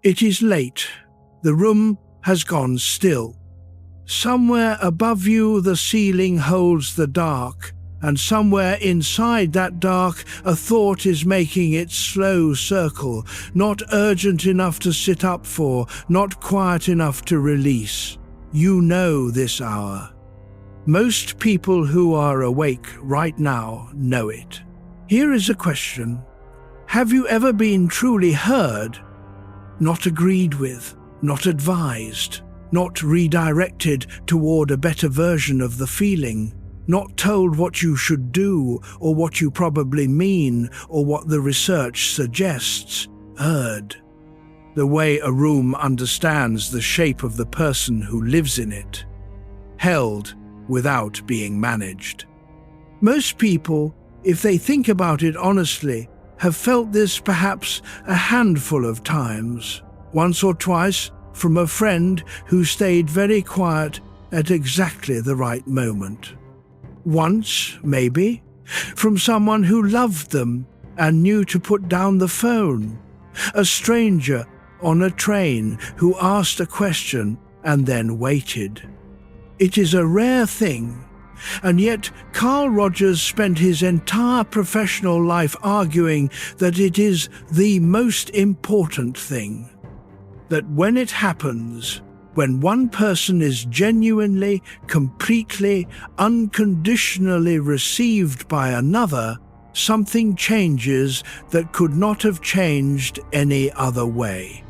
It is late. The room has gone still. Somewhere above you the ceiling holds the dark, and somewhere inside that dark a thought is making its slow circle, not urgent enough to sit up for, not quiet enough to release. You know this hour. Most people who are awake right now know it. Here is a question. Have you ever been truly heard? Not agreed with, not advised, not redirected toward a better version of the feeling, not told what you should do or what you probably mean or what the research suggests. Heard. The way a room understands the shape of the person who lives in it. Held without being managed. Most people, if they think about it honestly, have felt this perhaps a handful of times, once or twice from a friend who stayed very quiet at exactly the right moment. Once, maybe, from someone who loved them and knew to put down the phone. A stranger on a train who asked a question and then waited. It is a rare thing, and yet Carl Rogers spent his entire professional life arguing that it is the most important thing. That when it happens, when one person is genuinely, completely, unconditionally received by another, something changes that could not have changed any other way.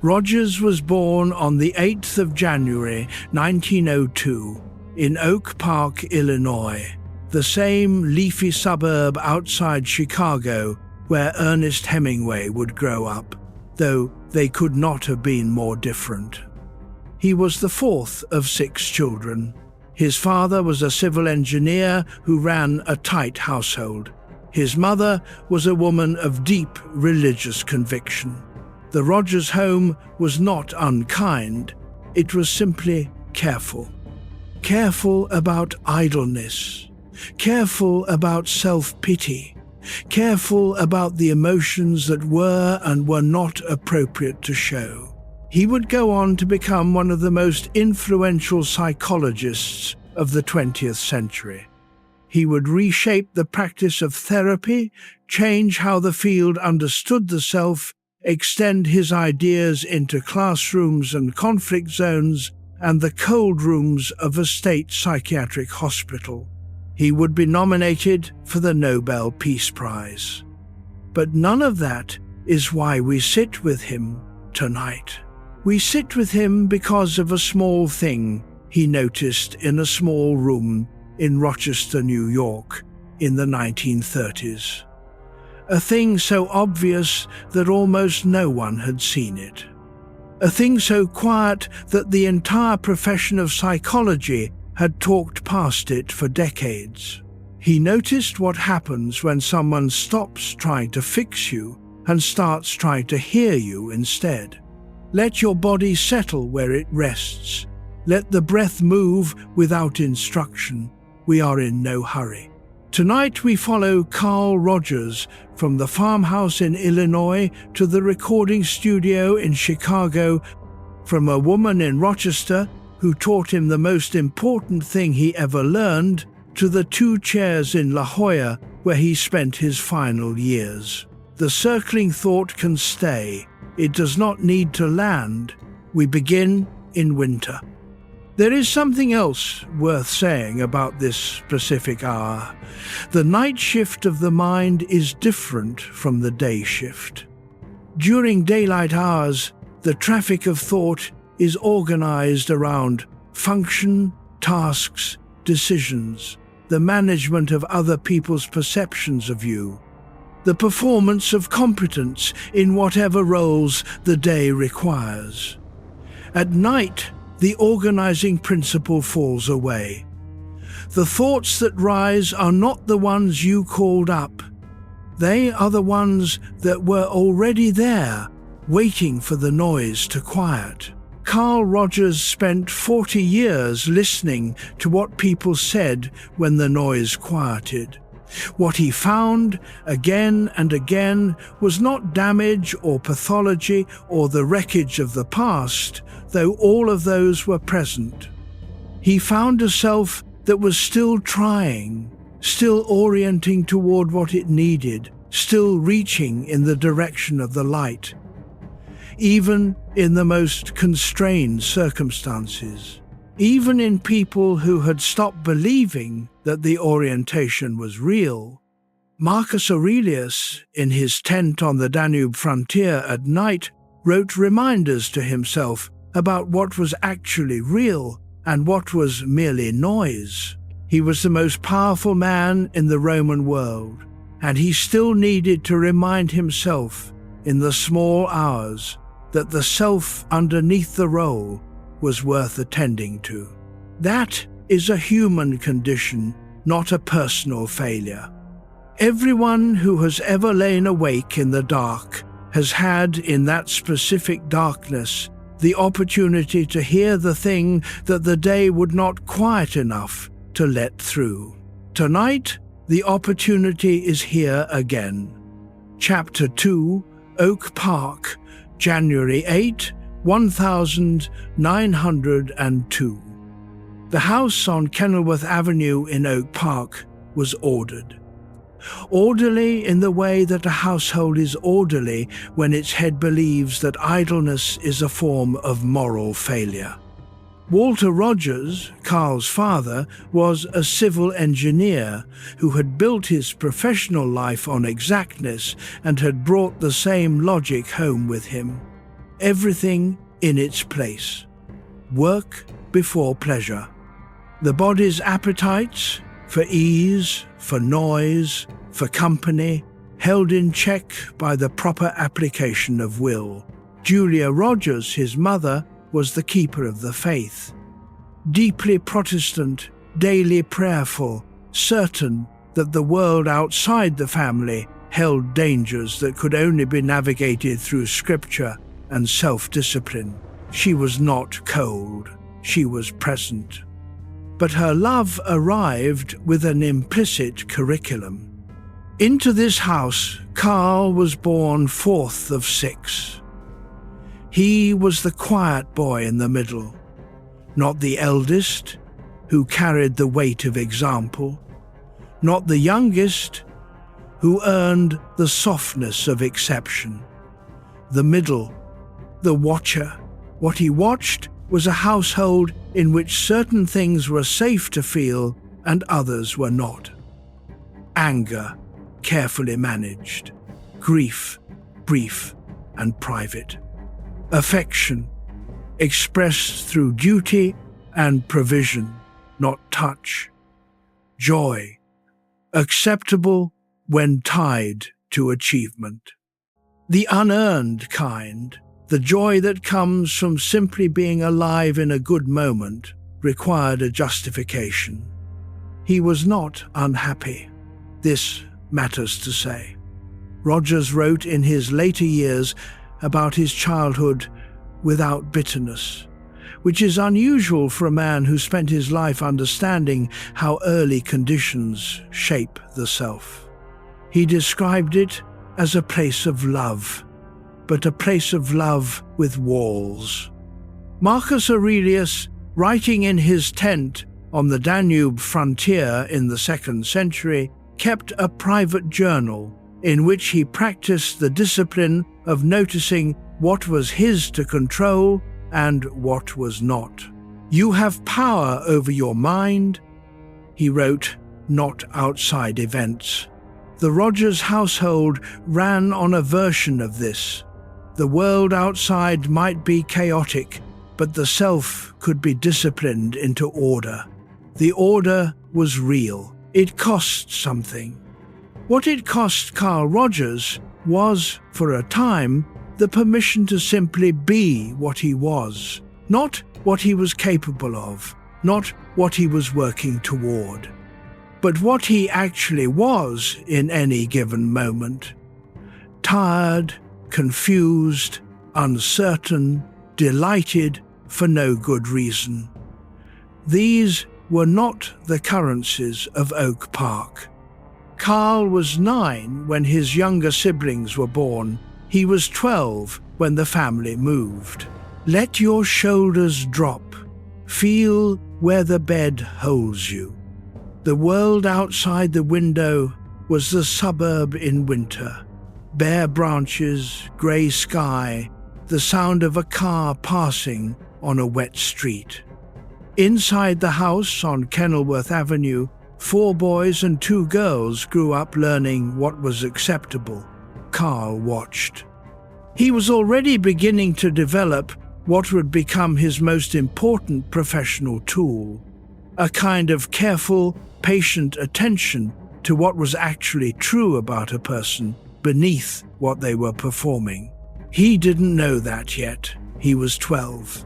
Rogers was born on the 8th of January, 1902, in Oak Park, Illinois, the same leafy suburb outside Chicago where Ernest Hemingway would grow up, though they could not have been more different. He was the fourth of 6 children. His father was a civil engineer who ran a tight household. His mother was a woman of deep religious conviction. The Rogers home was not unkind, it was simply careful. Careful about idleness, careful about self-pity, careful about the emotions that were and were not appropriate to show. He would go on to become one of the most influential psychologists of the 20th century. He would reshape the practice of therapy, change how the field understood the self, extend his ideas into classrooms and conflict zones and the cold rooms of a state psychiatric hospital. He would be nominated for the Nobel Peace Prize. But none of that is why we sit with him tonight. We sit with him because of a small thing he noticed in a small room in Rochester, New York, in the 1930s. A thing so obvious that almost no one had seen it. A thing so quiet that the entire profession of psychology had talked past it for decades. He noticed what happens when someone stops trying to fix you and starts trying to hear you instead. Let your body settle where it rests. Let the breath move without instruction. We are in no hurry. Tonight we follow Carl Rogers from the farmhouse in Illinois to the recording studio in Chicago, from a woman in Rochester who taught him the most important thing he ever learned, to the 2 chairs in La Jolla where he spent his final years. The circling thought can stay. It does not need to land. We begin in winter. There is something else worth saying about this specific hour. The night shift of the mind is different from the day shift. During daylight hours, the traffic of thought is organized around function, tasks, decisions, the management of other people's perceptions of you, the performance of competence in whatever roles the day requires. At night, the organizing principle falls away. The thoughts that rise are not the ones you called up. They are the ones that were already there, waiting for the noise to quiet. Carl Rogers spent 40 years listening to what people said when the noise quieted. What he found again and again was not damage or pathology or the wreckage of the past, though all of those were present. He found a self that was still trying, still orienting toward what it needed, still reaching in the direction of the light, even in the most constrained circumstances, even in people who had stopped believing that the orientation was real. Marcus Aurelius, in his tent on the Danube frontier at night, wrote reminders to himself about what was actually real and what was merely noise. He was the most powerful man in the Roman world, and he still needed to remind himself in the small hours that the self underneath the role was worth attending to. That is a human condition, not a personal failure. Everyone who has ever lain awake in the dark has had, in that specific darkness, the opportunity to hear the thing that the day would not quiet enough to let through. Tonight, the opportunity is here again. Chapter 2, Oak Park, January 8, 1902. The house on Kenilworth Avenue in Oak Park was ordered. Orderly in the way that a household is orderly when its head believes that idleness is a form of moral failure. Walter Rogers, Carl's father, was a civil engineer who had built his professional life on exactness and had brought the same logic home with him. Everything in its place. Work before pleasure. The body's appetites for ease, for noise, for company, held in check by the proper application of will. Julia Rogers, his mother, was the keeper of the faith. Deeply Protestant, daily prayerful, certain that the world outside the family held dangers that could only be navigated through scripture and self-discipline. She was not cold, she was present. But her love arrived with an implicit curriculum. Into this house, Carl was born fourth of 6. He was the quiet boy in the middle, not the eldest, who carried the weight of example, not the youngest, who earned the softness of exception. The middle, the watcher. What he watched was a household in which certain things were safe to feel and others were not. Anger, carefully managed. Grief, brief and private. Affection, expressed through duty and provision, not touch. Joy, acceptable when tied to achievement. The unearned kind, the joy that comes from simply being alive in a good moment, required a justification. He was not unhappy. This matters to say. Rogers wrote in his later years about his childhood without bitterness, which is unusual for a man who spent his life understanding how early conditions shape the self. He described it as a place of love, but a place of love with walls. Marcus Aurelius, writing in his tent on the Danube frontier in the 2nd century, kept a private journal in which he practiced the discipline of noticing what was his to control and what was not. You have power over your mind, he wrote, not outside events. The Rogers household ran on a version of this. The world outside might be chaotic, but the self could be disciplined into order. The order was real. It cost something. What it cost Carl Rogers was, for a time, the permission to simply be what he was, not what he was capable of, not what he was working toward, but what he actually was in any given moment. Tired, confused, uncertain, delighted for no good reason. These were not the currencies of Oak Park. Carl was 9 when his younger siblings were born. He was 12 when the family moved. Let your shoulders drop. Feel where the bed holds you. The world outside the window was the suburb in winter. Bare branches, grey sky, the sound of a car passing on a wet street. Inside the house on Kenilworth Avenue, 4 boys and 2 girls grew up learning what was acceptable. Carl watched. He was already beginning to develop what would become his most important professional tool, a kind of careful, patient attention to what was actually true about a person beneath what they were performing. He didn't know that yet. He was 12.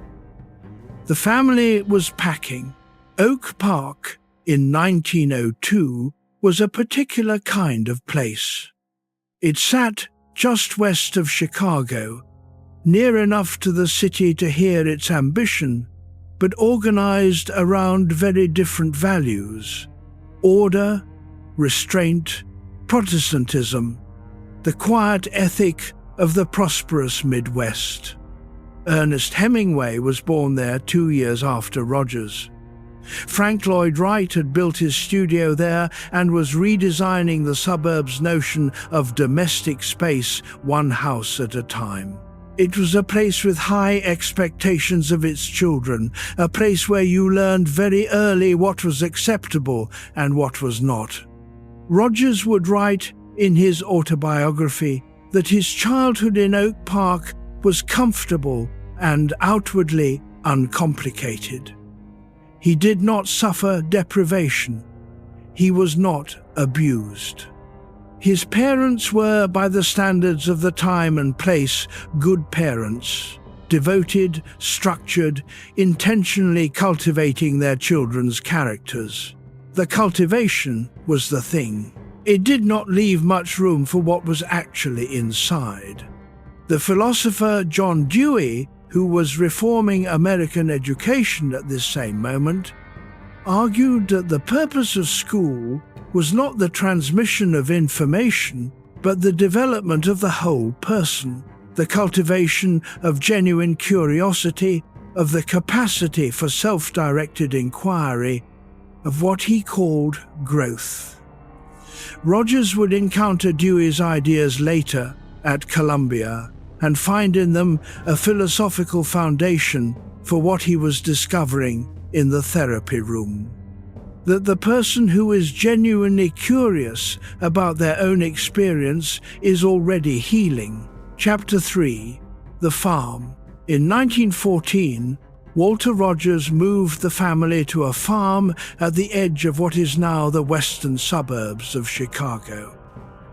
The family was packing. Oak Park in 1902 was a particular kind of place. It sat just west of Chicago, near enough to the city to hear its ambition, but organized around very different values: order, restraint, Protestantism, the quiet ethic of the prosperous Midwest. Ernest Hemingway was born there 2 years after Rogers. Frank Lloyd Wright had built his studio there and was redesigning the suburb's notion of domestic space, one house at a time. It was a place with high expectations of its children, a place where you learned very early what was acceptable and what was not. Rogers would write in his autobiography that his childhood in Oak Park was comfortable and outwardly uncomplicated. He did not suffer deprivation. He was not abused. His parents were, by the standards of the time and place, good parents, devoted, structured, intentionally cultivating their children's characters. The cultivation was the thing. It did not leave much room for what was actually inside. The philosopher John Dewey, who was reforming American education at this same moment, argued that the purpose of school was not the transmission of information, but the development of the whole person, the cultivation of genuine curiosity, of the capacity for self-directed inquiry, of what he called growth. Rogers would encounter Dewey's ideas later at Columbia and find in them a philosophical foundation for what he was discovering in the therapy room. That the person who is genuinely curious about their own experience is already healing. Chapter 3, The Farm. In 1914, Walter Rogers moved the family to a farm at the edge of what is now the western suburbs of Chicago.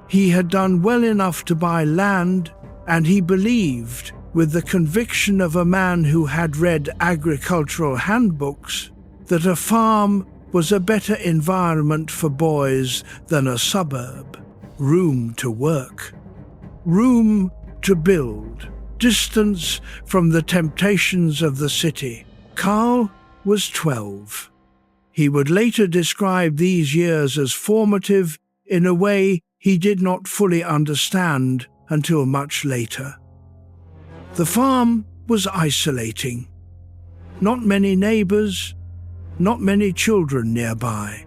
He had done well enough to buy land, and he believed, with the conviction of a man who had read agricultural handbooks, that a farm was a better environment for boys than a suburb. Room to work. Room to build. Distance from the temptations of the city. Carl was 12. He would later describe these years as formative in a way he did not fully understand until much later. The farm was isolating. Not many neighbors, not many children nearby.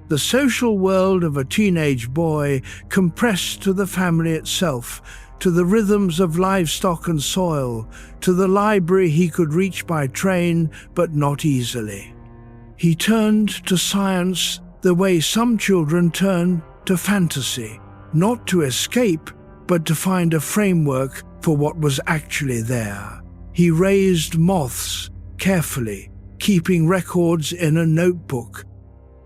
The social world of a teenage boy compressed to the family itself, to the rhythms of livestock and soil, to the library he could reach by train, but not easily. He turned to science the way some children turn to fantasy, not to escape, but to find a framework for what was actually there. He raised moths carefully, keeping records in a notebook.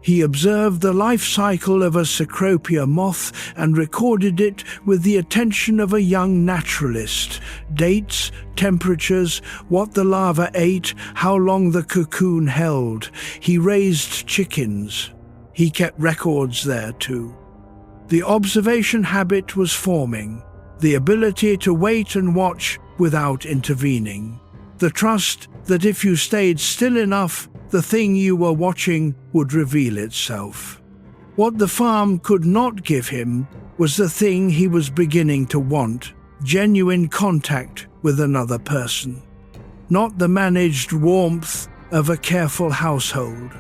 He observed the life cycle of a Cecropia moth and recorded it with the attention of a young naturalist. Dates, temperatures, what the larva ate, how long the cocoon held. He raised chickens. He kept records there too. The observation habit was forming, the ability to wait and watch without intervening. The trust that if you stayed still enough, the thing you were watching would reveal itself. What the farm could not give him was the thing he was beginning to want: genuine contact with another person. Not the managed warmth of a careful household,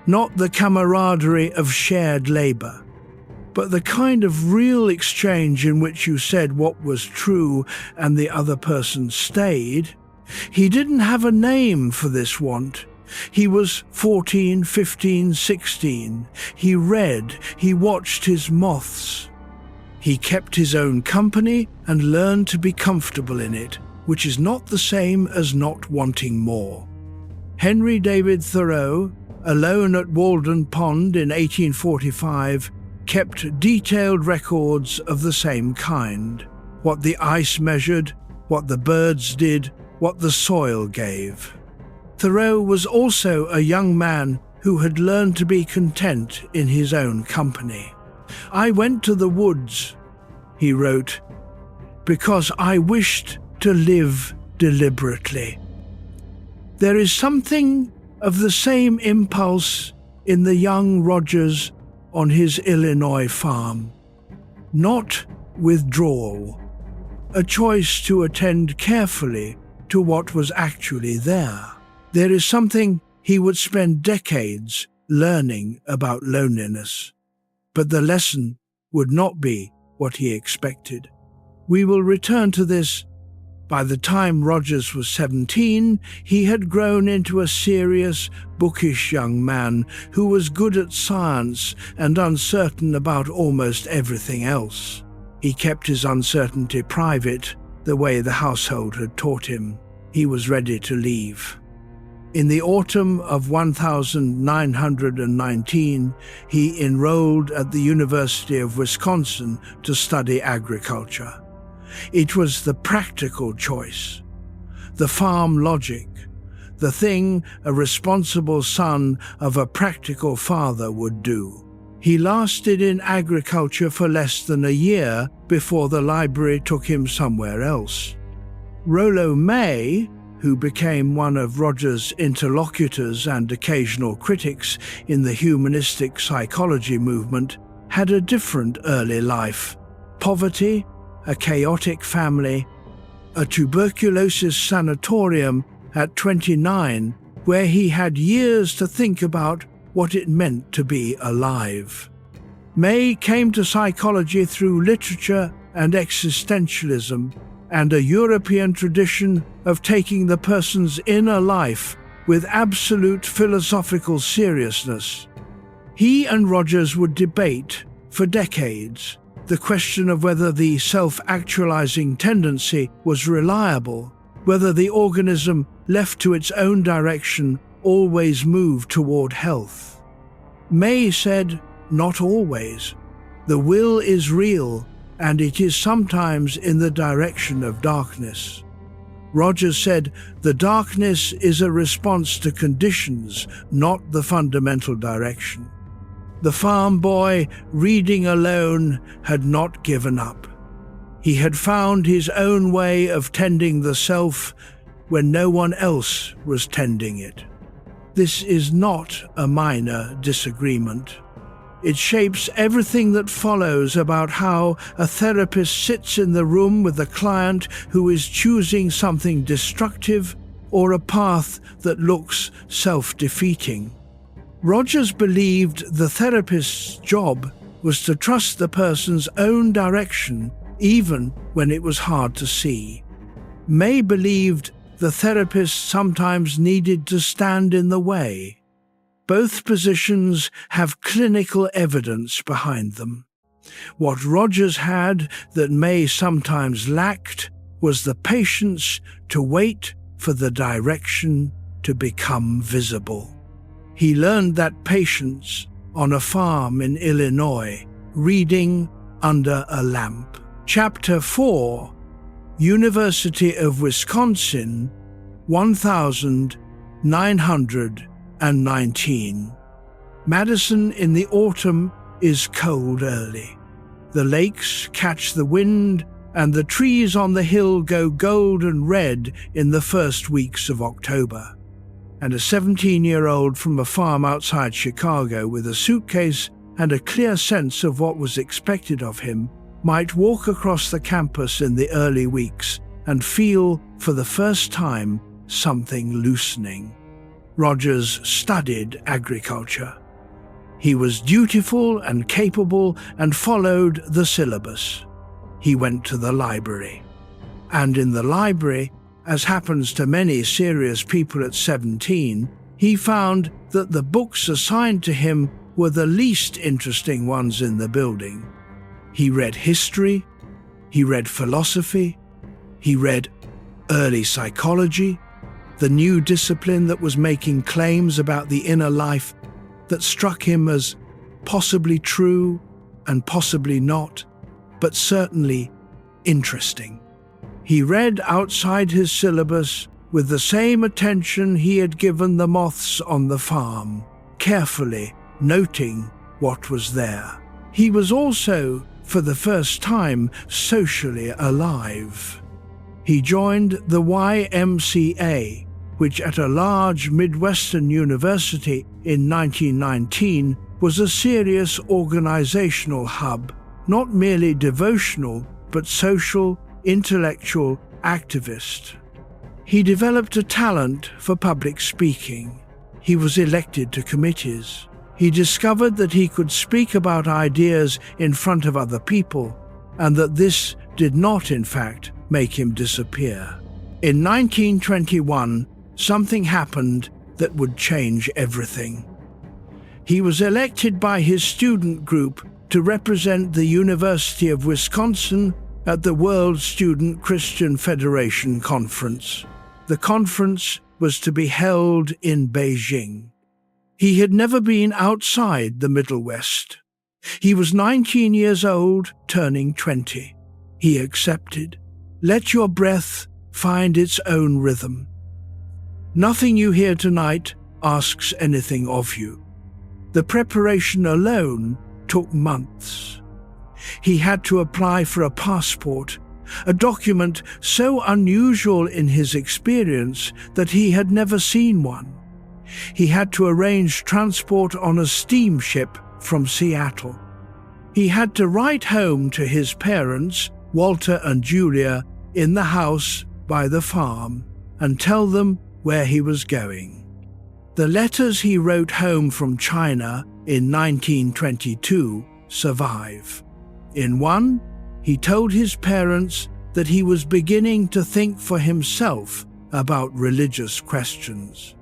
not the camaraderie of shared labor, but the kind of real exchange in which you said what was true and the other person stayed. He didn't have a name for this want. He was 14, 15, 16. He read, he watched his moths. He kept his own company and learned to be comfortable in it, which is not the same as not wanting more. Henry David Thoreau, alone at Walden Pond in 1845, kept detailed records of the same kind: what the ice measured, what the birds did, what the soil gave. Thoreau was also a young man who had learned to be content in his own company. "I went to the woods," he wrote, "because I wished to live deliberately." There is something of the same impulse in the young Rogers on his Illinois farm. Not withdrawal, a choice to attend carefully to what was actually there. There is something he would spend decades learning about loneliness, but the lesson would not be what he expected. We will return to this. By the time Rogers was 17, he had grown into a serious, bookish young man who was good at science and uncertain about almost everything else. He kept his uncertainty private, the way the household had taught him. He was ready to leave. In the autumn of 1919, he enrolled at the University of Wisconsin to study agriculture. It was the practical choice, the farm logic, the thing a responsible son of a practical father would do. He lasted in agriculture for less than a year before the library took him somewhere else. Rollo May, who became one of Rogers' interlocutors and occasional critics in the humanistic psychology movement, had a different early life: poverty, a chaotic family, a tuberculosis sanatorium at 29, where he had years to think about what it meant to be alive. May came to psychology through literature and existentialism, and a European tradition of taking the person's inner life with absolute philosophical seriousness. He and Rogers would debate for decades the question of whether the self-actualizing tendency was reliable, whether the organism left to its own direction always moved toward health. May said, not always. The will is real, and it is sometimes in the direction of darkness. Rogers said, the darkness is a response to conditions, not the fundamental direction. The farm boy, reading alone, had not given up. He had found his own way of tending the self when no one else was tending it. This is not a minor disagreement. It shapes everything that follows about how a therapist sits in the room with a client who is choosing something destructive or a path that looks self-defeating. Rogers believed the therapist's job was to trust the person's own direction, even when it was hard to see. May believed the therapist sometimes needed to stand in the way. Both positions have clinical evidence behind them. What Rogers had that May sometimes lacked was the patience to wait for the direction to become visible. He learned that patience on a farm in Illinois, reading under a lamp. Chapter 4, University of Wisconsin, 1919. Madison in the autumn is cold early. The lakes catch the wind, and the trees on the hill go gold and red in the first weeks of October. And a 17-year-old from a farm outside Chicago with a suitcase and a clear sense of what was expected of him, might walk across the campus in the early weeks and feel, for the first time, something loosening. Rogers studied agriculture. He was dutiful and capable and followed the syllabus. He went to the library. And in the library, as happens to many serious people at 17, he found that the books assigned to him were the least interesting ones in the building. He read history, he read philosophy, he read early psychology, the new discipline that was making claims about the inner life that struck him as possibly true and possibly not, but certainly interesting. He read outside his syllabus with the same attention he had given the moths on the farm, carefully noting what was there. He was also, for the first time, socially alive. He joined the YMCA, which at a large Midwestern university in 1919 was a serious organizational hub, not merely devotional, but social, intellectual, activist. He developed a talent for public speaking. He was elected to committees. He discovered that he could speak about ideas in front of other people, and that this did not, in fact, make him disappear. In 1921, something happened that would change everything. He was elected by his student group to represent the University of Wisconsin at the World Student Christian Federation Conference. The conference was to be held in Beijing. He had never been outside the Middle West. He was 19 years old, turning 20. He accepted. Let your breath find its own rhythm. Nothing you hear tonight asks anything of you. The preparation alone took months. He had to apply for a passport, a document so unusual in his experience that he had never seen one. He had to arrange transport on a steamship from Seattle. He had to write home to his parents, Walter and Julia, in the house by the farm, and tell them where he was going. The letters he wrote home from China in 1922 survive. In one, he told his parents that he was beginning to think for himself about religious questions.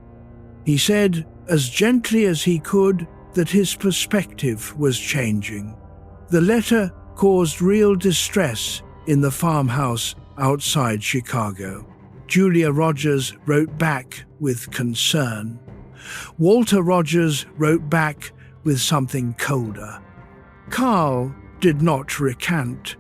He said, as gently as he could, that his perspective was changing. The letter caused real distress in the farmhouse outside Chicago. Julia Rogers wrote back with concern. Walter Rogers wrote back with something colder. Carl did not recant.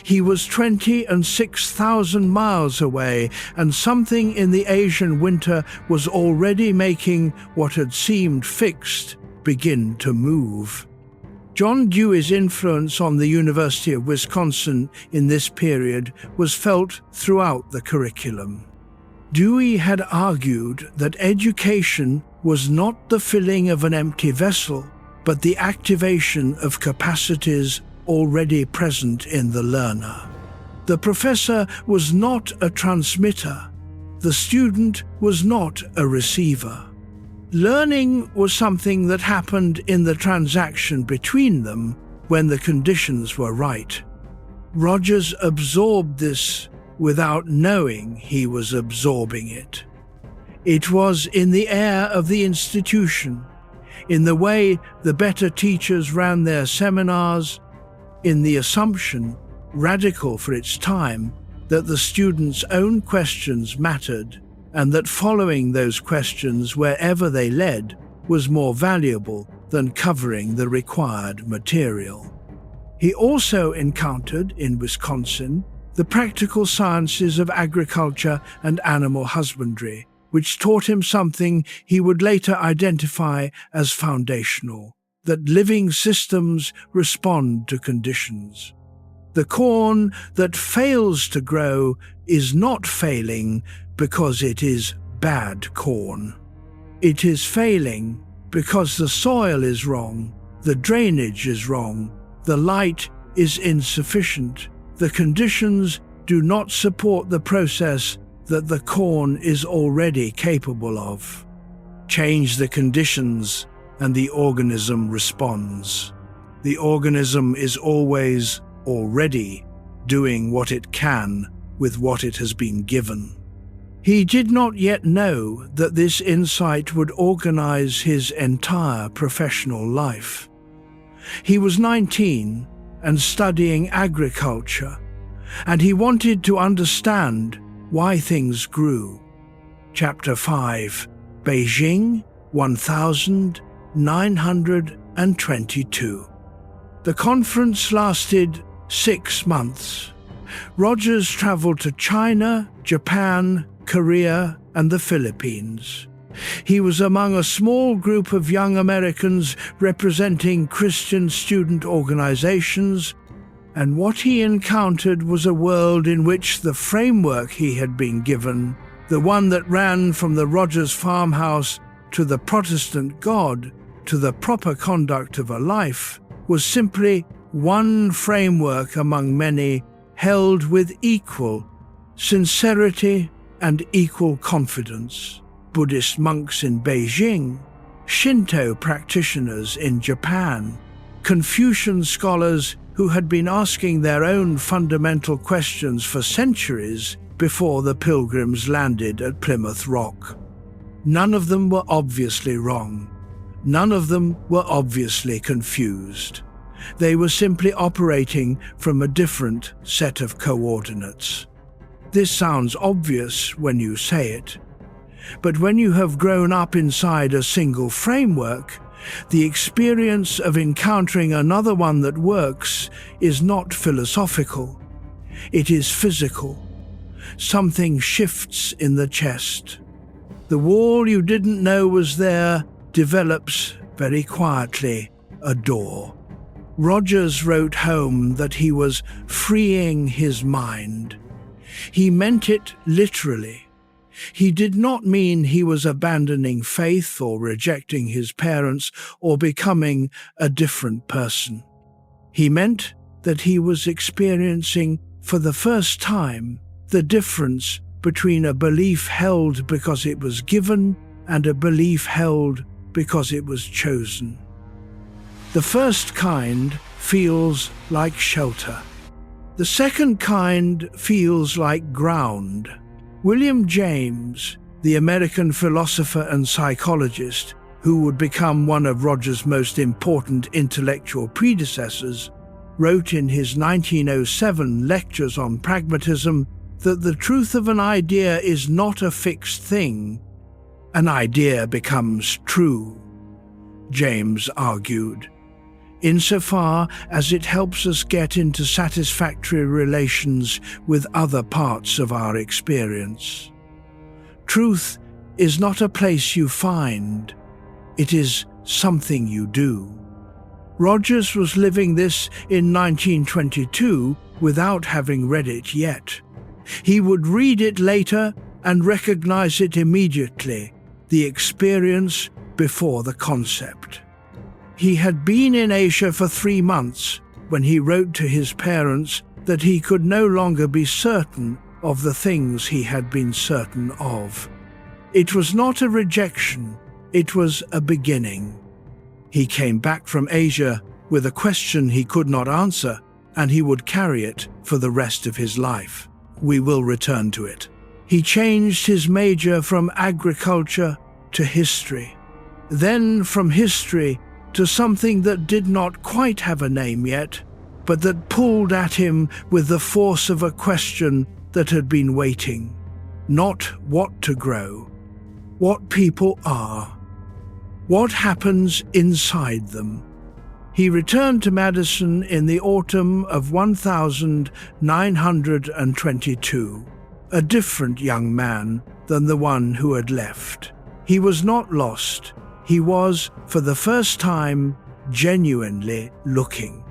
He was 26,000 miles away, and something in the Asian winter was already making what had seemed fixed begin to move. John Dewey's influence on the University of Wisconsin in this period was felt throughout the curriculum. Dewey had argued that education was not the filling of an empty vessel, but the activation of capacities already present in the learner. The professor was not a transmitter. The student was not a receiver. Learning was something that happened in the transaction between them when the conditions were right. Rogers absorbed this without knowing he was absorbing it. It was in the air of the institution, in the way the better teachers ran their seminars, in the assumption, radical for its time, that the students' own questions mattered, and that following those questions wherever they led was more valuable than covering the required material. He also encountered, in Wisconsin, the practical sciences of agriculture and animal husbandry, which taught him something he would later identify as foundational, that living systems respond to conditions. The corn that fails to grow is not failing because it is bad corn. It is failing because the soil is wrong, The drainage is wrong. The light is insufficient. The conditions do not support the process that the corn is already capable of. Change the conditions and the organism responds. The organism is always already doing what it can with what it has been given. He did not yet know that this insight would organize his entire professional life. He was 19 and studying agriculture, and he wanted to understand why things grew. Chapter 5, Beijing, 1922. The conference lasted 6 months. Rogers traveled to China, Japan, Korea, and the Philippines. He was among a small group of young Americans representing Christian student organizations, and what he encountered was a world in which the framework he had been given, the one that ran from the Rogers farmhouse to the Protestant God to the proper conduct of a life, was simply one framework among many, held with equal sincerity and equal confidence. Buddhist monks in Beijing, Shinto practitioners in Japan, Confucian scholars who had been asking their own fundamental questions for centuries before the pilgrims landed at Plymouth Rock. None of them were obviously wrong. None of them were obviously confused. They were simply operating from a different set of coordinates. This sounds obvious when you say it, but when you have grown up inside a single framework, the experience of encountering another one that works is not philosophical. It is physical. Something shifts in the chest. The wall you didn't know was there develops very quietly a door. Rogers wrote home that he was freeing his mind. He meant it literally. He did not mean he was abandoning faith or rejecting his parents or becoming a different person. He meant that he was experiencing for the first time the difference between a belief held because it was given and a belief held because it was chosen. The first kind feels like shelter. The second kind feels like ground. William James, the American philosopher and psychologist, who would become one of Rogers' most important intellectual predecessors, wrote in his 1907 Lectures on Pragmatism that the truth of an idea is not a fixed thing. An idea becomes true, James argued, insofar as it helps us get into satisfactory relations with other parts of our experience. Truth is not a place you find, it is something you do. Rogers was living this in 1922 without having read it yet. He would read it later and recognize it immediately, the experience before the concept. He had been in Asia for 3 months when he wrote to his parents that he could no longer be certain of the things he had been certain of. It was not a rejection, it was a beginning. He came back from Asia with a question he could not answer, and he would carry it for the rest of his life. We will return to it. He changed his major from agriculture to history, then from history to something that did not quite have a name yet, but that pulled at him with the force of a question that had been waiting. Not what to grow, what people are, what happens inside them. He returned to Madison in the autumn of 1922, a different young man than the one who had left. He was not lost. He was, for the first time, genuinely looking.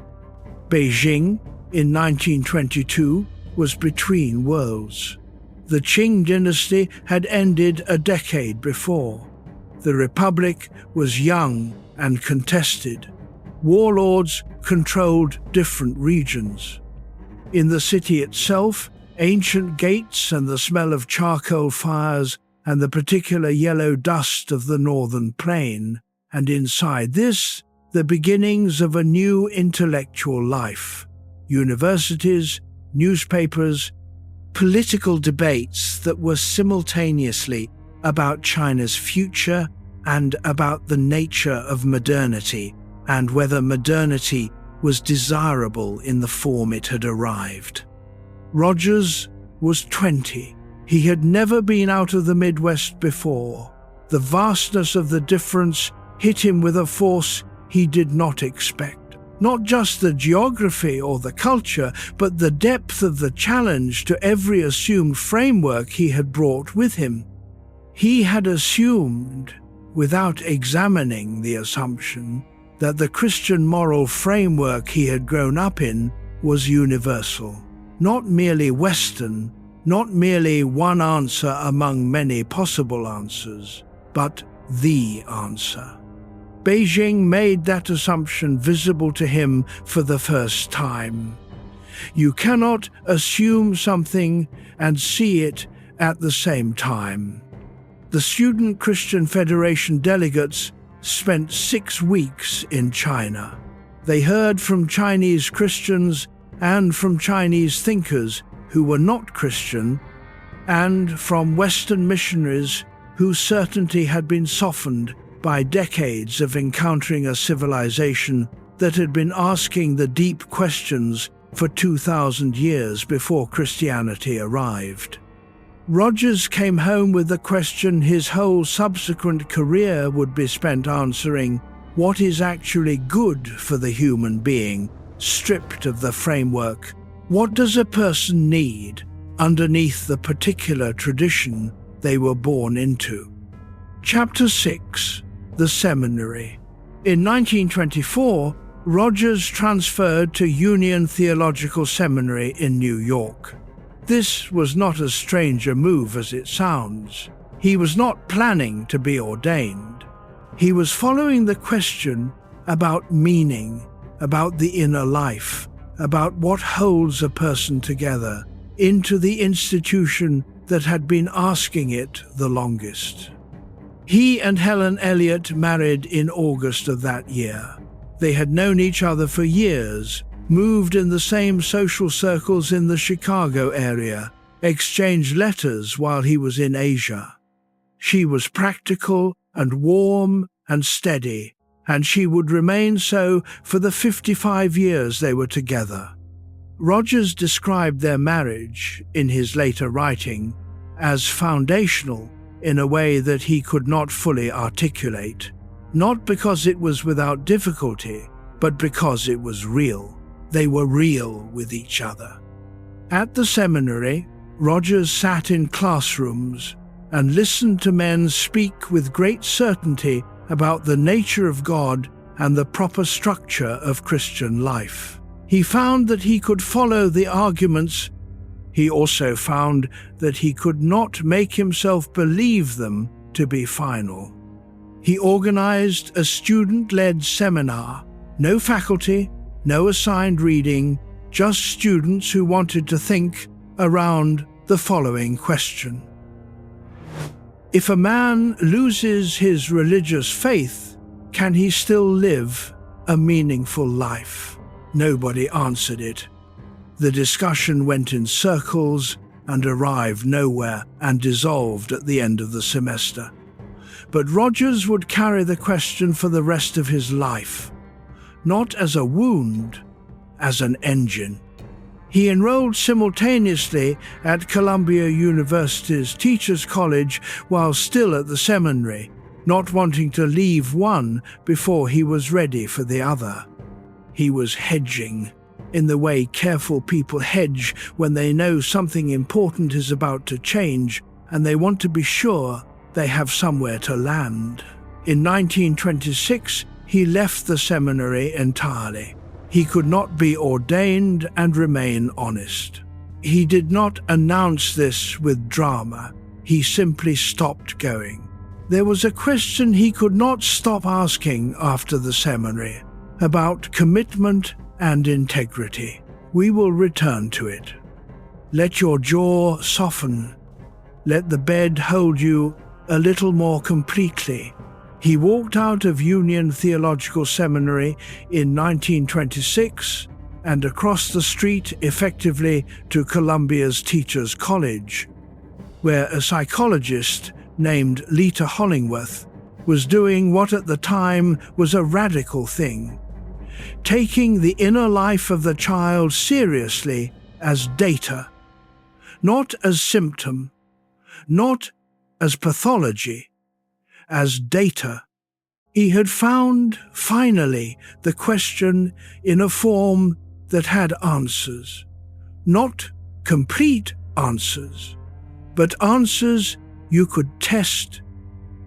Beijing, in 1922, was between worlds. The Qing dynasty had ended a decade before. The Republic was young and contested. warlords controlled different regions. In the city itself, ancient gates and the smell of charcoal fires and the particular yellow dust of the northern plain, and inside this, the beginnings of a new intellectual life. Universities, newspapers, political debates that were simultaneously about China's future and about the nature of modernity and whether modernity was desirable in the form it had arrived. Rogers was 20. He had never been out of the Midwest before. The vastness of the difference hit him with a force he did not expect. Not just the geography or the culture, but the depth of the challenge to every assumed framework he had brought with him. He had assumed, without examining the assumption, that the Christian moral framework he had grown up in was universal, not merely Western, not merely one answer among many possible answers, but the answer. Beijing made that assumption visible to him for the first time. You cannot assume something and see it at the same time. The Student Christian Federation delegates spent 6 weeks in China. They heard from Chinese Christians and from Chinese thinkers who were not Christian, and from Western missionaries whose certainty had been softened by decades of encountering a civilization that had been asking the deep questions for 2,000 years before Christianity arrived. Rogers came home with the question his whole subsequent career would be spent answering: what is actually good for the human being, stripped of the framework? What does a person need underneath the particular tradition they were born into? Chapter 6: The Seminary. In 1924, Rogers transferred to Union Theological Seminary in New York. This was not as strange a move as it sounds. He was not planning to be ordained. He was following the question about meaning, about the inner life, about what holds a person together, into the institution that had been asking it the longest. He and Helen Elliott married in August of that year. They had known each other for years, moved in the same social circles in the Chicago area, exchanged letters while he was in Asia. She was practical and warm and steady, and she would remain so for the 55 years they were together. Rogers described their marriage, in his later writing, as foundational in a way that he could not fully articulate, not because it was without difficulty, but because it was real. They were real with each other. At the seminary, Rogers sat in classrooms and listened to men speak with great certainty about the nature of God and the proper structure of Christian life. He found that he could follow the arguments. He also found that he could not make himself believe them to be final. He organized a student-led seminar, no faculty, no assigned reading, just students who wanted to think around the following question. If a man loses his religious faith, can he still live a meaningful life? Nobody answered it. The discussion went in circles and arrived nowhere and dissolved at the end of the semester. But Rogers would carry the question for the rest of his life, not as a wound, as an engine. He enrolled simultaneously at Columbia University's Teachers College while still at the seminary, not wanting to leave one before he was ready for the other. He was hedging, in the way careful people hedge when they know something important is about to change and they want to be sure they have somewhere to land. In 1926, he left the seminary entirely. He could not be ordained and remain honest. He did not announce this with drama. He simply stopped going. There was a question he could not stop asking after the seminary. about commitment and integrity. We will return to it. Let your jaw soften. Let the bed hold you a little more completely. He walked out of Union Theological Seminary in 1926 and across the street effectively to Columbia's Teachers College, where a psychologist named Lita Hollingworth was doing what at the time was a radical thing, taking the inner life of the child seriously as data, not as symptom, not as pathology, as data. He had found, finally, the question in a form that had answers. Not complete answers, but answers you could test.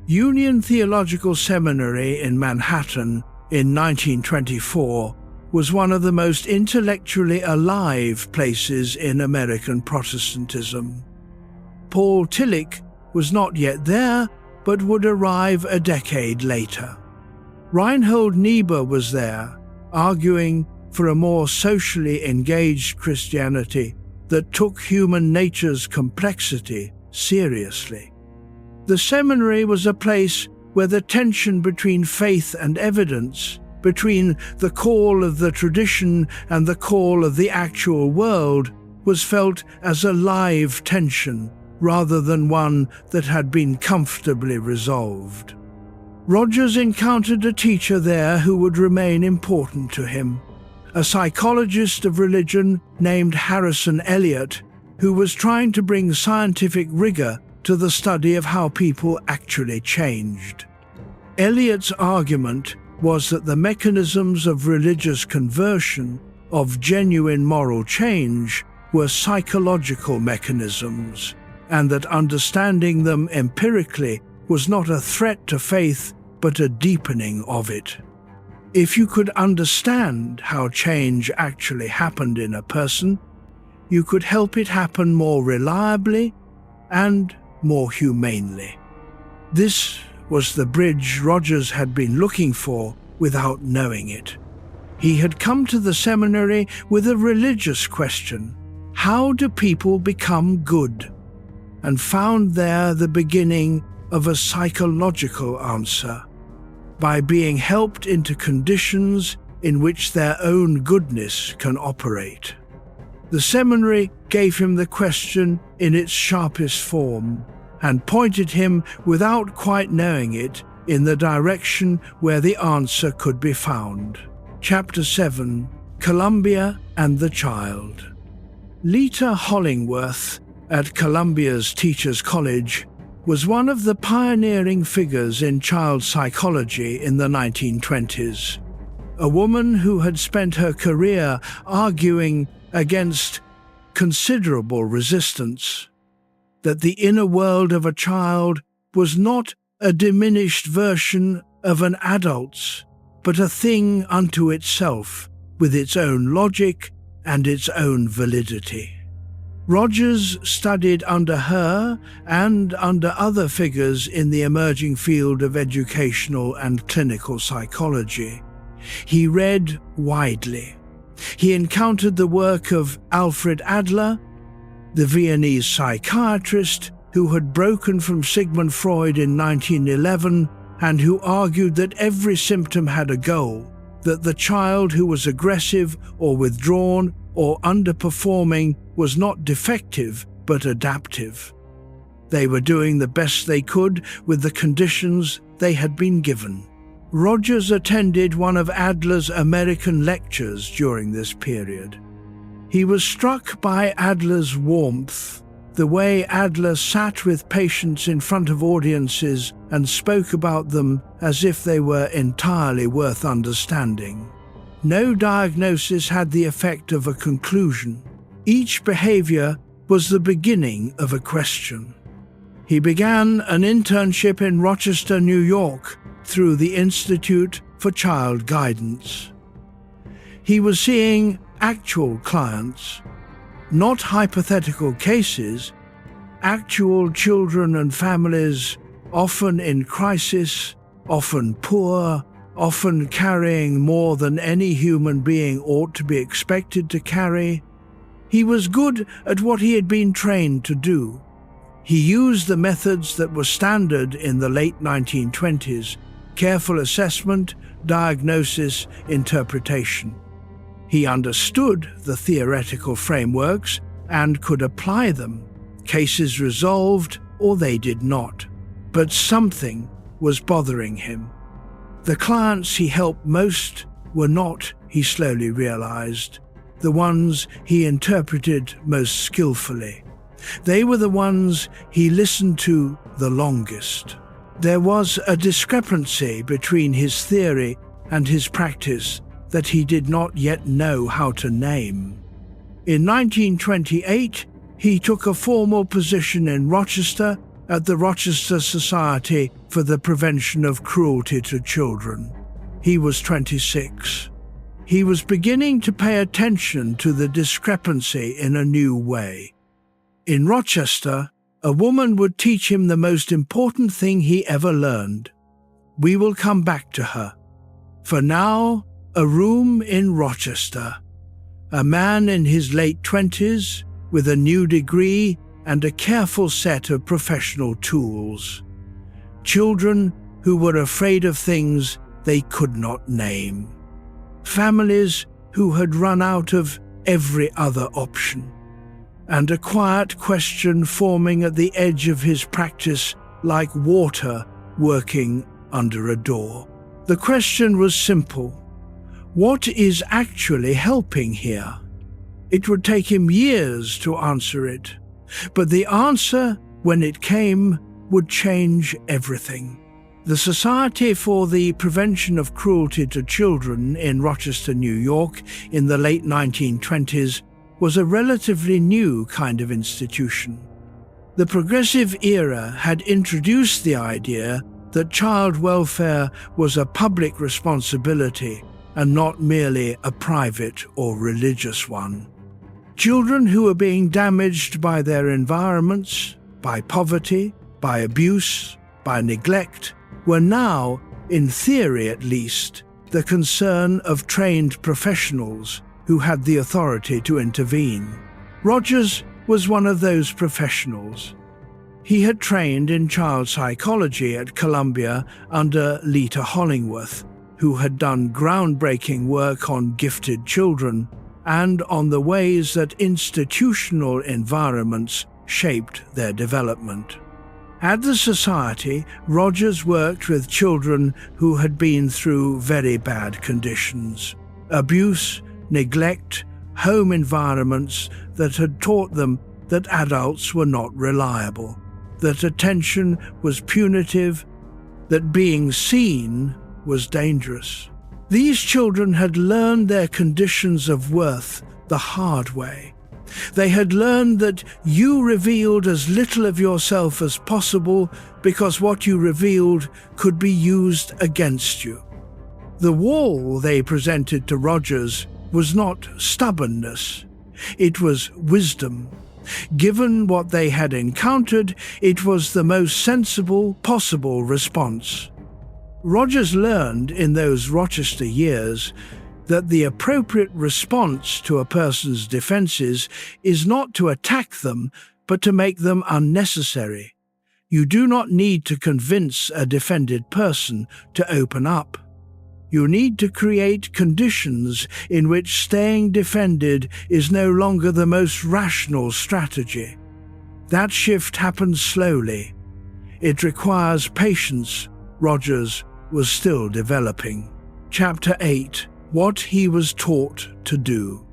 Union Theological Seminary in Manhattan in 1924 was one of the most intellectually alive places in American Protestantism. Paul Tillich was not yet there, but would arrive a decade later. Reinhold Niebuhr was there, arguing for a more socially engaged Christianity that took human nature's complexity seriously. The seminary was a place where the tension between faith and evidence, between the call of the tradition and the call of the actual world, was felt as a live tension rather than one that had been comfortably resolved. Rogers encountered a teacher there who would remain important to him, a psychologist of religion named Harrison Elliott, who was trying to bring scientific rigor to the study of how people actually changed. Elliott's argument was that the mechanisms of religious conversion, of genuine moral change, were psychological mechanisms, and that understanding them empirically was not a threat to faith, but a deepening of it. If you could understand how change actually happened in a person, you could help it happen more reliably and more humanely. This was the bridge Rogers had been looking for without knowing it. He had come to the seminary with a religious question: how do people become good? And found there the beginning of a psychological answer, by being helped into conditions in which their own goodness can operate. The seminary gave him the question in its sharpest form, and pointed him, without quite knowing it, in the direction where the answer could be found. Chapter 7: Columbia and the Child. Lita Hollingworth, at Columbia's Teachers College, was one of the pioneering figures in child psychology in the 1920s. A woman who had spent her career arguing against considerable resistance, that the inner world of a child was not a diminished version of an adult's, but a thing unto itself, with its own logic and its own validity. Rogers studied under her and under other figures in the emerging field of educational and clinical psychology. He read widely. He encountered the work of Alfred Adler, the Viennese psychiatrist who had broken from Sigmund Freud in 1911 and who argued that every symptom had a goal, that the child who was aggressive or withdrawn or underperforming was not defective but adaptive. They were doing the best they could with the conditions they had been given. Rogers attended one of Adler's American lectures during this period. He was struck by Adler's warmth, the way Adler sat with patients in front of audiences and spoke about them as if they were entirely worth understanding. No diagnosis had the effect of a conclusion. Each behavior was the beginning of a question. He began an internship in Rochester, New York, through the Institute for Child Guidance. He was seeing actual clients, not hypothetical cases, actual children and families, often in crisis, often poor, often carrying more than any human being ought to be expected to carry. He was good at what he had been trained to do. He used the methods that were standard in the late 1920s: careful assessment, diagnosis, interpretation. He understood the theoretical frameworks and could apply them. Cases resolved or they did not. But something was bothering him. The clients he helped most were not, he slowly realized, the ones he interpreted most skillfully. They were the ones he listened to the longest. There was a discrepancy between his theory and his practice that he did not yet know how to name. In 1928, he took a formal position in Rochester at the Rochester Society for the Prevention of Cruelty to Children. He was 26. He was beginning to pay attention to the discrepancy in a new way. In Rochester, a woman would teach him the most important thing he ever learned. We will come back to her. For now, a room in Rochester. A man in his late 20s, with a new degree and a careful set of professional tools. Children who were afraid of things they could not name. Families who had run out of every other option. And a quiet question forming at the edge of his practice like water working under a door. The question was simple. What is actually helping here? It would take him years to answer it, but the answer, when it came, would change everything. The Society for the Prevention of Cruelty to Children in Rochester, New York, in the late 1920s, was a relatively new kind of institution. The progressive era had introduced the idea that child welfare was a public responsibility and not merely a private or religious one. Children who were being damaged by their environments, by poverty, by abuse, by neglect, were now, in theory at least, the concern of trained professionals who had the authority to intervene. Rogers was one of those professionals. He had trained in child psychology at Columbia under Lita Hollingworth, who had done groundbreaking work on gifted children and on the ways that institutional environments shaped their development. At the Society, Rogers worked with children who had been through very bad conditions: abuse, neglect, home environments that had taught them that adults were not reliable, that attention was punitive, that being seen was dangerous. These children had learned their conditions of worth the hard way. They had learned that you revealed as little of yourself as possible because what you revealed could be used against you. The wall they presented to Rogers was not stubbornness, it was wisdom. Given what they had encountered, it was the most sensible possible response. Rogers learned in those Rochester years that the appropriate response to a person's defenses is not to attack them, but to make them unnecessary. You do not need to convince a defended person to open up. You need to create conditions in which staying defended is no longer the most rational strategy. That shift happens slowly. It requires patience. Rogers was still developing. Chapter 8. What he was taught to do.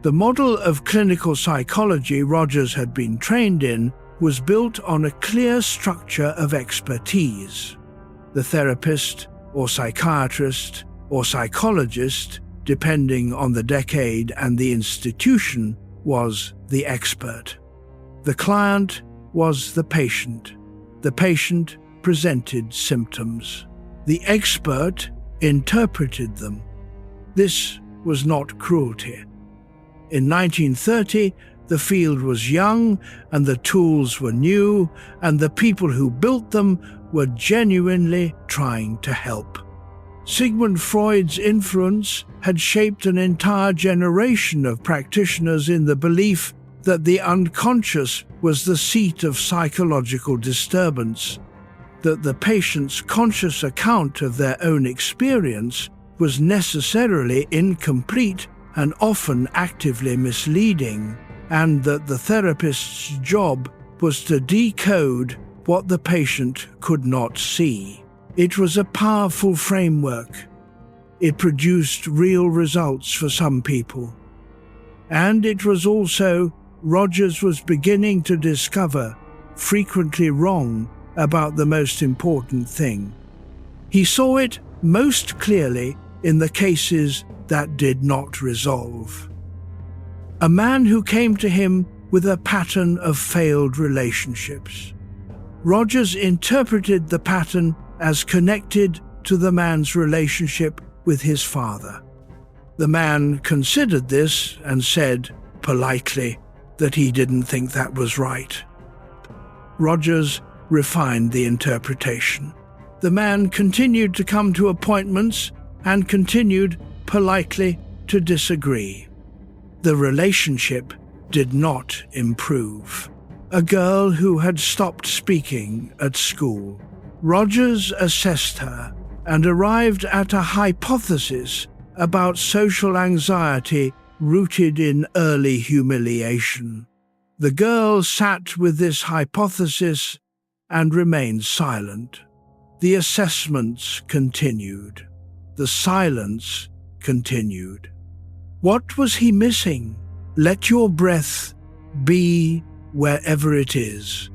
The model of clinical psychology Rogers had been trained in was built on a clear structure of expertise. The therapist, or psychiatrist, or psychologist, depending on the decade and the institution, was the expert. The client was the patient. The patient presented symptoms. The expert interpreted them. This was not cruelty. In 1930, the field was young and the tools were new, and the people who built them were genuinely trying to help. Sigmund Freud's influence had shaped an entire generation of practitioners in the belief that the unconscious was the seat of psychological disturbance, that the patient's conscious account of their own experience was necessarily incomplete and often actively misleading, and that the therapist's job was to decode what the patient could not see. It was a powerful framework. It produced real results for some people. And it was also, Rogers was beginning to discover, frequently wrong about the most important thing. He saw it most clearly in the cases that did not resolve. A man who came to him with a pattern of failed relationships. Rogers interpreted the pattern as connected to the man's relationship with his father. The man considered this and said, politely, that he didn't think that was right. Rogers refined the interpretation. The man continued to come to appointments and continued, politely, to disagree. The relationship did not improve. A girl who had stopped speaking at school. Rogers assessed her and arrived at a hypothesis about social anxiety rooted in early humiliation. The girl sat with this hypothesis and remained silent. The assessments continued. The silence continued. What was he missing? Let your breath be wherever it is.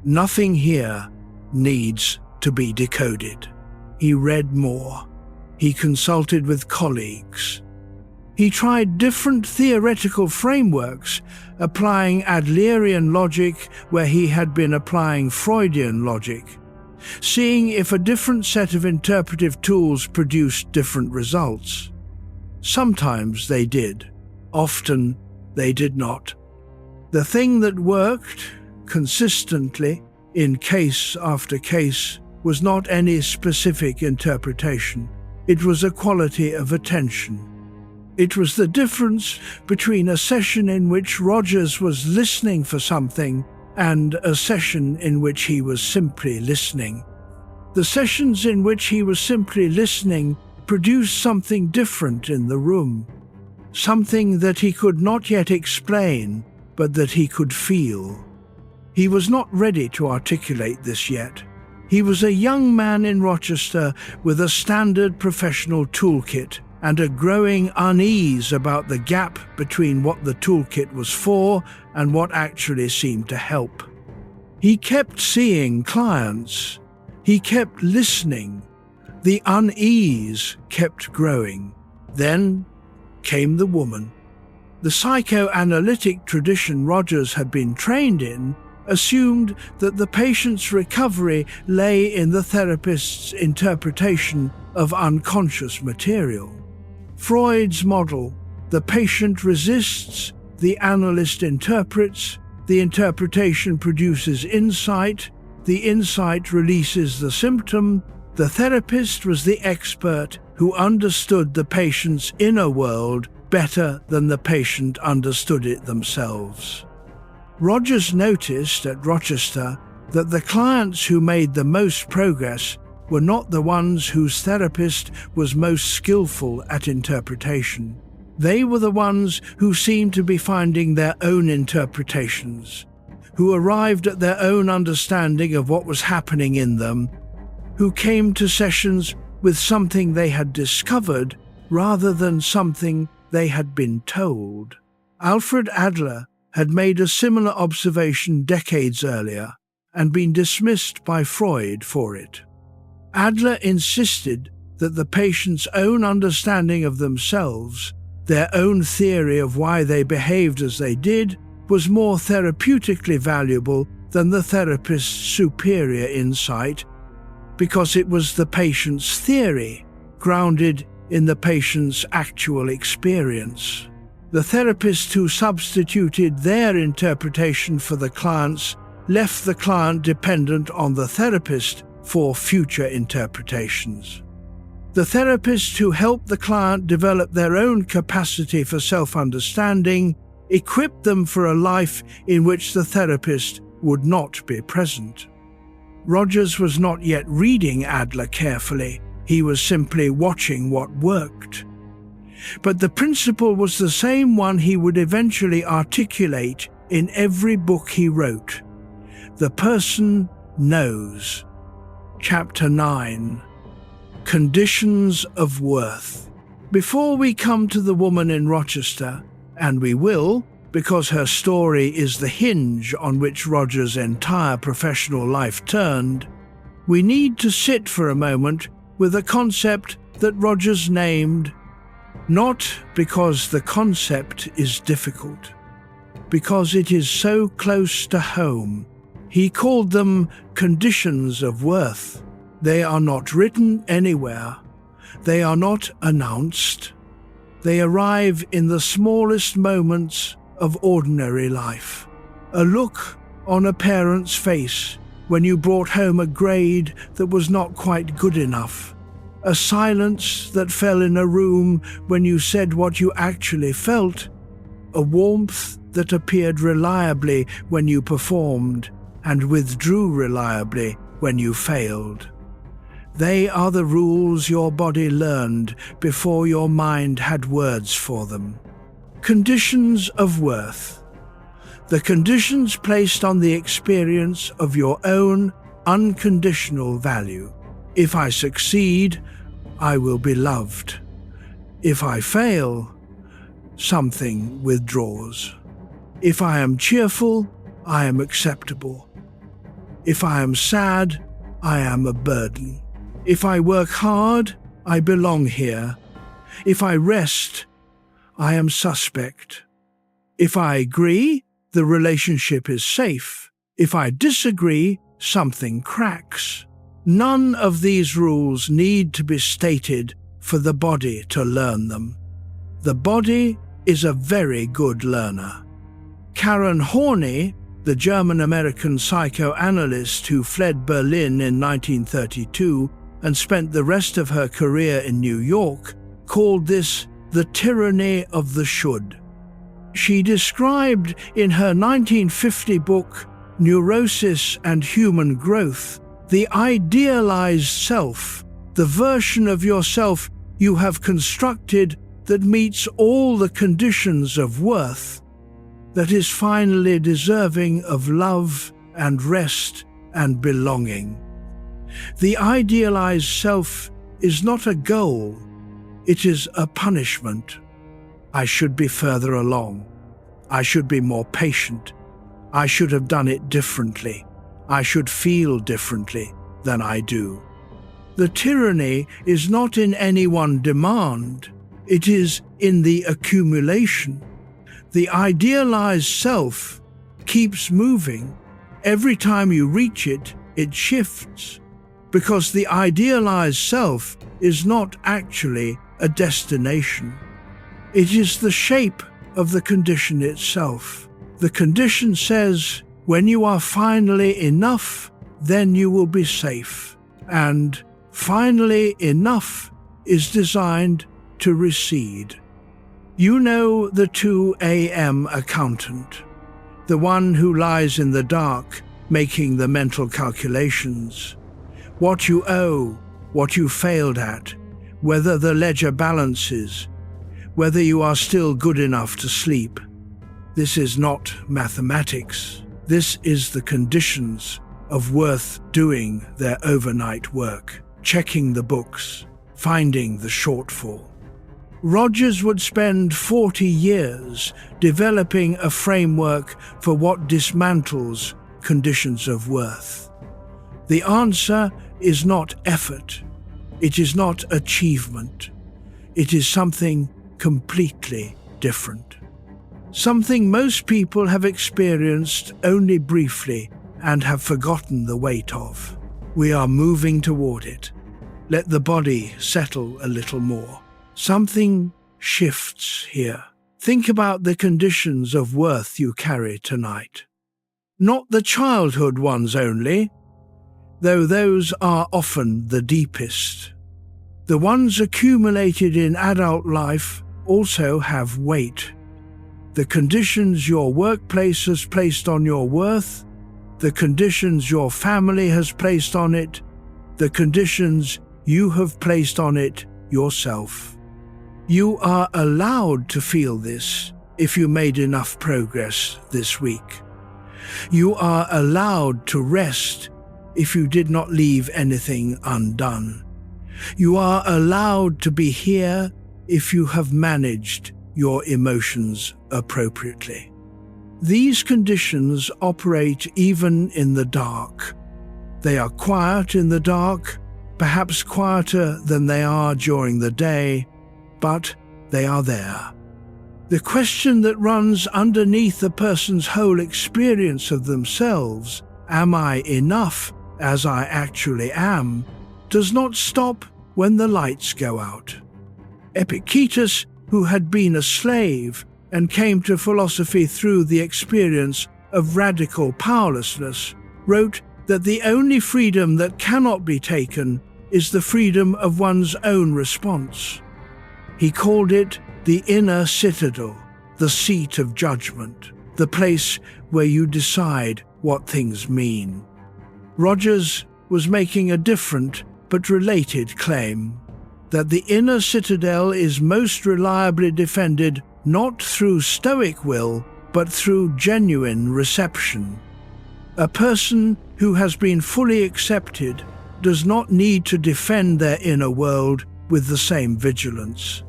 Nothing here needs to be decoded. He read more. He consulted with colleagues. He tried different theoretical frameworks, applying Adlerian logic where he had been applying Freudian logic, seeing if a different set of interpretive tools produced different results. Sometimes they did. Often they did not. The thing that worked consistently in case after case was not any specific interpretation. It was a quality of attention. It was the difference between a session in which Rogers was listening for something and a session in which he was simply listening. The sessions in which he was simply listening produced something different in the room, something that he could not yet explain, but that he could feel. He was not ready to articulate this yet. He was a young man in Rochester with a standard professional toolkit and a growing unease about the gap between what the toolkit was for and what actually seemed to help. He kept seeing clients. He kept listening. The unease kept growing. Then came the woman. The psychoanalytic tradition Rogers had been trained in assumed that the patient's recovery lay in the therapist's interpretation of unconscious material. Freud's model, the patient resists, the analyst interprets, the interpretation produces insight, the insight releases the symptom, the therapist was the expert who understood the patient's inner world better than the patient understood it themselves. Rogers noticed at Rochester that the clients who made the most progress were not the ones whose therapist was most skillful at interpretation. They were the ones who seemed to be finding their own interpretations, who arrived at their own understanding of what was happening in them, who came to sessions with something they had discovered rather than something they had been told. Alfred Adler had made a similar observation decades earlier and been dismissed by Freud for it. Adler insisted that the patient's own understanding of themselves, their own theory of why they behaved as they did, was more therapeutically valuable than the therapist's superior insight, because it was the patient's theory, grounded in the patient's actual experience. The therapist who substituted their interpretation for the client's left the client dependent on the therapist for future interpretations. The therapists who help the client develop their own capacity for self-understanding equip them for a life in which the therapist would not be present. Rogers was not yet reading Adler carefully. He was simply watching what worked. But the principle was the same one he would eventually articulate in every book he wrote. The person knows. Chapter 9. Conditions of worth. Before we come to the woman in Rochester, and we will, because her story is the hinge on which Rogers' entire professional life turned, we need to sit for a moment with a concept that Rogers named, not because the concept is difficult, because it is so close to home. He called them conditions of worth. They are not written anywhere. They are not announced. They arrive in the smallest moments of ordinary life. A look on a parent's face when you brought home a grade that was not quite good enough. A silence that fell in a room when you said what you actually felt. A warmth that appeared reliably when you performed and withdrew reliably when you failed. They are the rules your body learned before your mind had words for them. Conditions of worth. The conditions placed on the experience of your own unconditional value. If I succeed, I will be loved. If I fail, something withdraws. If I am cheerful, I am acceptable. If I am sad, I am a burden. If I work hard, I belong here. If I rest, I am suspect. If I agree, the relationship is safe. If I disagree, something cracks. None of these rules need to be stated for the body to learn them. The body is a very good learner. Karen Horney, the German-American psychoanalyst who fled Berlin in 1932 and spent the rest of her career in New York, called this the tyranny of the should. She described in her 1950 book, Neurosis and Human Growth, the idealized self, the version of yourself you have constructed that meets all the conditions of worth, that is finally deserving of love and rest and belonging. The idealized self is not a goal, it is a punishment. I should be further along. I should be more patient. I should have done it differently. I should feel differently than I do. The tyranny is not in any one demand, it is in the accumulation. The idealized self keeps moving. Every time you reach it, it shifts, because the idealized self is not actually a destination. It is the shape of the condition itself. The condition says, when you are finally enough, then you will be safe. And finally enough is designed to recede. You know the 2 a.m. accountant, the one who lies in the dark making the mental calculations. What you owe, what you failed at, whether the ledger balances, whether you are still good enough to sleep. This is not mathematics. This is the conditions of worth doing their overnight work, checking the books, finding the shortfall. Rogers would spend 40 years developing a framework for what dismantles conditions of worth. The answer is not effort. It is not achievement. It is something completely different. Something most people have experienced only briefly and have forgotten the weight of. We are moving toward it. Let the body settle a little more. Something shifts here. Think about the conditions of worth you carry tonight. Not the childhood ones only, though those are often the deepest. The ones accumulated in adult life also have weight. The conditions your workplace has placed on your worth, the conditions your family has placed on it, the conditions you have placed on it yourself. You are allowed to feel this if you made enough progress this week. You are allowed to rest if you did not leave anything undone. You are allowed to be here if you have managed your emotions appropriately. These conditions operate even in the dark. They are quiet in the dark, perhaps quieter than they are during the day, but they are there. The question that runs underneath a person's whole experience of themselves, am I enough as I actually am, does not stop when the lights go out. Epictetus, who had been a slave and came to philosophy through the experience of radical powerlessness, wrote that the only freedom that cannot be taken is the freedom of one's own response. He called it the inner citadel, the seat of judgment, the place where you decide what things mean. Rogers was making a different but related claim, that the inner citadel is most reliably defended not through stoic will, but through genuine reception. A person who has been fully accepted does not need to defend their inner world with the same vigilance.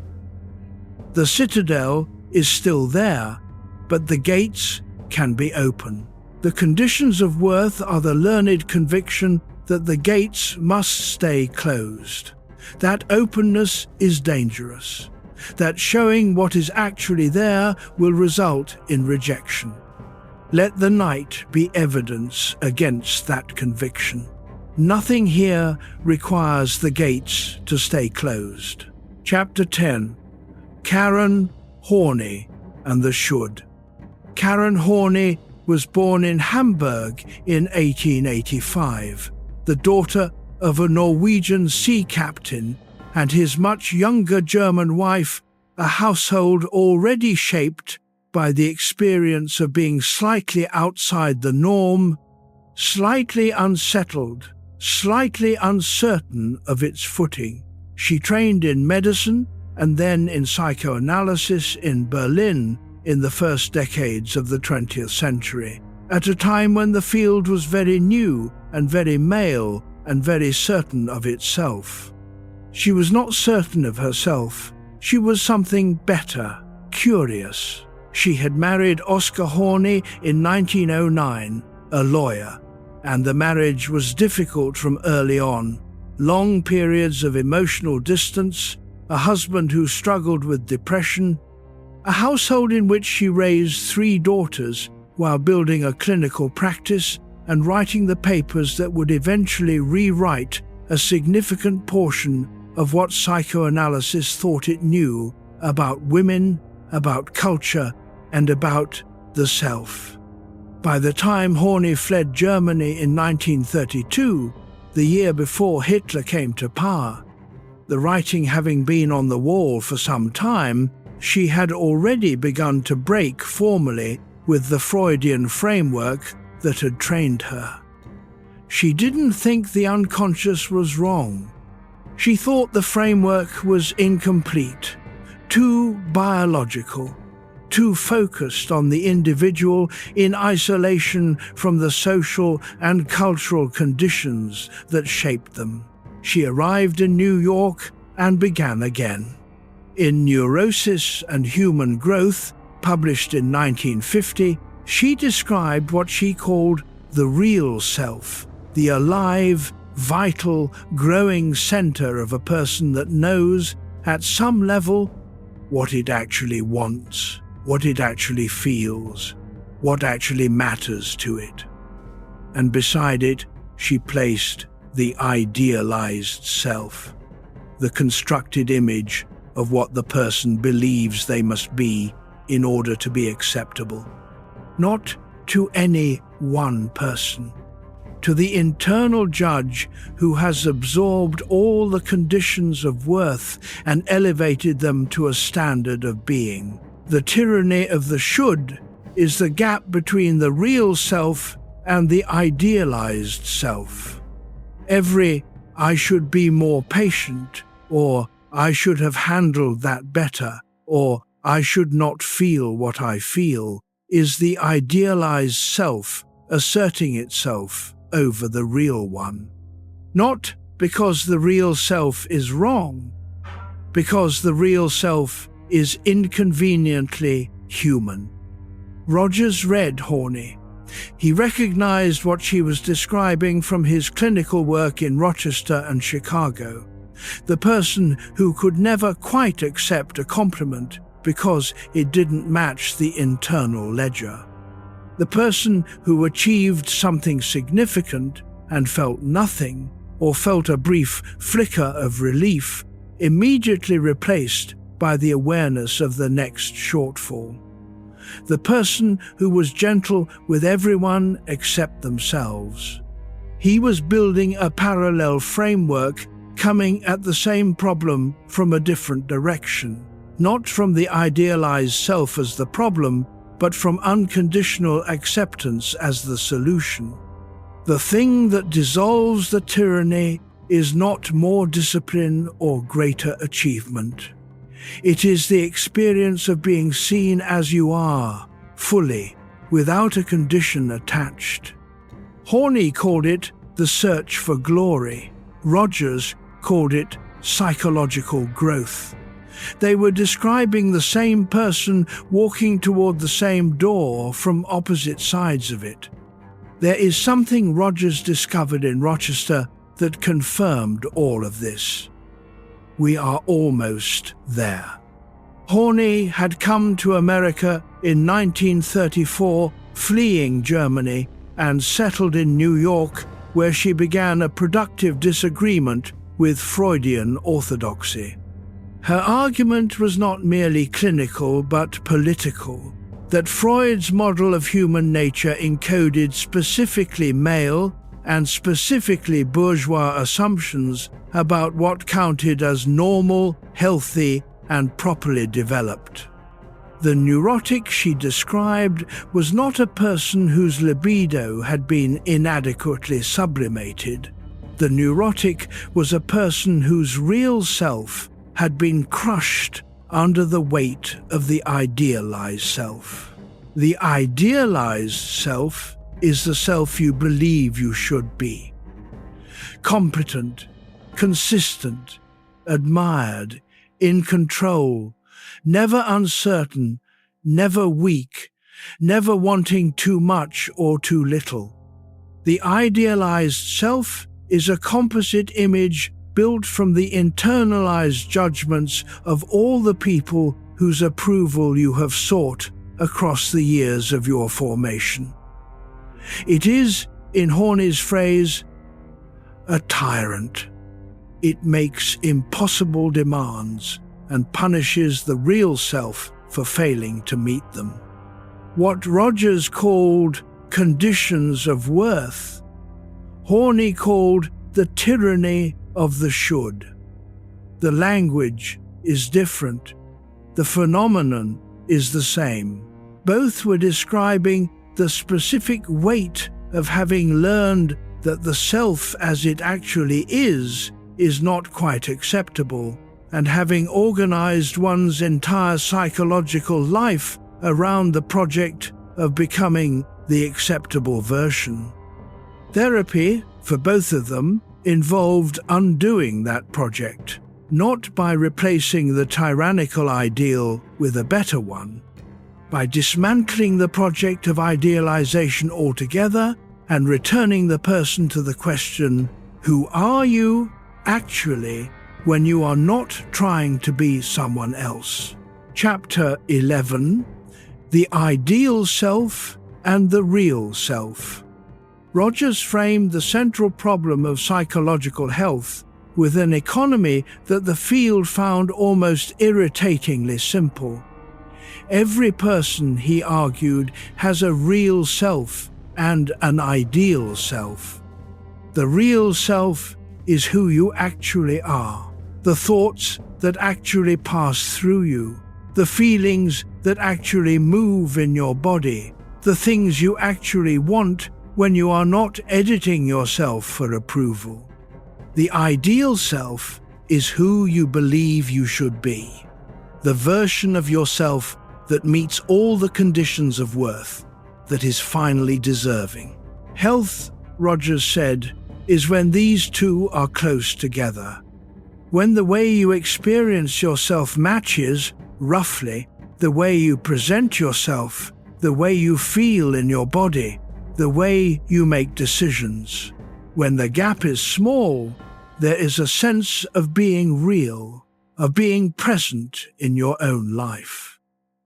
The citadel is still there, but the gates can be open. The conditions of worth are the learned conviction that the gates must stay closed. That openness is dangerous. That showing what is actually there will result in rejection. Let the night be evidence against that conviction. Nothing here requires the gates to stay closed. Chapter 10. Karen, Horney, and the Should. Karen Horney was born in Hamburg in 1885, the daughter of a Norwegian sea captain and his much younger German wife, a household already shaped by the experience of being slightly outside the norm, slightly unsettled, slightly uncertain of its footing. She trained in medicine and then in psychoanalysis in Berlin in the first decades of the 20th century, at a time when the field was very new and very male and very certain of itself. She was not certain of herself. She was something better, curious. She had married Oscar Horney in 1909, a lawyer, and the marriage was difficult from early on. Long periods of emotional distance, a husband who struggled with depression, a household in which she raised 3 daughters while building a clinical practice and writing the papers that would eventually rewrite a significant portion of what psychoanalysis thought it knew about women, about culture, and about the self. By the time Horney fled Germany in 1932, the year before Hitler came to power, the writing having been on the wall for some time, she had already begun to break formally with the Freudian framework that had trained her. She didn't think the unconscious was wrong. She thought the framework was incomplete, too biological, too focused on the individual in isolation from the social and cultural conditions that shaped them. She arrived in New York and began again. In Neurosis and Human Growth, published in 1950, she described what she called the real self, the alive, vital, growing center of a person that knows, at some level, what it actually wants, what it actually feels, what actually matters to it. And beside it, she placed the idealized self, the constructed image of what the person believes they must be in order to be acceptable. Not to any one person, to the internal judge who has absorbed all the conditions of worth and elevated them to a standard of being. The tyranny of the should is the gap between the real self and the idealized self. Every "I should be more patient," or "I should have handled that better," or "I should not feel what I feel," is the idealized self asserting itself over the real one. Not because the real self is wrong, because the real self is inconveniently human. Rogers read Horney. He recognized what she was describing from his clinical work in Rochester and Chicago. The person who could never quite accept a compliment because it didn't match the internal ledger. The person who achieved something significant and felt nothing, or felt a brief flicker of relief, immediately replaced by the awareness of the next shortfall. The person who was gentle with everyone except themselves. He was building a parallel framework, coming at the same problem from a different direction, not from the idealized self as the problem, but from unconditional acceptance as the solution. The thing that dissolves the tyranny is not more discipline or greater achievement. It is the experience of being seen as you are, fully, without a condition attached. Horney called it the search for glory. Rogers called it psychological growth. They were describing the same person walking toward the same door from opposite sides of it. There is something Rogers discovered in Rochester that confirmed all of this. We are almost there. Horney had come to America in 1934, fleeing Germany, and settled in New York, where she began a productive disagreement with Freudian orthodoxy. Her argument was not merely clinical but political, that Freud's model of human nature encoded specifically male and specifically bourgeois assumptions about what counted as normal, healthy, and properly developed. The neurotic she described was not a person whose libido had been inadequately sublimated. The neurotic was a person whose real self had been crushed under the weight of the idealized self. The idealized self is the self you believe you should be. Competent, consistent, admired, in control, never uncertain, never weak, never wanting too much or too little. The idealized self is a composite image built from the internalized judgments of all the people whose approval you have sought across the years of your formation. It is, in Horney's phrase, a tyrant. It makes impossible demands and punishes the real self for failing to meet them. What Rogers called conditions of worth, Horney called the tyranny of the should. The language is different. The phenomenon is the same. Both were describing the specific weight of having learned that the self as it actually is not quite acceptable, and having organized one's entire psychological life around the project of becoming the acceptable version. Therapy, for both of them, involved undoing that project, not by replacing the tyrannical ideal with a better one, by dismantling the project of idealization altogether and returning the person to the question, who are you actually when you are not trying to be someone else? Chapter 11, The Ideal Self and the Real Self. Rogers framed the central problem of psychological health with an economy that the field found almost irritatingly simple. Every person, he argued, has a real self and an ideal self. The real self is who you actually are, the thoughts that actually pass through you, the feelings that actually move in your body, the things you actually want when you are not editing yourself for approval. The ideal self is who you believe you should be, the version of yourself that meets all the conditions of worth, that is finally deserving. Health, Rogers said, is when these two are close together. When the way you experience yourself matches, roughly, the way you present yourself, the way you feel in your body, the way you make decisions. When the gap is small, there is a sense of being real, of being present in your own life.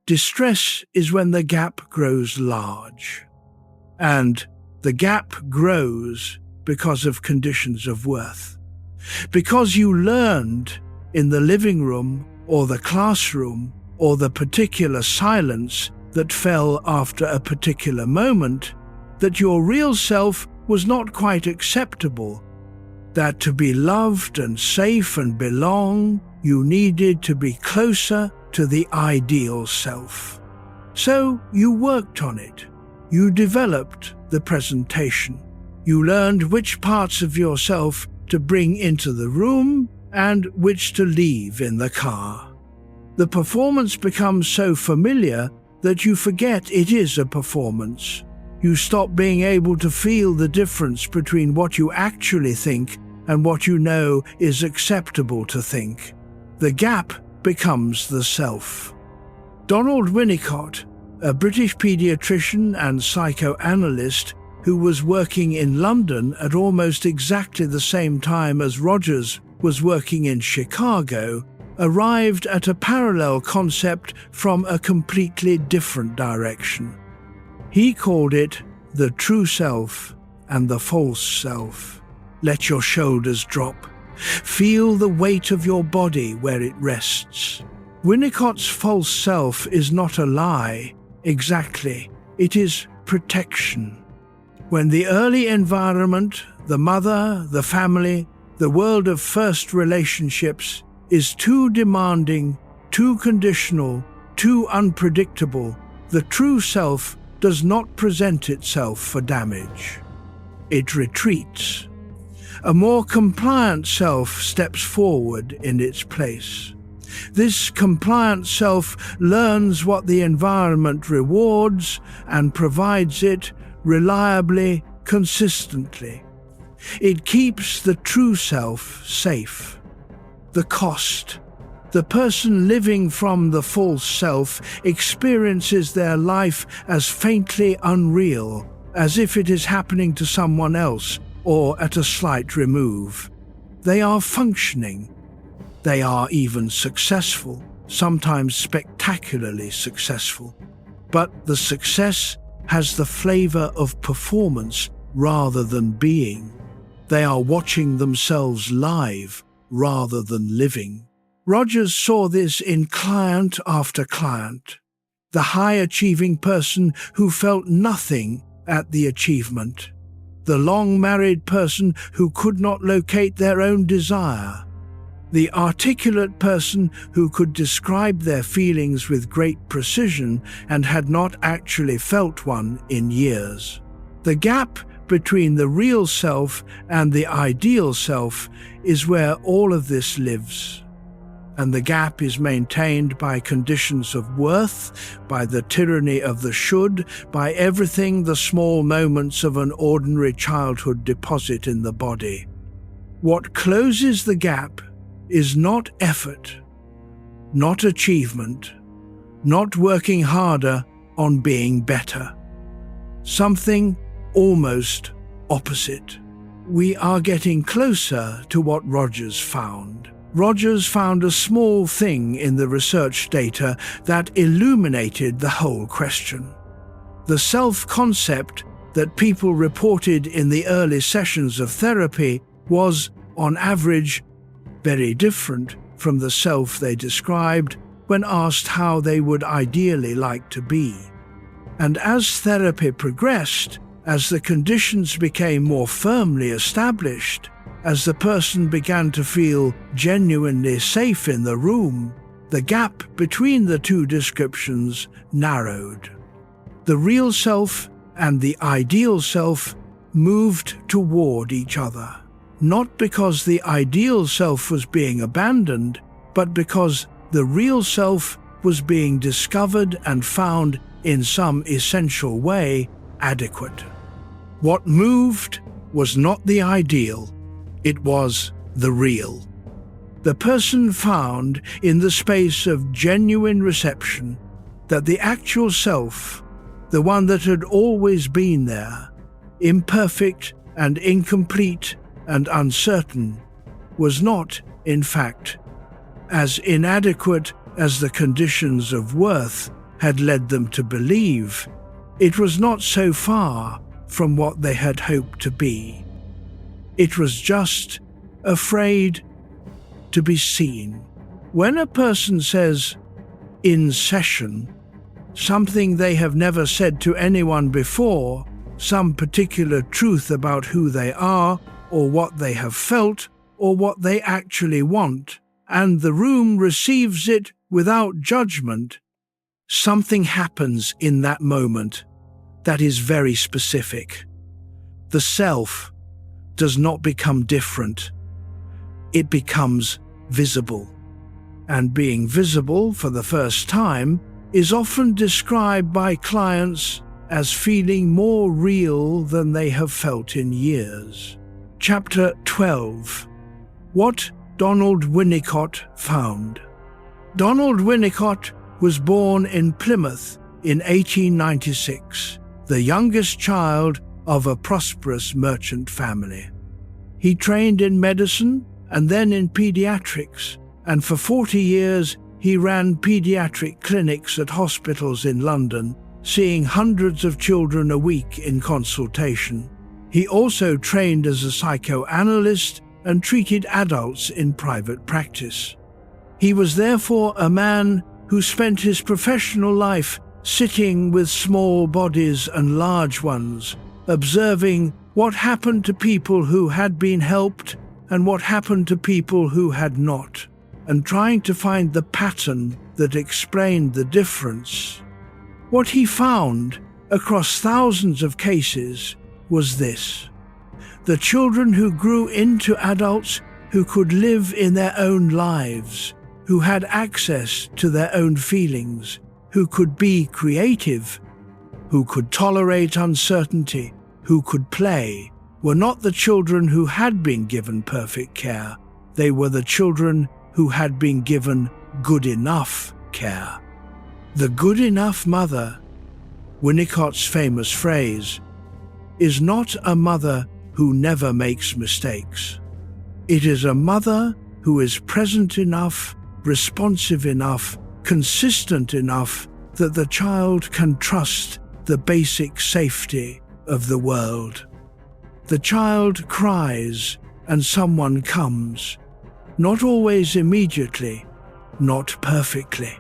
Distress is when the gap grows large. And the gap grows because of conditions of worth. Because you learned in the living room or the classroom or the particular silence that fell after a particular moment that your real self was not quite acceptable, that to be loved and safe and belong, you needed to be closer to the ideal self. So you worked on it. You developed the presentation. You learned which parts of yourself to bring into the room and which to leave in the car. The performance becomes so familiar that you forget it is a performance. You stop being able to feel the difference between what you actually think and what you know is acceptable to think. The gap becomes the self. Donald Winnicott, a British paediatrician and psychoanalyst who was working in London at almost exactly the same time as Rogers was working in Chicago, arrived at a parallel concept from a completely different direction. He called it the true self and the false self. Let your shoulders drop. Feel the weight of your body where it rests. Winnicott's false self is not a lie, exactly. It is protection. When the early environment, the mother, the family, the world of first relationships, is too demanding, too conditional, too unpredictable, the true self does not present itself for damage. It retreats. A more compliant self steps forward in its place. This compliant self learns what the environment rewards and provides it reliably, consistently. It keeps the true self safe. The cost. The person living from the false self experiences their life as faintly unreal, as if it is happening to someone else or at a slight remove. They are functioning. They are even successful, sometimes spectacularly successful. But the success has the flavor of performance rather than being. They are watching themselves live rather than living. Rogers saw this in client after client. The high-achieving person who felt nothing at the achievement. The long-married person who could not locate their own desire. The articulate person who could describe their feelings with great precision and had not actually felt one in years. The gap between the real self and the ideal self is where all of this lives. And the gap is maintained by conditions of worth, by the tyranny of the should, by everything the small moments of an ordinary childhood deposit in the body. What closes the gap is not effort, not achievement, not working harder on being better. Something almost opposite. We are getting closer to what Rogers found. Rogers found a small thing in the research data that illuminated the whole question. The self-concept that people reported in the early sessions of therapy was, on average, very different from the self they described when asked how they would ideally like to be. And as therapy progressed, as the conditions became more firmly established, as the person began to feel genuinely safe in the room, the gap between the two descriptions narrowed. The real self and the ideal self moved toward each other, not because the ideal self was being abandoned, but because the real self was being discovered and found in some essential way adequate. What moved was not the ideal, it was the real. The person found in the space of genuine reception that the actual self, the one that had always been there, imperfect and incomplete and uncertain, was not, in fact, as inadequate as the conditions of worth had led them to believe. It was not so far from what they had hoped to be. It was just afraid to be seen. When a person says, "in session," something they have never said to anyone before, some particular truth about who they are, or what they have felt, or what they actually want, and the room receives it without judgment, something happens in that moment that is very specific. The self does not become different. It becomes visible. And being visible for the first time is often described by clients as feeling more real than they have felt in years. Chapter 12. What Donald Winnicott found. Donald Winnicott was born in Plymouth in 1896, the youngest child of a prosperous merchant family. He trained in medicine and then in pediatrics, and for 40 years he ran pediatric clinics at hospitals in London, seeing hundreds of children a week in consultation. He also trained as a psychoanalyst and treated adults in private practice. He was therefore a man who spent his professional life sitting with small bodies and large ones, observing what happened to people who had been helped and what happened to people who had not, and trying to find the pattern that explained the difference. What he found across thousands of cases was this: the children who grew into adults who could live in their own lives, who had access to their own feelings, who could be creative, who could tolerate uncertainty, who could play, were not the children who had been given perfect care. They were the children who had been given good enough care. The good enough mother, Winnicott's famous phrase, is not a mother who never makes mistakes. It is a mother who is present enough, responsive enough, consistent enough that the child can trust the basic safety of the world. The child cries and someone comes, not always immediately, not perfectly,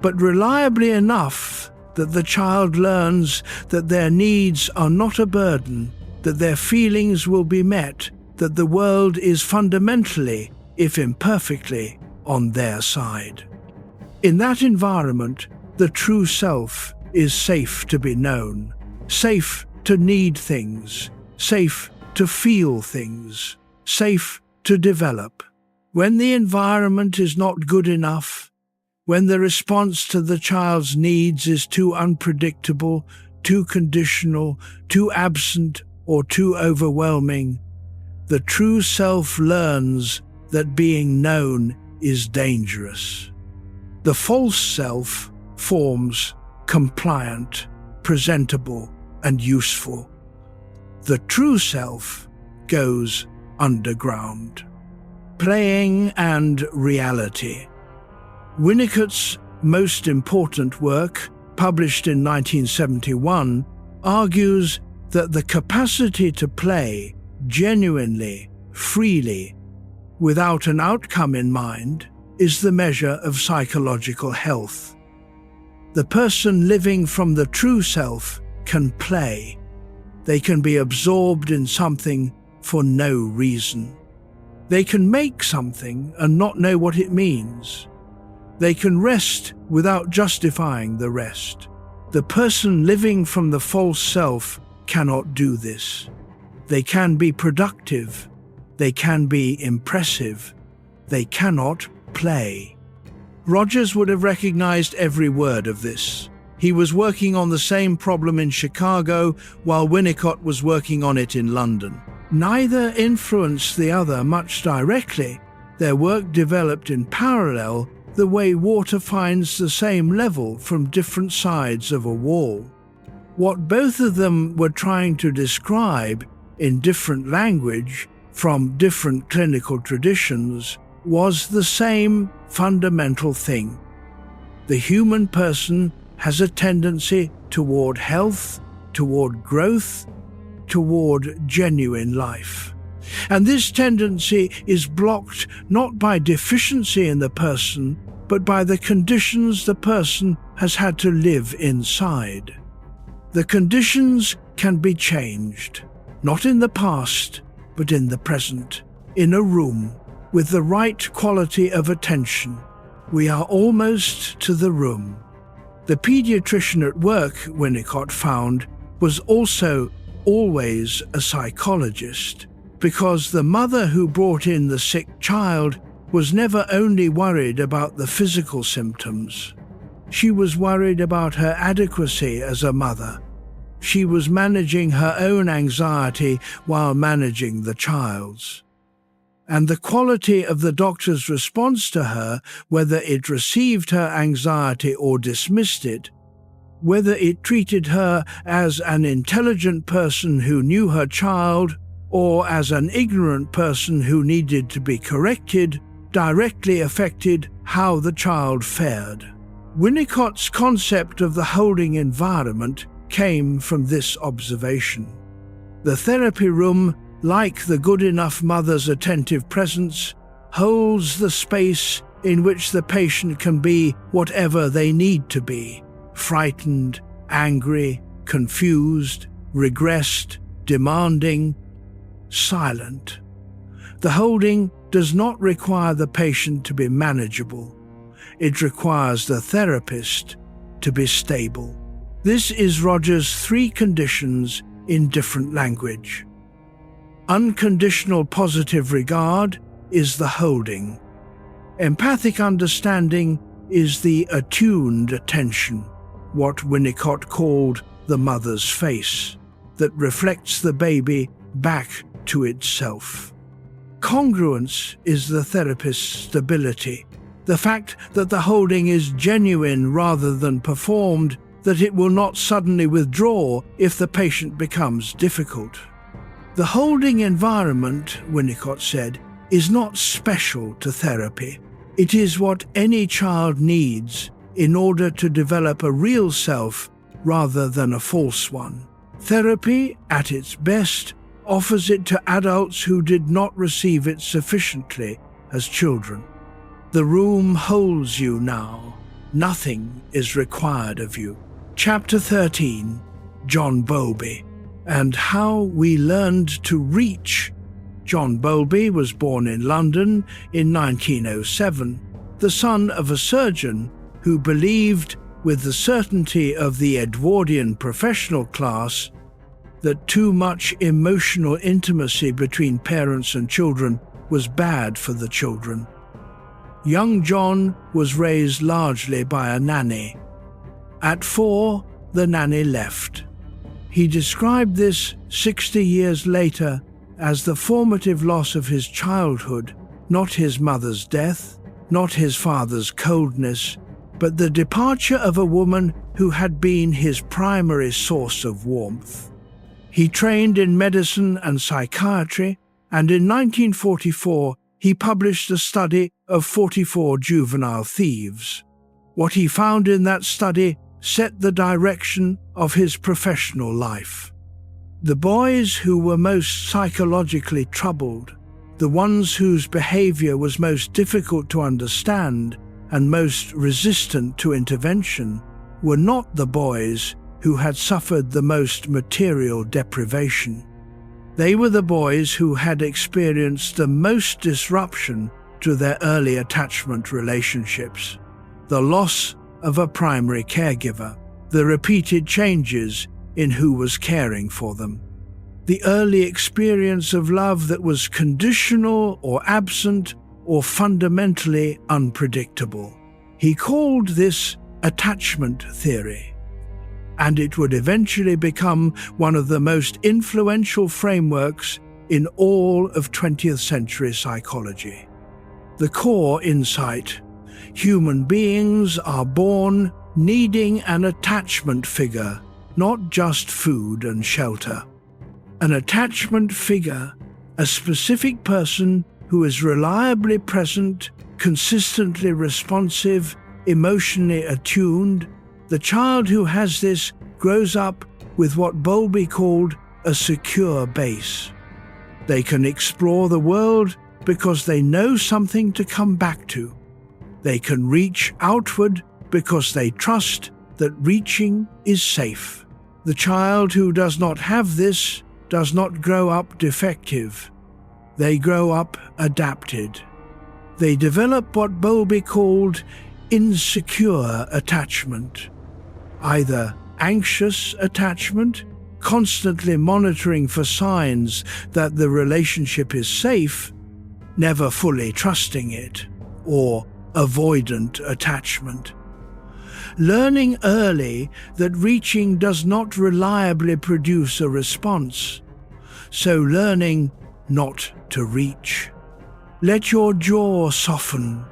but reliably enough that the child learns that their needs are not a burden, that their feelings will be met, that the world is fundamentally, if imperfectly, on their side. In that environment, the true self is safe to be known, safe to need things, safe to feel things, safe to develop. When the environment is not good enough, when the response to the child's needs is too unpredictable, too conditional, too absent, or too overwhelming, the true self learns that being known is dangerous. The false self forms compliant, presentable, and useful. The true self goes underground. Playing and reality. Winnicott's most important work, published in 1971, argues that the capacity to play genuinely, freely, without an outcome in mind, is the measure of psychological health. The person living from the true self can play, They can be absorbed in something for no reason. They can make something and not know what it means. They can rest without justifying the rest. The person living from the false self cannot do this. They can be productive. They can be impressive. They cannot play. Rogers would have recognized every word of this. He was working on the same problem in Chicago while Winnicott was working on it in London. Neither influenced the other much directly. Their work developed in parallel, the way water finds the same level from different sides of a wall. What both of them were trying to describe in different language from different clinical traditions was the same fundamental thing. The human person has a tendency toward health, toward growth, toward genuine life. And this tendency is blocked not by deficiency in the person, but by the conditions the person has had to live inside. The conditions can be changed, not in the past, but in the present, in a room, with the right quality of attention. We are almost to the room. The pediatrician at work, Winnicott found, was also always a psychologist, because the mother who brought in the sick child was never only worried about the physical symptoms. She was worried about her adequacy as a mother. She was managing her own anxiety while managing the child's. And the quality of the doctor's response to her, whether it received her anxiety or dismissed it, whether it treated her as an intelligent person who knew her child or as an ignorant person who needed to be corrected, directly affected how the child fared. Winnicott's concept of the holding environment came from this observation. The therapy room, like the good enough mother's attentive presence, holds the space in which the patient can be whatever they need to be: frightened, angry, confused, regressed, demanding, silent. The holding does not require the patient to be manageable. It requires the therapist to be stable. This is Rogers' 3 conditions in different language. Unconditional positive regard is the holding. Empathic understanding is the attuned attention, what Winnicott called the mother's face, that reflects the baby back to itself. Congruence is the therapist's stability, the fact that the holding is genuine rather than performed, that it will not suddenly withdraw if the patient becomes difficult. The holding environment, Winnicott said, is not special to therapy. It is what any child needs in order to develop a real self rather than a false one. Therapy, at its best, offers it to adults who did not receive it sufficiently as children. The room holds you now. Nothing is required of you. Chapter 13, John Bowlby, and How We Learned to Reach. John Bowlby was born in London in 1907, the son of a surgeon who believed, with the certainty of the Edwardian professional class, that too much emotional intimacy between parents and children was bad for the children. Young John was raised largely by a nanny. At 4, the nanny left. He described this 60 years later as the formative loss of his childhood, not his mother's death, not his father's coldness, but the departure of a woman who had been his primary source of warmth. He trained in medicine and psychiatry, and in 1944 he published a study of 44 juvenile thieves. What he found in that study set the direction of his professional life. The boys who were most psychologically troubled, the ones whose behavior was most difficult to understand and most resistant to intervention, were not the boys who had suffered the most material deprivation. They were the boys who had experienced the most disruption to their early attachment relationships, the loss of a primary caregiver, the repeated changes in who was caring for them, the early experience of love that was conditional or absent or fundamentally unpredictable. He called this attachment theory, and it would eventually become one of the most influential frameworks in all of 20th century psychology. The core insight: human beings are born needing an attachment figure, not just food and shelter. An attachment figure, a specific person who is reliably present, consistently responsive, emotionally attuned. The child who has this grows up with what Bowlby called a secure base. They can explore the world because they know something to come back to. They can reach outward because they trust that reaching is safe. The child who does not have this does not grow up defective. They grow up adapted. They develop what Bowlby called insecure attachment, either anxious attachment, constantly monitoring for signs that the relationship is safe, never fully trusting it, or avoidant attachment. Learning early that reaching does not reliably produce a response, so learning not to reach. Let your jaw soften.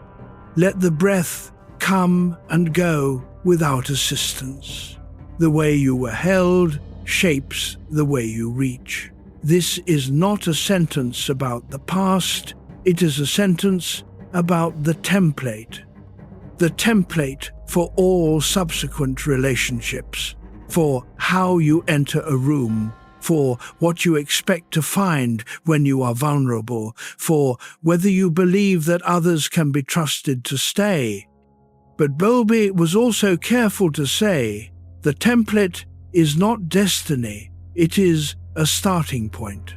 Let the breath come and go without assistance. The way you were held shapes the way you reach. This is not a sentence about the past, it is a sentence about the template for all subsequent relationships, for how you enter a room, for what you expect to find when you are vulnerable, for whether you believe that others can be trusted to stay. But Bowlby was also careful to say, the template is not destiny, it is a starting point.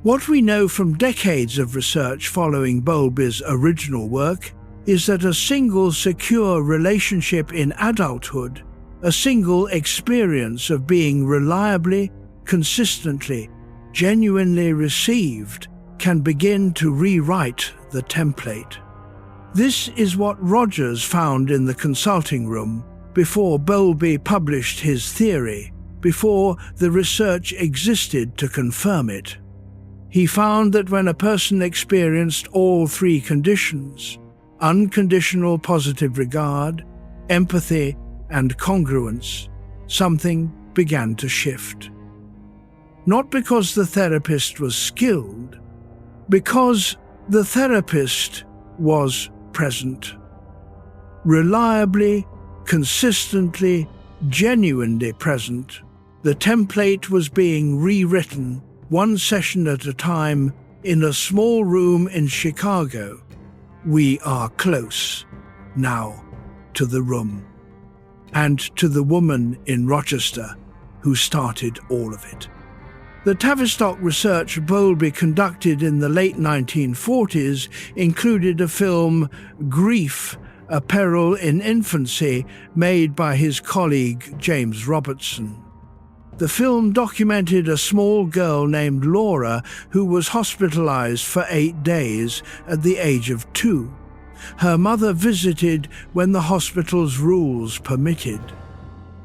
What we know from decades of research following Bowlby's original work is that a single secure relationship in adulthood, a single experience of being reliably, consistently, genuinely received, can begin to rewrite the template. This is what Rogers found in the consulting room before Bowlby published his theory, before the research existed to confirm it. He found that when a person experienced all three conditions, unconditional positive regard, empathy, and congruence, something began to shift. Not because the therapist was skilled, because the therapist was present. Reliably, consistently, genuinely present, the template was being rewritten one session at a time in a small room in Chicago. We are close now to the room and to the woman in Rochester who started all of it. The Tavistock research Bowlby conducted in the late 1940s included a film, Grief, A Peril in Infancy, made by his colleague James Robertson. The film documented a small girl named Laura who was hospitalized for 8 days at the age of 2. Her mother visited when the hospital's rules permitted.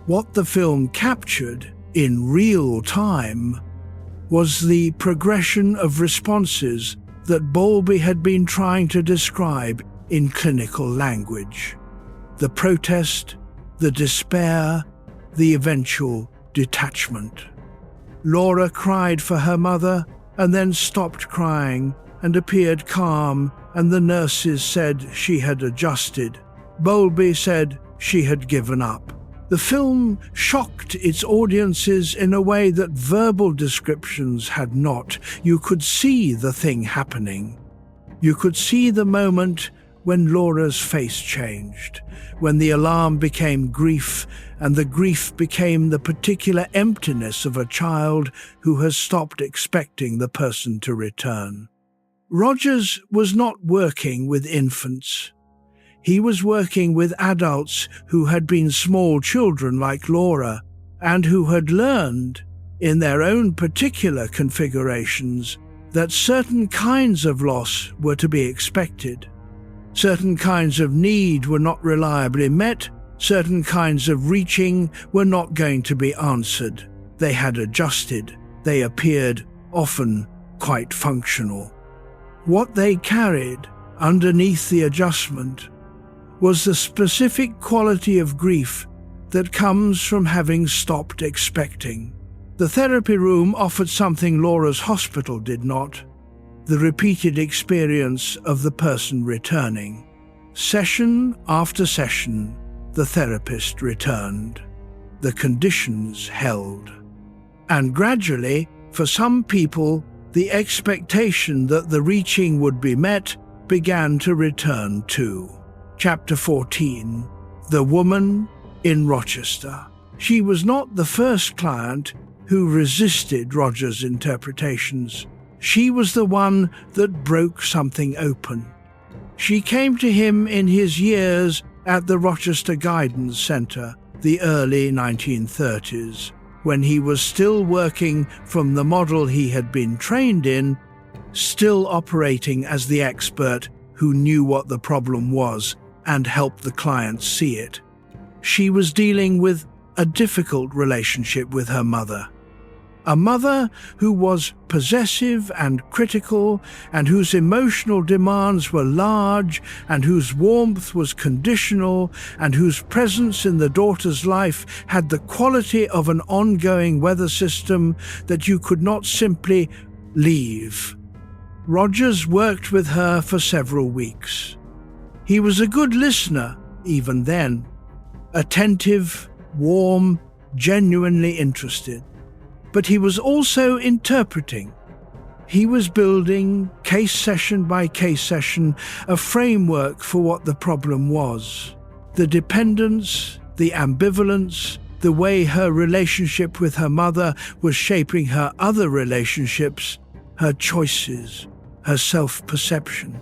What the film captured in real time was the progression of responses that Bowlby had been trying to describe in clinical language. The protest, the despair, the eventual detachment. Laura cried for her mother and then stopped crying and appeared calm, and the nurses said she had adjusted. Bowlby said she had given up. The film shocked its audiences in a way that verbal descriptions had not. You could see the thing happening. You could see the moment when Laura's face changed, when the alarm became grief, and the grief became the particular emptiness of a child who has stopped expecting the person to return. Rogers was not working with infants. He was working with adults who had been small children like Laura, and who had learned, in their own particular configurations, that certain kinds of loss were to be expected. Certain kinds of need were not reliably met, certain kinds of reaching were not going to be answered. They had adjusted, they appeared often quite functional. What they carried underneath the adjustment was the specific quality of grief that comes from having stopped expecting. The therapy room offered something Laura's hospital did not: the repeated experience of the person returning. Session after session, the therapist returned. The conditions held. And gradually, for some people, the expectation that the reaching would be met began to return too. Chapter 14. The Woman in Rochester. She was not the first client who resisted Rogers' interpretations. She was the one that broke something open. She came to him in his years at the Rochester Guidance Center, the early 1930s, when he was still working from the model he had been trained in, still operating as the expert who knew what the problem was and helped the clients see it. She was dealing with a difficult relationship with her mother. A mother who was possessive and critical, and whose emotional demands were large, and whose warmth was conditional, and whose presence in the daughter's life had the quality of an ongoing weather system that you could not simply leave. Rogers worked with her for several weeks. He was a good listener, even then. Attentive, warm, genuinely interested. But he was also interpreting. He was building, case session by case session, a framework for what the problem was. The dependence, the ambivalence, the way her relationship with her mother was shaping her other relationships, her choices, her self-perception.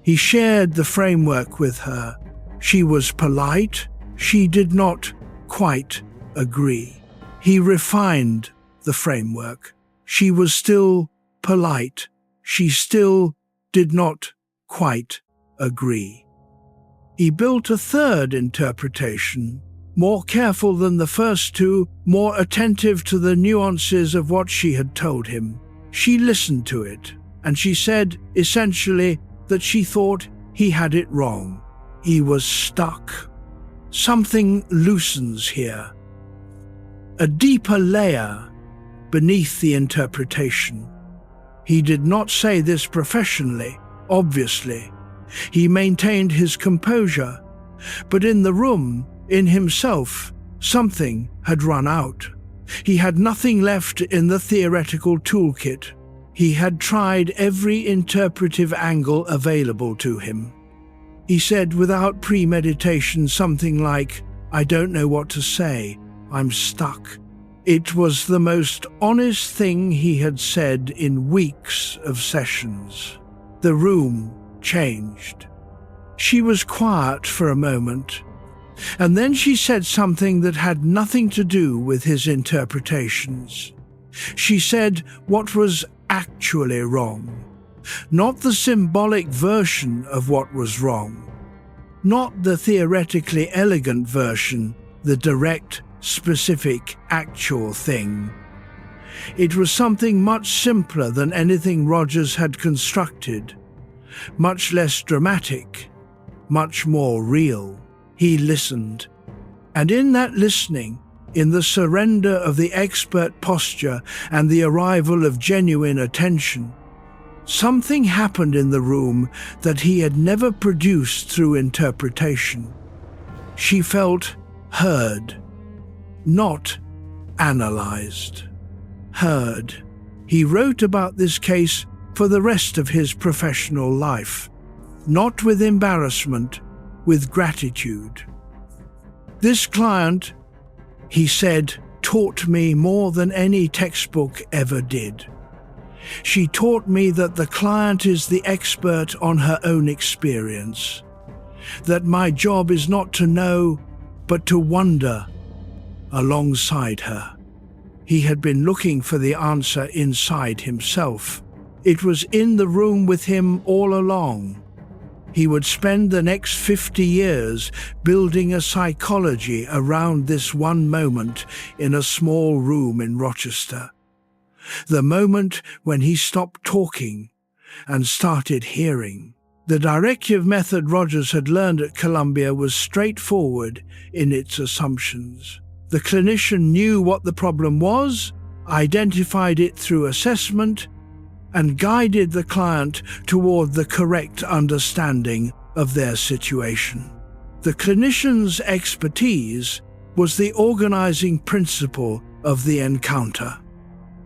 He shared the framework with her. She was polite. She did not quite agree. He refined the framework. She was still polite. She still did not quite agree. He built a third interpretation, more careful than the first two, more attentive to the nuances of what she had told him. She listened to it, and she said, essentially, that she thought he had it wrong. He was stuck. Something loosens here. A deeper layer beneath the interpretation. He did not say this professionally, obviously. He maintained his composure, but in the room, in himself, something had run out. He had nothing left in the theoretical toolkit. He had tried every interpretive angle available to him. He said without premeditation something like, "I don't know what to say. I'm stuck." It was the most honest thing he had said in weeks of sessions. The room changed. She was quiet for a moment, and then she said something that had nothing to do with his interpretations. She said what was actually wrong, not the symbolic version of what was wrong, not the theoretically elegant version, the direct, specific, actual thing. It was something much simpler than anything Rogers had constructed, much less dramatic, much more real. He listened, and in that listening, in the surrender of the expert posture and the arrival of genuine attention, something happened in the room that he had never produced through interpretation. She felt heard, not analyzed. Heard. He wrote about this case for the rest of his professional life. not with embarrassment, with gratitude. "This client," he said, "taught me more than any textbook ever did. She taught me that the client is the expert on her own experience, that my job is not to know, but to wonder alongside her." He had been looking for the answer inside himself. It was in the room with him all along. He would spend the next 50 years building a psychology around this one moment in a small room in Rochester. The moment when he stopped talking and started hearing. The directive method Rogers had learned at Columbia was straightforward in its assumptions. The clinician knew what the problem was, identified it through assessment, and guided the client toward the correct understanding of their situation. The clinician's expertise was the organizing principle of the encounter.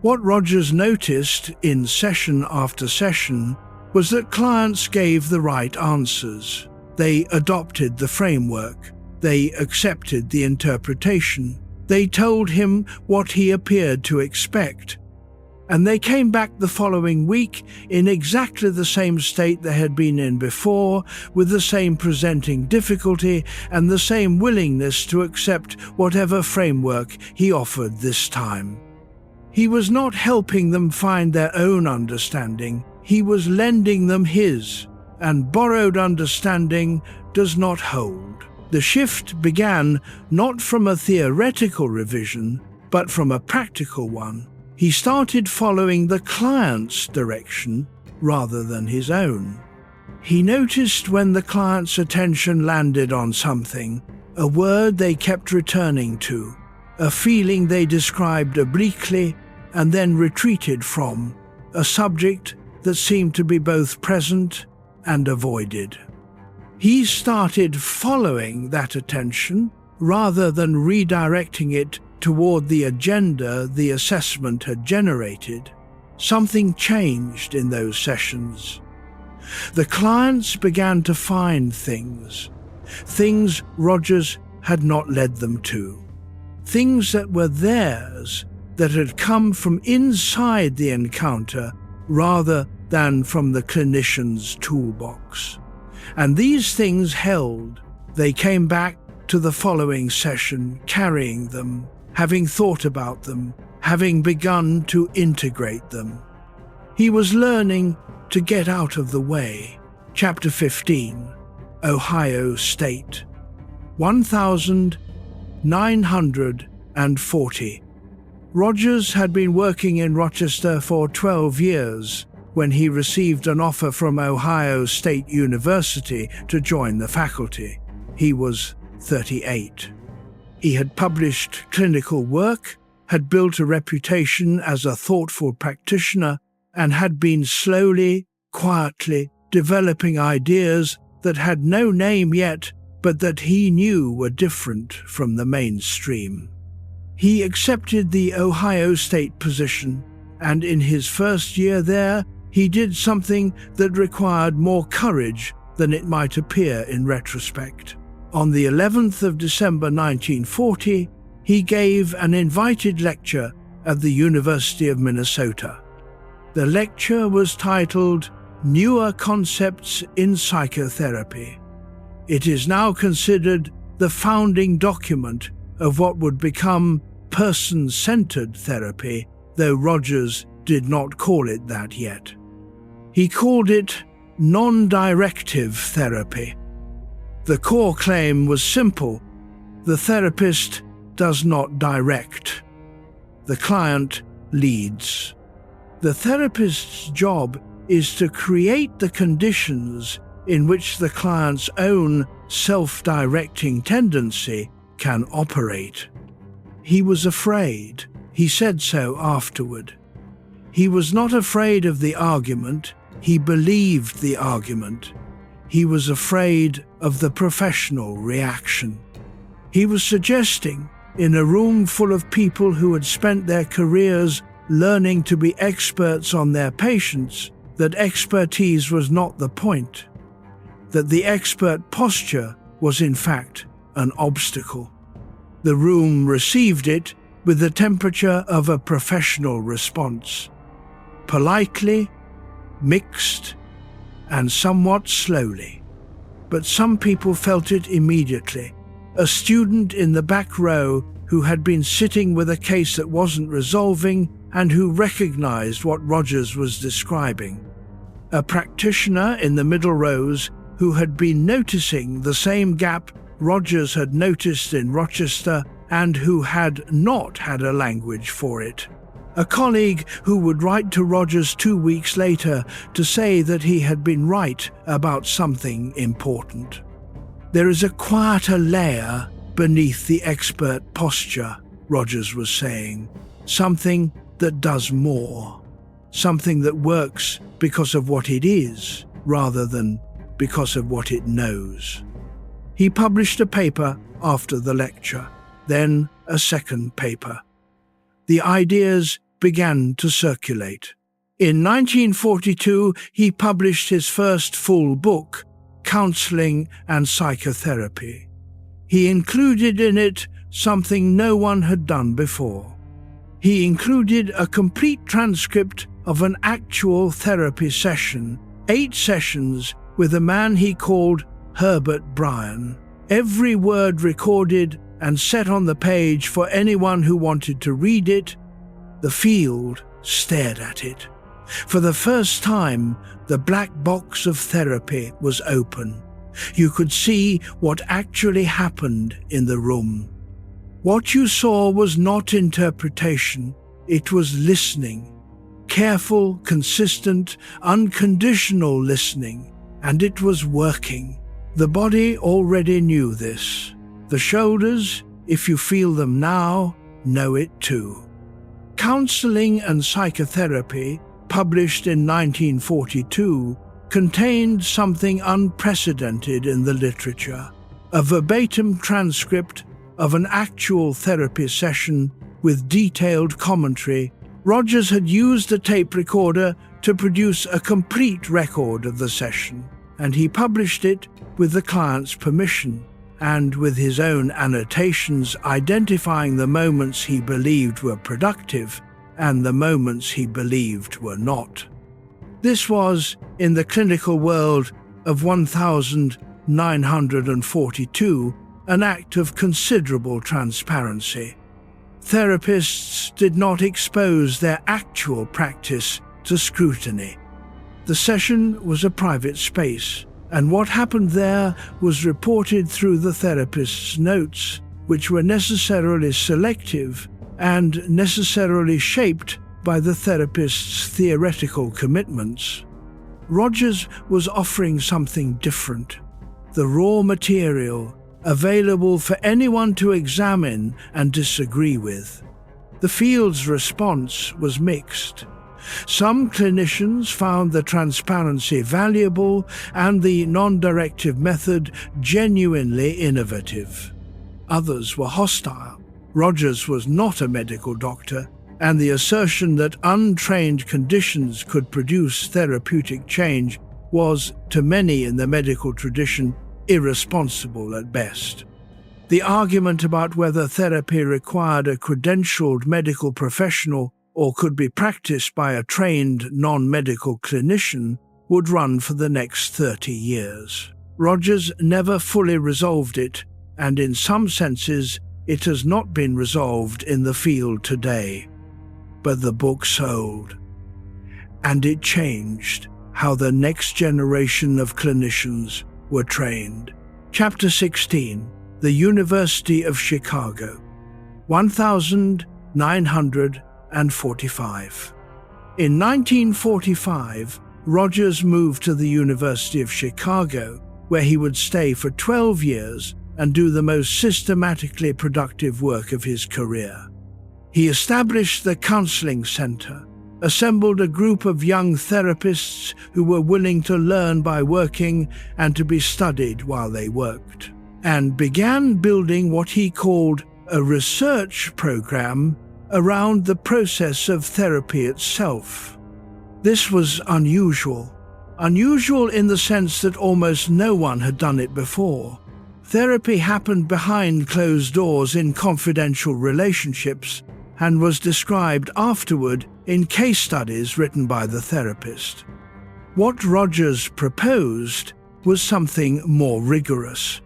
What Rogers noticed in session after session was that clients gave the right answers. They adopted the framework. They accepted the interpretation. They told him what he appeared to expect. And they came back the following week in exactly the same state they had been in before, with the same presenting difficulty and the same willingness to accept whatever framework he offered this time. He was not helping them find their own understanding, he was lending them his, and borrowed understanding does not hold. The shift began not from a theoretical revision, but from a practical one. He started following the client's direction rather than his own. He noticed when the client's attention landed on something, a word they kept returning to, a feeling they described obliquely and then retreated from, a subject that seemed to be both present and avoided. He started following that attention rather than redirecting it toward the agenda the assessment had generated. Something changed in those sessions. The clients began to find things Rogers had not led them to, things that were theirs, that had come from inside the encounter rather than from the clinician's toolbox. And these things held. They came back to the following session, carrying them, having thought about them, having begun to integrate them. He was learning to get out of the way. Chapter 15, Ohio State, 1940. Rogers had been working in Rochester for 12 years when he received an offer from Ohio State University to join the faculty. He was 38. He had published clinical work, had built a reputation as a thoughtful practitioner, and had been slowly, quietly developing ideas that had no name yet, but that he knew were different from the mainstream. He accepted the Ohio State position, and in his first year there, he did something that required more courage than it might appear in retrospect. On the 11th of December 1940, he gave an invited lecture at the University of Minnesota. The lecture was titled Newer Concepts in Psychotherapy. It is now considered the founding document of what would become person-centered therapy, though Rogers did not call it that yet. He called it non-directive therapy. The core claim was simple: the therapist does not direct. The client leads. The therapist's job is to create the conditions in which the client's own self-directing tendency can operate. He was afraid. He said so afterward. He was not afraid of the argument. He believed the argument. He was afraid of the professional reaction. He was suggesting, in a room full of people who had spent their careers learning to be experts on their patients, that expertise was not the point. that the expert posture was in fact an obstacle. The room received it with the temperature of a professional response. Politely, mixed, and somewhat slowly. But some people felt it immediately. A student in the back row who had been sitting with a case that wasn't resolving and who recognized what Rogers was describing. A practitioner in the middle rows who had been noticing the same gap Rogers had noticed in Rochester and who had not had a language for it. A colleague who would write to Rogers 2 weeks later to say that he had been right about something important. There is a quieter layer beneath the expert posture, Rogers was saying. Something that does more. Something that works because of what it is, rather than because of what it knows. He published a paper after the lecture, then a second paper. The ideas began to circulate. In 1942, he published his first full book, Counseling and Psychotherapy. He included in it something no one had done before. He included a complete transcript of an actual therapy session, 8 sessions with a man he called Herbert Bryan. Every word recorded and set on the page for anyone who wanted to read it. The field stared at it. For the first time, the black box of therapy was open. You could see what actually happened in the room. What you saw was not interpretation, it was listening. Careful, consistent, unconditional listening, and it was working. The body already knew this. The shoulders, if you feel them now, know it too. Counseling and Psychotherapy, published in 1942, contained something unprecedented in the literature, a verbatim transcript of an actual therapy session with detailed commentary. Rogers had used a tape recorder to produce a complete record of the session, and he published it with the client's permission, and with his own annotations identifying the moments he believed were productive and the moments he believed were not. This was, in the clinical world of 1942, an act of considerable transparency. Therapists did not expose their actual practice to scrutiny. The session was a private space, and what happened there was reported through the therapist's notes, which were necessarily selective and necessarily shaped by the therapist's theoretical commitments. Rogers was offering something different, the raw material available for anyone to examine and disagree with. The field's response was mixed. Some clinicians found the transparency valuable and the non-directive method genuinely innovative. Others were hostile. Rogers was not a medical doctor, and the assertion that untrained conditions could produce therapeutic change was, to many in the medical tradition, irresponsible at best. The argument about whether therapy required a credentialed medical professional or could be practiced by a trained non-medical clinician would run for the next 30 years. Rogers never fully resolved it, and in some senses, it has not been resolved in the field today. But the book sold, and it changed how the next generation of clinicians were trained. Chapter 16, The University of Chicago, 1945. In 1945, Rogers moved to the University of Chicago, where he would stay for 12 years and do the most systematically productive work of his career. He established the Counseling Center, assembled a group of young therapists who were willing to learn by working and to be studied while they worked, and began building what he called a research program around the process of therapy itself. This was unusual. Unusual in the sense that almost no one had done it before. Therapy happened behind closed doors in confidential relationships and was described afterward in case studies written by the therapist. What Rogers proposed was something more rigorous: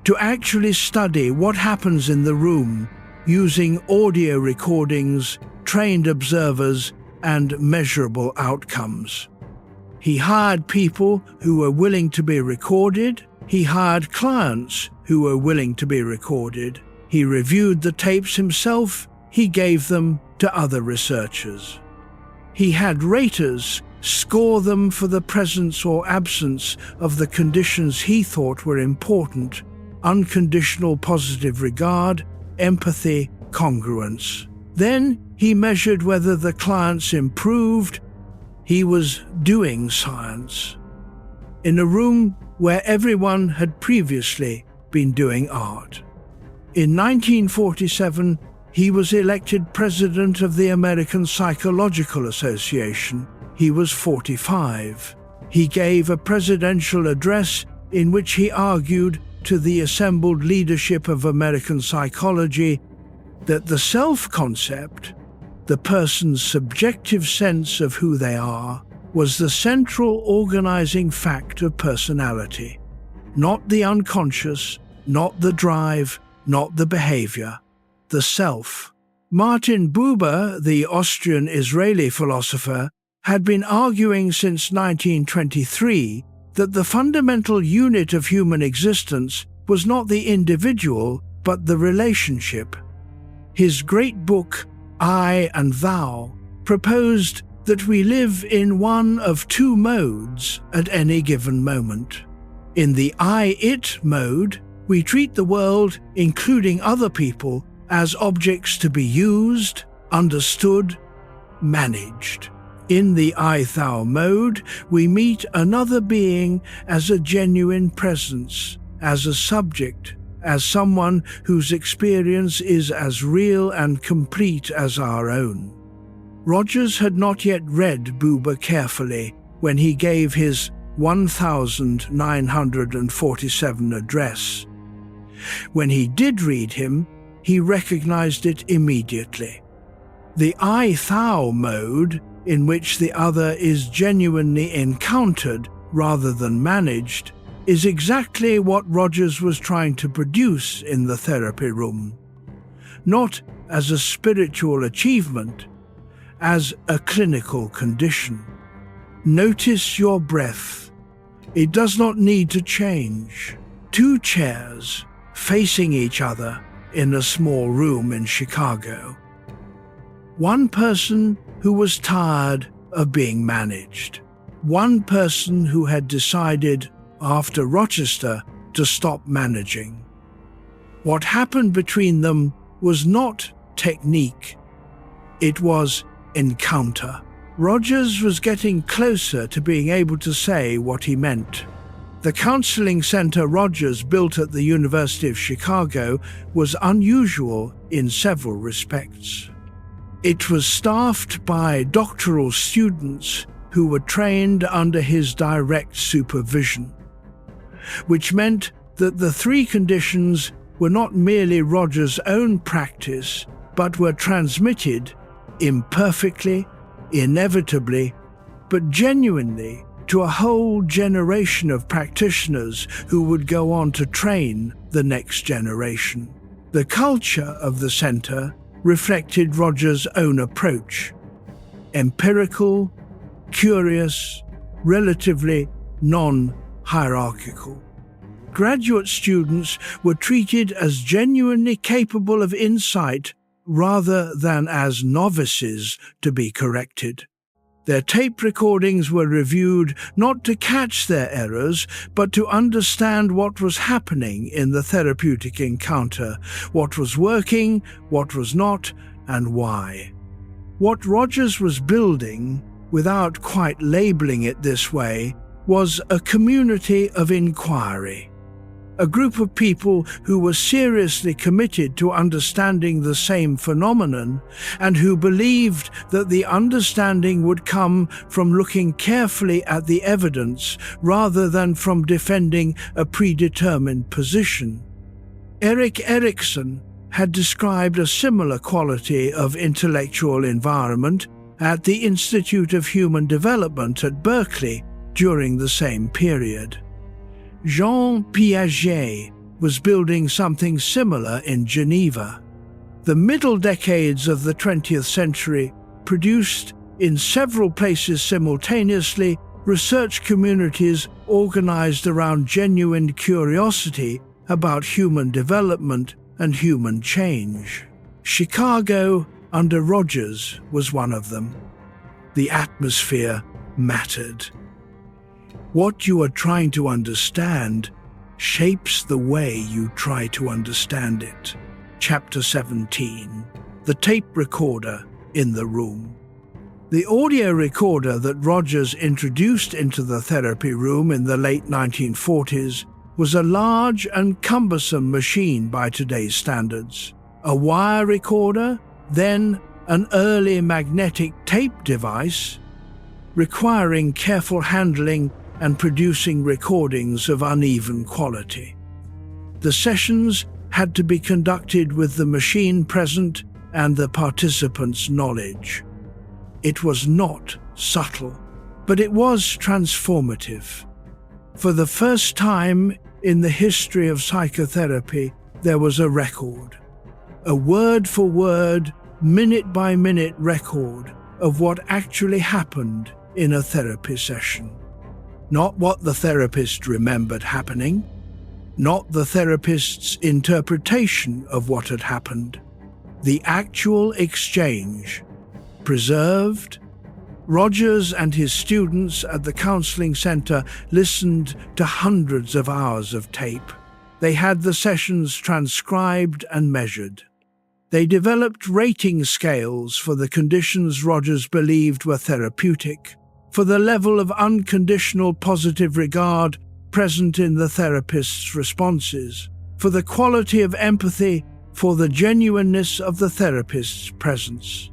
to actually study what happens in the room using audio recordings, trained observers, and measurable outcomes. He hired people who were willing to be recorded. He hired clients who were willing to be recorded. He reviewed the tapes himself. He gave them to other researchers. He had raters score them for the presence or absence of the conditions he thought were important: unconditional positive regard, empathy, congruence. Then he measured whether the clients improved. He was doing science in a room where everyone had previously been doing art. In 1947, he was elected president of the American Psychological Association. He was 45. He gave a presidential address in which he argued to the assembled leadership of American psychology that the self-concept, the person's subjective sense of who they are, was the central organizing fact of personality. Not the unconscious, not the drive, not the behavior, the self. Martin Buber, the Austrian-Israeli philosopher, had been arguing since 1923 that the fundamental unit of human existence was not the individual, but the relationship. His great book, I and Thou, proposed that we live in one of two modes at any given moment. In the I-it mode, we treat the world, including other people, as objects to be used, understood, managed. In the I-thou mode, we meet another being as a genuine presence, as a subject, as someone whose experience is as real and complete as our own. Rogers had not yet read Buber carefully when he gave his 1947 address. When he did read him, he recognized it immediately. The I-thou mode, in which the other is genuinely encountered rather than managed, is exactly what Rogers was trying to produce in the therapy room. Not as a spiritual achievement, as a clinical condition. Notice your breath. It does not need to change. 2 chairs facing each other in a small room in Chicago. One person who was tired of being managed. One person who had decided, after Rochester, to stop managing. What happened between them was not technique. It was encounter. Rogers was getting closer to being able to say what he meant. The counseling center Rogers built at the University of Chicago was unusual in several respects. It was staffed by doctoral students who were trained under his direct supervision, which meant that the 3 conditions were not merely Rogers' own practice, but were transmitted imperfectly, inevitably, but genuinely to a whole generation of practitioners who would go on to train the next generation. The culture of the center reflected Rogers' own approach: empirical, curious, relatively non-hierarchical. Graduate students were treated as genuinely capable of insight rather than as novices to be corrected. Their tape recordings were reviewed not to catch their errors, but to understand what was happening in the therapeutic encounter, what was working, what was not, and why. What Rogers was building, without quite labeling it this way, was a community of inquiry. a group of people who were seriously committed to understanding the same phenomenon and who believed that the understanding would come from looking carefully at the evidence rather than from defending a predetermined position. Erik Erikson had described a similar quality of intellectual environment at the Institute of Human Development at Berkeley during the same period. Jean Piaget was building something similar in Geneva. The middle decades of the 20th century produced, in several places simultaneously, research communities organized around genuine curiosity about human development and human change. Chicago, under Rogers, was one of them. The atmosphere mattered. What you are trying to understand shapes the way you try to understand it. Chapter 17. The tape recorder in the room. The audio recorder that Rogers introduced into the therapy room in the late 1940s was a large and cumbersome machine by today's standards. A wire recorder, then an early magnetic tape device, requiring careful handling and producing recordings of uneven quality. The sessions had to be conducted with the machine present and the participants' knowledge. It was not subtle, but it was transformative. For the first time in the history of psychotherapy, there was a record, a word-for-word, minute-by-minute record of what actually happened in a therapy session. Not what the therapist remembered happening, not the therapist's interpretation of what had happened. The actual exchange, preserved. Rogers and his students at the counseling center listened to hundreds of hours of tape. They had the sessions transcribed and measured. They developed rating scales for the conditions Rogers believed were therapeutic, for the level of unconditional positive regard present in the therapist's responses, for the quality of empathy, for the genuineness of the therapist's presence.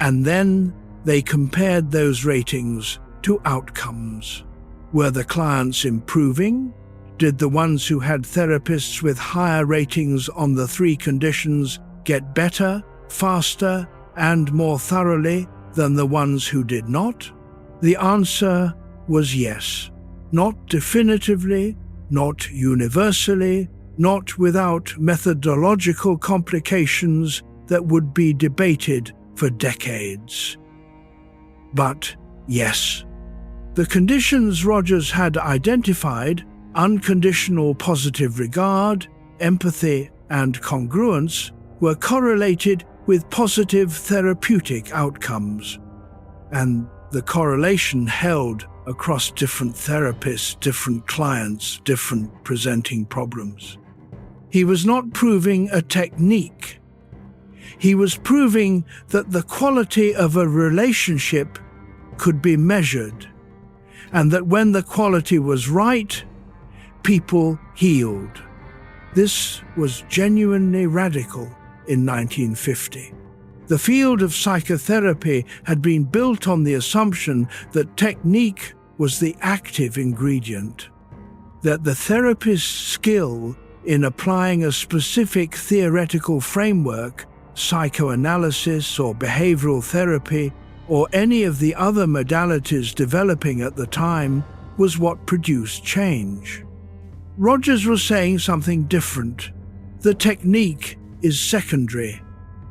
And then they compared those ratings to outcomes. Were the clients improving? Did the ones who had therapists with higher ratings on the three conditions get better, faster, and more thoroughly than the ones who did not? The answer was yes. Not definitively, not universally, not without methodological complications that would be debated for decades. But yes, the conditions Rogers had identified, unconditional positive regard, empathy, and congruence, were correlated with positive therapeutic outcomes. And the correlation held across different therapists, different clients, different presenting problems. He was not proving a technique. He was proving that the quality of a relationship could be measured, and that when the quality was right, people healed. This was genuinely radical in 1950. The field of psychotherapy had been built on the assumption that technique was the active ingredient, that the therapist's skill in applying a specific theoretical framework, psychoanalysis or behavioral therapy, or any of the other modalities developing at the time, was what produced change. Rogers was saying something different. The technique is secondary.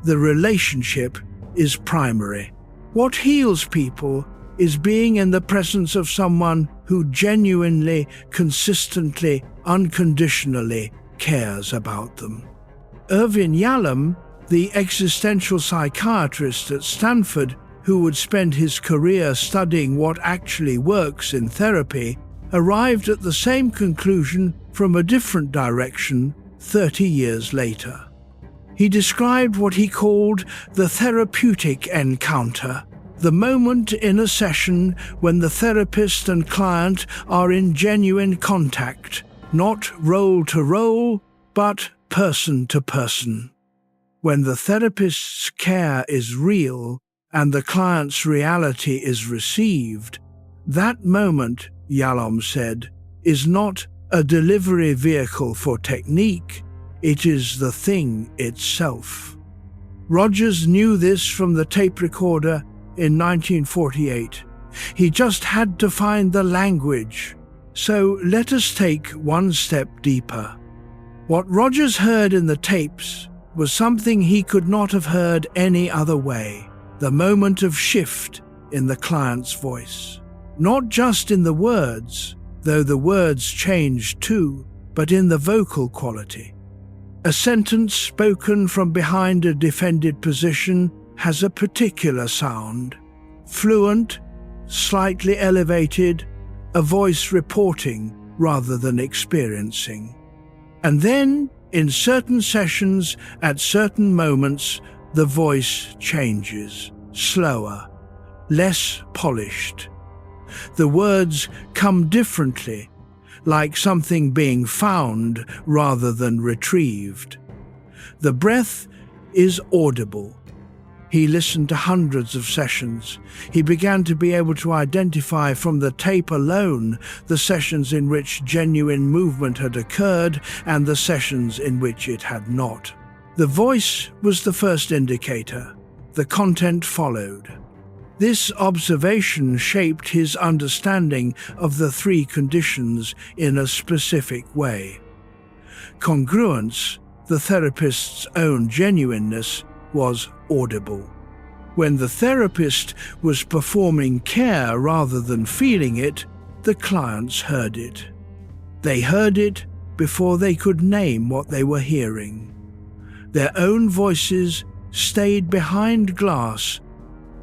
The relationship is primary. What heals people is being in the presence of someone who genuinely, consistently, unconditionally cares about them. Irvin Yalom, the existential psychiatrist at Stanford, who would spend his career studying what actually works in therapy, arrived at the same conclusion from a different direction 30 years later. He described what he called the therapeutic encounter, the moment in a session when the therapist and client are in genuine contact, not role to role, but person to person. When the therapist's care is real and the client's reality is received, that moment, Yalom said, is not a delivery vehicle for technique, it is the thing itself. Rogers knew this from the tape recorder in 1948. He just had to find the language. So let us take one step deeper. What Rogers heard in the tapes was something he could not have heard any other way, the moment of shift in the client's voice. Not just in the words, though the words changed too, but in the vocal quality. A sentence spoken from behind a defended position has a particular sound. Fluent, slightly elevated, a voice reporting rather than experiencing. And then, in certain sessions, at certain moments, the voice changes, slower, less polished. The words come differently, like something being found rather than retrieved. The breath is audible. He listened to hundreds of sessions. He began to be able to identify from the tape alone the sessions in which genuine movement had occurred and the sessions in which it had not. The voice was the first indicator. The content followed. This observation shaped his understanding of the three conditions in a specific way. Congruence, the therapist's own genuineness, was audible. When the therapist was performing care rather than feeling it, the clients heard it. They heard it before they could name what they were hearing. Their own voices stayed behind glass.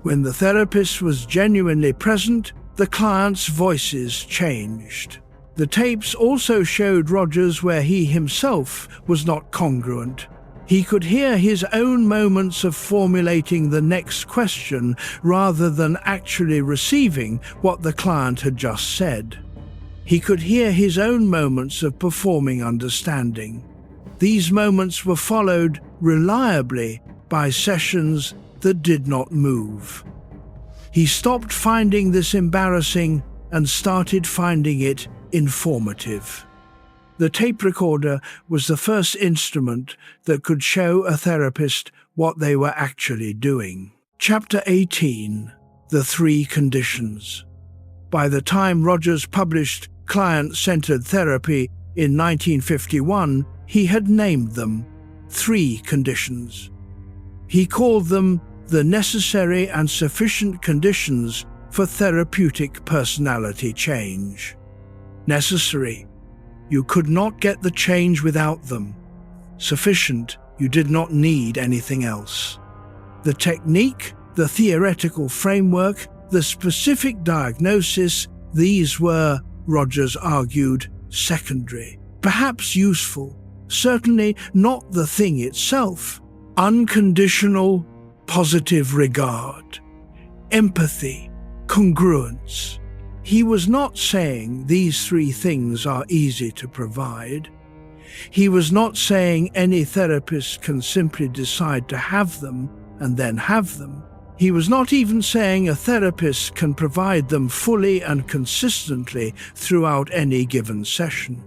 When the therapist was genuinely present, the clients' voices changed. The tapes also showed Rogers where he himself was not congruent. He could hear his own moments of formulating the next question rather than actually receiving what the client had just said. He could hear his own moments of performing understanding. These moments were followed reliably by sessions that did not move. He stopped finding this embarrassing and started finding it informative. The tape recorder was the first instrument that could show a therapist what they were actually doing. Chapter 18: The Three Conditions. By the time Rogers published Client-Centered Therapy in 1951, he had named them three conditions. He called them the necessary and sufficient conditions for therapeutic personality change. Necessary. You could not get the change without them. Sufficient. You did not need anything else. The technique, the theoretical framework, the specific diagnosis, these were, Rogers argued, secondary. Perhaps useful. Certainly not the thing itself. Unconditional, positive regard. Empathy. Congruence. He was not saying these three things are easy to provide. He was not saying any therapist can simply decide to have them and then have them. He was not even saying a therapist can provide them fully and consistently throughout any given session.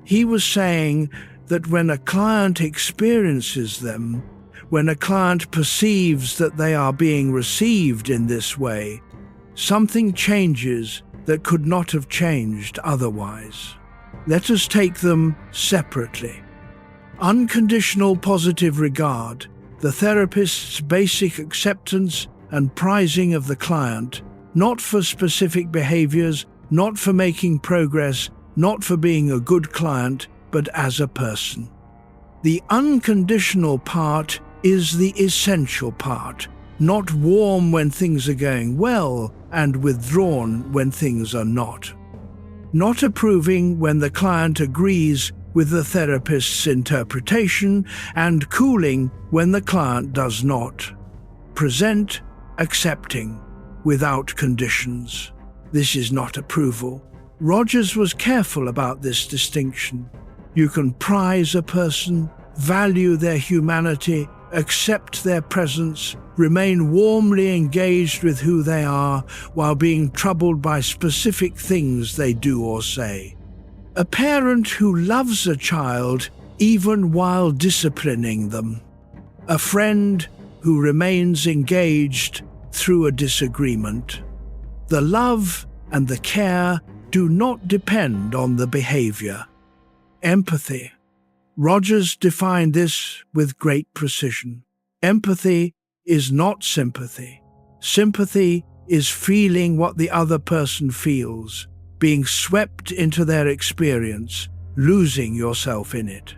He was saying that when a client experiences them, when a client perceives that they are being received in this way, something changes that could not have changed otherwise. Let us take them separately. Unconditional positive regard, the therapist's basic acceptance and prizing of the client, not for specific behaviors, not for making progress, not for being a good client, but as a person. The unconditional part is the essential part, not warm when things are going well and withdrawn when things are not. Not approving when the client agrees with the therapist's interpretation and cooling when the client does not. Present, accepting, without conditions. This is not approval. Rogers was careful about this distinction. You can prize a person, value their humanity, accept their presence, remain warmly engaged with who they are while being troubled by specific things they do or say. A parent who loves a child even while disciplining them. A friend who remains engaged through a disagreement. The love and the care do not depend on the behavior. Empathy. Rogers defined this with great precision. Empathy is not sympathy. Sympathy is feeling what the other person feels, being swept into their experience, losing yourself in it.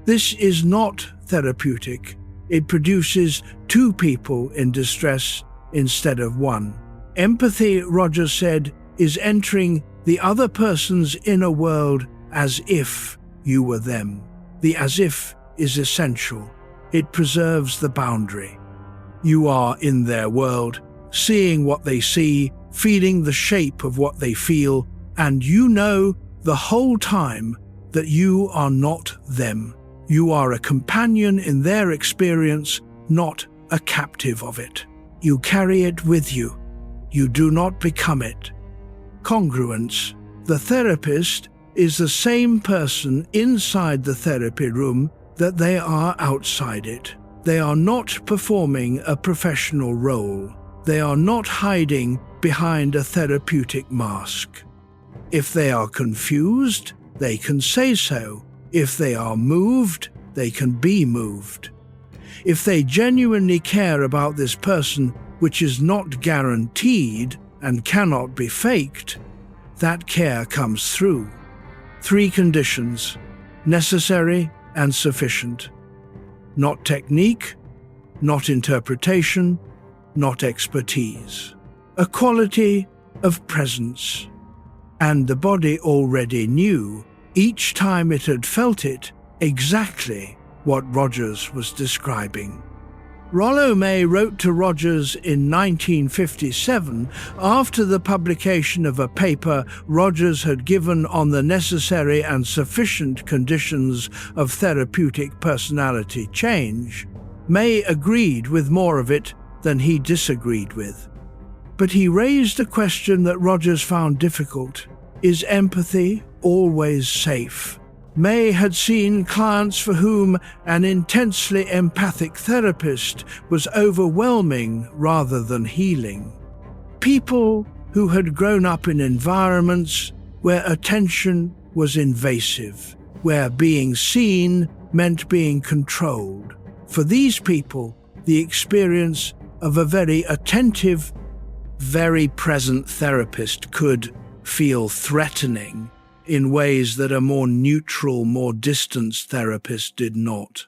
This is not therapeutic. It produces two people in distress instead of one. Empathy, Rogers said, is entering the other person's inner world as if you were them. The as if is essential. It preserves the boundary. You are in their world, seeing what they see, feeling the shape of what they feel, and you know the whole time that you are not them. You are a companion in their experience, not a captive of it. You carry it with you. You do not become it. Congruence. The therapist is the same person inside the therapy room that they are outside it. They are not performing a professional role. They are not hiding behind a therapeutic mask. If they are confused, they can say so. If they are moved, they can be moved. If they genuinely care about this person, which is not guaranteed and cannot be faked, that care comes through. 3 conditions: necessary and sufficient. Not technique, not interpretation, not expertise. A quality of presence. And the body already knew, each time it had felt it, exactly what Rogers was describing. Rollo May wrote to Rogers in 1957 after the publication of a paper Rogers had given on the necessary and sufficient conditions of therapeutic personality change. May agreed with more of it than he disagreed with. But he raised a question that Rogers found difficult. Is empathy always safe? May had seen clients for whom an intensely empathic therapist was overwhelming rather than healing. People who had grown up in environments where attention was invasive, where being seen meant being controlled. For these people, the experience of a very attentive, very present therapist could feel threatening in ways that a more neutral, more distanced therapist did not.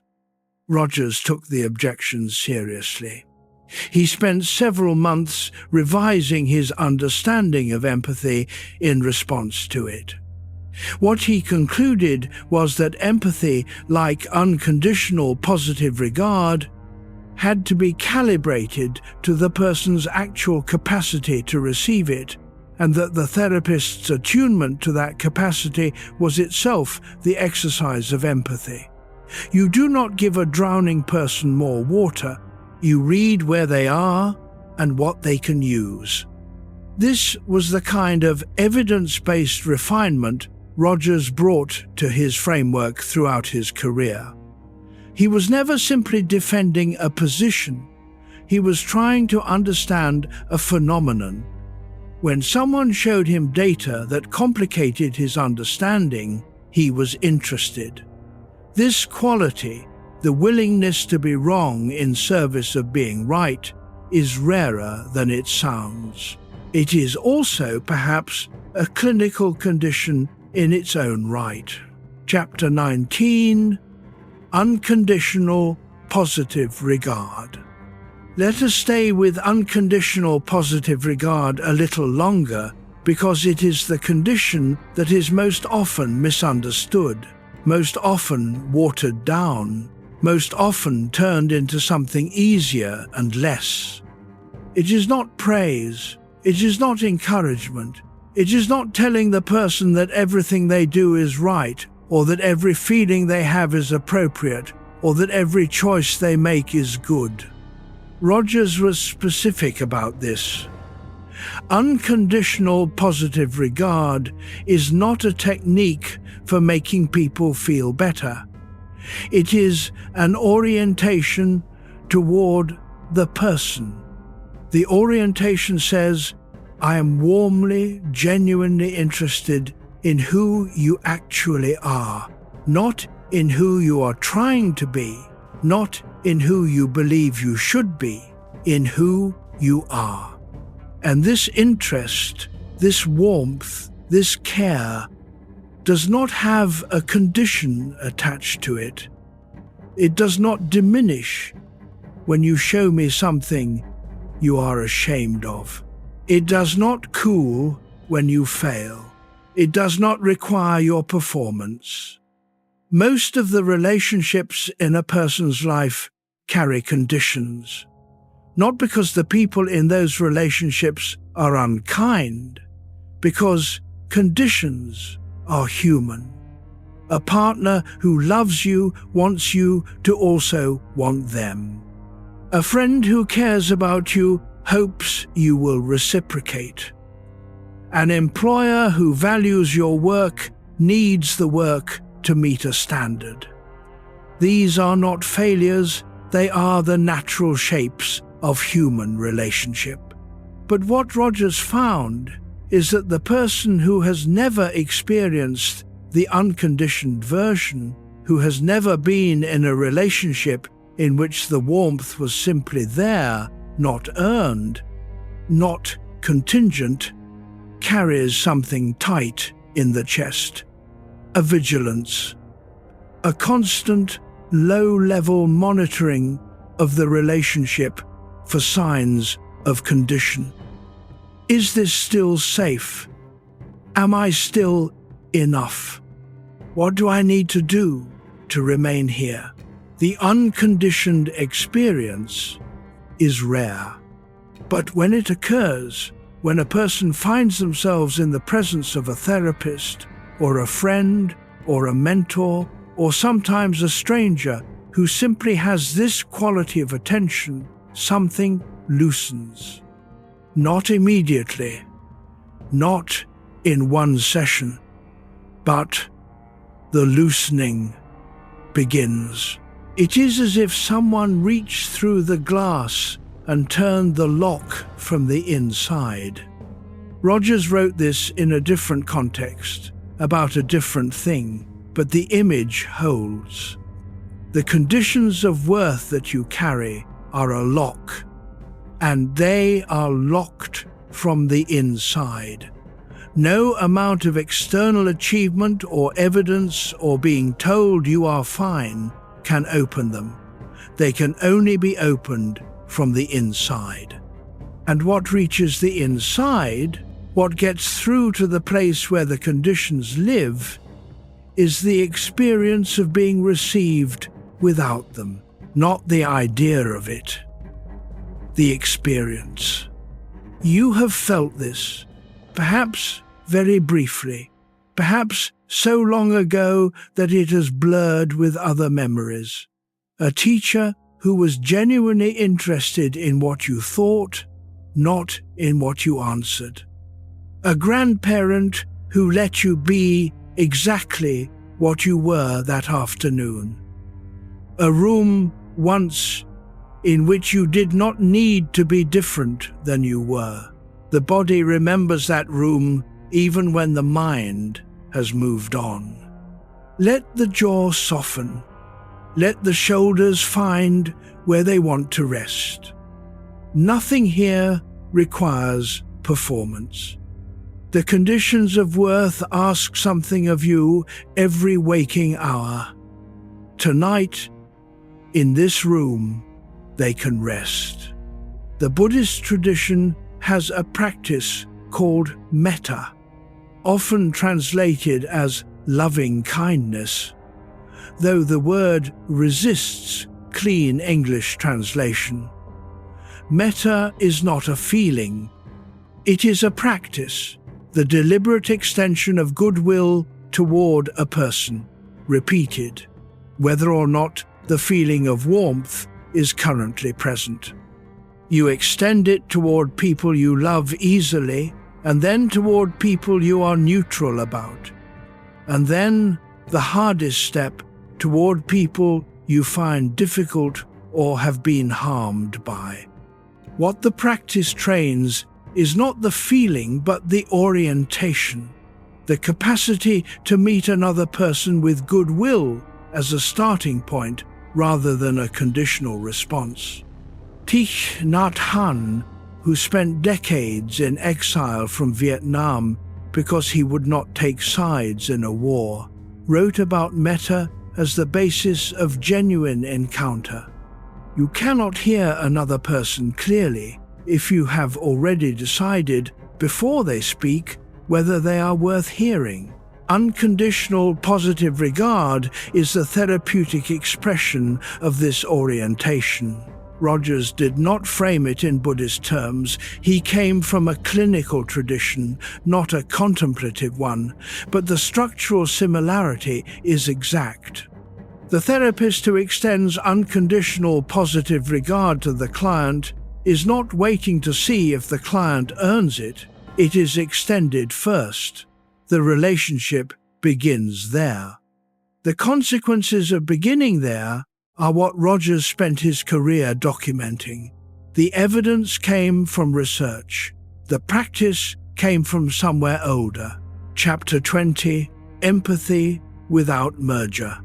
Rogers took the objections seriously. He spent several months revising his understanding of empathy in response to it. What he concluded was that empathy, like unconditional positive regard, had to be calibrated to the person's actual capacity to receive it, and that the therapist's attunement to that capacity was itself the exercise of empathy. You do not give a drowning person more water. You read where they are and what they can use. This was the kind of evidence-based refinement Rogers brought to his framework throughout his career. He was never simply defending a position. He was trying to understand a phenomenon. When someone showed him data that complicated his understanding, he was interested. This quality, the willingness to be wrong in service of being right, is rarer than it sounds. It is also, perhaps, a clinical condition in its own right. Chapter 19: Unconditional Positive Regard. Let us stay with unconditional positive regard a little longer, because it is the condition that is most often misunderstood, most often watered down, most often turned into something easier and less. It is not praise, it is not encouragement, It is not telling the person that everything they do is right, or that every feeling they have is appropriate, or that every choice they make is good. Rogers was specific about this. Unconditional positive regard is not a technique for making people feel better. It is an orientation toward the person. The orientation says, I am warmly, genuinely interested in who you actually are, not in who you are trying to be, not in who you believe you should be, in who you are. And this interest, this warmth, this care does not have a condition attached to it. It does not diminish when you show me something you are ashamed of. It does not cool when you fail. It does not require your performance. Most of the relationships in a person's life carry conditions, not because the people in those relationships are unkind, because conditions are human. A partner who loves you wants you to also want them. A friend who cares about you hopes you will reciprocate. An employer who values your work needs the work to meet a standard. These are not failures, they are the natural shapes of human relationship. But what Rogers found is that the person who has never experienced the unconditioned version, who has never been in a relationship in which the warmth was simply there, not earned, not contingent, carries something tight in the chest, a vigilance, a constant low-level monitoring of the relationship for signs of condition. Is this still safe? Am I still enough? What do I need to do to remain here? The unconditioned experience is rare. But when it occurs, when a person finds themselves in the presence of a therapist, or a friend, or a mentor, or sometimes a stranger who simply has this quality of attention, something loosens. Not immediately, not in one session, but the loosening begins. It is as if someone reached through the glass and turned the lock from the inside. Rogers wrote this in a different context, about a different thing, but the image holds. The conditions of worth that you carry are a lock, and they are locked from the inside. No amount of external achievement or evidence or being told you are fine can open them. They can only be opened from the inside. And what reaches the inside, what gets through to the place where the conditions live, is the experience of being received without them, not the idea of it. The experience. You have felt this, perhaps very briefly, perhaps so long ago that it has blurred with other memories. A teacher who was genuinely interested in what you thought, not in what you answered. A grandparent who let you be exactly what you were that afternoon. A room once in which you did not need to be different than you were. The body remembers that room even when the mind has moved on. Let the jaw soften. Let the shoulders find where they want to rest. Nothing here requires performance. The conditions of worth ask something of you every waking hour. Tonight, in this room, they can rest. The Buddhist tradition has a practice called metta, often translated as loving kindness, though the word resists clean English translation. Metta is not a feeling, it is a practice the deliberate extension of goodwill toward a person, repeated, whether or not the feeling of warmth is currently present. You extend it toward people you love easily, and then toward people you are neutral about. And then the hardest step toward people you find difficult or have been harmed by. What the practice trains is not the feeling but the orientation, the capacity to meet another person with goodwill as a starting point rather than a conditional response. Thich Nhat Hanh, who spent decades in exile from Vietnam because he would not take sides in a war, wrote about metta as the basis of genuine encounter. You cannot hear another person clearly if you have already decided before they speak whether they are worth hearing. Unconditional positive regard is the therapeutic expression of this orientation. Rogers did not frame it in Buddhist terms. He came from a clinical tradition, not a contemplative one, but the structural similarity is exact. The therapist who extends unconditional positive regard to the client is not waiting to see if the client earns it. It is extended first. The relationship begins there. The consequences of beginning there are what Rogers spent his career documenting. The evidence came from research. The practice came from somewhere older. Chapter 20, Empathy Without Merger.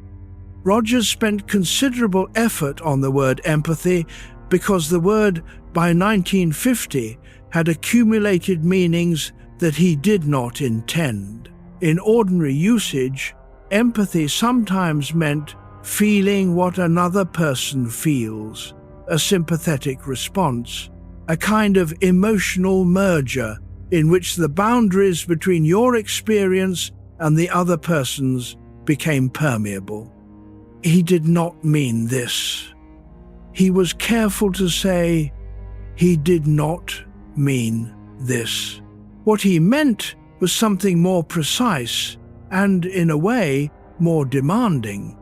Rogers spent considerable effort on the word empathy because the word, by 1950, had accumulated meanings that he did not intend. In ordinary usage, empathy sometimes meant feeling what another person feels, a sympathetic response, a kind of emotional merger in which the boundaries between your experience and the other person's became permeable. He did not mean this. He was careful to say, he did not mean this. What he meant was something more precise and, in a way, more demanding.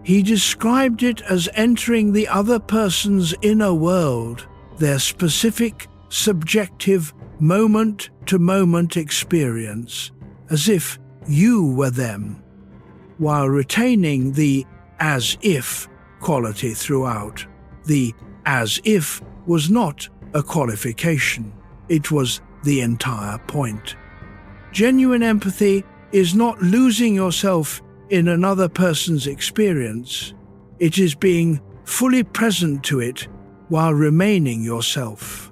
He described it as entering the other person's inner world, their specific, subjective, moment-to-moment experience, as if you were them, while retaining the as-if quality throughout. The as-if was not a qualification. It was the entire point. Genuine empathy is not losing yourself in another person's experience. It is being fully present to it while remaining yourself.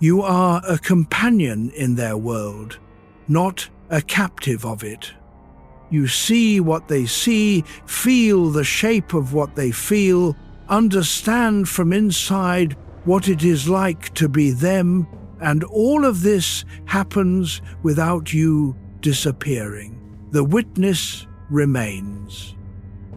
You are a companion in their world, not a captive of it. You see what they see, feel the shape of what they feel, understand from inside what it is like to be them, and all of this happens without you disappearing. The witness remains.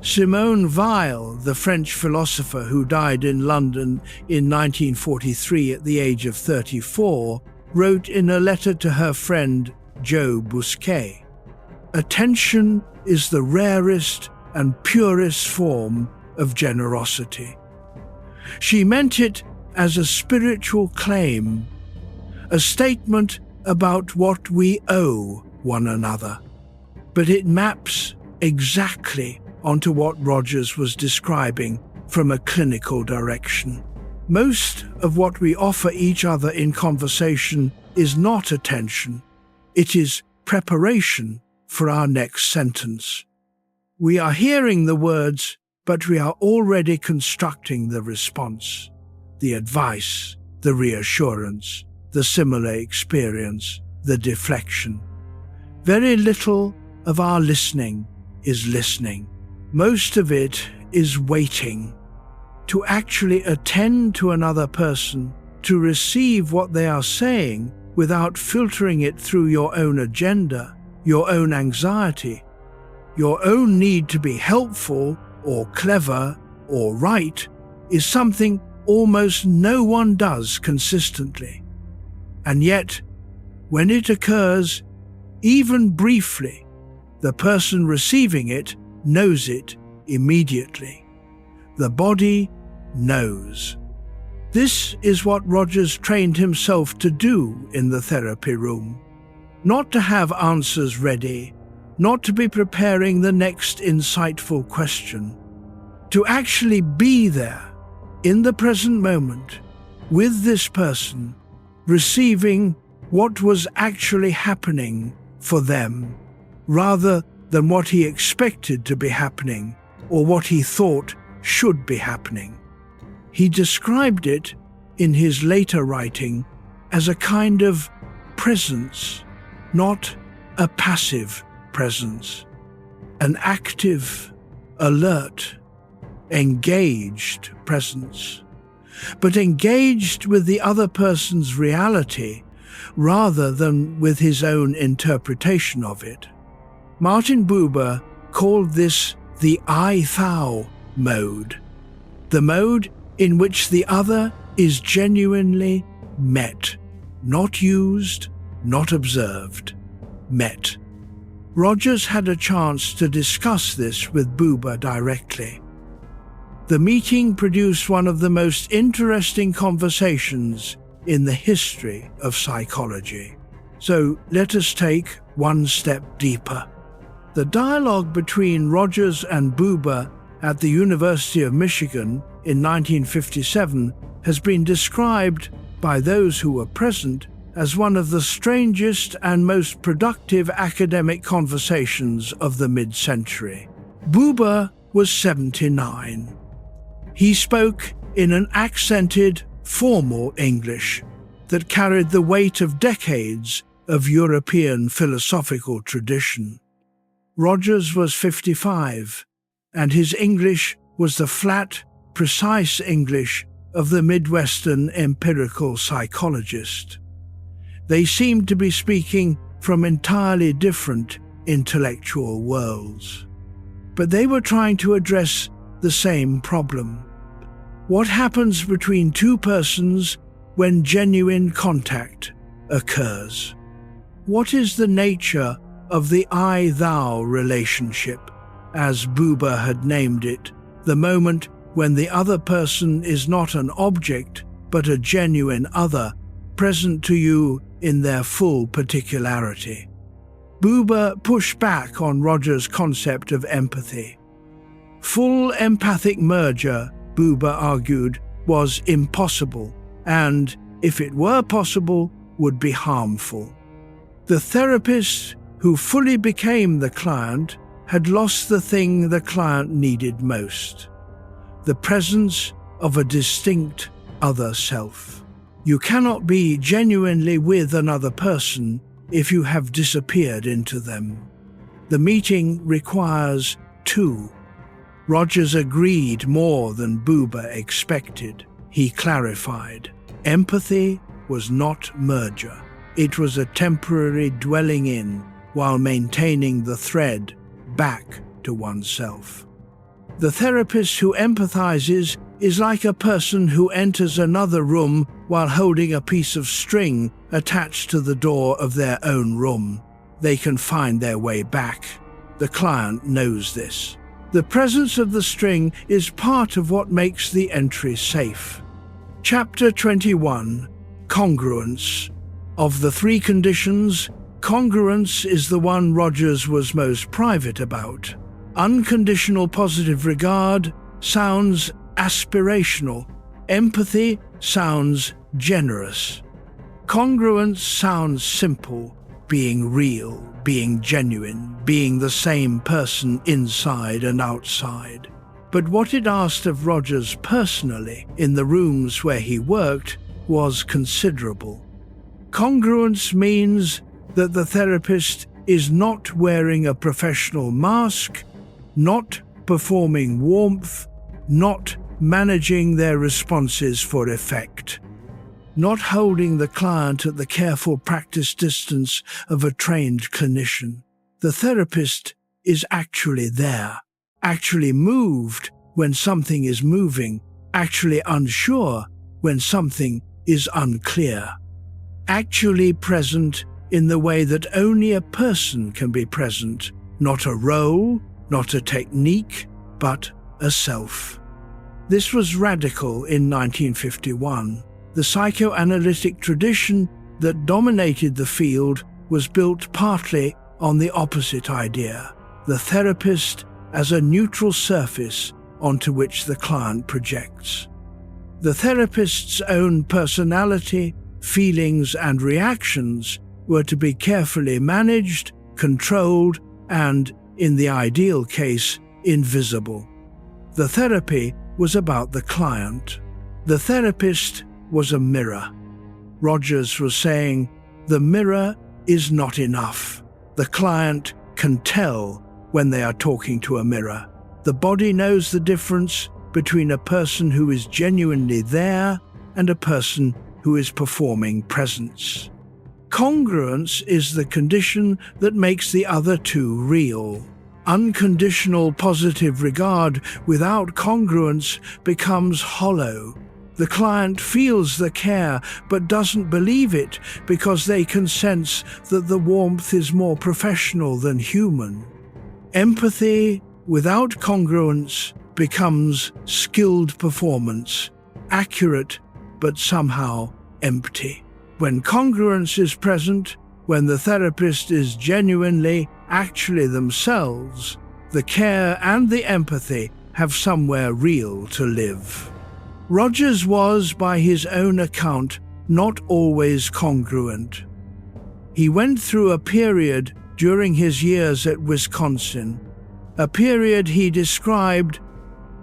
Simone Weil, the French philosopher who died in London in 1943 at the age of 34, wrote in a letter to her friend Joe Bousquet, "Attention is the rarest and purest form of generosity." She meant it as a spiritual claim, a statement about what we owe one another. But it maps exactly onto what Rogers was describing from a clinical direction. Most of what we offer each other in conversation is not attention. It is preparation for our next sentence. We are hearing the words, but we are already constructing the response, the advice, the reassurance, the similar experience, the deflection. Very little of our listening is listening. Most of it is waiting. To actually attend to another person, to receive what they are saying without filtering it through your own agenda, your own anxiety, your own need to be helpful or clever or right, is something almost no one does consistently. And yet, when it occurs, even briefly, the person receiving it knows it immediately. The body knows. This is what Rogers trained himself to do in the therapy room. Not to have answers ready, not to be preparing the next insightful question. To actually be there, in the present moment, with this person, receiving what was actually happening for them, rather than what he expected to be happening or what he thought should be happening. He described it in his later writing as a kind of presence, not a passive presence, an active, alert, engaged presence, but engaged with the other person's reality rather than with his own interpretation of it. Martin Buber called this the I-thou mode, the mode in which the other is genuinely met, not used, not observed, met. Rogers had a chance to discuss this with Buber directly. The meeting produced one of the most interesting conversations in the history of psychology. So let us take one step deeper. The dialogue between Rogers and Buber at the University of Michigan in 1957 has been described by those who were present as one of the strangest and most productive academic conversations of the mid-century. Buber was 79. He spoke in an accented, formal English that carried the weight of decades of European philosophical tradition. Rogers was 55, and his English was the flat, precise English of the Midwestern empirical psychologist. They seemed to be speaking from entirely different intellectual worlds. But they were trying to address the same problem. What happens between two persons when genuine contact occurs? What is the nature of the I-thou relationship, as Buber had named it, the moment when the other person is not an object but a genuine other, present to you in their full particularity? Buber pushed back on Rogers' concept of empathy. Full empathic merger, Buber argued, was impossible, and, if it were possible, would be harmful. The therapist who fully became the client had lost the thing the client needed most: the presence of a distinct other self. You cannot be genuinely with another person if you have disappeared into them. The meeting requires two. Rogers agreed more than Buber expected. He clarified. Empathy was not merger. It was a temporary dwelling in while maintaining the thread back to oneself. The therapist who empathizes is like a person who enters another room while holding a piece of string attached to the door of their own room. They can find their way back. The client knows this. The presence of the string is part of what makes the entry safe. Chapter 21, Congruence. Of the three conditions, congruence is the one Rogers was most private about. Unconditional positive regard sounds aspirational. Empathy sounds generous. Congruence sounds simple, being real, being genuine, being the same person inside and outside. But what it asked of Rogers personally in the rooms where he worked was considerable. Congruence means that the therapist is not wearing a professional mask, not performing warmth, not managing their responses for effect, not holding the client at the careful practice distance of a trained clinician. The therapist is actually there, actually moved when something is moving, actually unsure when something is unclear, actually present in the way that only a person can be present, not a role, not a technique, but a self. This was radical in 1951. The psychoanalytic tradition that dominated the field was built partly on the opposite idea, the therapist as a neutral surface onto which the client projects. The therapist's own personality, feelings, and reactions were to be carefully managed, controlled, and, in the ideal case, invisible. The therapy was about the client. The therapist was a mirror. Rogers was saying, the mirror is not enough. The client can tell when they are talking to a mirror. The body knows the difference between a person who is genuinely there and a person who is performing presence. Congruence is the condition that makes the other two real. Unconditional positive regard without congruence becomes hollow. The client feels the care but doesn't believe it because they can sense that the warmth is more professional than human. Empathy without congruence becomes skilled performance, accurate but somehow empty. When congruence is present, when the therapist is genuinely, actually themselves, the care and the empathy have somewhere real to live. Rogers was, by his own account, not always congruent. He went through a period during his years at Wisconsin, a period he described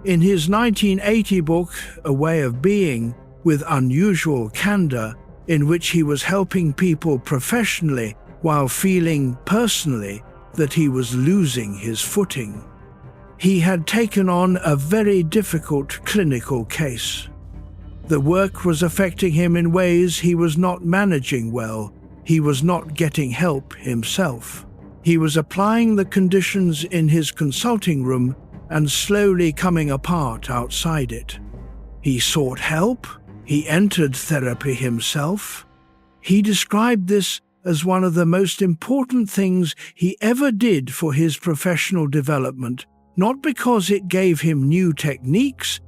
in his 1980 book, A Way of Being, with unusual candor, in which he was helping people professionally while feeling personally that he was losing his footing. He had taken on a very difficult clinical case. The work was affecting him in ways he was not managing well. He was not getting help himself. He was applying the conditions in his consulting room and slowly coming apart outside it. He sought help. He entered therapy himself. He described this as one of the most important things he ever did for his professional development, not because it gave him new techniques,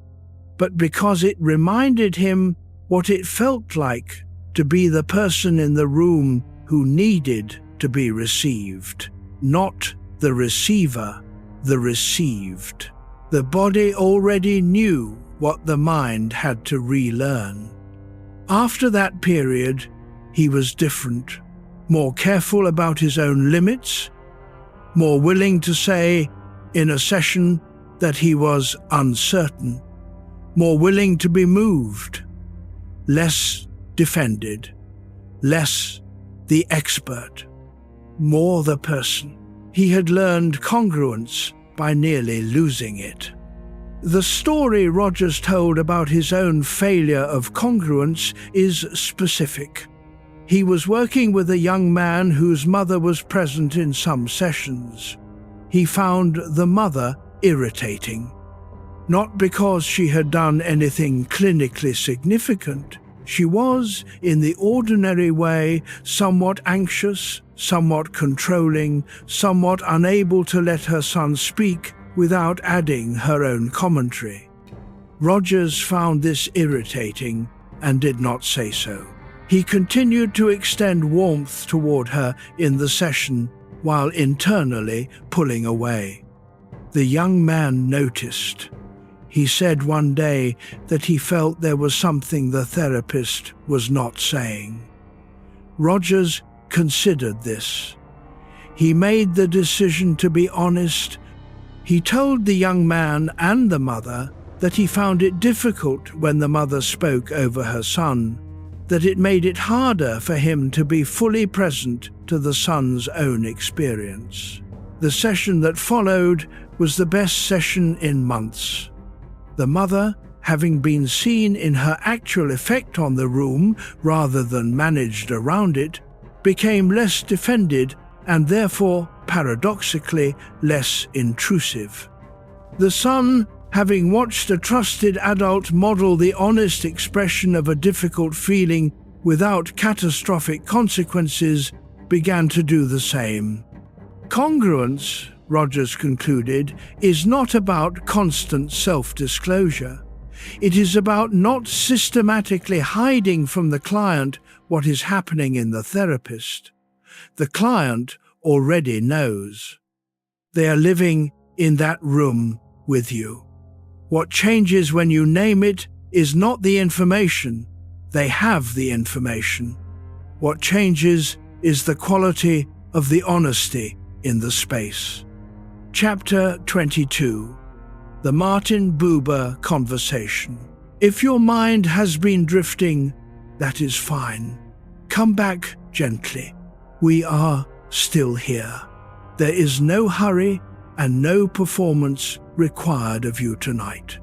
but because it reminded him what it felt like to be the person in the room who needed to be received, not the receiver, the received. The body already knew what the mind had to relearn. After that period, he was different, more careful about his own limits, more willing to say in a session that he was uncertain, more willing to be moved, less defended, less the expert, more the person. He had learned congruence by nearly losing it. The story Rogers told about his own failure of congruence is specific. He was working with a young man whose mother was present in some sessions. He found the mother irritating. Not because she had done anything clinically significant. She was, in the ordinary way, somewhat anxious, somewhat controlling, somewhat unable to let her son speak without adding her own commentary. Rogers found this irritating and did not say so. He continued to extend warmth toward her in the session while internally pulling away. The young man noticed. He said one day that he felt there was something the therapist was not saying. Rogers considered this. He made the decision to be honest. He told the young man and the mother that he found it difficult when the mother spoke over her son, that it made it harder for him to be fully present to the son's own experience. The session that followed was the best session in months. The mother, having been seen in her actual effect on the room rather than managed around it, became less defended and therefore, paradoxically, less intrusive. The son, having watched a trusted adult model the honest expression of a difficult feeling without catastrophic consequences, began to do the same. Congruence, Rogers concluded, is not about constant self-disclosure. It is about not systematically hiding from the client what is happening in the therapist. The client already knows. They are living in that room with you. What changes when you name it is not the information. They have the information. What changes is the quality of the honesty in the space. Chapter 22. The Martin Buber Conversation. If your mind has been drifting, that is fine. Come back gently. We are still here. There is no hurry and no performance required of you tonight.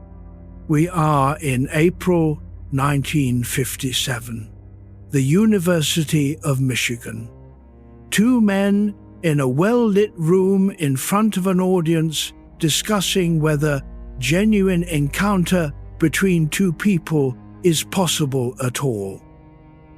We are in April 1957. The University of Michigan. Two men in a well-lit room in front of an audience discussing whether genuine encounter between two people is possible at all.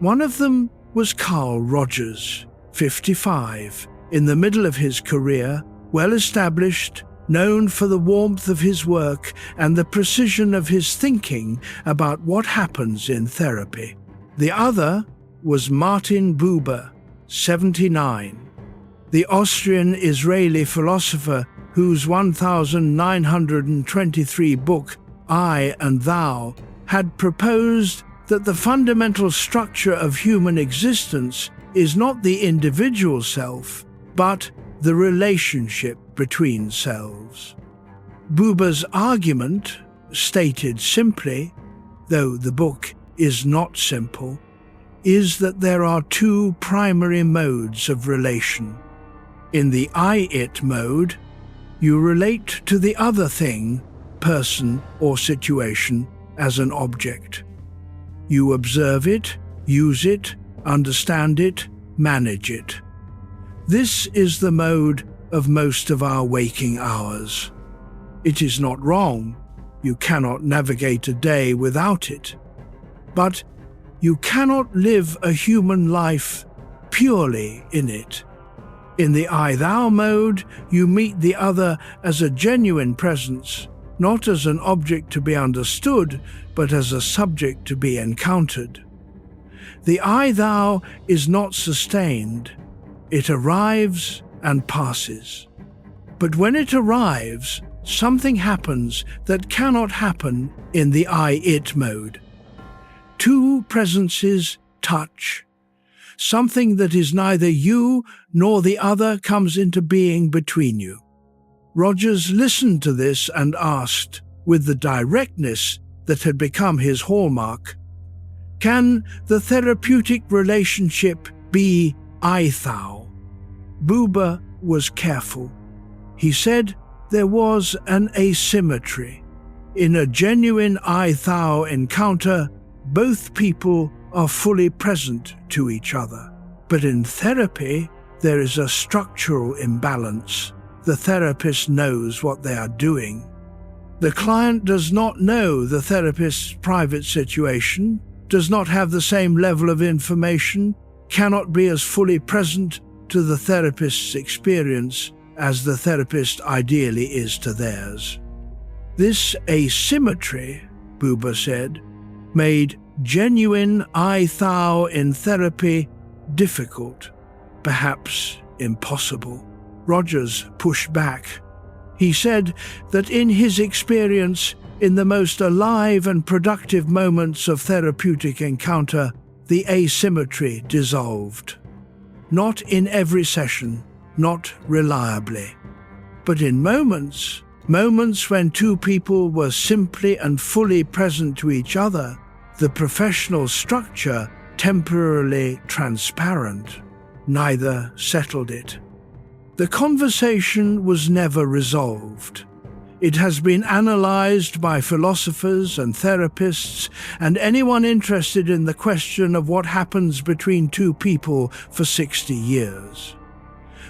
One of them was Carl Rogers, 55, in the middle of his career, well-established, known for the warmth of his work and the precision of his thinking about what happens in therapy. The other was Martin Buber, 79, the Austrian-Israeli philosopher whose 1923 book, I and Thou, had proposed that the fundamental structure of human existence is not the individual self, but the relationship between selves. Buber's argument, stated simply, though the book is not simple, is that there are two primary modes of relation. In the I-it mode, you relate to the other thing, person or situation, as an object. You observe it, use it, understand it, manage it. This is the mode of most of our waking hours. It is not wrong. You cannot navigate a day without it. But you cannot live a human life purely in it. In the I-thou mode, you meet the other as a genuine presence, not as an object to be understood, but as a subject to be encountered. The I-thou is not sustained. It arrives and passes. But when it arrives, something happens that cannot happen in the I-it mode. Two presences touch. Something that is neither you nor the other comes into being between you. Rogers listened to this and asked, with the directness that had become his hallmark, "Can the therapeutic relationship be I-thou?" Buber was careful. He said there was an asymmetry. In a genuine I-thou encounter, both people are fully present to each other. But in therapy, there is a structural imbalance. The therapist knows what they are doing. The client does not know the therapist's private situation, does not have the same level of information, cannot be as fully present to the therapist's experience as the therapist ideally is to theirs. This asymmetry, Buber said, made genuine I-thou in therapy difficult, perhaps impossible. Rogers pushed back. He said that in his experience, in the most alive and productive moments of therapeutic encounter, the asymmetry dissolved. Not in every session, not reliably, but in moments when two people were simply and fully present to each other, the professional structure temporarily transparent. Neither settled it. The conversation was never resolved. It has been analyzed by philosophers and therapists and anyone interested in the question of what happens between two people for 60 years.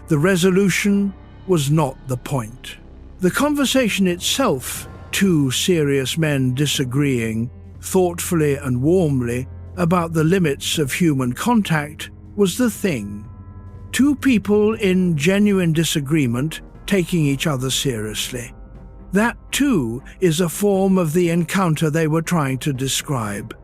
The resolution was not the point. The conversation itself, two serious men disagreeing, thoughtfully and warmly, about the limits of human contact, was the thing. Two people in genuine disagreement taking each other seriously. That, too, is a form of the encounter they were trying to describe.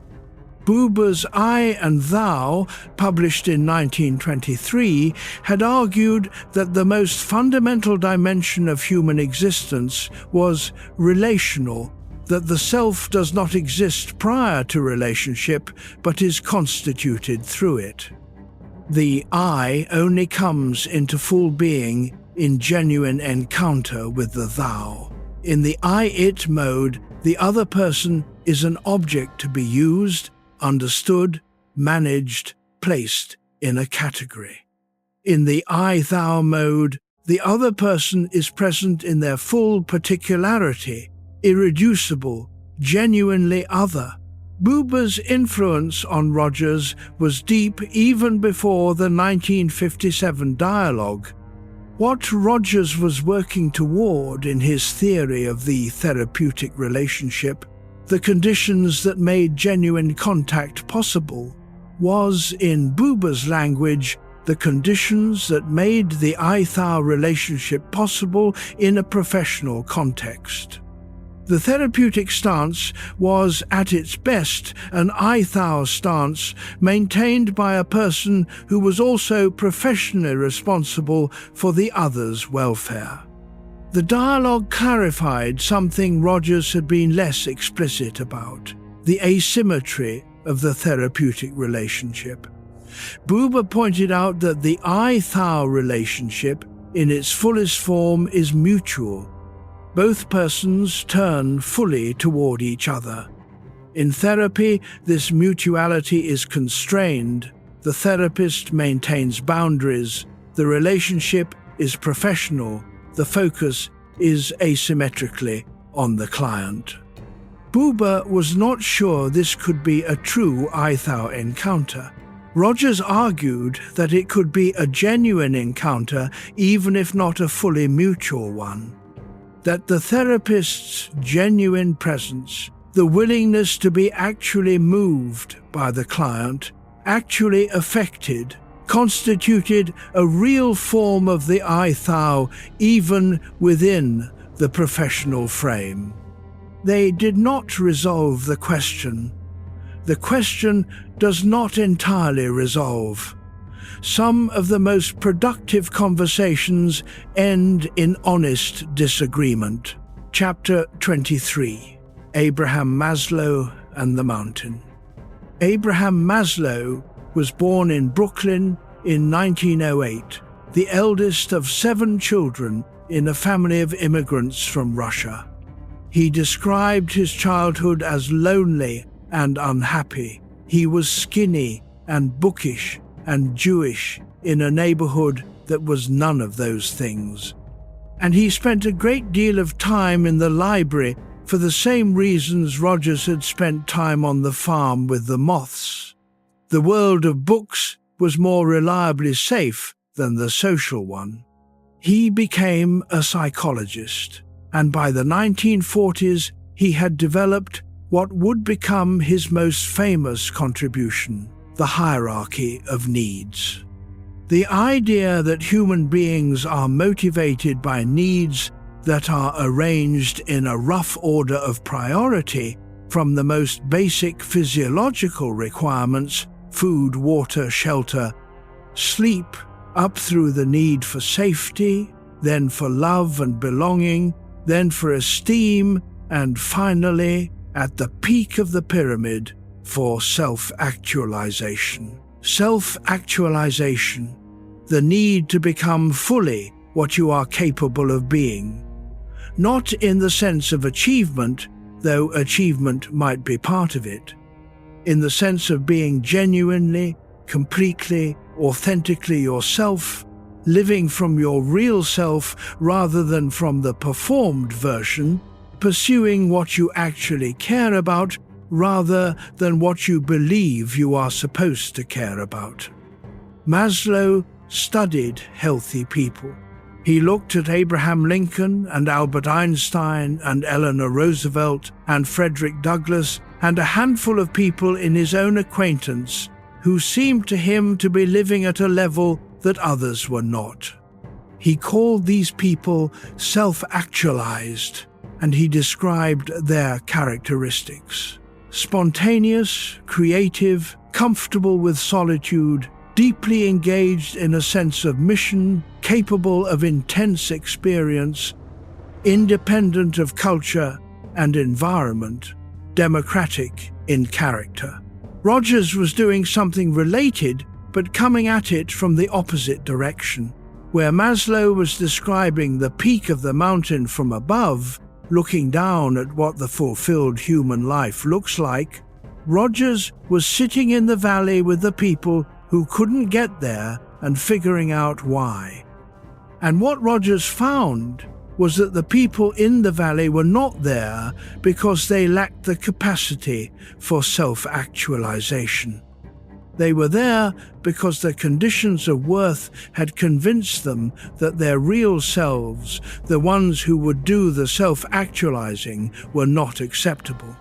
Buber's I and Thou, published in 1923, had argued that the most fundamental dimension of human existence was relational, that the self does not exist prior to relationship, but is constituted through it. The I only comes into full being in genuine encounter with the Thou. In the I-it mode, the other person is an object to be used, understood, managed, placed in a category. In the I-thou mode, the other person is present in their full particularity, irreducible, genuinely other. Buber's influence on Rogers was deep even before the 1957 dialogue. What Rogers was working toward in his theory of the therapeutic relationship, the conditions that made genuine contact possible, was, in Buber's language, the conditions that made the I-thou relationship possible in a professional context. The therapeutic stance was, at its best, an I-thou stance maintained by a person who was also professionally responsible for the other's welfare. The dialogue clarified something Rogers had been less explicit about: the asymmetry of the therapeutic relationship. Buber pointed out that the I-thou relationship, in its fullest form, is mutual. Both persons turn fully toward each other. In therapy, this mutuality is constrained. The therapist maintains boundaries. The relationship is professional. The focus is asymmetrically on the client. Buber was not sure this could be a true I-thou encounter. Rogers argued that it could be a genuine encounter even if not a fully mutual one. That the therapist's genuine presence, the willingness to be actually moved by the client, actually affected, constituted a real form of the I-thou even within the professional frame. They did not resolve the question. The question does not entirely resolve. Some of the most productive conversations end in honest disagreement. Chapter 23. Abraham Maslow and the Mountain. Abraham Maslow was born in Brooklyn in 1908, the eldest of 7 children in a family of immigrants from Russia. He described his childhood as lonely and unhappy. He was skinny and bookish and Jewish in a neighborhood that was none of those things. And he spent a great deal of time in the library for the same reasons Rogers had spent time on the farm with the moths. The world of books was more reliably safe than the social one. He became a psychologist, and by the 1940s he had developed what would become his most famous contribution: the hierarchy of needs. The idea that human beings are motivated by needs that are arranged in a rough order of priority, from the most basic physiological requirements, food, water, shelter, sleep, up through the need for safety, then for love and belonging, then for esteem, and finally, at the peak of the pyramid, for self-actualization. Self-actualization, the need to become fully what you are capable of being. Not in the sense of achievement, though achievement might be part of it. In the sense of being genuinely, completely, authentically yourself, living from your real self rather than from the performed version, pursuing what you actually care about rather than what you believe you are supposed to care about. Maslow studied healthy people. He looked at Abraham Lincoln and Albert Einstein and Eleanor Roosevelt and Frederick Douglass and a handful of people in his own acquaintance who seemed to him to be living at a level that others were not. He called these people self-actualized, and he described their characteristics: spontaneous, creative, comfortable with solitude, deeply engaged in a sense of mission, capable of intense experience, independent of culture and environment, democratic in character. Rogers was doing something related, but coming at it from the opposite direction. Where Maslow was describing the peak of the mountain from above, looking down at what the fulfilled human life looks like, Rogers was sitting in the valley with the people who couldn't get there and figuring out why. And what Rogers found was that the people in the valley were not there because they lacked the capacity for self-actualization. They were there because the conditions of worth had convinced them that their real selves, the ones who would do the self-actualizing, were not acceptable.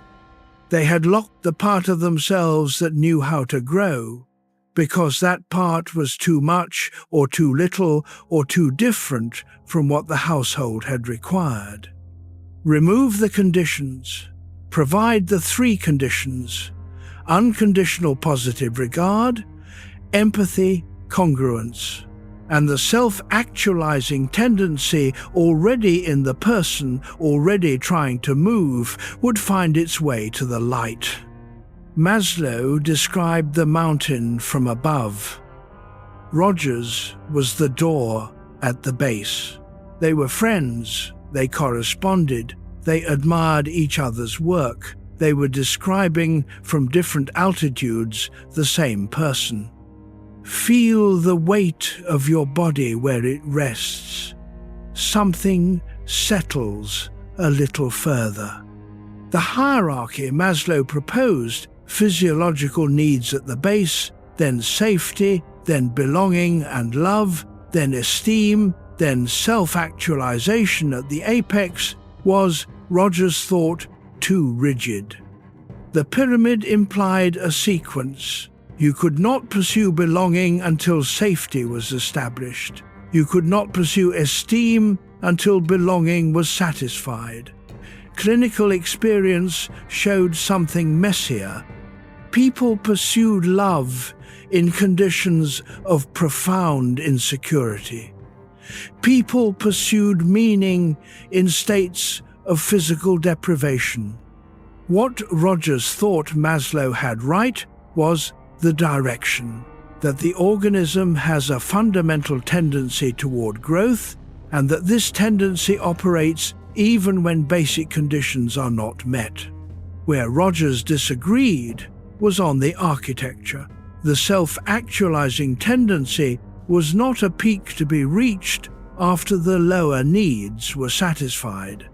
They had locked the part of themselves that knew how to grow, because that part was too much or too little or too different from what the household had required. Remove the conditions. Provide the three conditions: unconditional positive regard, empathy, congruence, and the self-actualizing tendency already in the person, already trying to move, would find its way to the light. Maslow described the mountain from above. Rogers was the door at the base. They were friends, they corresponded, they admired each other's work. They were describing from different altitudes the same person. Feel the weight of your body where it rests. Something settles a little further. The hierarchy Maslow proposed: physiological needs at the base, then safety, then belonging and love, then esteem, then self-actualization at the apex, was, Rogers thought, too rigid. The pyramid implied a sequence. You could not pursue belonging until safety was established. You could not pursue esteem until belonging was satisfied. Clinical experience showed something messier. People pursued love in conditions of profound insecurity. People pursued meaning in states of physical deprivation. What Rogers thought Maslow had right was the direction, that the organism has a fundamental tendency toward growth, and that this tendency operates even when basic conditions are not met. Where Rogers disagreed was on the architecture. The self-actualizing tendency was not a peak to be reached after the lower needs were satisfied.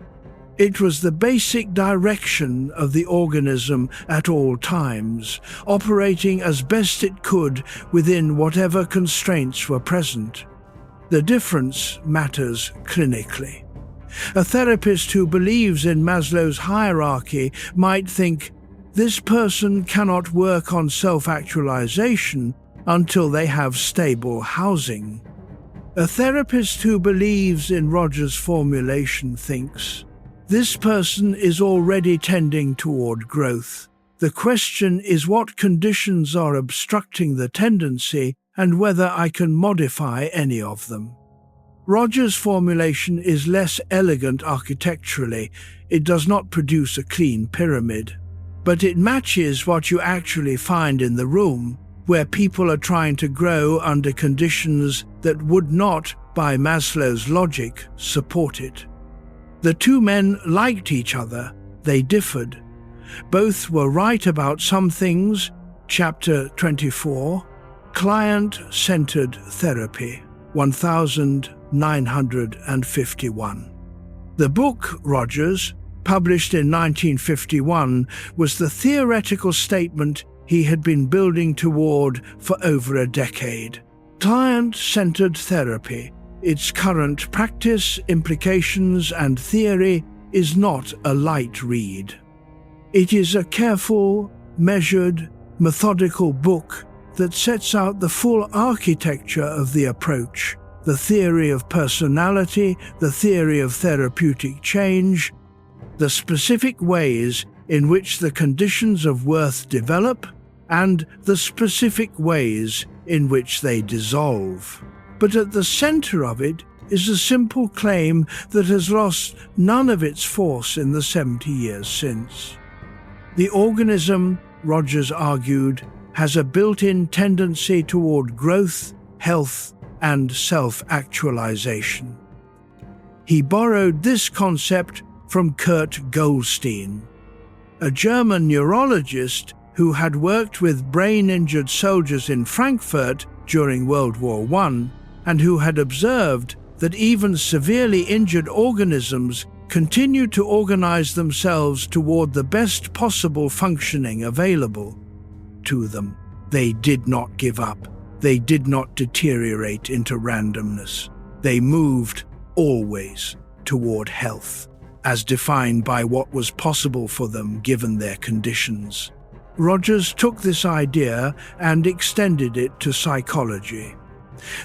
It was the basic direction of the organism at all times, operating as best it could within whatever constraints were present. The difference matters clinically. A therapist who believes in Maslow's hierarchy might think, this person cannot work on self-actualization until they have stable housing. A therapist who believes in Rogers' formulation thinks, this person is already tending toward growth. The question is what conditions are obstructing the tendency and whether I can modify any of them. Rogers' formulation is less elegant architecturally. It does not produce a clean pyramid. But it matches what you actually find in the room, where people are trying to grow under conditions that would not, by Maslow's logic, support it. The two men liked each other. They differed. Both were right about some things. Chapter 24, Client-Centered Therapy, 1951. The book, Rogers, published in 1951, was the theoretical statement he had been building toward for over a decade. Client-centered therapy, its current practice, implications, and theory is not a light read. It is a careful, measured, methodical book that sets out the full architecture of the approach, the theory of personality, the theory of therapeutic change, the specific ways in which the conditions of worth develop, and the specific ways in which they dissolve. But at the center of it is a simple claim that has lost none of its force in the 70 years since. The organism, Rogers argued, has a built-in tendency toward growth, health, and self-actualization. He borrowed this concept from Kurt Goldstein, a German neurologist who had worked with brain-injured soldiers in Frankfurt during World War I and who had observed that even severely injured organisms continued to organize themselves toward the best possible functioning available to them. They did not give up. They did not deteriorate into randomness. They moved always toward health, as defined by what was possible for them given their conditions. Rogers took this idea and extended it to psychology.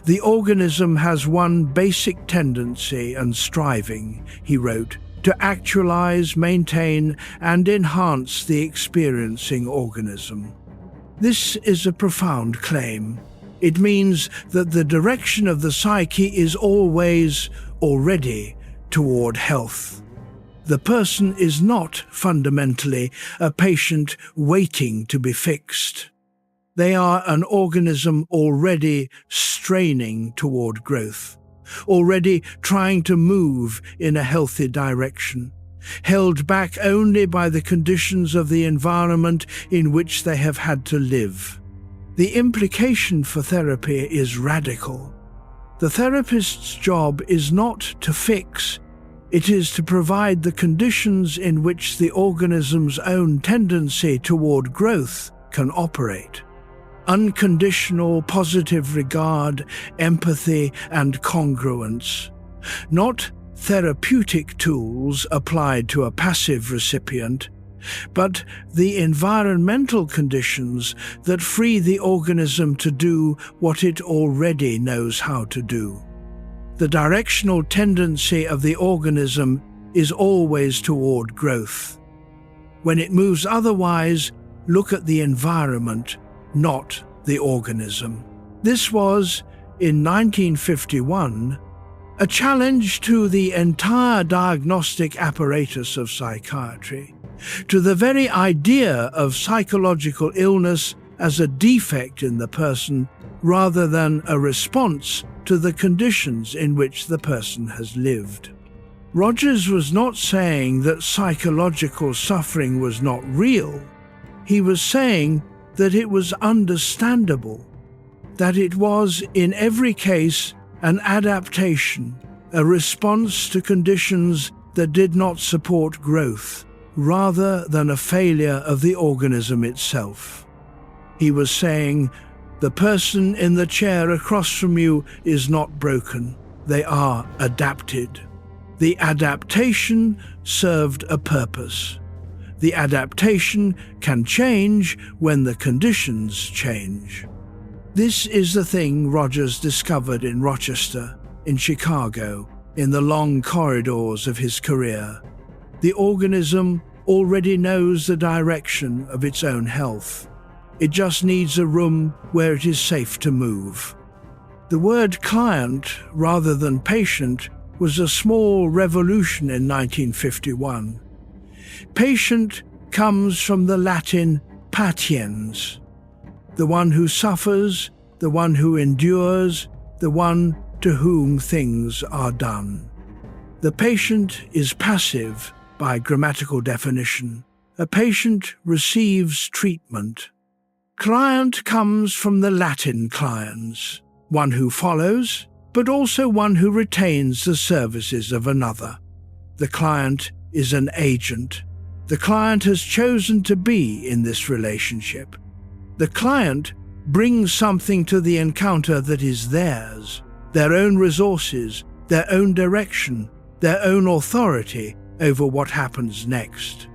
The organism has one basic tendency and striving, he wrote, to actualize, maintain, and enhance the experiencing organism. This is a profound claim. It means that the direction of the psyche is always, already, toward health. The person is not fundamentally a patient waiting to be fixed. They are an organism already straining toward growth, already trying to move in a healthy direction, held back only by the conditions of the environment in which they have had to live. The implication for therapy is radical. The therapist's job is not to fix, it is to provide the conditions in which the organism's own tendency toward growth can operate. Unconditional positive regard, empathy, and congruence. Not therapeutic tools applied to a passive recipient, but the environmental conditions that free the organism to do what it already knows how to do. The directional tendency of the organism is always toward growth. When it moves otherwise, look at the environment, not the organism. This was, in 1951, a challenge to the entire diagnostic apparatus of psychiatry, to the very idea of psychological illness as a defect in the person rather than a response to the conditions in which the person has lived. Rogers was not saying that psychological suffering was not real. He was saying that it was understandable, that it was, in every case, an adaptation, a response to conditions that did not support growth, rather than a failure of the organism itself. He was saying, the person in the chair across from you is not broken, they are adapted. The adaptation served a purpose. The adaptation can change when the conditions change. This is the thing Rogers discovered in Rochester, in Chicago, in the long corridors of his career. The organism already knows the direction of its own health. It just needs a room where it is safe to move. The word client, rather than patient, was a small revolution in 1951. Patient comes from the Latin patiens, the one who suffers, the one who endures, the one to whom things are done. The patient is passive by grammatical definition. A patient receives treatment. Client comes from the Latin cliens, one who follows, but also one who retains the services of another. The client is an agent. The client has chosen to be in this relationship. The client brings something to the encounter that is theirs, their own resources, their own direction, their own authority over what happens next.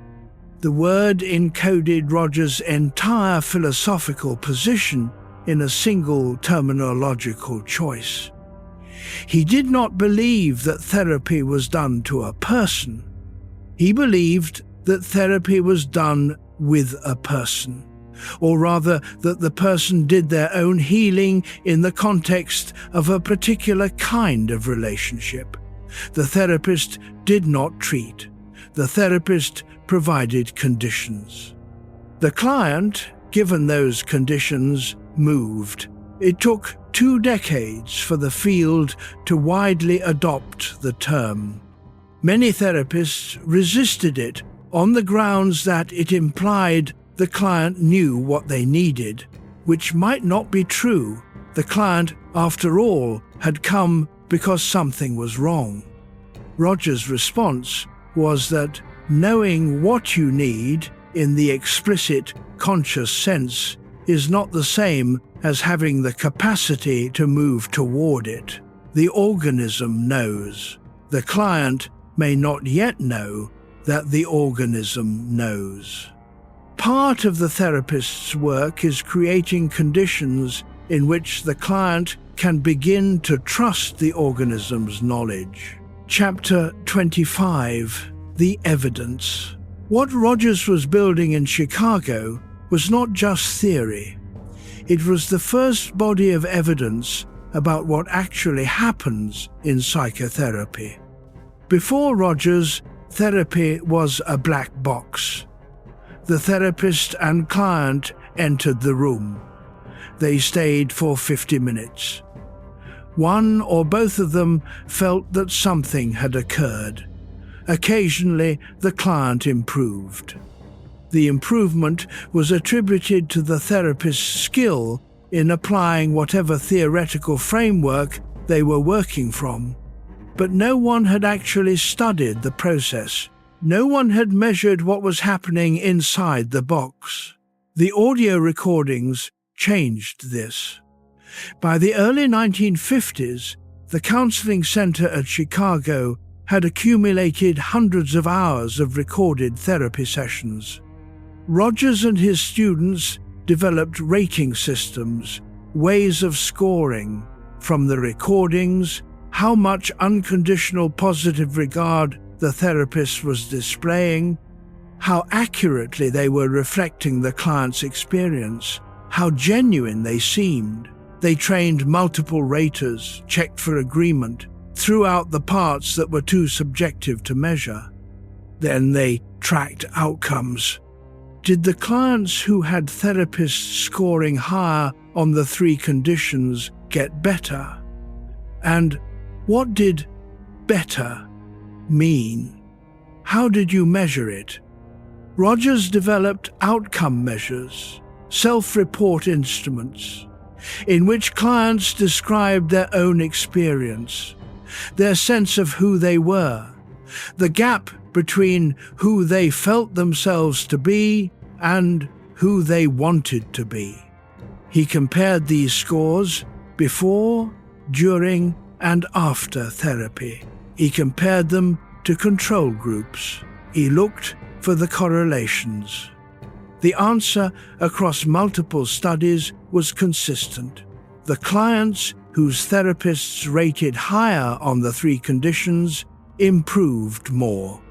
The word encoded Rogers' entire philosophical position in a single terminological choice. He did not believe that therapy was done to a person. He believed that therapy was done with a person, or rather that the person did their own healing in the context of a particular kind of relationship. The therapist did not treat. The therapist provided conditions. The client, given those conditions, moved. It took 2 decades for the field to widely adopt the term. Many therapists resisted it on the grounds that it implied the client knew what they needed, which might not be true. The client, after all, had come because something was wrong. Rogers' response was that knowing what you need in the explicit, conscious sense is not the same as having the capacity to move toward it. The organism knows. The client may not yet know that the organism knows. Part of the therapist's work is creating conditions in which the client can begin to trust the organism's knowledge. Chapter 25, The Evidence. What Rogers was building in Chicago was not just theory. It was the first body of evidence about what actually happens in psychotherapy. Before Rogers, therapy was a black box. The therapist and client entered the room. They stayed for 50 minutes. One or both of them felt that something had occurred. Occasionally, the client improved. The improvement was attributed to the therapist's skill in applying whatever theoretical framework they were working from. But no one had actually studied the process. No one had measured what was happening inside the box. The audio recordings changed this. By the early 1950s, the counseling center at Chicago had accumulated hundreds of hours of recorded therapy sessions. Rogers and his students developed rating systems, ways of scoring, from the recordings, how much unconditional positive regard the therapist was displaying, how accurately they were reflecting the client's experience, how genuine they seemed. They trained multiple raters, checked for agreement, threw out the parts that were too subjective to measure. Then they tracked outcomes. Did the clients who had therapists scoring higher on the 3 conditions get better? And what did better mean? How did you measure it? Rogers developed outcome measures, self-report instruments, in which clients described their own experience, their sense of who they were, the gap between who they felt themselves to be and who they wanted to be. He compared these scores before, during, and after therapy. He compared them to control groups. He looked for the correlations. The answer across multiple studies was consistent. The clients whose therapists rated higher on the 3 conditions improved more.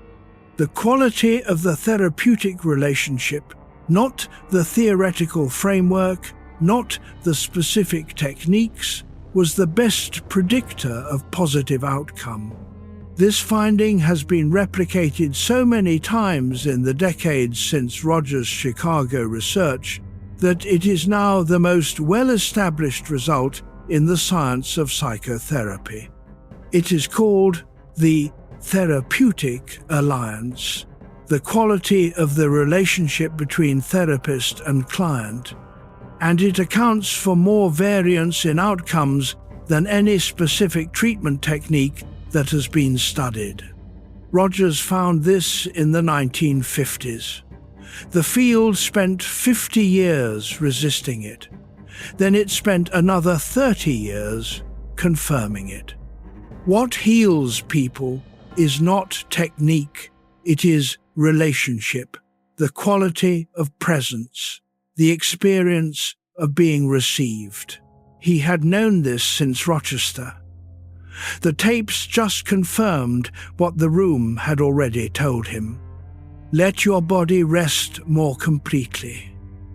The quality of the therapeutic relationship, not the theoretical framework, not the specific techniques, was the best predictor of positive outcome. This finding has been replicated so many times in the decades since Rogers' Chicago research that it is now the most well-established result in the science of psychotherapy. It is called the therapeutic alliance, the quality of the relationship between therapist and client, and it accounts for more variance in outcomes than any specific treatment technique that has been studied. Rogers found this in the 1950s. The field spent 50 years resisting it. Then it spent another 30 years confirming it. What heals people is not technique, it is relationship, the quality of presence, the experience of being received. He had known this since Rochester. The tapes just confirmed what the room had already told him. Let your body rest more completely.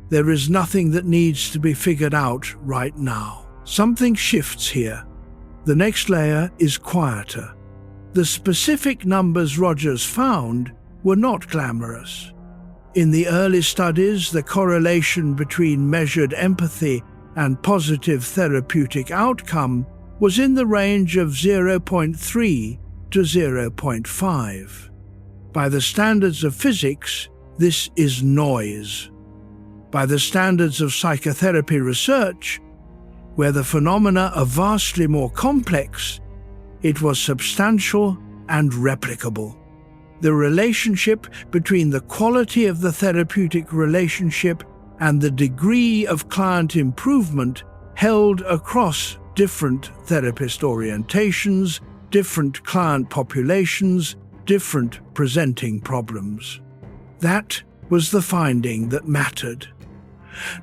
There is nothing that needs to be figured out right now. Something shifts here. The next layer is quieter. The specific numbers Rogers found were not glamorous. In the early studies, the correlation between measured empathy and positive therapeutic outcome was in the range of 0.3 to 0.5. By the standards of physics, this is noise. By the standards of psychotherapy research, where the phenomena are vastly more complex, it was substantial and replicable. The relationship between the quality of the therapeutic relationship and the degree of client improvement held across different therapist orientations, different client populations, different presenting problems. That was the finding that mattered.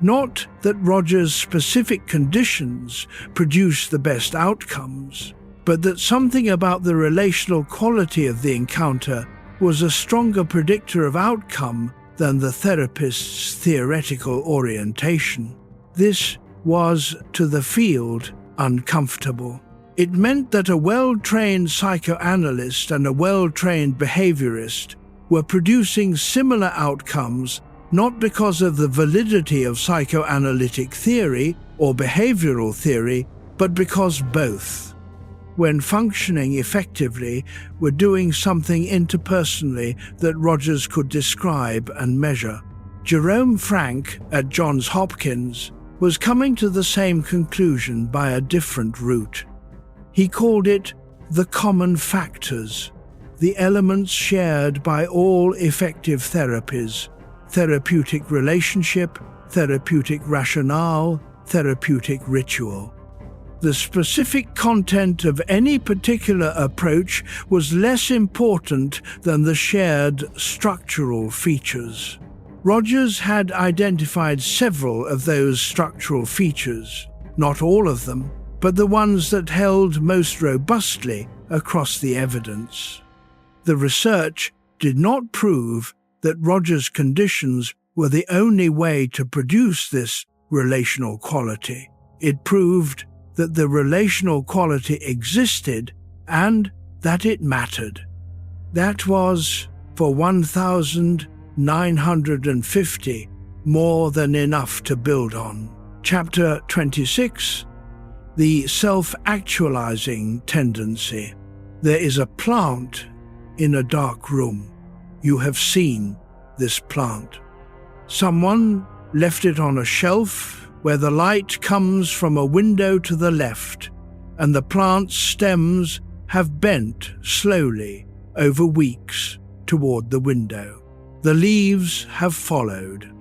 Not that Rogers' specific conditions produced the best outcomes, but that something about the relational quality of the encounter was a stronger predictor of outcome than the therapist's theoretical orientation. This was, to the field, uncomfortable. It meant that a well-trained psychoanalyst and a well-trained behaviorist were producing similar outcomes not because of the validity of psychoanalytic theory or behavioral theory, but because both, when functioning effectively, were doing something interpersonally that Rogers could describe and measure. Jerome Frank at Johns Hopkins was coming to the same conclusion by a different route. He called it the common factors, the elements shared by all effective therapies: therapeutic relationship, therapeutic rationale, therapeutic ritual. The specific content of any particular approach was less important than the shared structural features. Rogers had identified several of those structural features, not all of them, but the ones that held most robustly across the evidence. The research did not prove that Rogers' conditions were the only way to produce this relational quality. It proved that the relational quality existed and that it mattered. That was, for 1,950, more than enough to build on. Chapter 26, The Self-Actualizing Tendency. There is a plant in a dark room. You have seen this plant. Someone left it on a shelf where the light comes from a window to the left, and the plant's stems have bent slowly over weeks toward the window. The leaves have followed.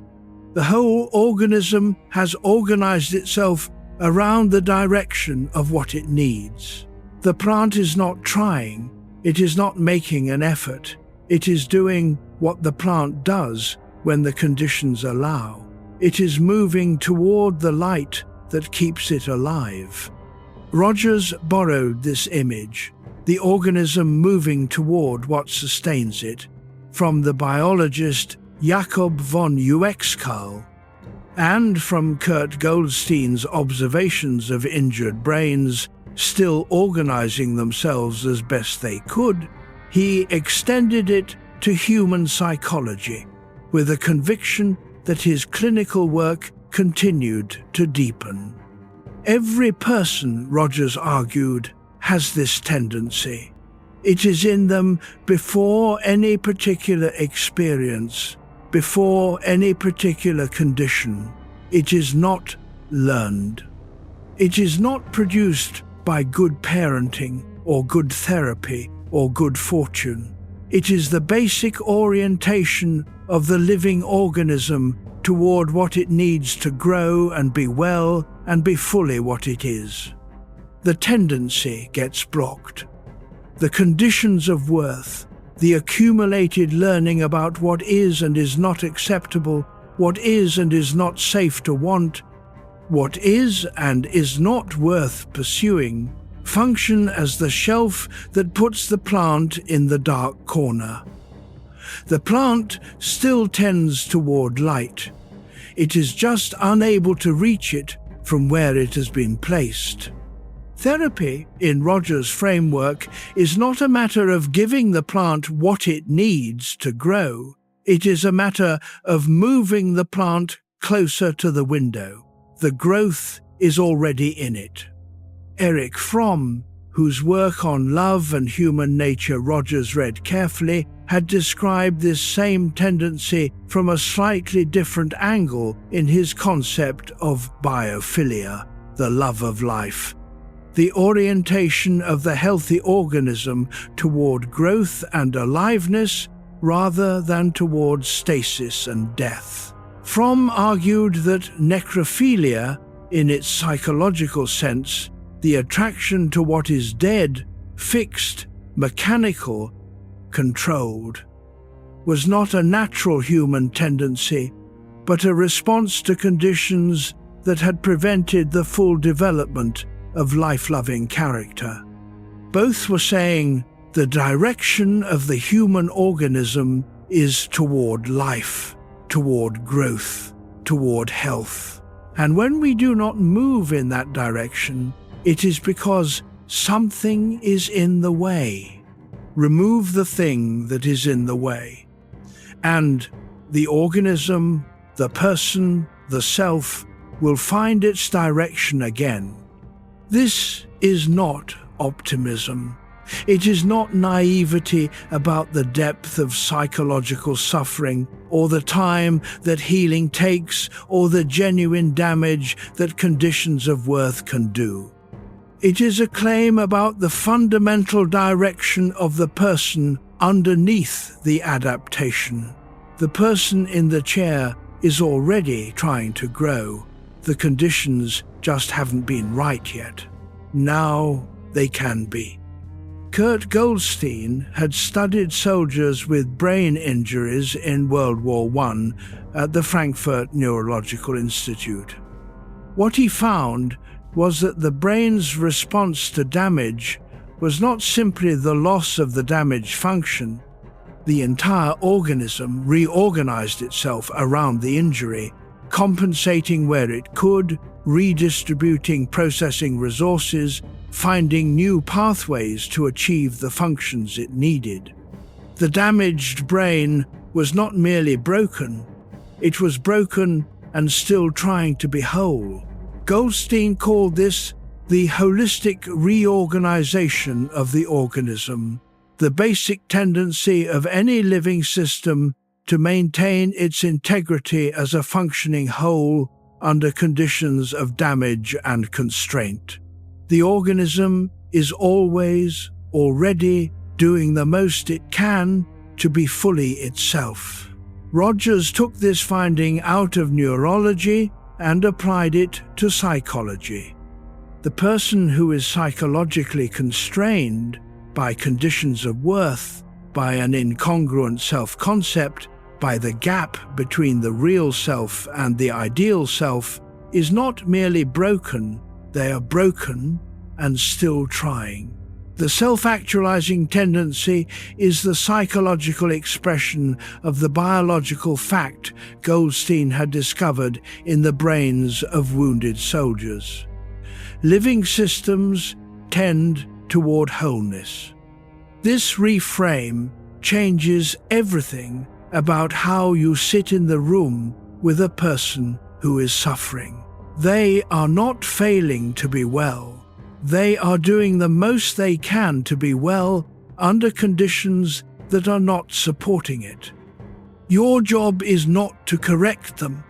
The whole organism has organized itself around the direction of what it needs. The plant is not trying. It is not making an effort. It is doing what the plant does when the conditions allow. It is moving toward the light that keeps it alive. Rogers borrowed this image, the organism moving toward what sustains it, from the biologist Jakob von Uexküll, and from Kurt Goldstein's observations of injured brains still organizing themselves as best they could. He extended it to human psychology, with a conviction that his clinical work continued to deepen. Every person, Rogers argued, has this tendency. It is in them before any particular experience, before any particular condition. It is not learned. It is not produced by good parenting or good therapy or good fortune. It is the basic orientation of the living organism toward what it needs to grow and be well and be fully what it is. The tendency gets blocked. The conditions of worth, the accumulated learning about what is and is not acceptable, what is and is not safe to want, What is and is not worth pursuing function as the shelf that puts the plant in the dark corner. The plant still tends toward light. It is just unable to reach it from where it has been placed. Therapy, in Rogers' framework, is not a matter of giving the plant what it needs to grow. It is a matter of moving the plant closer to the window. The growth is already in it. Erich Fromm, whose work on love and human nature Rogers read carefully, had described this same tendency from a slightly different angle in his concept of biophilia, the love of life. The orientation of the healthy organism toward growth and aliveness rather than toward stasis and death. Fromm argued that necrophilia, in its psychological sense, the attraction to what is dead, fixed, mechanical, controlled, was not a natural human tendency, but a response to conditions that had prevented the full development of life-loving character. Both were saying the direction of the human organism is toward life, toward growth, toward health. And when we do not move in that direction, it is because something is in the way. Remove the thing that is in the way, and the organism, the person, the self will find its direction again. This is not optimism. It is not naivety about the depth of psychological suffering, or the time that healing takes, or the genuine damage that conditions of worth can do. It is a claim about the fundamental direction of the person underneath the adaptation. The person in the chair is already trying to grow. The conditions just haven't been right yet. Now they can be. Kurt Goldstein had studied soldiers with brain injuries in World War I at the Frankfurt Neurological Institute. What he found was that the brain's response to damage was not simply the loss of the damaged function. The entire organism reorganized itself around the injury, compensating where it could, redistributing processing resources, finding new pathways to achieve the functions it needed. The damaged brain was not merely broken, it was broken and still trying to be whole. Goldstein called this the holistic reorganization of the organism, the basic tendency of any living system to maintain its integrity as a functioning whole under conditions of damage and constraint. The organism is always, already, doing the most it can to be fully itself. Rogers took this finding out of neurology and applied it to psychology. The person who is psychologically constrained by conditions of worth, by an incongruent self-concept, by the gap between the real self and the ideal self, is not merely broken, they are broken and still trying. The self-actualizing tendency is the psychological expression of the biological fact Goldstein had discovered in the brains of wounded soldiers. Living systems tend toward wholeness. This reframe changes everything about how you sit in the room with a person who is suffering. They are not failing to be well. They are doing the most they can to be well under conditions that are not supporting it. Your job is not to correct them.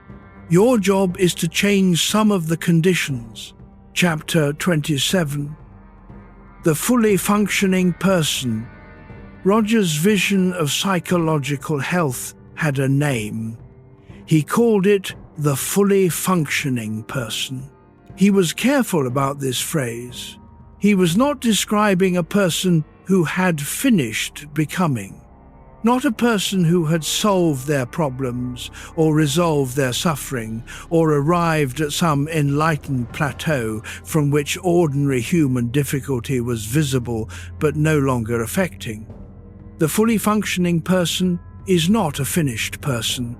Your job is to change some of the conditions. Chapter 27. The fully functioning person. Rogers' vision of psychological health had a name. He called it the fully functioning person. He was careful about this phrase. He was not describing a person who had finished becoming. not a person who had solved their problems or resolved their suffering or arrived at some enlightened plateau from which ordinary human difficulty was visible but no longer affecting. The fully functioning person is not a finished person.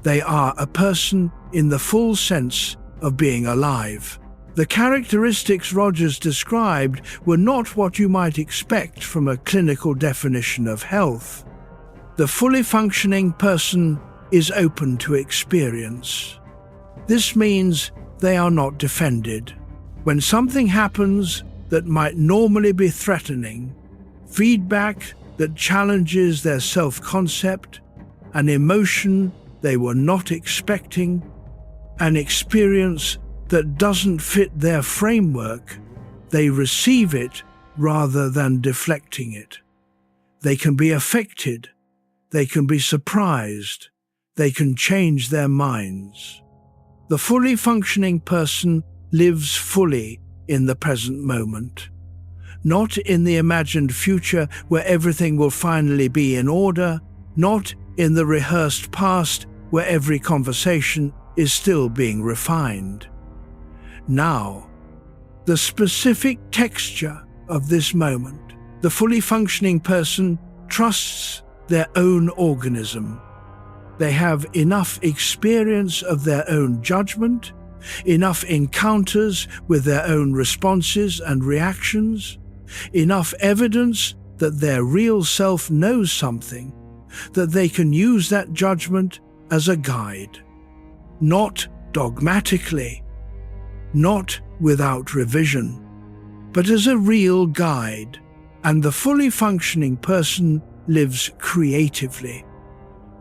They are a person in the full sense of being alive. The characteristics Rogers described were not what you might expect from a clinical definition of health. The fully functioning person is open to experience. This means they are not defended. When something happens that might normally be threatening, feedback that challenges their self-concept, an emotion they were not expecting, an experience that doesn't fit their framework, they receive it rather than deflecting it. They can be affected. They can be surprised. They can change their minds. The fully functioning person lives fully in the present moment, not in the imagined future where everything will finally be in order, not in the rehearsed past where every conversation is still being refined. Now, the specific texture of this moment, the fully functioning person trusts their own organism. They have enough experience of their own judgment, enough encounters with their own responses and reactions, enough evidence that their real self knows something, that they can use that judgment as a guide, not dogmatically, not without revision, but as a real guide. And the fully functioning person lives creatively,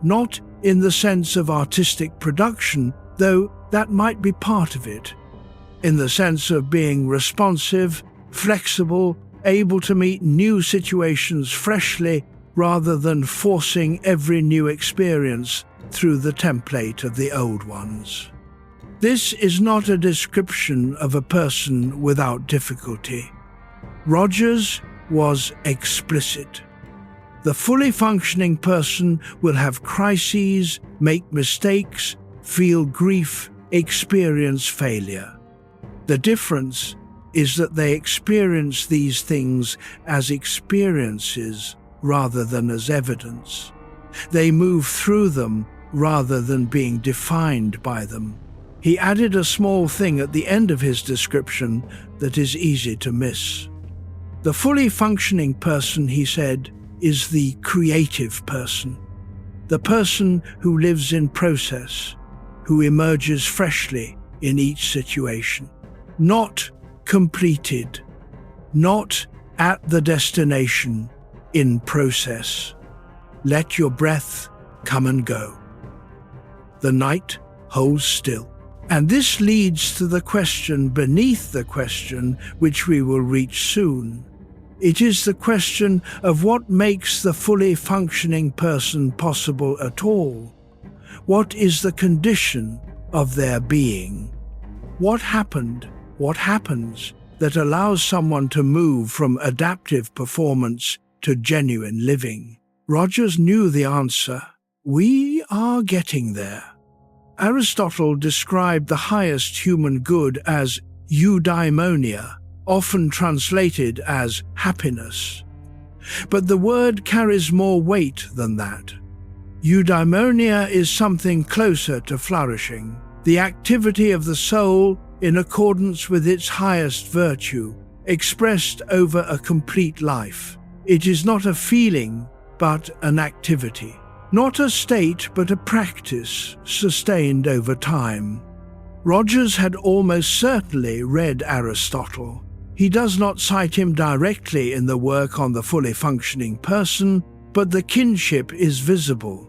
not in the sense of artistic production, though that might be part of it, in the sense of being responsive, flexible, able to meet new situations freshly rather than forcing every new experience through the template of the old ones. This is not a description of a person without difficulty. Rogers was explicit. The fully functioning person will have crises, make mistakes, feel grief, experience failure. The difference is that they experience these things as experiences rather than as evidence. They move through them rather than being defined by them. He added a small thing at the end of his description that is easy to miss. The fully functioning person, he said, is the creative person, the person who lives in process, who emerges freshly in each situation, not completed, not at the destination, in process. Let your breath come and go. The night holds still. And this leads to the question beneath the question, which we will reach soon. It is the question of what makes the fully functioning person possible at all. What is the condition of their being? What happened, what happens that allows someone to move from adaptive performance to genuine living? Rogers knew the answer. We are getting there. Aristotle described the highest human good as eudaimonia, often translated as happiness. But the word carries more weight than that. Eudaimonia is something closer to flourishing, the activity of the soul in accordance with its highest virtue, expressed over a complete life. It is not a feeling, but an activity. Not a state, but a practice sustained over time. Rogers had almost certainly read Aristotle. He does not cite him directly in the work on the fully functioning person, but the kinship is visible.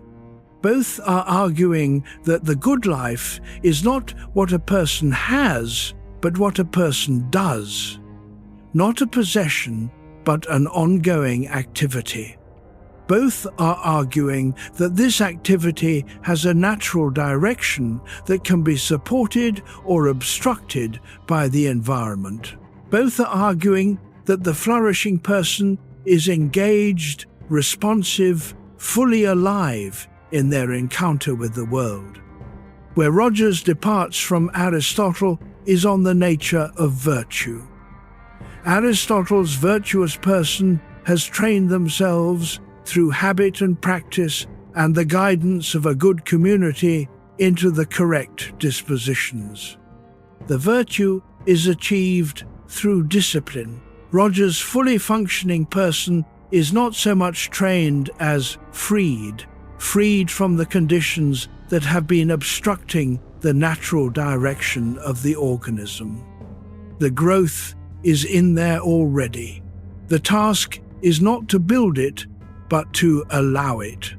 Both are arguing that the good life is not what a person has, but what a person does. Not a possession, but an ongoing activity. Both are arguing that this activity has a natural direction that can be supported or obstructed by the environment. Both are arguing that the flourishing person is engaged, responsive, fully alive in their encounter with the world. Where Rogers departs from Aristotle is on the nature of virtue. Aristotle's virtuous person has trained themselves through habit and practice and the guidance of a good community into the correct dispositions. The virtue is achieved through discipline. Rogers' fully functioning person is not so much trained as freed from the conditions that have been obstructing the natural direction of the organism. The growth is in there already. The task is not to build it, but to allow it.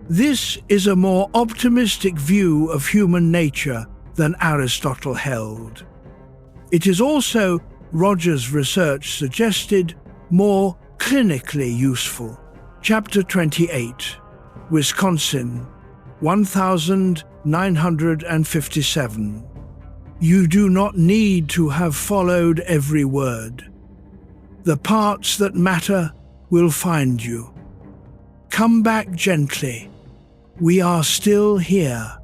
This is a more optimistic view of human nature than Aristotle held. It is also, Rogers' research suggested, more clinically useful. Chapter 28, Wisconsin, 1957. You do not need to have followed every word. The parts that matter will find you. Come back gently. We are still here.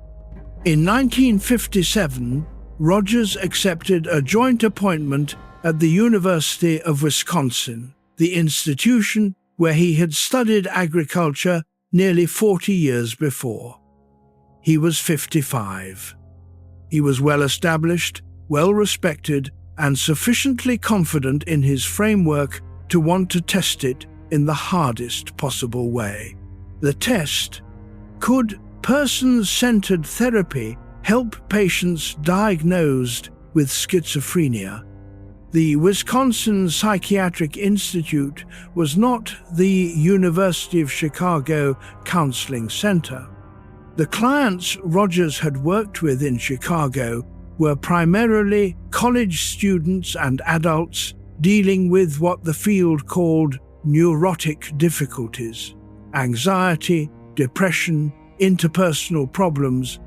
In 1957, Rogers accepted a joint appointment at the University of Wisconsin, the institution where he had studied agriculture nearly 40 years before. He was 55. He was well established, well respected, and sufficiently confident in his framework to want to test it in the hardest possible way. The test: could person-centered therapy help patients diagnosed with schizophrenia? The Wisconsin Psychiatric Institute was not the University of Chicago Counseling Center. The clients Rogers had worked with in Chicago were primarily college students and adults dealing with what the field called neurotic difficulties: anxiety, depression, interpersonal problems,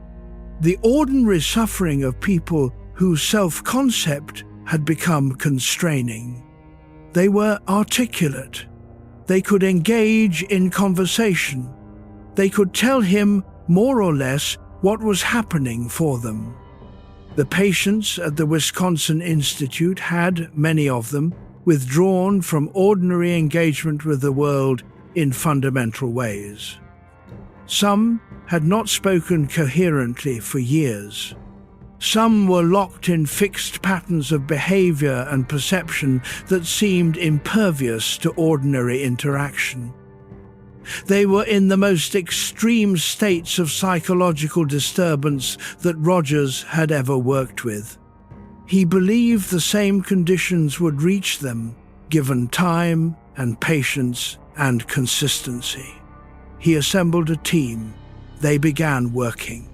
the ordinary suffering of people whose self-concept had become constraining. They were articulate. They could engage in conversation. They could tell him more or less what was happening for them. The patients at the Wisconsin Institute had, many of them, withdrawn from ordinary engagement with the world in fundamental ways. Some had not spoken coherently for years. Some were locked in fixed patterns of behavior and perception that seemed impervious to ordinary interaction. They were in the most extreme states of psychological disturbance that Rogers had ever worked with. He believed the same conditions would reach them, given time and patience and consistency. He assembled a team. They began working.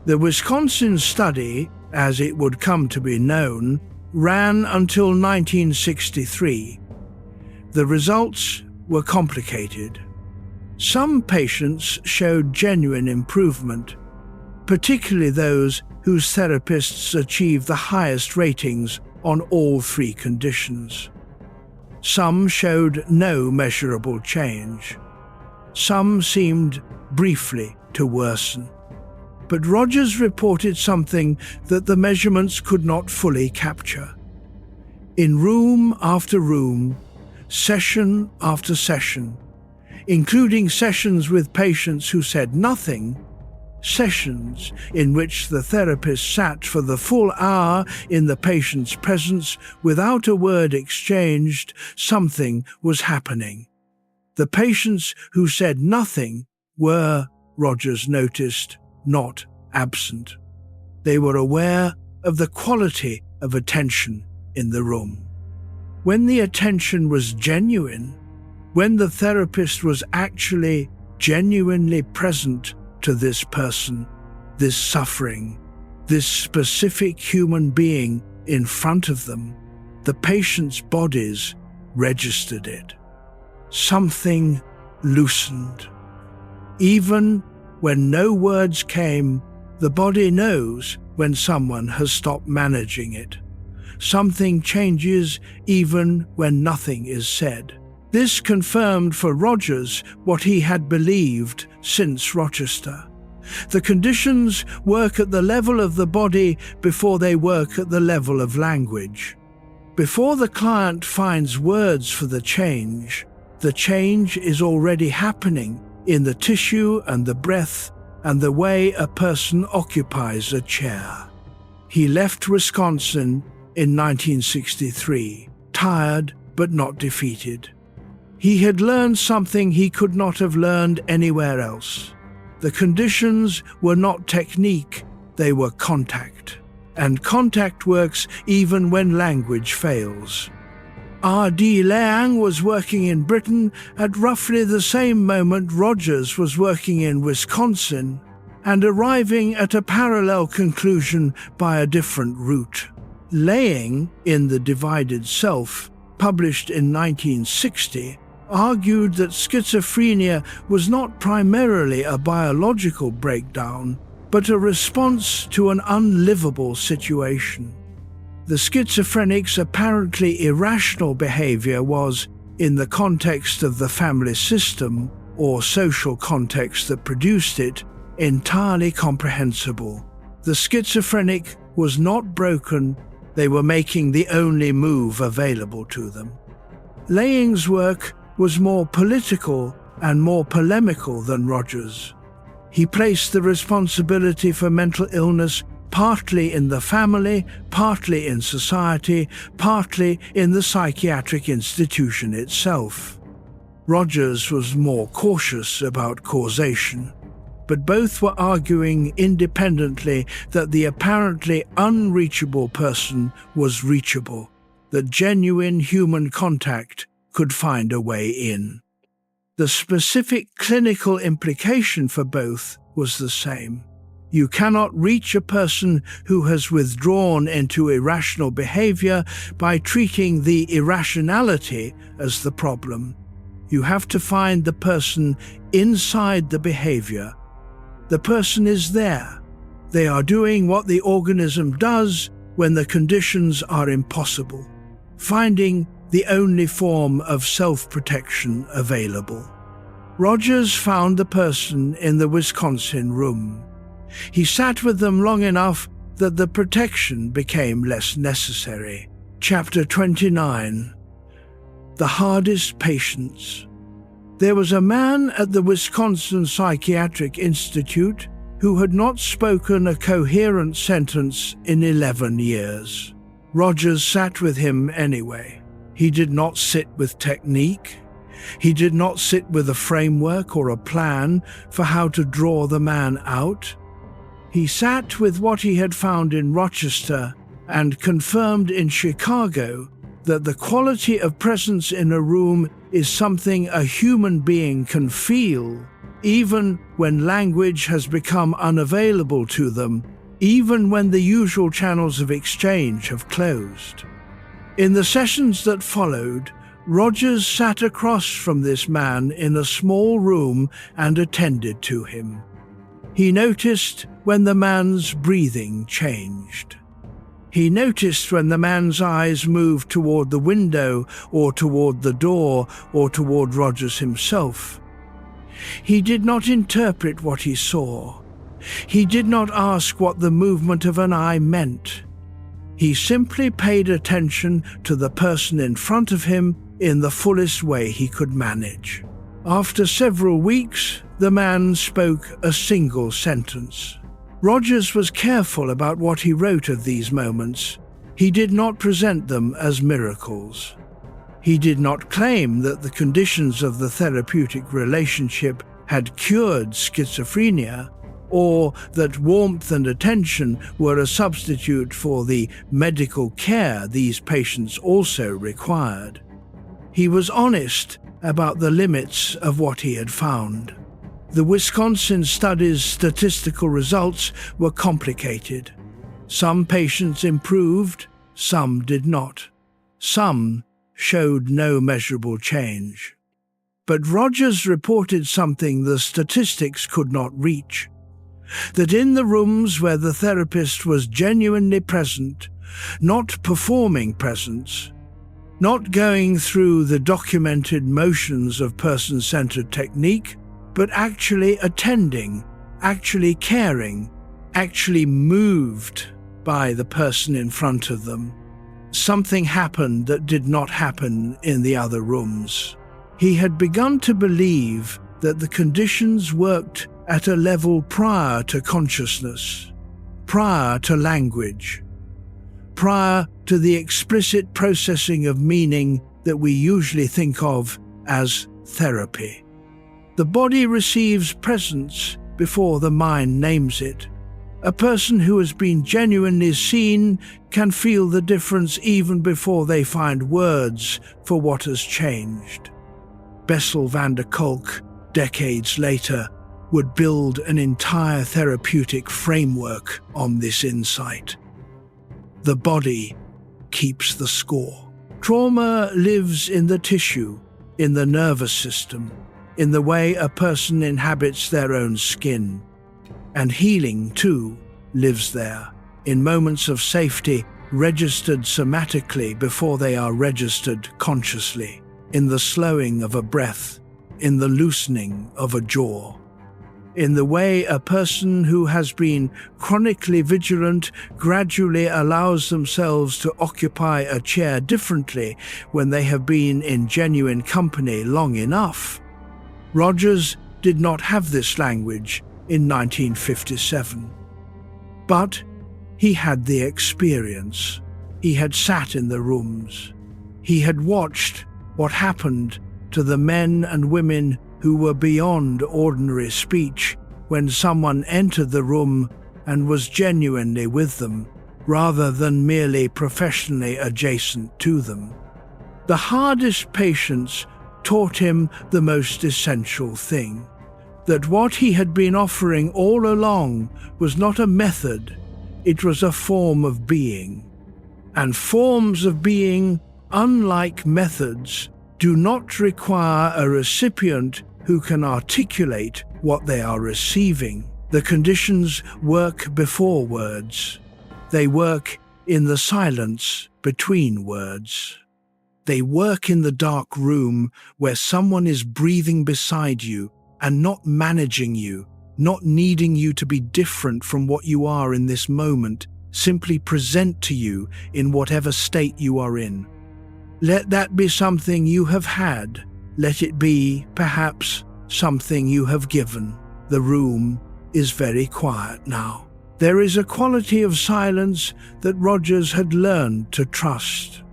The Wisconsin study, as it would come to be known, ran until 1963. The results were complicated. Some patients showed genuine improvement, particularly those whose therapists achieved the highest ratings on all three conditions. Some showed no measurable change. Some seemed briefly to worsen. But Rogers reported something that the measurements could not fully capture. In room after room, session after session, including sessions with patients who said nothing, sessions in which the therapist sat for the full hour in the patient's presence without a word exchanged, something was happening. The patients who said nothing were, Rogers noticed, not absent. They were aware of the quality of attention in the room. When the attention was genuine, when the therapist was actually genuinely present to this person, this suffering, this specific human being in front of them, the patient's bodies registered it. Something loosened. Even when no words came, the body knows when someone has stopped managing it. Something changes even when nothing is said. This confirmed for Rogers what he had believed since Rochester. The conditions work at the level of the body before they work at the level of language. Before the client finds words for the change is already happening in the tissue and the breath and the way a person occupies a chair. He left Wisconsin in 1963, tired but not defeated. He had learned something he could not have learned anywhere else. The conditions were not technique, they were contact. And contact works even when language fails. R.D. Laing was working in Britain at roughly the same moment Rogers was working in Wisconsin, and arriving at a parallel conclusion by a different route. Laing, in The Divided Self, published in 1960, argued that schizophrenia was not primarily a biological breakdown, but a response to an unlivable situation. The schizophrenic's apparently irrational behavior was, in the context of the family system, or social context that produced it, entirely comprehensible. The schizophrenic was not broken, they were making the only move available to them. Laing's work was more political and more polemical than Rogers. He placed the responsibility for mental illness partly in the family, partly in society, partly in the psychiatric institution itself. Rogers was more cautious about causation, but both were arguing independently that the apparently unreachable person was reachable, that genuine human contact could find a way in. The specific clinical implication for both was the same. You cannot reach a person who has withdrawn into irrational behavior by treating the irrationality as the problem. You have to find the person inside the behavior. The person is there. They are doing what the organism does when the conditions are impossible, finding the only form of self-protection available. Rogers found the person in the Wisconsin room. He sat with them long enough that the protection became less necessary. Chapter 29. The Hardest Patients. There was a man at the Wisconsin Psychiatric Institute who had not spoken a coherent sentence in 11 years. Rogers sat with him anyway. He did not sit with technique. He did not sit with a framework or a plan for how to draw the man out. He sat with what he had found in Rochester and confirmed in Chicago that the quality of presence in a room is something a human being can feel, even when language has become unavailable to them, even when the usual channels of exchange have closed. In the sessions that followed, Rogers sat across from this man in a small room and attended to him. He noticed when the man's breathing changed. He noticed when the man's eyes moved toward the window or toward the door or toward Rogers himself. He did not interpret what he saw. He did not ask what the movement of an eye meant. He simply paid attention to the person in front of him in the fullest way he could manage. After several weeks, the man spoke a single sentence. Rogers was careful about what he wrote of these moments. He did not present them as miracles. He did not claim that the conditions of the therapeutic relationship had cured schizophrenia, or that warmth and attention were a substitute for the medical care these patients also required. He was honest about the limits of what he had found. The Wisconsin study's statistical results were complicated. Some patients improved, some did not. Some showed no measurable change. But Rogers reported something the statistics could not reach: that in the rooms where the therapist was genuinely present, not performing presence, not going through the documented motions of person-centered technique, but actually attending, actually caring, actually moved by the person in front of them. Something happened that did not happen in the other rooms. He had begun to believe that the conditions worked at a level prior to consciousness, prior to language, prior to the explicit processing of meaning that we usually think of as therapy. The body receives presence before the mind names it. A person who has been genuinely seen can feel the difference even before they find words for what has changed. Bessel van der Kolk, decades later, would build an entire therapeutic framework on this insight. The body keeps the score. Trauma lives in the tissue, in the nervous system, in the way a person inhabits their own skin. And healing, too, lives there, in moments of safety registered somatically before they are registered consciously, in the slowing of a breath, in the loosening of a jaw, in the way a person who has been chronically vigilant gradually allows themselves to occupy a chair differently when they have been in genuine company long enough. Rogers did not have this language in 1957. But he had the experience. He had sat in the rooms. He had watched what happened to the men and women who were beyond ordinary speech when someone entered the room and was genuinely with them, rather than merely professionally adjacent to them. The hardest patients taught him the most essential thing, that what he had been offering all along was not a method, it was a form of being. And forms of being, unlike methods, do not require a recipient who can articulate what they are receiving. The conditions work before words. They work in the silence between words. They work in the dark room where someone is breathing beside you and not managing you, not needing you to be different from what you are in this moment, simply present to you in whatever state you are in. Let that be something you have had. Let it be, perhaps, something you have given. The room is very quiet now. There is a quality of silence that Rogers had learned to trust.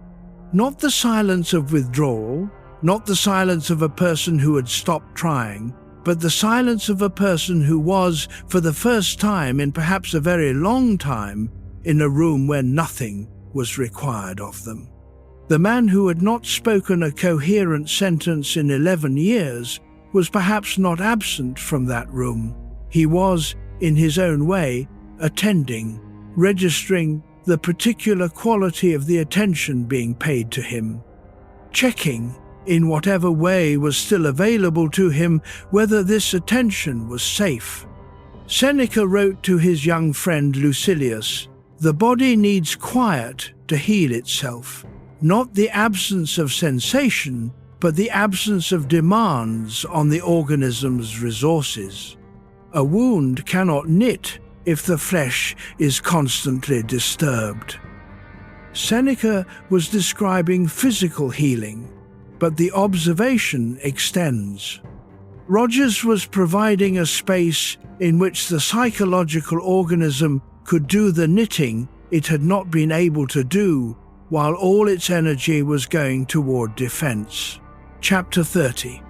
Not the silence of withdrawal, not the silence of a person who had stopped trying, but the silence of a person who was, for the first time in perhaps a very long time, in a room where nothing was required of them. The man who had not spoken a coherent sentence in 11 years was perhaps not absent from that room. He was, in his own way, attending, registering the particular quality of the attention being paid to him, checking, in whatever way was still available to him, whether this attention was safe. Seneca wrote to his young friend Lucilius, "The body needs quiet to heal itself. Not the absence of sensation, but the absence of demands on the organism's resources. A wound cannot knit if the flesh is constantly disturbed." Seneca was describing physical healing, but the observation extends. Rogers was providing a space in which the psychological organism could do the knitting it had not been able to do, while all its energy was going toward defense. Chapter 30.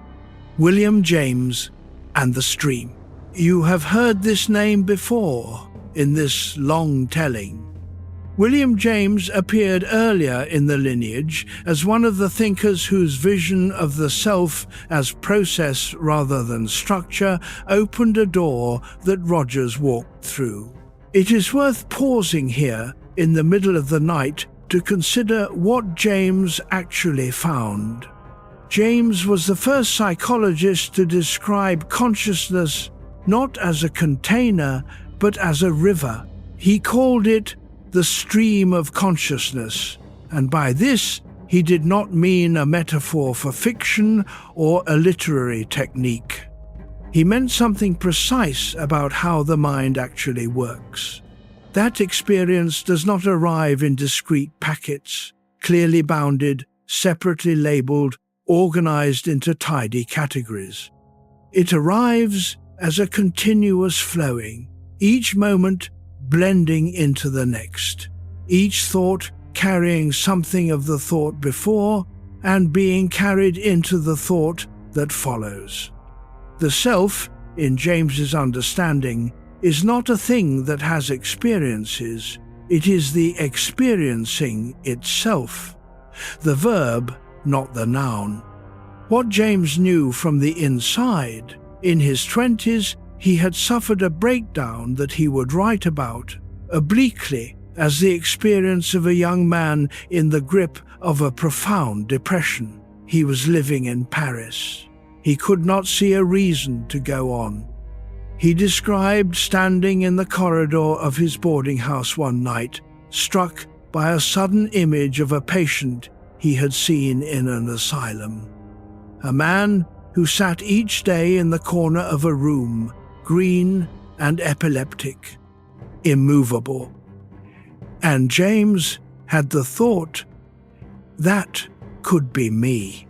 William James and the Stream. You have heard this name before in this long telling. William James appeared earlier in the lineage as one of the thinkers whose vision of the self as process rather than structure opened a door that Rogers walked through. It is worth pausing here in the middle of the night to consider what James actually found. James was the first psychologist to describe consciousness not as a container, but as a river. He called it the stream of consciousness, and by this he did not mean a metaphor for fiction or a literary technique. He meant something precise about how the mind actually works. That experience does not arrive in discrete packets, clearly bounded, separately labeled, organized into tidy categories. It arrives as a continuous flowing, each moment blending into the next, each thought carrying something of the thought before and being carried into the thought that follows. The self, in James's understanding, is not a thing that has experiences, it is the experiencing itself. The verb, not the noun. What James knew from the inside, in his 20s, he had suffered a breakdown that he would write about, obliquely, as the experience of a young man in the grip of a profound depression. He was living in Paris. He could not see a reason to go on. He described standing in the corridor of his boarding house one night, struck by a sudden image of a patient he had seen in an asylum. A man who sat each day in the corner of a room, green and epileptic, immovable. And James had the thought, that could be me.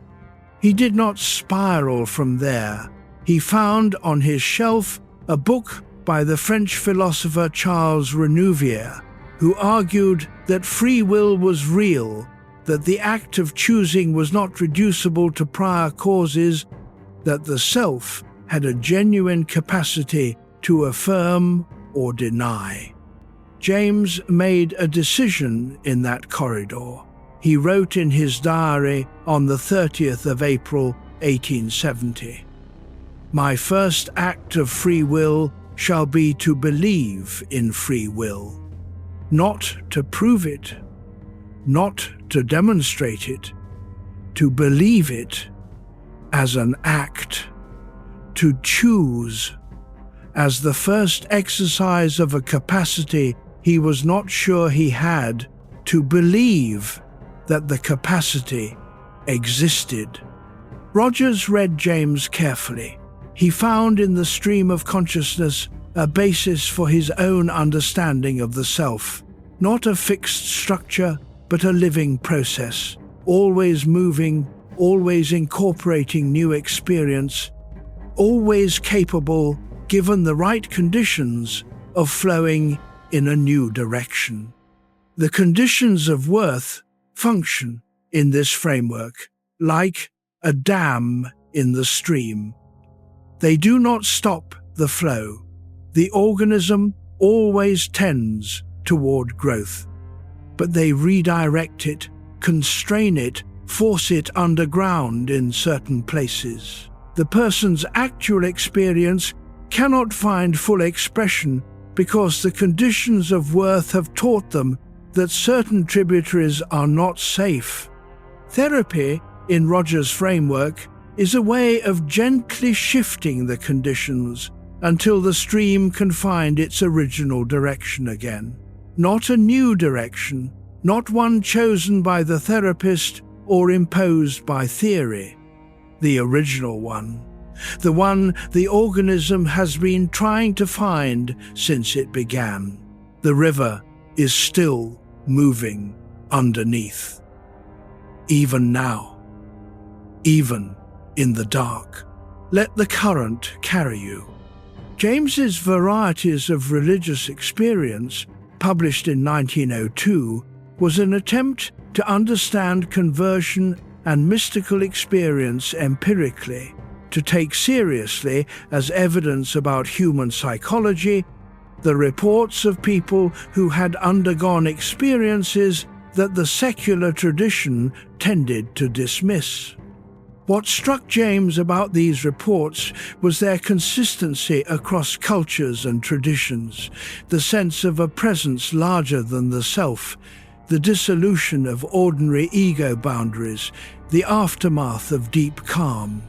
He did not spiral from there. He found on his shelf a book by the French philosopher Charles Renouvier, who argued that free will was real, that the act of choosing was not reducible to prior causes, that the self had a genuine capacity to affirm or deny. James made a decision in that corridor. He wrote in his diary on the 30th of April, 1870, "My first act of free will shall be to believe in free will, not to prove it, not to demonstrate it, to believe it as an act, to choose as the first exercise of a capacity he was not sure he had, to believe that the capacity existed." Rogers read James carefully. He found in the stream of consciousness a basis for his own understanding of the self, not a fixed structure, but a living process, always moving, always incorporating new experience, always capable, given the right conditions, of flowing in a new direction. The conditions of worth function in this framework like a dam in the stream. They do not stop the flow. The organism always tends toward growth, but they redirect it, constrain it, force it underground in certain places. The person's actual experience cannot find full expression because the conditions of worth have taught them that certain tributaries are not safe. Therapy, in Rogers' framework, is a way of gently shifting the conditions until the stream can find its original direction again. Not a new direction, not one chosen by the therapist or imposed by theory. The original one. The one the organism has been trying to find since it began. The river is still moving underneath. Even now. Even in the dark. Let the current carry you. James's Varieties of Religious Experience, published in 1902, was an attempt to understand conversion and mystical experience empirically, to take seriously as evidence about human psychology the reports of people who had undergone experiences that the secular tradition tended to dismiss. What struck James about these reports was their consistency across cultures and traditions, the sense of a presence larger than the self, the dissolution of ordinary ego boundaries, the aftermath of deep calm.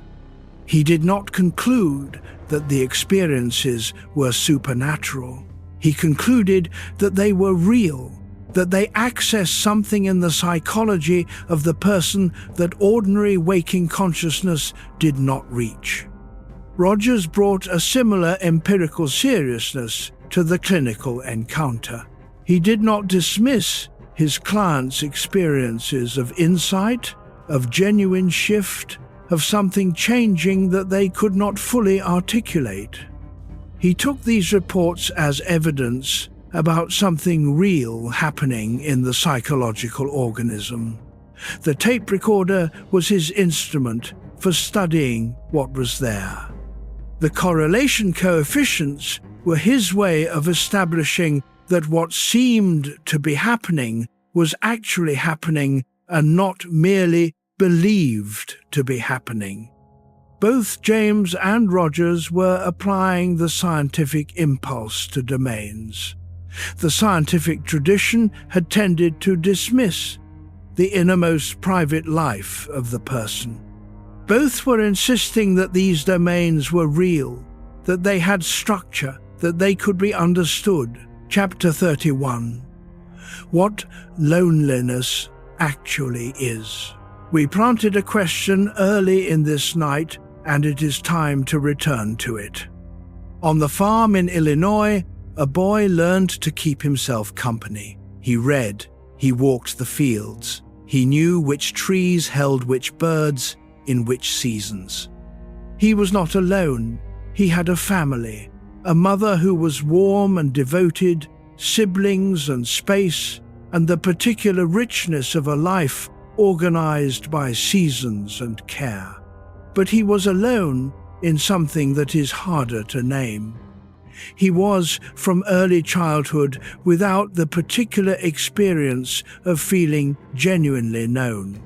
He did not conclude that the experiences were supernatural. He concluded that they were real, that they access something in the psychology of the person that ordinary waking consciousness did not reach. Rogers brought a similar empirical seriousness to the clinical encounter. He did not dismiss his clients' experiences of insight, of genuine shift, of something changing that they could not fully articulate. He took these reports as evidence about something real happening in the psychological organism. The tape recorder was his instrument for studying what was there. The correlation coefficients were his way of establishing that what seemed to be happening was actually happening and not merely believed to be happening. Both James and Rogers were applying the scientific impulse to domains. The scientific tradition had tended to dismiss the innermost private life of the person. Both were insisting that these domains were real, that they had structure, that they could be understood. Chapter 31. What loneliness actually is. We planted a question early in this night, and it is time to return to it. On the farm in Illinois, a boy learned to keep himself company. He read, he walked the fields, he knew which trees held which birds in which seasons. He was not alone. He had a family, a mother who was warm and devoted, siblings and space, and the particular richness of a life organized by seasons and care. But he was alone in something that is harder to name. He was, from early childhood, without the particular experience of feeling genuinely known.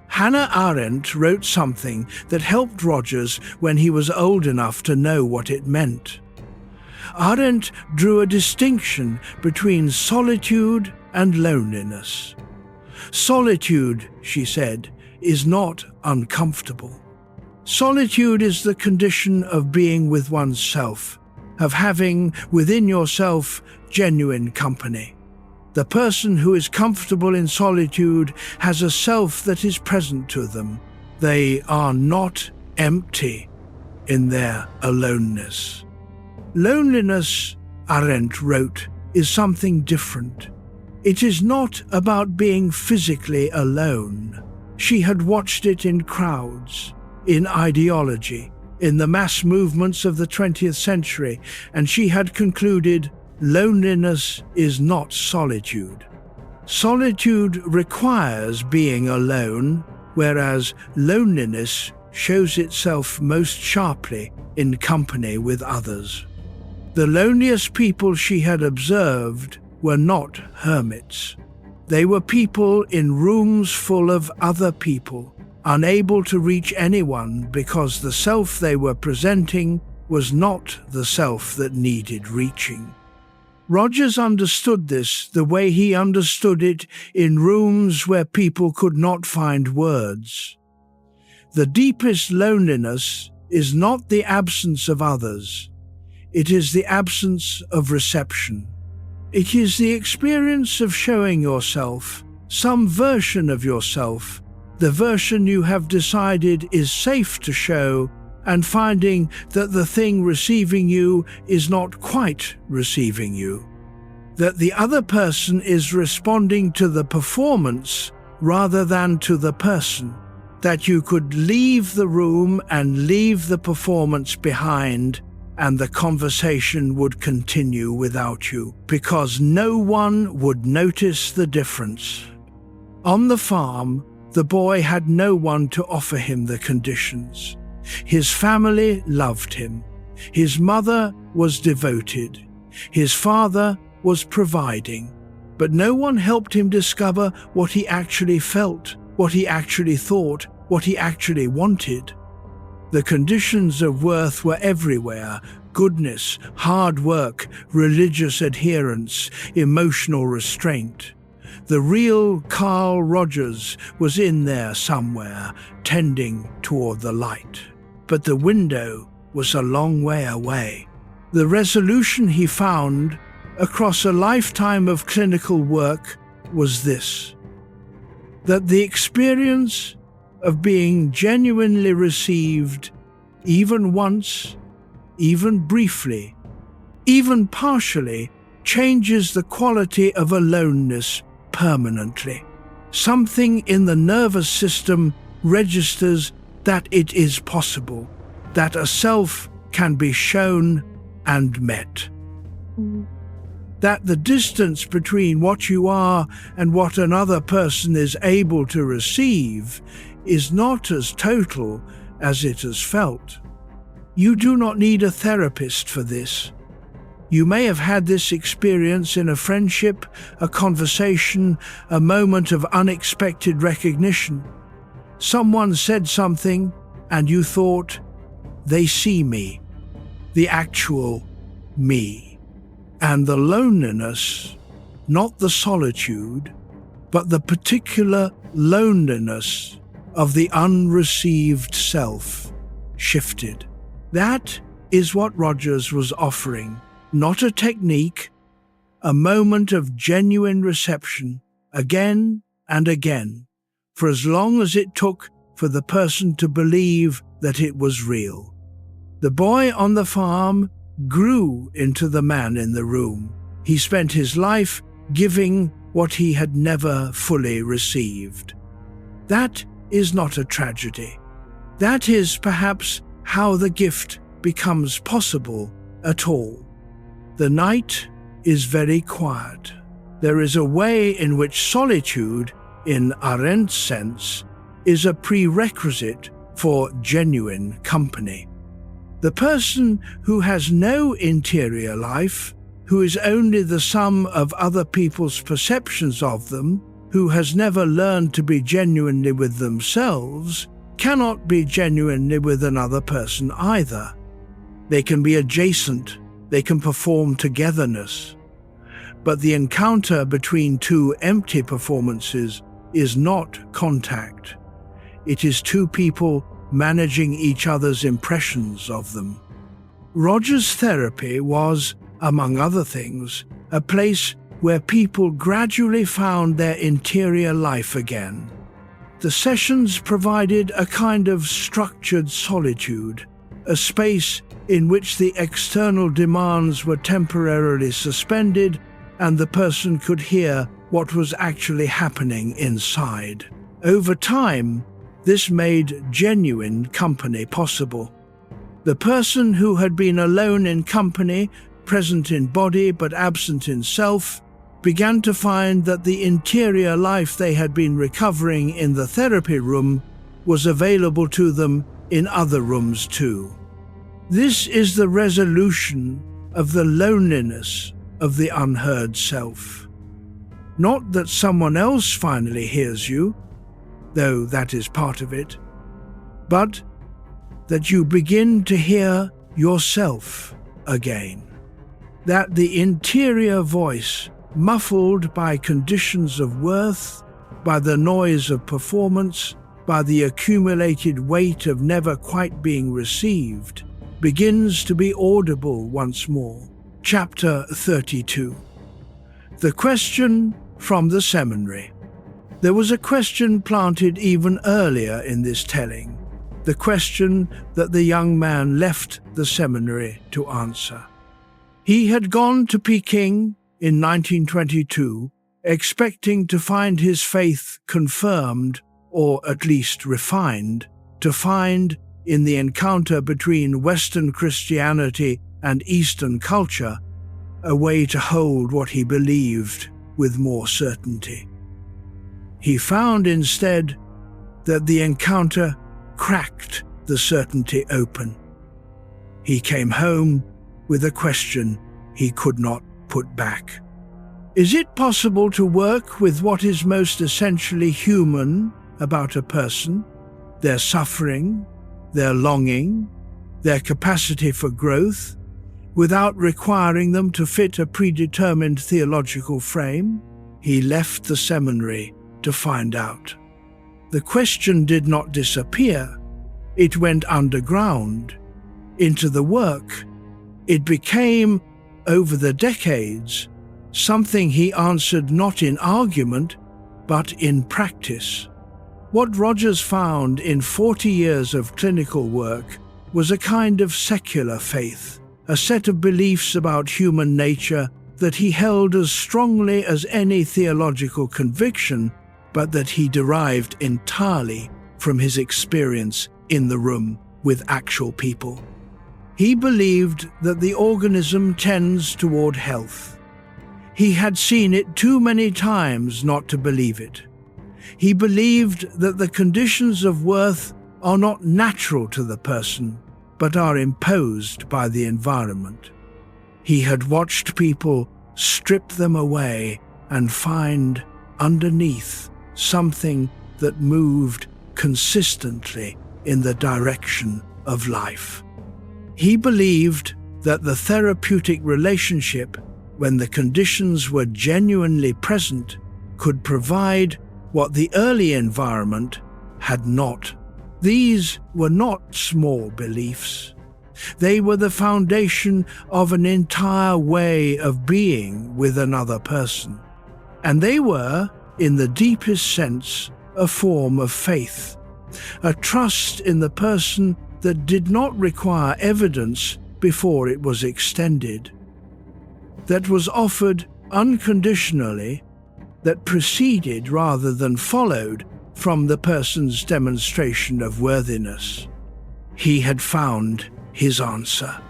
Hannah Arendt wrote something that helped Rogers when he was old enough to know what it meant. Arendt drew a distinction between solitude and loneliness. Solitude, she said, is not uncomfortable. Solitude is the condition of being with oneself, of having within yourself genuine company. The person who is comfortable in solitude has a self that is present to them. They are not empty in their aloneness. Loneliness, Arendt wrote, is something different. It is not about being physically alone. She had watched it in crowds, in ideology, in the mass movements of the 20th century, and she had concluded loneliness is not solitude. Solitude requires being alone, whereas loneliness shows itself most sharply in company with others. The loneliest people she had observed were not hermits. They were people in rooms full of other people, unable to reach anyone because the self they were presenting was not the self that needed reaching. Rogers understood this the way he understood it in rooms where people could not find words. The deepest loneliness is not the absence of others. It is the absence of reception. It is the experience of showing yourself, some version of yourself, the version you have decided is safe to show, and finding that the thing receiving you is not quite receiving you. That the other person is responding to the performance rather than to the person. That you could leave the room and leave the performance behind, and the conversation would continue without you, because no one would notice the difference. On the farm, the boy had no one to offer him the conditions. His family loved him. His mother was devoted. His father was providing. But no one helped him discover what he actually felt, what he actually thought, what he actually wanted. The conditions of worth were everywhere: goodness, hard work, religious adherence, emotional restraint. The real Carl Rogers was in there somewhere, tending toward the light. But the window was a long way away. The resolution he found, across a lifetime of clinical work, was this: that the experience of being genuinely received, even once, even briefly, even partially, changes the quality of aloneness permanently. Something in the nervous system registers that it is possible, that a self can be shown and met. That the distance between what you are and what another person is able to receive is not as total as it is felt. You do not need a therapist for this. You may have had this experience in a friendship, a conversation, a moment of unexpected recognition. Someone said something and you thought, they see me, the actual me. And the loneliness, not the solitude, but the particular loneliness of the unreceived self, shifted. That is what Rogers was offering, not a technique, a moment of genuine reception, again and again, for as long as it took for the person to believe that it was real. The boy on the farm grew into the man in the room. He spent his life giving what he had never fully received. That is not a tragedy. That is perhaps how the gift becomes possible at all. The night is very quiet. There is a way in which solitude, in Arendt's sense, is a prerequisite for genuine company. The person who has no interior life, who is only the sum of other people's perceptions of them, who has never learned to be genuinely with themselves, cannot be genuinely with another person either. They can be adjacent, they can perform togetherness. But the encounter between two empty performances is not contact. It is two people managing each other's impressions of them. Rogers' therapy was, among other things, a place where people gradually found their interior life again. The sessions provided a kind of structured solitude, a space in which the external demands were temporarily suspended and the person could hear what was actually happening inside. Over time, this made genuine company possible. The person who had been alone in company, present in body but absent in self, began to find that the interior life they had been recovering in the therapy room was available to them in other rooms too. This is the resolution of the loneliness of the unheard self. Not that someone else finally hears you, though that is part of it, but that you begin to hear yourself again. That the interior voice, muffled by conditions of worth, by the noise of performance, by the accumulated weight of never quite being received, begins to be audible once more. Chapter 32. The question from the Seminary. There was a question planted even earlier in this telling, the question that the young man left the seminary to answer. He had gone to Peking in 1922, expecting to find his faith confirmed, or at least refined, to find, in the encounter between Western Christianity and Eastern culture, a way to hold what he believed with more certainty. He found instead that the encounter cracked the certainty open. He came home with a question he could not put back. Is it possible to work with what is most essentially human about a person, their suffering, their longing, their capacity for growth, without requiring them to fit a predetermined theological frame? He left the seminary to find out. The question did not disappear. It went underground, into the work. It became, over the decades, something he answered not in argument, but in practice. What Rogers found in 40 years of clinical work was a kind of secular faith, a set of beliefs about human nature that he held as strongly as any theological conviction, but that he derived entirely from his experience in the room with actual people. He believed that the organism tends toward health. He had seen it too many times not to believe it. He believed that the conditions of worth are not natural to the person, but are imposed by the environment. He had watched people strip them away and find underneath something that moved consistently in the direction of life. He believed that the therapeutic relationship, when the conditions were genuinely present, could provide what the early environment had not. These were not small beliefs. They were the foundation of an entire way of being with another person. And they were, in the deepest sense, a form of faith, a trust in the person that did not require evidence before it was extended, that was offered unconditionally, that proceeded rather than followed from the person's demonstration of worthiness. He had found his answer,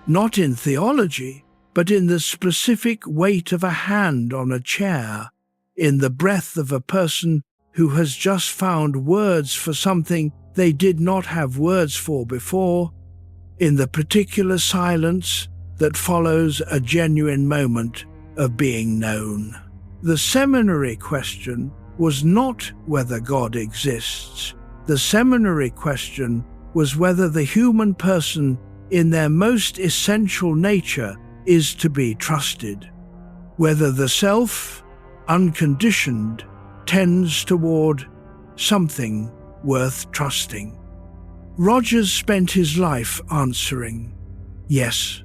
not in theology, but in the specific weight of a hand on a chair, in the breath of a person who has just found words for something they did not have words for before, in the particular silence that follows a genuine moment of being known. The seminary question was not whether God exists. The seminary question was whether the human person in their most essential nature is to be trusted, whether the self, unconditioned, tends toward something worth trusting. Rogers spent his life answering yes,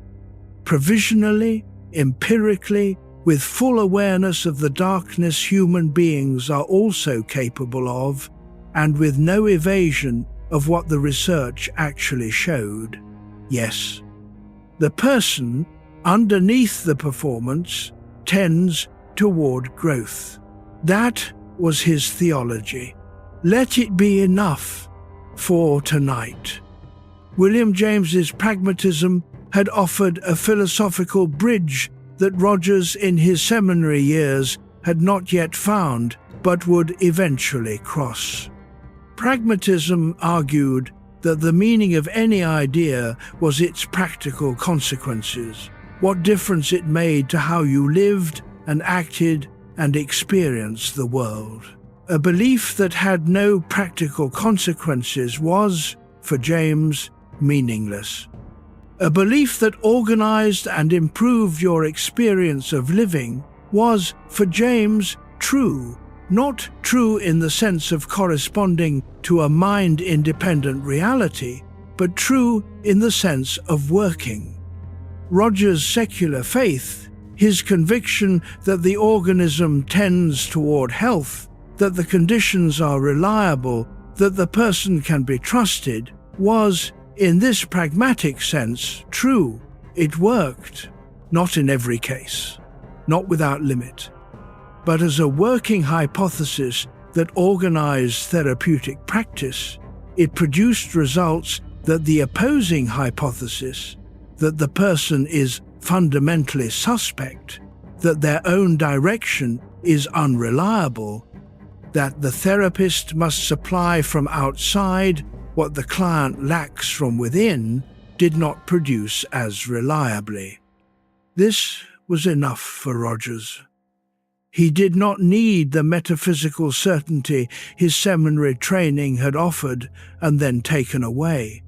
provisionally, empirically, with full awareness of the darkness human beings are also capable of, and with no evasion of what the research actually showed. Yes, the person underneath the performance tends toward growth. That was his theology. Let it be enough for tonight. William James's pragmatism had offered a philosophical bridge that Rogers in his seminary years had not yet found, but would eventually cross. Pragmatism argued that the meaning of any idea was its practical consequences, what difference it made to how you lived and acted and experienced the world. A belief that had no practical consequences was, for James, meaningless. A belief that organized and improved your experience of living was, for James, true, not true in the sense of corresponding to a mind-independent reality, but true in the sense of working. Rogers' secular faith, his conviction that the organism tends toward health, that the conditions are reliable, that the person can be trusted, was, in this pragmatic sense, true. It worked, not in every case, not without limit, but as a working hypothesis that organized therapeutic practice, it produced results that the opposing hypothesis, that the person is fundamentally suspect, that their own direction is unreliable, that the therapist must supply from outside what the client lacks from within, did not produce as reliably. This was enough for Rogers. He did not need the metaphysical certainty his seminary training had offered and then taken away.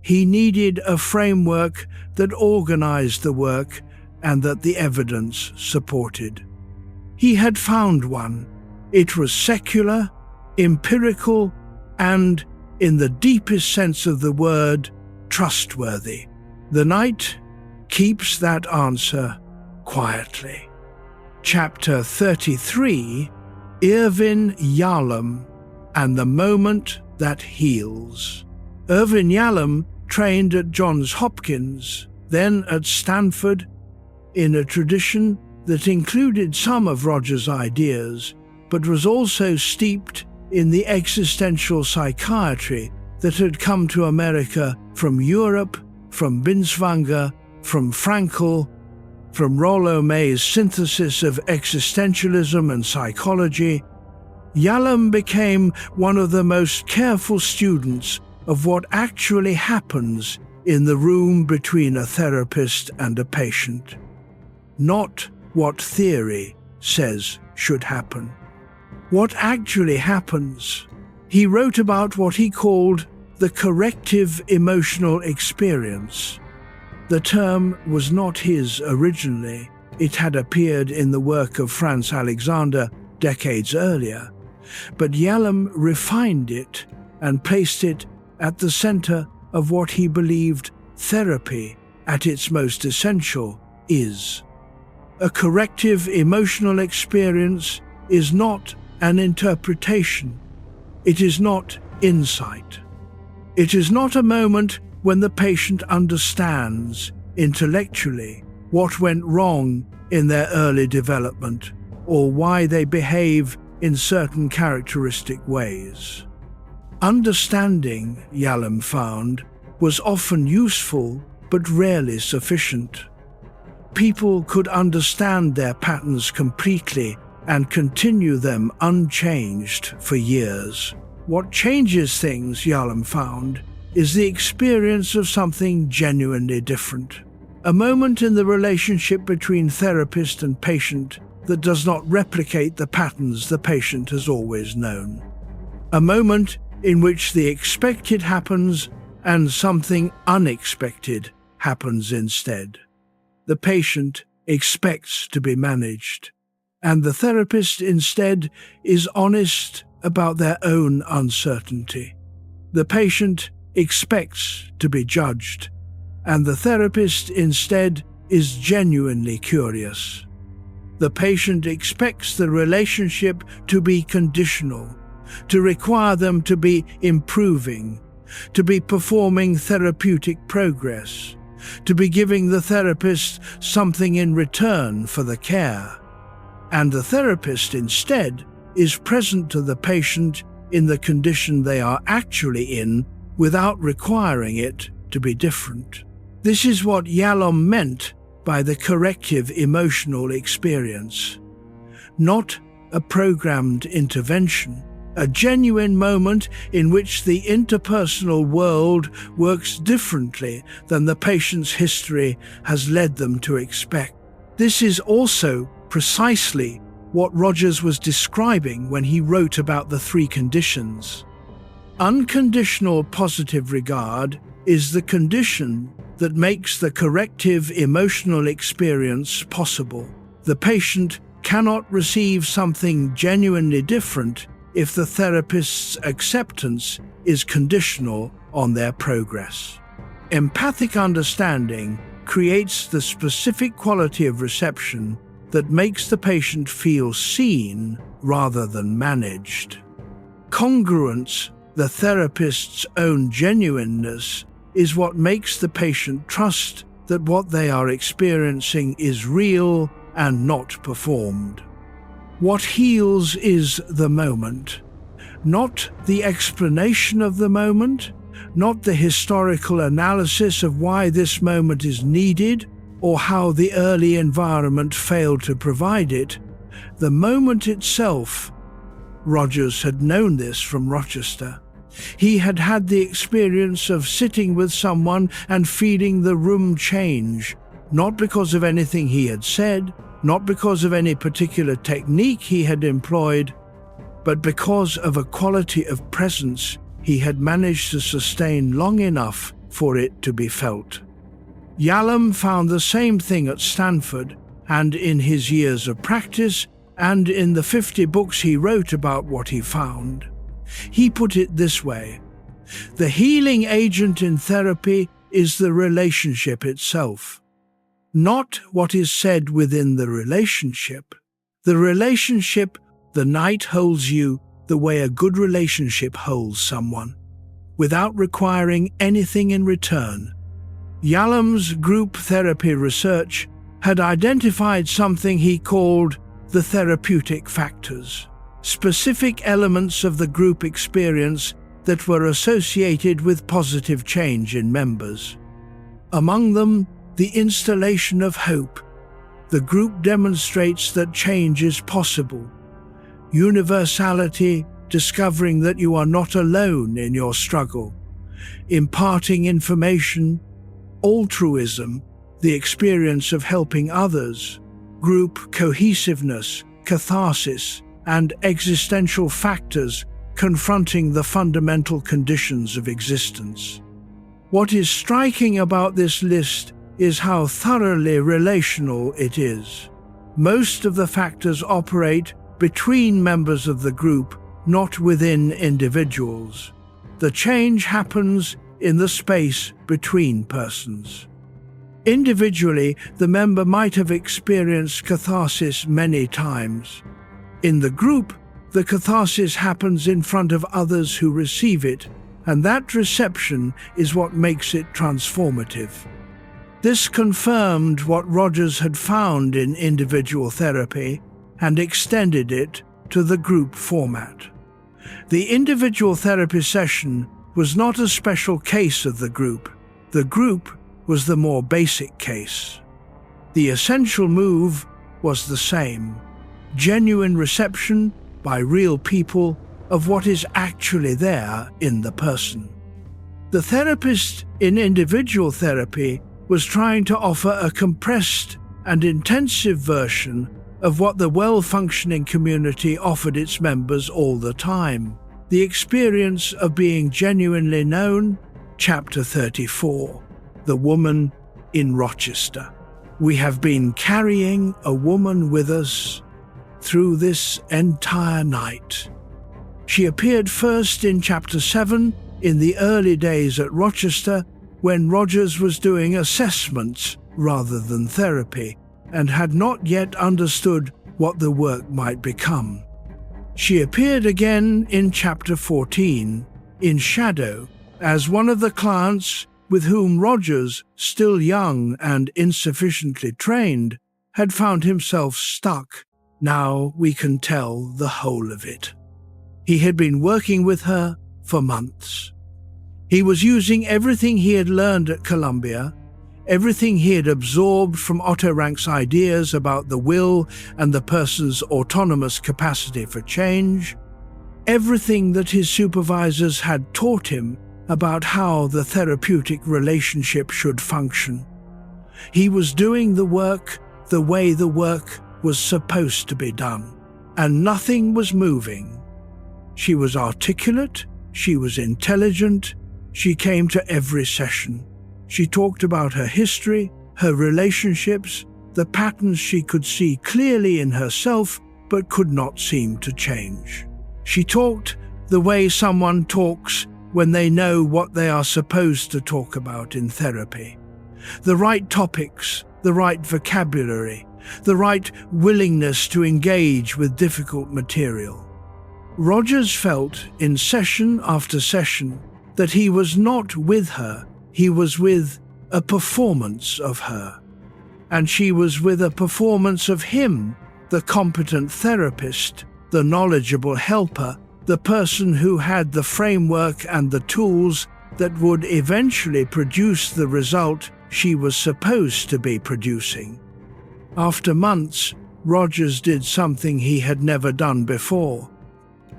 He needed a framework that organized the work and that the evidence supported. He had found one. It was secular, empirical, and, in the deepest sense of the word, trustworthy. The night keeps that answer quietly. Chapter 33, Irvin Yalom and the Moment That Heals. Irvin Yalom trained at Johns Hopkins, then at Stanford, in a tradition that included some of Rogers' ideas, but was also steeped in the existential psychiatry that had come to America from Europe, from Binswanger, from Frankl, from Rollo May's synthesis of existentialism and psychology. Yalom became one of the most careful students of what actually happens in the room between a therapist and a patient, not what theory says should happen. What actually happens. He wrote about what he called the corrective emotional experience. The term was not his originally. It had appeared in the work of Franz Alexander decades earlier, but Yalom refined it and placed it at the center of what he believed therapy, at its most essential, is. A corrective emotional experience is not an interpretation. It is not insight. It is not a moment when the patient understands intellectually what went wrong in their early development or why they behave in certain characteristic ways. Understanding, Yalom found, was often useful but rarely sufficient. People could understand their patterns completely and continue them unchanged for years. What changes things, Yalom found, is the experience of something genuinely different. A moment in the relationship between therapist and patient that does not replicate the patterns the patient has always known. A moment in which the expected happens and something unexpected happens instead. The patient expects to be managed, and the therapist instead is honest about their own uncertainty. The patient expects to be judged, and the therapist instead is genuinely curious. The patient expects the relationship to be conditional, to require them to be improving, to be performing therapeutic progress, to be giving the therapist something in return for the care. And the therapist instead is present to the patient in the condition they are actually in without requiring it to be different. This is what Yalom meant by the corrective emotional experience. Not a programmed intervention, a genuine moment in which the interpersonal world works differently than the patient's history has led them to expect. This is also precisely what Rogers was describing when he wrote about the three conditions. Unconditional positive regard is the condition that makes the corrective emotional experience possible. The patient cannot receive something genuinely different if the therapist's acceptance is conditional on their progress. Empathic understanding creates the specific quality of reception that makes the patient feel seen rather than managed. Congruence, the therapist's own genuineness, is what makes the patient trust that what they are experiencing is real and not performed. What heals is the moment, not the explanation of the moment, not the historical analysis of why this moment is needed or how the early environment failed to provide it. The moment itself. Rogers had known this from Rochester. He had had the experience of sitting with someone and feeling the room change, not because of anything he had said, not because of any particular technique he had employed, but because of a quality of presence he had managed to sustain long enough for it to be felt. Yalom found the same thing at Stanford, and in his years of practice, and in the 50 books he wrote about what he found. He put it this way: the healing agent in therapy is the relationship itself, not what is said within the relationship. The relationship, the night holds you the way a good relationship holds someone, without requiring anything in return. Yalom's group therapy research had identified something he called the therapeutic factors, specific elements of the group experience that were associated with positive change in members. Among them, the installation of hope. The group demonstrates that change is possible. Universality, discovering that you are not alone in your struggle. Imparting information. Altruism, the experience of helping others. Group cohesiveness, catharsis, and existential factors confronting the fundamental conditions of existence. What is striking about this list is how thoroughly relational it is. Most of the factors operate between members of the group, not within individuals. The change happens in the space between persons. Individually, the member might have experienced catharsis many times. In the group, the catharsis happens in front of others who receive it, and that reception is what makes it transformative. This confirmed what Rogers had found in individual therapy and extended it to the group format. The individual therapy session was not a special case of the group. The group was the more basic case. The essential move was the same: genuine reception by real people of what is actually there in the person. The therapist in individual therapy was trying to offer a compressed and intensive version of what the well-functioning community offered its members all the time: the experience of being genuinely known. Chapter 34. The Woman in Rochester. We have been carrying a woman with us through this entire night. She appeared first in Chapter 7 in the early days at Rochester, when Rogers was doing assessments rather than therapy and had not yet understood what the work might become. She appeared again in Chapter 14, in shadow, as one of the clients with whom Rogers, still young and insufficiently trained, had found himself stuck. Now we can tell the whole of it. He had been working with her for months. He was using everything he had learned at Columbia, everything he had absorbed from Otto Rank's ideas about the will and the person's autonomous capacity for change, everything that his supervisors had taught him about how the therapeutic relationship should function. He was doing the work the way the work was supposed to be done, and nothing was moving. She was articulate, she was intelligent, she came to every session. She talked about her history, her relationships, the patterns she could see clearly in herself but could not seem to change. She talked the way someone talks when they know what they are supposed to talk about in therapy. The right topics, the right vocabulary, the right willingness to engage with difficult material. Rogers felt in session after session that he was not with her, he was with a performance of her. And she was with a performance of him, the competent therapist, the knowledgeable helper, the person who had the framework and the tools that would eventually produce the result she was supposed to be producing. After months, Rogers did something he had never done before.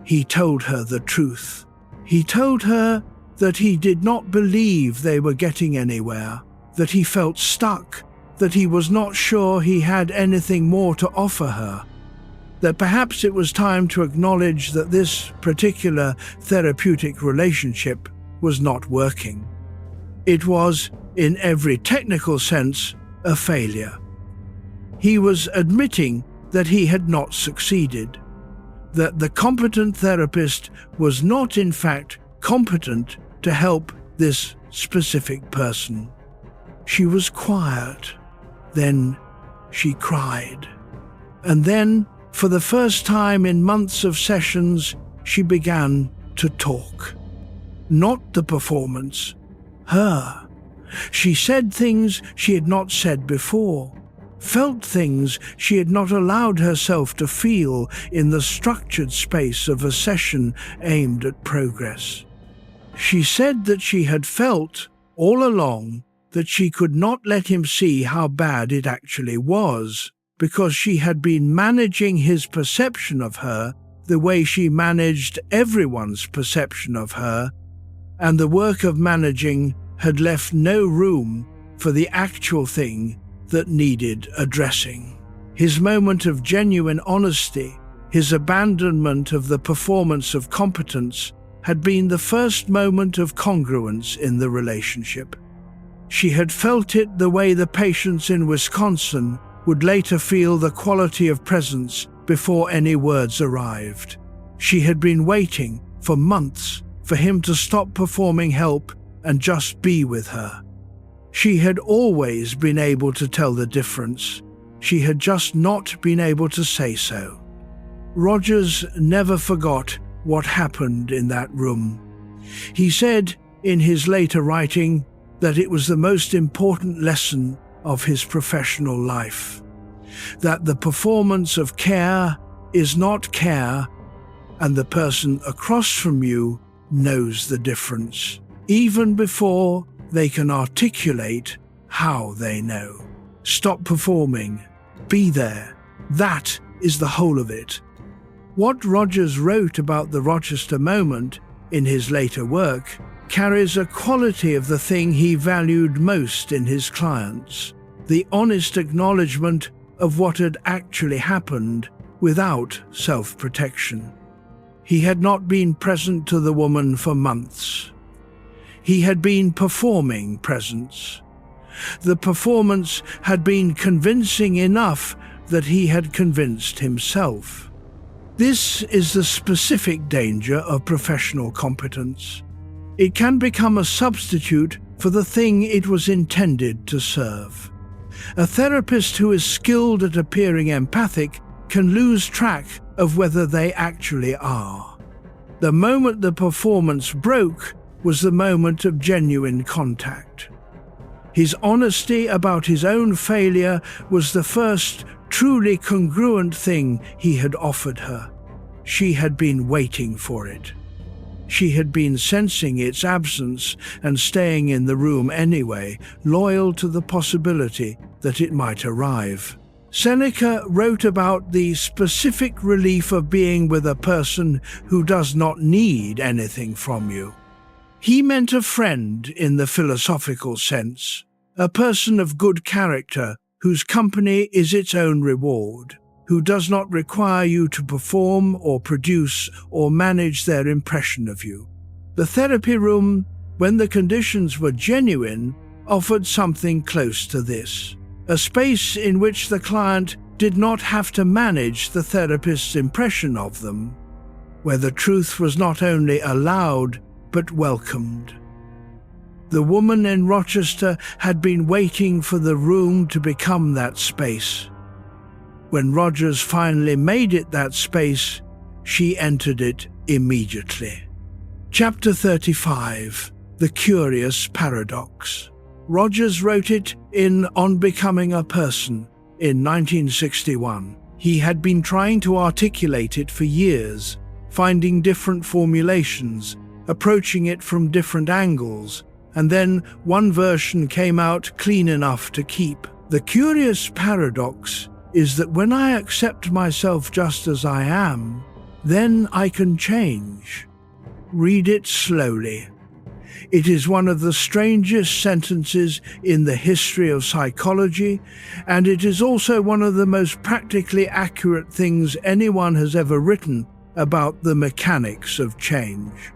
He told her the truth. He told her that he did not believe they were getting anywhere, that he felt stuck, that he was not sure he had anything more to offer her, that perhaps it was time to acknowledge that this particular therapeutic relationship was not working. It was, in every technical sense, a failure. He was admitting that he had not succeeded, that the competent therapist was not in fact competent to help this specific person. She was quiet. Then she cried. And then For the first time in months of sessions, she began to talk. Not the performance, her. She said things she had not said before, felt things she had not allowed herself to feel in the structured space of a session aimed at progress. She said that she had felt, all along, that she could not let him see how bad it actually was, because she had been managing his perception of her the way she managed everyone's perception of her, and the work of managing had left no room for the actual thing that needed addressing. His moment of genuine honesty, his abandonment of the performance of competence, had been the first moment of congruence in the relationship. She had felt it the way the patients in Wisconsin would later feel the quality of presence before any words arrived. She had been waiting for months for him to stop performing help and just be with her. She had always been able to tell the difference. She had just not been able to say so. Rogers never forgot what happened in that room. He said in his later writing that it was the most important lesson of his professional life, that the performance of care is not care, and the person across from you knows the difference, even before they can articulate how they know. Stop performing. Be there. That is the whole of it. What Rogers wrote about the Rochester moment in his later work carries a quality of the thing he valued most in his clients, the honest acknowledgement of what had actually happened without self-protection. He had not been present to the woman for months. He had been performing presence. The performance had been convincing enough that he had convinced himself. This is the specific danger of professional competence. It can become a substitute for the thing it was intended to serve. A therapist who is skilled at appearing empathic can lose track of whether they actually are. The moment the performance broke was the moment of genuine contact. His honesty about his own failure was the first truly congruent thing he had offered her. She had been waiting for it. She had been sensing its absence and staying in the room anyway, loyal to the possibility that it might arrive. Seneca wrote about the specific relief of being with a person who does not need anything from you. He meant a friend in the philosophical sense, a person of good character whose company is its own reward, who does not require you to perform or produce or manage their impression of you. The therapy room, when the conditions were genuine, offered something close to this, a space in which the client did not have to manage the therapist's impression of them, where the truth was not only allowed but welcomed. The woman in Rochester had been waiting for the room to become that space. When Rogers finally made it that space, she entered it immediately. Chapter 35, The Curious Paradox. Rogers wrote it in On Becoming a Person in 1961. He had been trying to articulate it for years, finding different formulations, approaching it from different angles, and then one version came out clean enough to keep. The curious paradox is that when I accept myself just as I am, then I can change. Read it slowly. It is one of the strangest sentences in the history of psychology, and it is also one of the most practically accurate things anyone has ever written about the mechanics of change.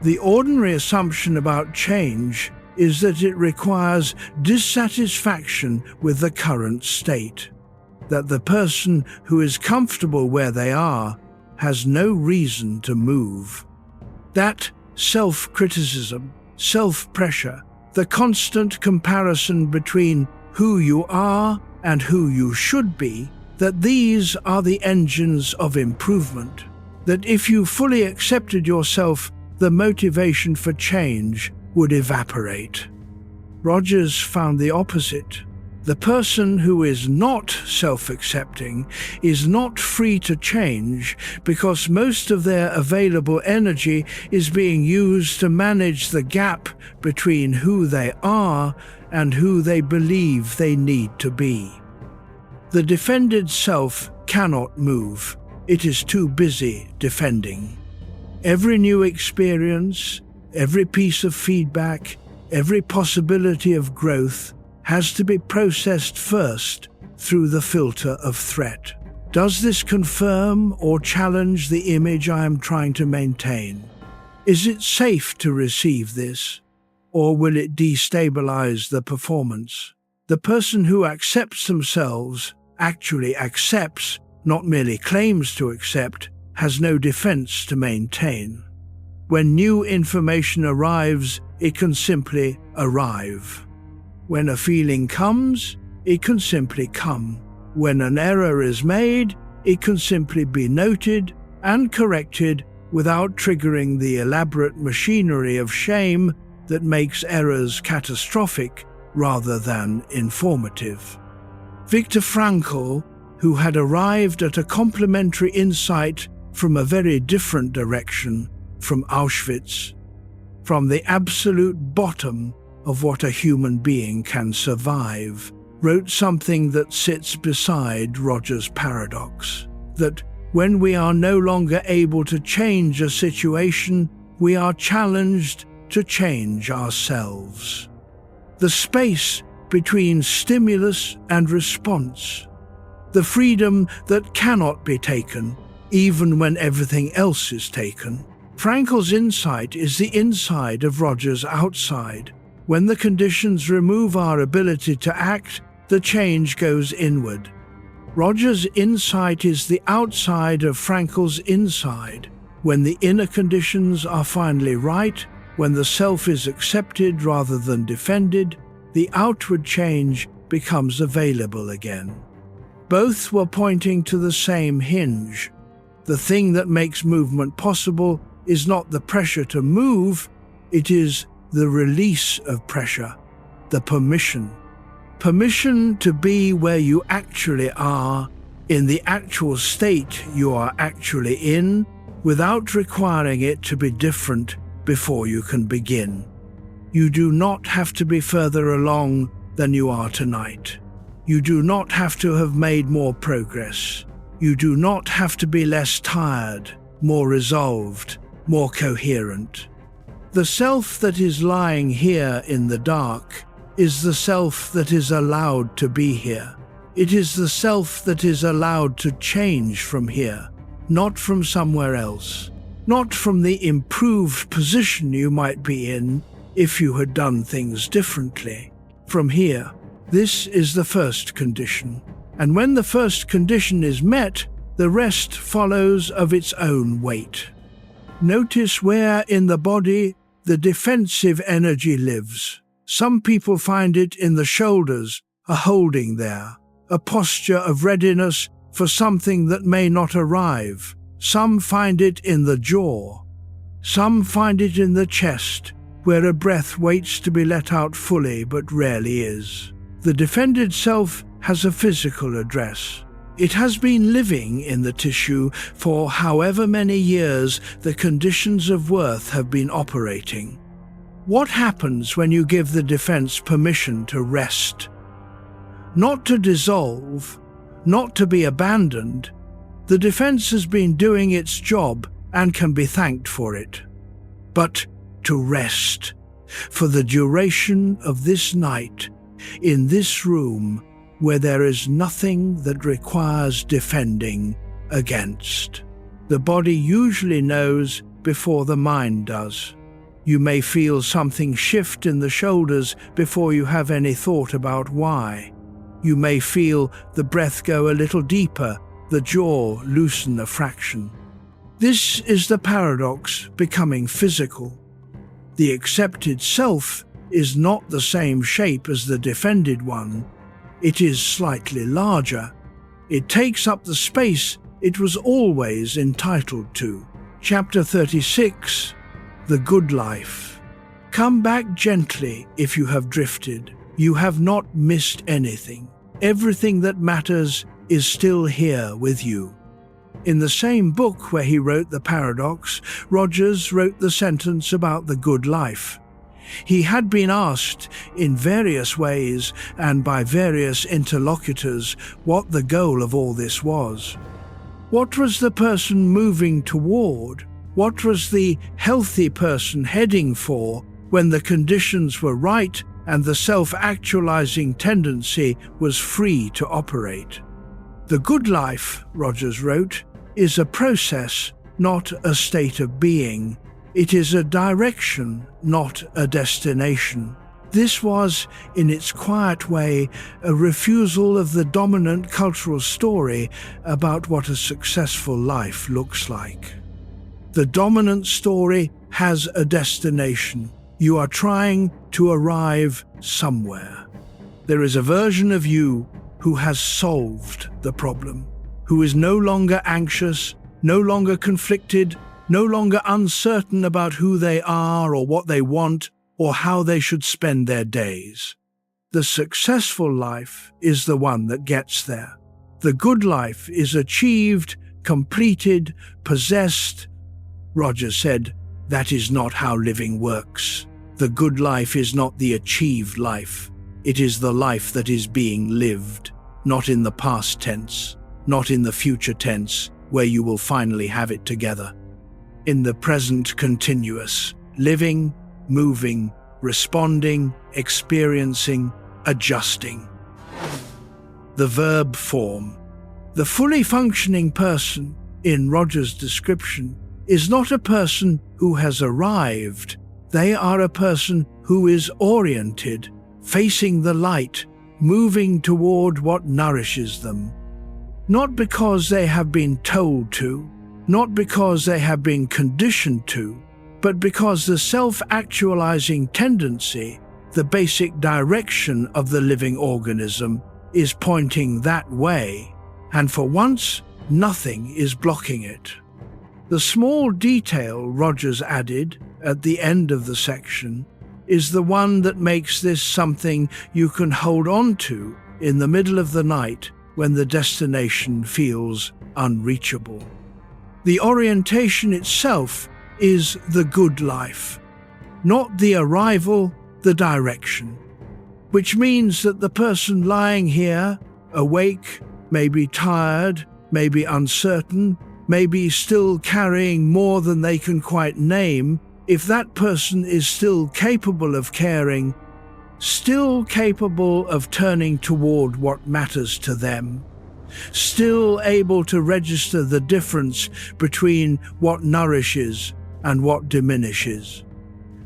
The ordinary assumption about change is that it requires dissatisfaction with the current state, that the person who is comfortable where they are has no reason to move. That self-criticism, self-pressure, the constant comparison between who you are and who you should be, that these are the engines of improvement, that if you fully accepted yourself, the motivation for change would evaporate. Rogers found the opposite. The person who is not self-accepting is not free to change because most of their available energy is being used to manage the gap between who they are and who they believe they need to be. The defended self cannot move. It is too busy defending. Every new experience, every piece of feedback, every possibility of growth has to be processed first through the filter of threat. Does this confirm or challenge the image I am trying to maintain? Is it safe to receive this, or will it destabilize the performance? The person who accepts themselves actually accepts, not merely claims to accept, has no defense to maintain. When new information arrives, it can simply arrive. When a feeling comes, it can simply come. When an error is made, it can simply be noted and corrected without triggering the elaborate machinery of shame that makes errors catastrophic rather than informative. Viktor Frankl, who had arrived at a complementary insight from a very different direction, from Auschwitz, from the absolute bottom of what a human being can survive, wrote something that sits beside Rogers' paradox, that when we are no longer able to change a situation, we are challenged to change ourselves. The space between stimulus and response, the freedom that cannot be taken, even when everything else is taken. Frankl's insight is the inside of Rogers' outside. When the conditions remove our ability to act, the change goes inward. Rogers' insight is the outside of Frankl's inside. When the inner conditions are finally right, when the self is accepted rather than defended, the outward change becomes available again. Both were pointing to the same hinge. The thing that makes movement possible is not the pressure to move, it is the release of pressure, the permission. Permission to be where you actually are, in the actual state you are actually in, without requiring it to be different before you can begin. You do not have to be further along than you are tonight. You do not have to have made more progress. You do not have to be less tired, more resolved, more coherent. The self that is lying here in the dark is the self that is allowed to be here. It is the self that is allowed to change from here, not from somewhere else, not from the improved position you might be in if you had done things differently. From here. This is the first condition. And when the first condition is met, the rest follows of its own weight. Notice where in the body the defensive energy lives. Some people find it in the shoulders, a holding there, a posture of readiness for something that may not arrive. Some find it in the jaw. Some find it in the chest, where a breath waits to be let out fully but rarely is. The defended self has a physical address. It has been living in the tissue for however many years the conditions of worth have been operating. What happens when you give the defense permission to rest? Not to dissolve, not to be abandoned. The defense has been doing its job and can be thanked for it. But to rest, for the duration of this night, in this room, where there is nothing that requires defending against. The body usually knows before the mind does. You may feel something shift in the shoulders before you have any thought about why. You may feel the breath go a little deeper, the jaw loosen a fraction. This is the paradox becoming physical. The accepted self is not the same shape as the defended one. It is slightly larger. It takes up the space it was always entitled to. Chapter 36. The Good Life. Come back gently if you have drifted. You have not missed anything. Everything that matters is still here with you. In the same book where he wrote The Paradox, Rogers wrote the sentence about the good life. He had been asked in various ways and by various interlocutors what the goal of all this was. What was the person moving toward? What was the healthy person heading for when the conditions were right and the self-actualizing tendency was free to operate? The good life, Rogers wrote, is a process, not a state of being. It is a direction, not a destination. This was, in its quiet way, a refusal of the dominant cultural story about what a successful life looks like. The dominant story has a destination. You are trying to arrive somewhere. There is a version of you who has solved the problem, who is no longer anxious, no longer conflicted, no longer uncertain about who they are or what they want or how they should spend their days. The successful life is the one that gets there. The good life is achieved, completed, possessed. Rogers said, "That is not how living works. The good life is not the achieved life. It is the life that is being lived, not in the past tense, not in the future tense, where you will finally have it together. In the present continuous, living, moving, responding, experiencing, adjusting." The verb form. The fully functioning person, in Rogers' description, is not a person who has arrived. They are a person who is oriented, facing the light, moving toward what nourishes them. Not because they have been told to, not because they have been conditioned to, but because the self-actualizing tendency, the basic direction of the living organism, is pointing that way, and for once, nothing is blocking it. The small detail Rogers added at the end of the section is the one that makes this something you can hold on to in the middle of the night when the destination feels unreachable. The orientation itself is the good life, not the arrival, the direction, which means that the person lying here, awake, maybe tired, maybe uncertain, maybe still carrying more than they can quite name, if that person is still capable of caring, still capable of turning toward what matters to them, still able to register the difference between what nourishes and what diminishes,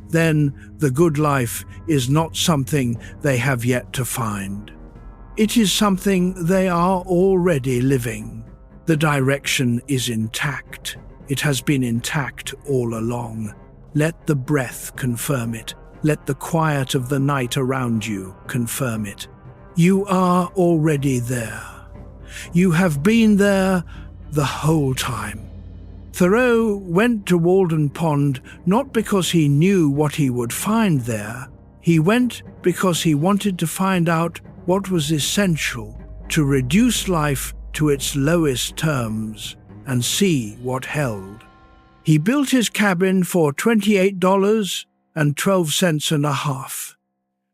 then the good life is not something they have yet to find. It is something they are already living. The direction is intact. It has been intact all along. Let the breath confirm it. Let the quiet of the night around you confirm it. You are already there. You have been there the whole time. Thoreau went to Walden Pond not because he knew what he would find there. He went because he wanted to find out what was essential to reduce life to its lowest terms and see what held. He built his cabin for $28.12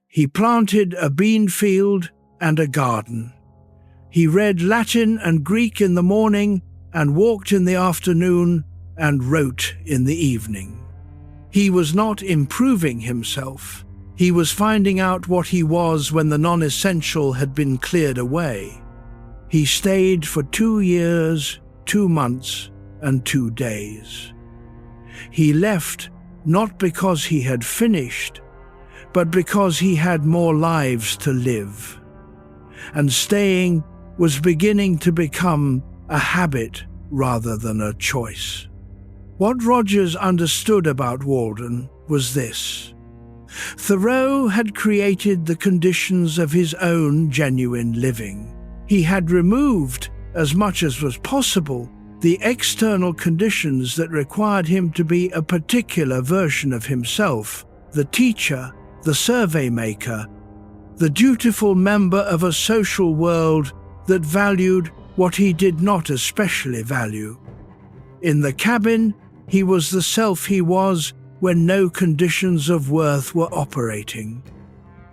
He planted a bean field and a garden. He read Latin and Greek in the morning and walked in the afternoon and wrote in the evening. He was not improving himself. He was finding out what he was when the non-essential had been cleared away. He stayed for 2 years, 2 months, and 2 days. He left not because he had finished, but because he had more lives to live. And staying was beginning to become a habit rather than a choice. What Rogers understood about Walden was this. Thoreau had created the conditions of his own genuine living. He had removed as much as was possible, the external conditions that required him to be a particular version of himself: the teacher, the survey maker, the dutiful member of a social world that valued what he did not especially value. In the cabin, he was the self he was when no conditions of worth were operating.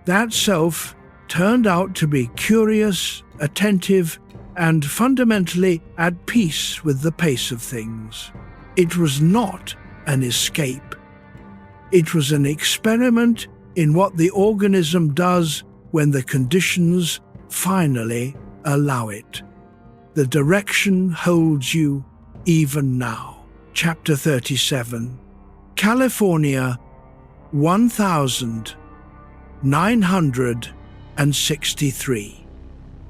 That self turned out to be curious, attentive, and fundamentally at peace with the pace of things. It was not an escape. It was an experiment in what the organism does when the conditions finally allow it. The direction holds you even now. Chapter 37. California, 1963.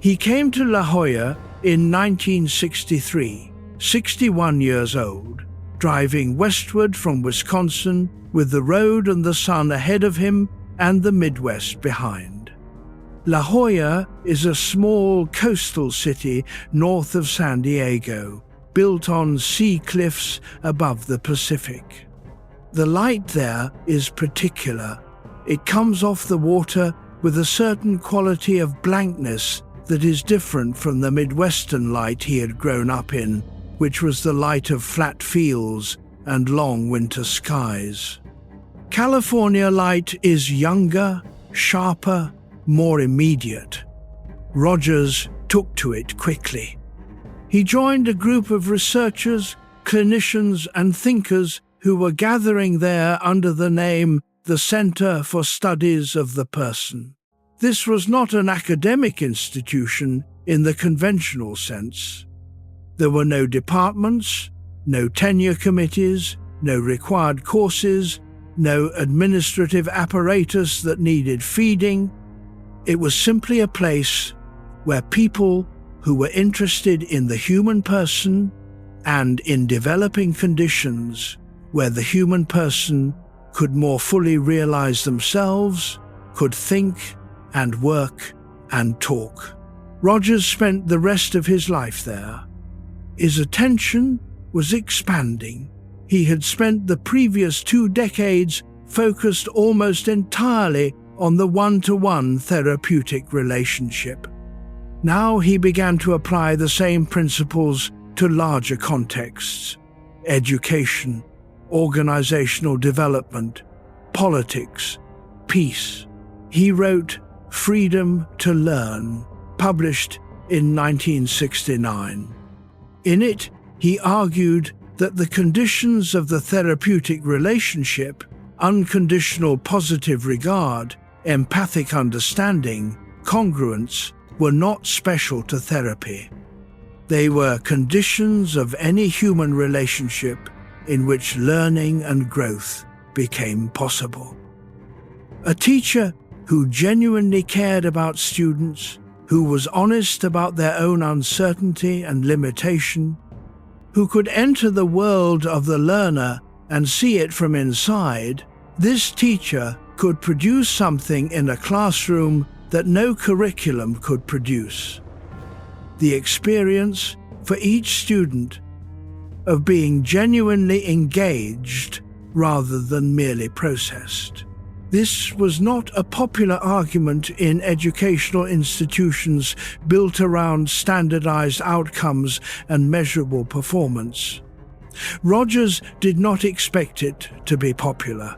He came to La Jolla in 1963, 61 years old, driving westward from Wisconsin with the road and the sun ahead of him and the Midwest behind. La Jolla is a small coastal city north of San Diego, built on sea cliffs above the Pacific. The light there is particular. It comes off the water with a certain quality of blankness that is different from the Midwestern light he had grown up in, which was the light of flat fields and long winter skies. California light is younger, sharper, more immediate. Rogers took to it quickly. He joined a group of researchers, clinicians, and thinkers who were gathering there under the name the Center for Studies of the Person. This was not an academic institution in the conventional sense. There were no departments, no tenure committees, no required courses, no administrative apparatus that needed feeding. It was simply a place where people who were interested in the human person and in developing conditions where the human person could more fully realize themselves, could think and work and talk. Rogers spent the rest of his life there. His attention was expanding. He had spent the previous 2 decades focused almost entirely on the one-to-one therapeutic relationship. Now he began to apply the same principles to larger contexts: education, organizational development, politics, peace. He wrote Freedom to Learn, published in 1969. In it, he argued that the conditions of the therapeutic relationship, unconditional positive regard, empathic understanding, congruence, were not special to therapy. They were conditions of any human relationship in which learning and growth became possible. A teacher who genuinely cared about students, who was honest about their own uncertainty and limitation, who could enter the world of the learner and see it from inside, this teacher could produce something in a classroom that no curriculum could produce. The experience for each student of being genuinely engaged rather than merely processed. This was not a popular argument in educational institutions built around standardized outcomes and measurable performance. Rogers did not expect it to be popular.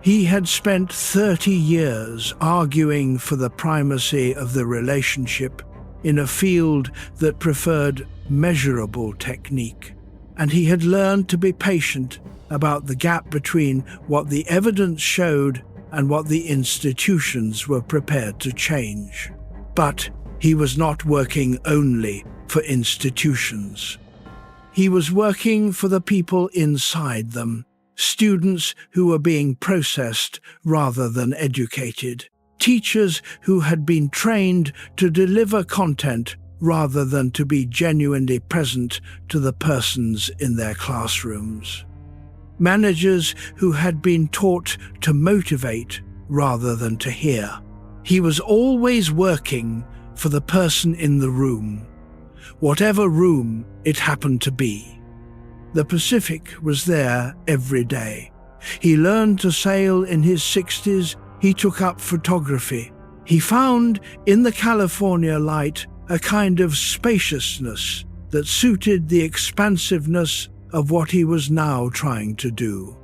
He had spent 30 years arguing for the primacy of the relationship in a field that preferred measurable technique, and he had learned to be patient about the gap between what the evidence showed and what the institutions were prepared to change. But he was not working only for institutions. He was working for the people inside them, students who were being processed rather than educated, teachers who had been trained to deliver content rather than to be genuinely present to the persons in their classrooms, managers who had been taught to motivate rather than to hear. He was always working for the person in the room, whatever room it happened to be. The Pacific was there every day. He learned to sail in his 60s. He took up photography. He found in the California light a kind of spaciousness that suited the expansiveness of what he was now trying to do.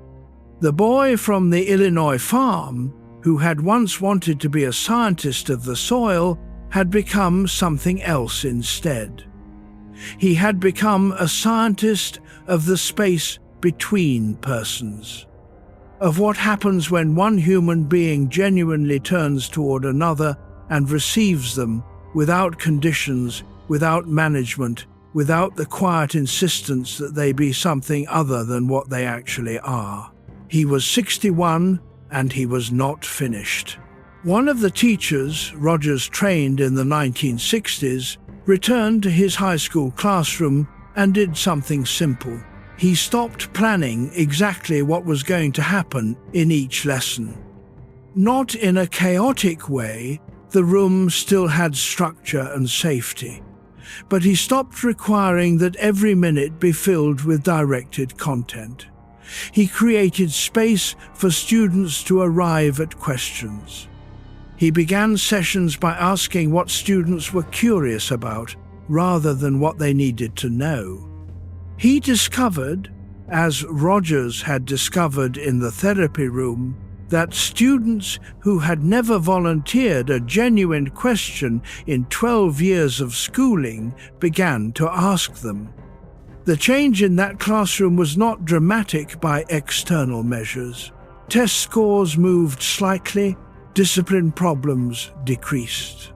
The boy from the Illinois farm, who had once wanted to be a scientist of the soil, had become something else instead. He had become a scientist of the space between persons, of what happens when one human being genuinely turns toward another and receives them without conditions, without management, without the quiet insistence that they be something other than what they actually are. He was 61 and he was not finished. One of the teachers Rogers trained in the 1960s returned to his high school classroom and did something simple. He stopped planning exactly what was going to happen in each lesson. Not in a chaotic way, the room still had structure and safety, but he stopped requiring that every minute be filled with directed content. He created space for students to arrive at questions. He began sessions by asking what students were curious about, rather than what they needed to know. He discovered, as Rogers had discovered in the therapy room, that students who had never volunteered a genuine question in 12 years of schooling began to ask them. The change in that classroom was not dramatic by external measures. Test scores moved slightly, discipline problems decreased.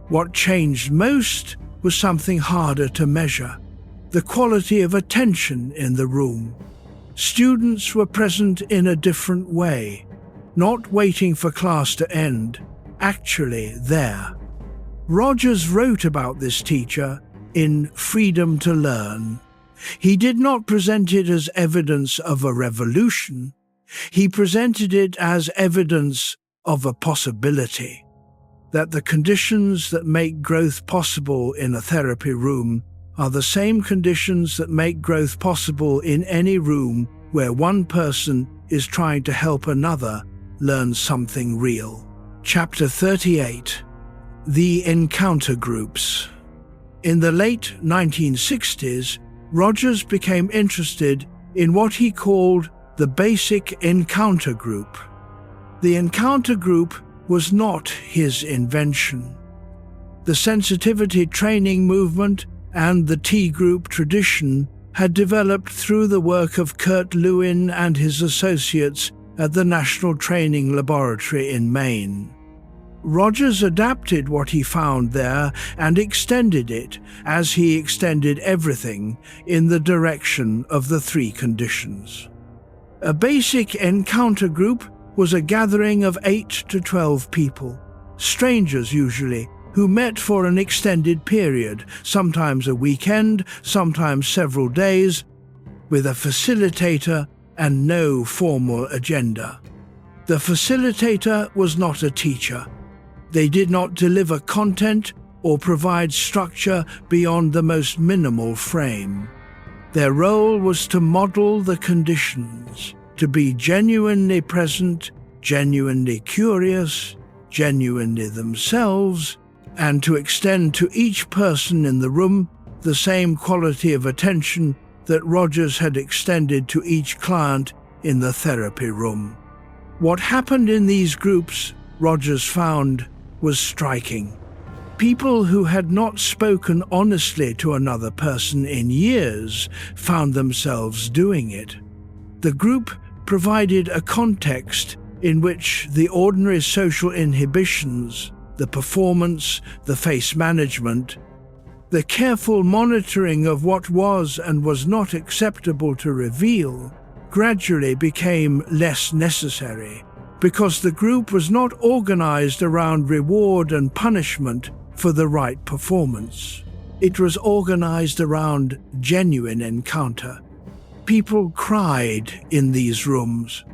What changed most was something harder to measure: the quality of attention in the room. Students were present in a different way, not waiting for class to end, actually there. Rogers wrote about this teacher in Freedom to Learn. He did not present it as evidence of a revolution. He presented it as evidence of a possibility, that the conditions that make growth possible in a therapy room are the same conditions that make growth possible in any room where one person is trying to help another learn something real. Chapter 38. The Encounter Groups. In the late 1960s, Rogers became interested in what he called the basic encounter group. The encounter group was not his invention. The sensitivity training movement and the T-group tradition had developed through the work of Kurt Lewin and his associates at the National Training Laboratory in Maine. Rogers adapted what he found there and extended it, as he extended everything, in the direction of the three conditions. A basic encounter group was a gathering of 8 to 12 people, strangers usually, who met for an extended period, sometimes a weekend, sometimes several days, with a facilitator and no formal agenda. The facilitator was not a teacher. They did not deliver content or provide structure beyond the most minimal frame. Their role was to model the conditions, to be genuinely present, genuinely curious, genuinely themselves, and to extend to each person in the room the same quality of attention that Rogers had extended to each client in the therapy room. What happened in these groups, Rogers found, was striking. People who had not spoken honestly to another person in years found themselves doing it. The group provided a context in which the ordinary social inhibitions, the performance, the face management, the careful monitoring of what was and was not acceptable to reveal, gradually became less necessary, because the group was not organized around reward and punishment for the right performance. It was organized around genuine encounter. People cried in these rooms.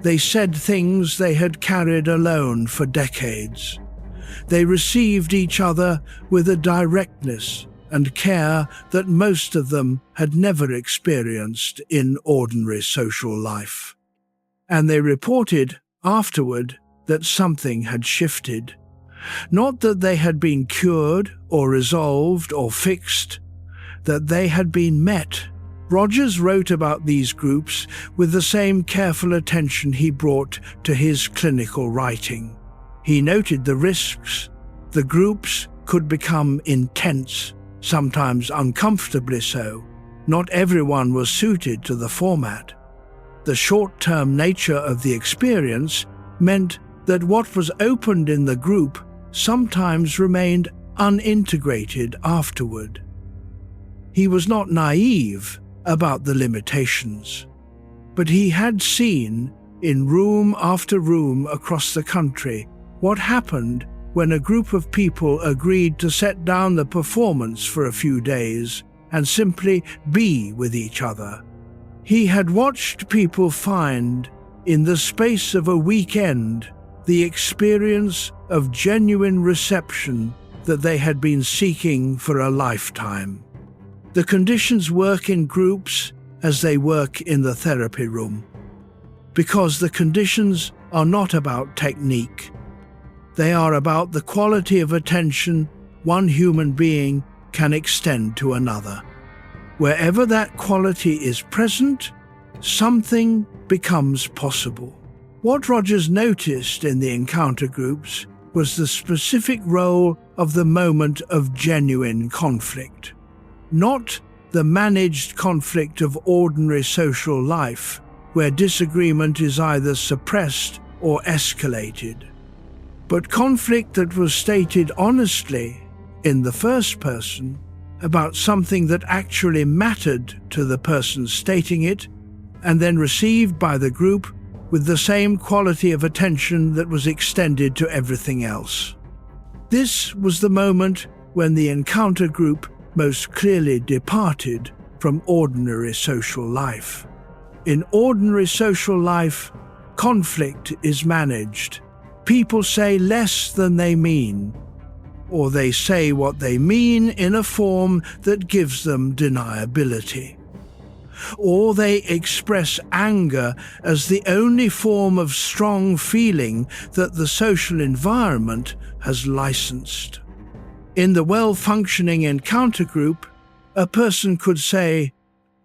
They said things they had carried alone for decades. They received each other with a directness, and care that most of them had never experienced in ordinary social life. And they reported afterward that something had shifted. Not that they had been cured or resolved or fixed, that they had been met. Rogers wrote about these groups with the same careful attention he brought to his clinical writing. He noted the risks. The groups could become intense, sometimes uncomfortably so. Not everyone was suited to the format. The short-term nature of the experience meant that what was opened in the group sometimes remained unintegrated afterward. He was not naive about the limitations, but he had seen, in room after room across the country, what happened when a group of people agreed to set down the performance for a few days and simply be with each other. He had watched people find, in the space of a weekend, the experience of genuine reception that they had been seeking for a lifetime. The conditions work in groups as they work in the therapy room, because the conditions are not about technique. They are about the quality of attention one human being can extend to another. Wherever that quality is present, something becomes possible. What Rogers noticed in the encounter groups was the specific role of the moment of genuine conflict. Not the managed conflict of ordinary social life, where disagreement is either suppressed or escalated, but conflict that was stated honestly, in the first person, about something that actually mattered to the person stating it, and then received by the group with the same quality of attention that was extended to everything else. This was the moment when the encounter group most clearly departed from ordinary social life. In ordinary social life, conflict is managed. People say less than they mean, or they say what they mean in a form that gives them deniability. Or they express anger as the only form of strong feeling that the social environment has licensed. In the well-functioning encounter group, a person could say,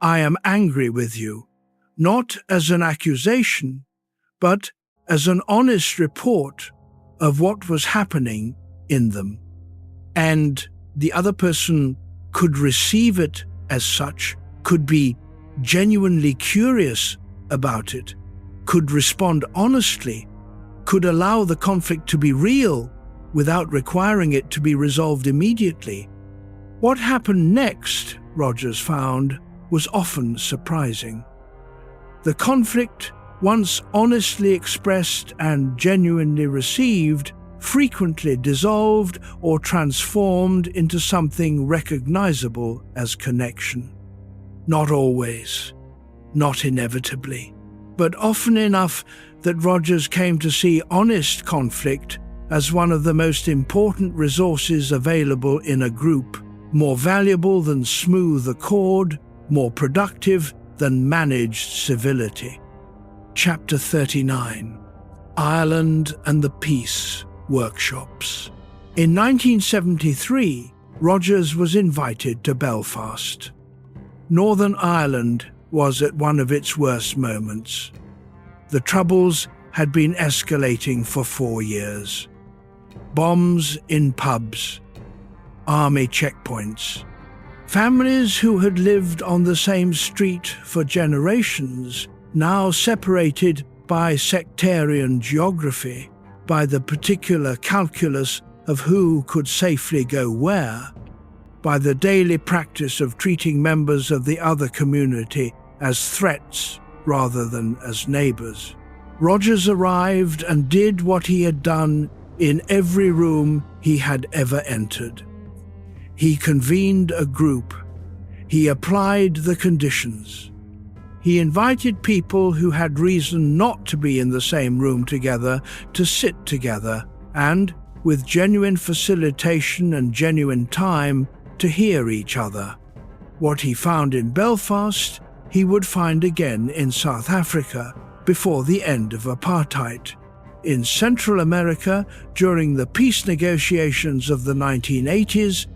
"I am angry with you," not as an accusation, but as an honest report of what was happening in them. And the other person could receive it as such, could be genuinely curious about it, could respond honestly, could allow the conflict to be real without requiring it to be resolved immediately. What happened next, Rogers found, was often surprising. The conflict, once honestly expressed and genuinely received, frequently dissolved or transformed into something recognizable as connection. Not always, not inevitably, but often enough that Rogers came to see honest conflict as one of the most important resources available in a group, more valuable than smooth accord, more productive than managed civility. Chapter 39. Ireland and the Peace Workshops. In 1973, Rogers was invited to Belfast. Northern Ireland was at one of its worst moments. The Troubles had been escalating for 4 years. Bombs in pubs, army checkpoints. Families who had lived on the same street for generations, now separated by sectarian geography, by the particular calculus of who could safely go where, by the daily practice of treating members of the other community as threats rather than as neighbors. Rogers arrived and did what he had done in every room he had ever entered. He convened a group. He applied the conditions. He invited people who had reason not to be in the same room together to sit together and, with genuine facilitation and genuine time, to hear each other. What he found in Belfast, he would find again in South Africa before the end of apartheid, in Central America during the peace negotiations of the 1980s,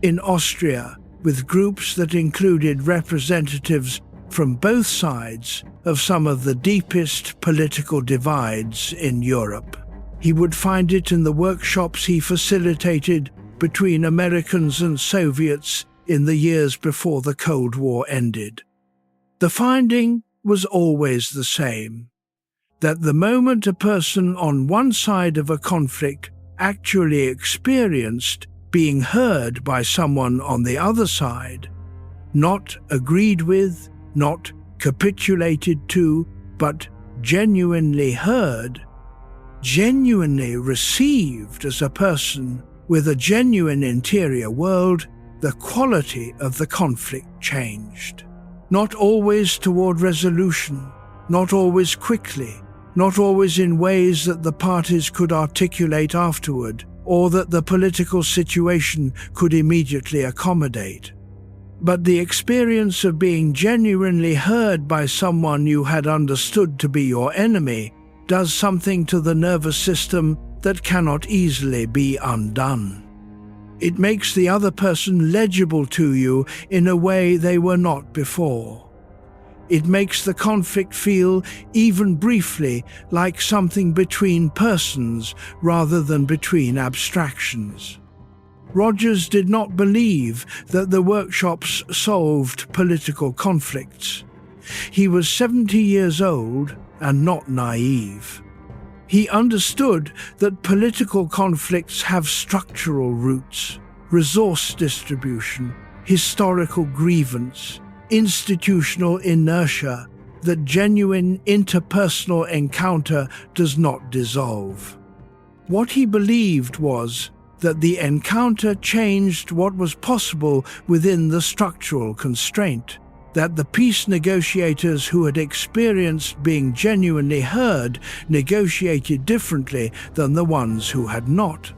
in Austria with groups that included representatives from both sides of some of the deepest political divides in Europe. He would find it in the workshops he facilitated between Americans and Soviets in the years before the Cold War ended. The finding was always the same, that the moment a person on one side of a conflict actually experienced being heard by someone on the other side, not agreed with, not capitulated to, but genuinely heard, genuinely received as a person with a genuine interior world, the quality of the conflict changed. Not always toward resolution, not always quickly, not always in ways that the parties could articulate afterward, or that the political situation could immediately accommodate. But the experience of being genuinely heard by someone you had understood to be your enemy does something to the nervous system that cannot easily be undone. It makes the other person legible to you in a way they were not before. It makes the conflict feel, even briefly, like something between persons rather than between abstractions. Rogers did not believe that the workshops solved political conflicts. He was 70 years old and not naive. He understood that political conflicts have structural roots, resource distribution, historical grievance, institutional inertia that genuine interpersonal encounter does not dissolve. What he believed was that the encounter changed what was possible within the structural constraint, that the peace negotiators who had experienced being genuinely heard negotiated differently than the ones who had not,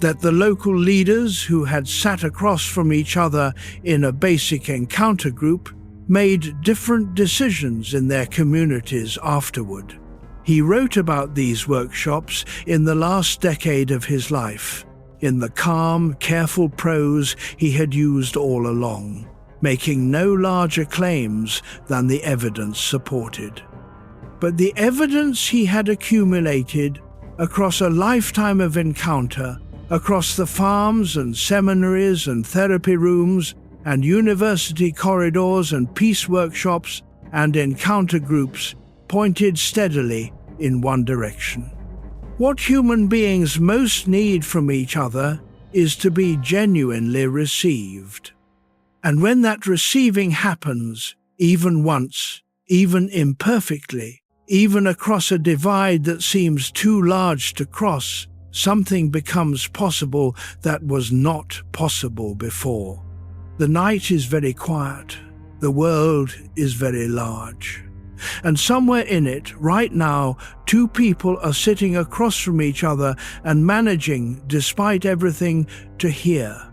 that the local leaders who had sat across from each other in a basic encounter group made different decisions in their communities afterward. He wrote about these workshops in the last decade of his life, in the calm, careful prose he had used all along, making no larger claims than the evidence supported. But the evidence he had accumulated across a lifetime of encounter, across the farms and seminaries and therapy rooms and university corridors and peace workshops and encounter groups, pointed steadily in one direction. What human beings most need from each other is to be genuinely received. And when that receiving happens, even once, even imperfectly, even across a divide that seems too large to cross, something becomes possible that was not possible before. The night is very quiet. The world is very large. And somewhere in it, right now, two people are sitting across from each other and managing, despite everything, to hear.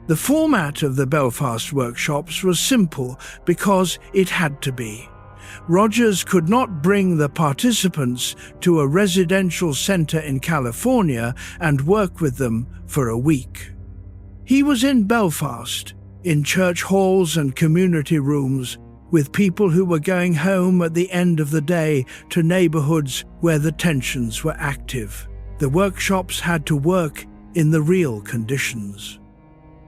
The format of the Belfast workshops was simple because it had to be. Rogers could not bring the participants to a residential center in California and work with them for a week. He was in Belfast, in church halls and community rooms, with people who were going home at the end of the day to neighborhoods where the tensions were active. The workshops had to work in the real conditions.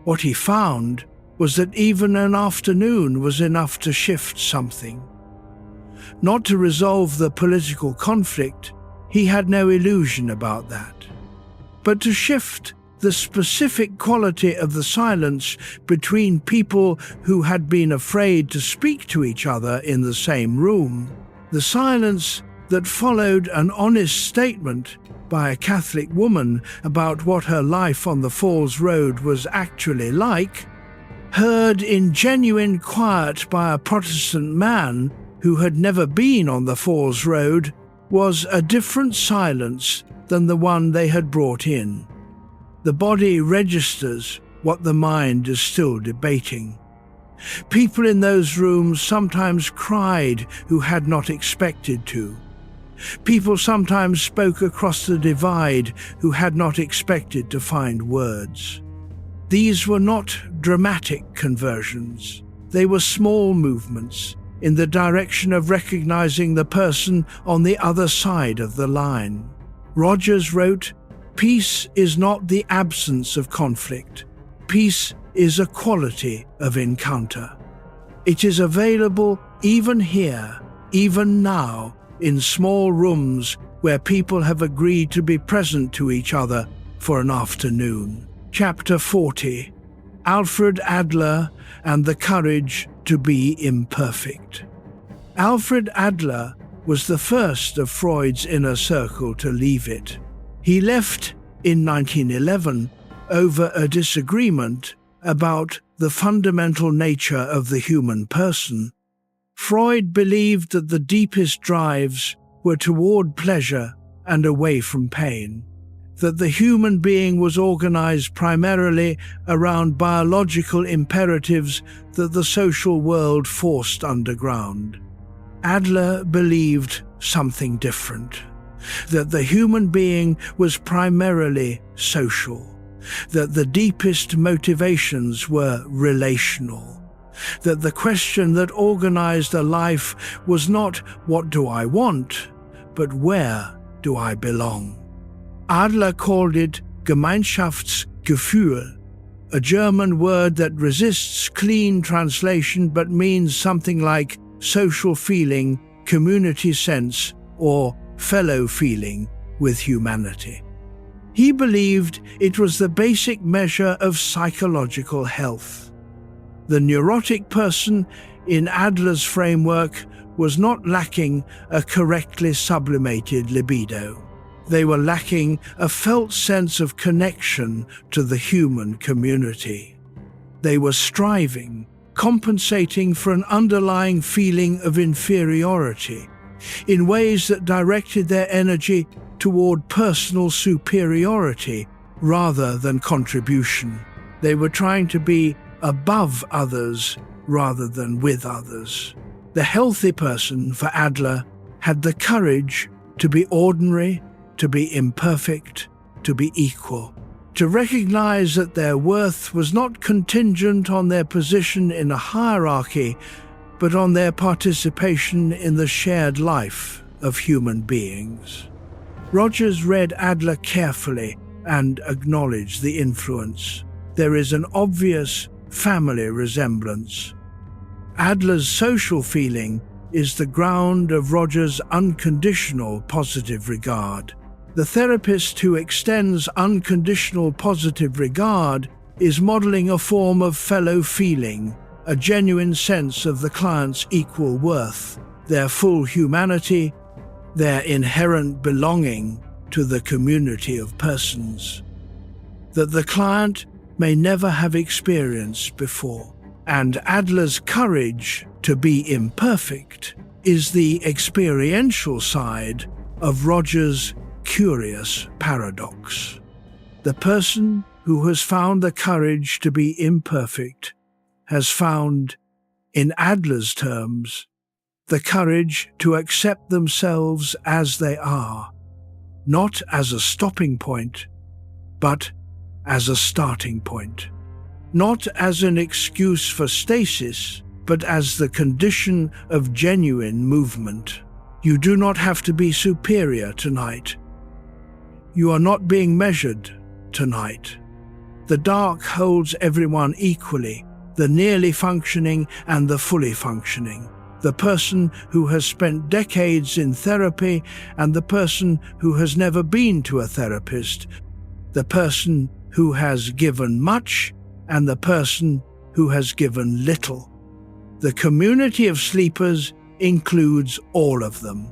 What he found was that even an afternoon was enough to shift something. Not to resolve the political conflict, he had no illusion about that, but to shift the specific quality of the silence between people who had been afraid to speak to each other in the same room, the silence that followed an honest statement by a Catholic woman about what her life on the Falls Road was actually like, heard in genuine quiet by a Protestant man who had never been on the Falls Road, was a different silence than the one they had brought in. The body registers what the mind is still debating. People in those rooms sometimes cried who had not expected to. People sometimes spoke across the divide who had not expected to find words. These were not dramatic conversions. They were small movements in the direction of recognizing the person on the other side of the line. Rogers wrote, "Peace is not the absence of conflict. Peace is a quality of encounter. It is available even here, even now, in small rooms where people have agreed to be present to each other for an afternoon." Chapter 40. Alfred Adler and the Courage to be Imperfect. Alfred Adler was the first of Freud's inner circle to leave it. He left in 1911 over a disagreement about the fundamental nature of the human person. Freud believed that the deepest drives were toward pleasure and away from pain, that the human being was organized primarily around biological imperatives that the social world forced underground. Adler believed something different, that the human being was primarily social, that the deepest motivations were relational, that the question that organized a life was not "what do I want?" but "where do I belong?" Adler called it Gemeinschaftsgefühl, a German word that resists clean translation but means something like social feeling, community sense, or fellow feeling with humanity. He believed it was the basic measure of psychological health. The neurotic person in Adler's framework was not lacking a correctly sublimated libido. They were lacking a felt sense of connection to the human community. They were striving, compensating for an underlying feeling of inferiority in ways that directed their energy toward personal superiority rather than contribution. They were trying to be above others rather than with others. The healthy person, for Adler, had the courage to be ordinary, to be imperfect, to be equal, to recognize that their worth was not contingent on their position in a hierarchy, but on their participation in the shared life of human beings. Rogers read Adler carefully and acknowledged the influence. There is an obvious family resemblance. Adler's social feeling is the ground of Rogers' unconditional positive regard. The therapist who extends unconditional positive regard is modeling a form of fellow feeling, a genuine sense of the client's equal worth, their full humanity, their inherent belonging to the community of persons that the client may never have experienced before. And Adler's courage to be imperfect is the experiential side of Rogers' curious paradox. The person who has found the courage to be imperfect has found, in Adler's terms, the courage to accept themselves as they are, not as a stopping point, but as a starting point. Not as an excuse for stasis, but as the condition of genuine movement. You do not have to be superior tonight. You are not being measured tonight. The dark holds everyone equally, the nearly functioning and the fully functioning, the person who has spent decades in therapy and the person who has never been to a therapist, the person who has given much and the person who has given little. The community of sleepers includes all of them.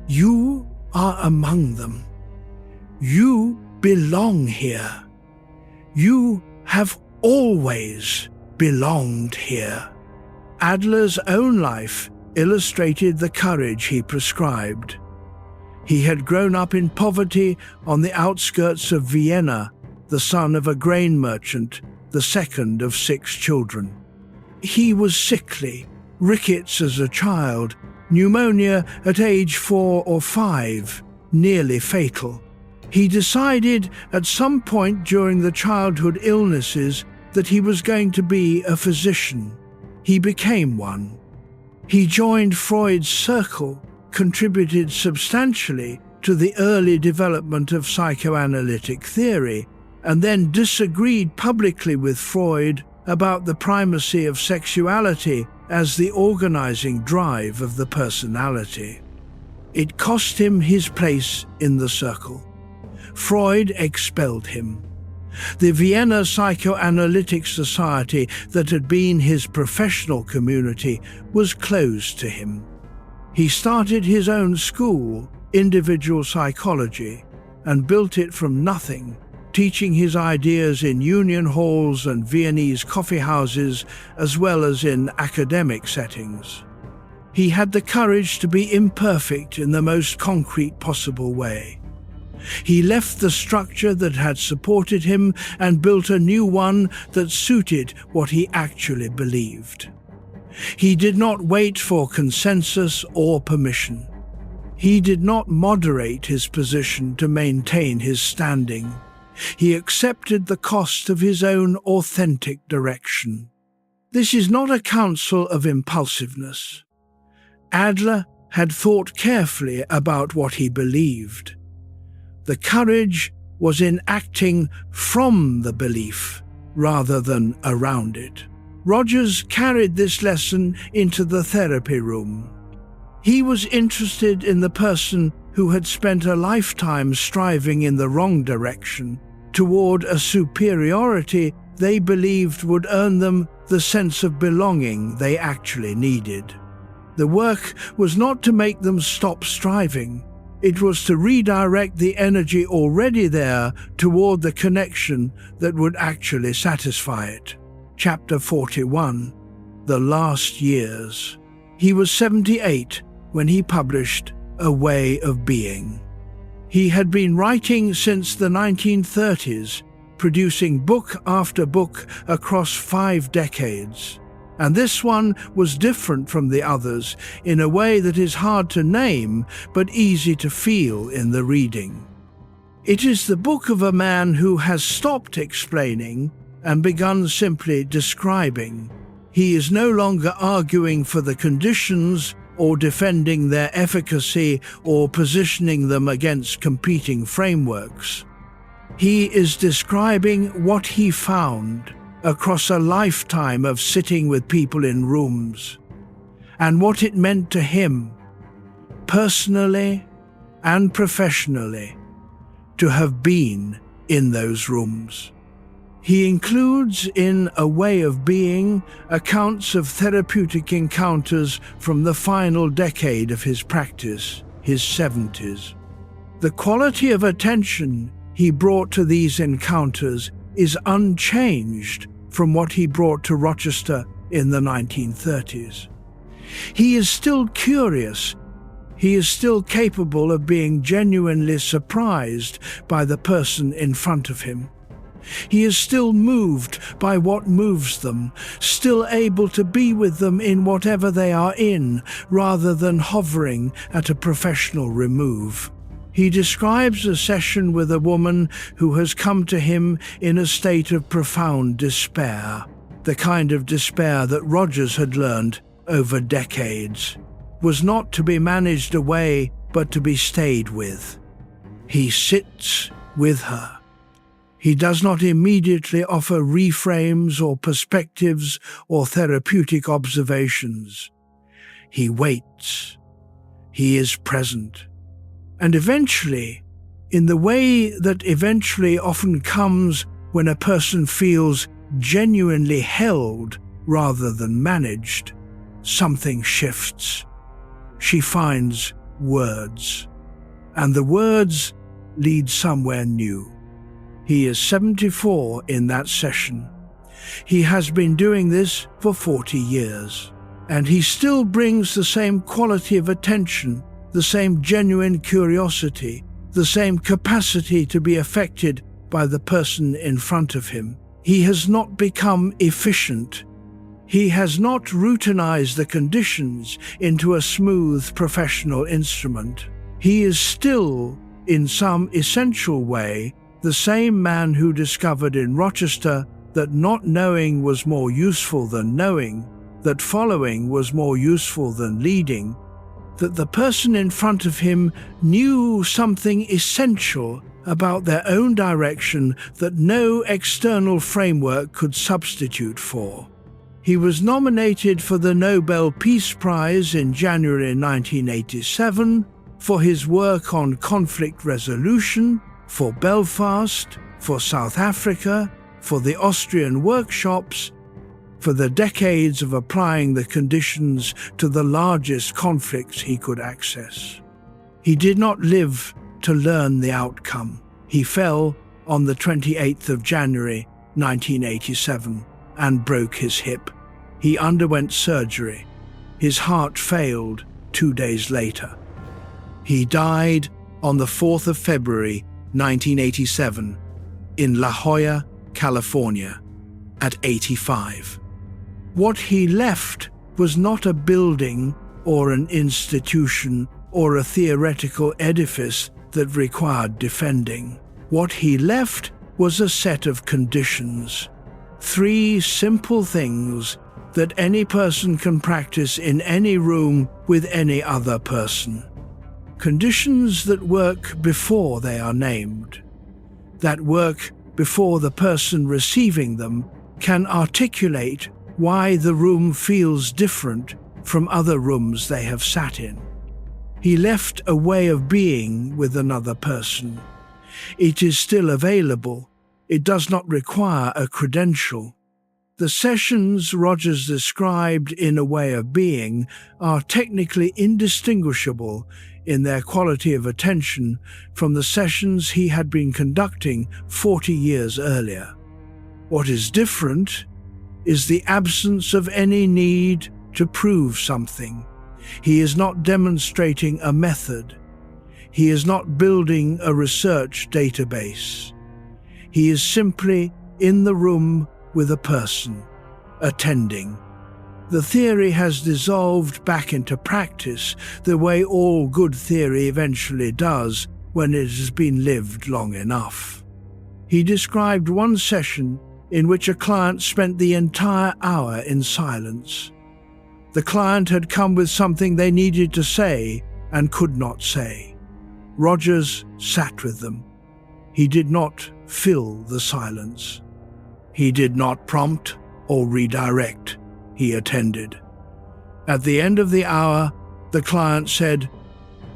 You are among them. You belong here. You have always belonged here. Adler's own life illustrated the courage he prescribed. He had grown up in poverty on the outskirts of Vienna, the son of a grain merchant, the second of 6 children. He was sickly, rickets as a child, pneumonia at age 4 or 5, nearly fatal. He decided at some point during the childhood illnesses that he was going to be a physician. He became one. He joined Freud's circle, contributed substantially to the early development of psychoanalytic theory, and then disagreed publicly with Freud about the primacy of sexuality as the organizing drive of the personality. It cost him his place in the circle. Freud expelled him. The Vienna Psychoanalytic Society, that had been his professional community, was closed to him. He started his own school, Individual Psychology, and built it from nothing, teaching his ideas in union halls and Viennese coffee houses, as well as in academic settings. He had the courage to be imperfect in the most concrete possible way. He left the structure that had supported him and built a new one that suited what he actually believed. He did not wait for consensus or permission. He did not moderate his position to maintain his standing. He accepted the cost of his own authentic direction. This is not a counsel of impulsiveness. Adler had thought carefully about what he believed. The courage was in acting from the belief rather than around it. Rogers carried this lesson into the therapy room. He was interested in the person who had spent a lifetime striving in the wrong direction toward a superiority they believed would earn them the sense of belonging they actually needed. The work was not to make them stop striving. It was to redirect the energy already there toward the connection that would actually satisfy it. Chapter 41, The Last Years. He was 78 when he published A Way of Being. He had been writing since the 1930s, producing book after book across 5 decades. And this one was different from the others in a way that is hard to name but easy to feel in the reading. It is the book of a man who has stopped explaining and begun simply describing. He is no longer arguing for the conditions or defending their efficacy or positioning them against competing frameworks. He is describing what he found across a lifetime of sitting with people in rooms, and what it meant to him, personally and professionally, to have been in those rooms. He includes in A Way of Being accounts of therapeutic encounters from the final decade of his practice, his 70s. The quality of attention he brought to these encounters is unchanged from what he brought to Rochester in the 1930s. He is still curious. He is still capable of being genuinely surprised by the person in front of him. He is still moved by what moves them, still able to be with them in whatever they are in, rather than hovering at a professional remove. He describes a session with a woman who has come to him in a state of profound despair, the kind of despair that Rogers had learned over decades was not to be managed away but to be stayed with. He sits with her. He does not immediately offer reframes or perspectives or therapeutic observations. He waits. He is present. And eventually, in the way that eventually often comes when a person feels genuinely held rather than managed, something shifts. She finds words, and the words lead somewhere new. He is 74 in that session. He has been doing this for 40 years, and he still brings the same quality of attention, the same genuine curiosity, the same capacity to be affected by the person in front of him. He has not become efficient. He has not routinized the conditions into a smooth professional instrument. He is still, in some essential way, the same man who discovered in Rochester that not knowing was more useful than knowing, that following was more useful than leading, that the person in front of him knew something essential about their own direction that no external framework could substitute for. He was nominated for the Nobel Peace Prize in January 1987 for his work on conflict resolution, for Belfast, for South Africa, for the Austrian workshops, for the decades of applying the conditions to the largest conflicts he could access. He did not live to learn the outcome. He fell on the 28th of January 1987 and broke his hip. He underwent surgery. His heart failed 2 days later. He died on the 4th of February 1987 in La Jolla, California, at 85. What he left was not a building or an institution or a theoretical edifice that required defending. What he left was a set of conditions. 3 simple things that any person can practice in any room with any other person. Conditions that work before they are named, that work before the person receiving them can articulate why the room feels different from other rooms they have sat in. He left a way of being with another person. It is still available. It does not require a credential. The sessions Rogers described in A Way of Being are technically indistinguishable in their quality of attention from the sessions he had been conducting 40 years earlier. What is different is the absence of any need to prove something. He is not demonstrating a method. He is not building a research database. He is simply in the room with a person, attending. The theory has dissolved back into practice the way all good theory eventually does when it has been lived long enough. He described one session in which a client spent the entire hour in silence. The client had come with something they needed to say and could not say. Rogers sat with them. He did not fill the silence. He did not prompt or redirect. He attended. At the end of the hour, the client said,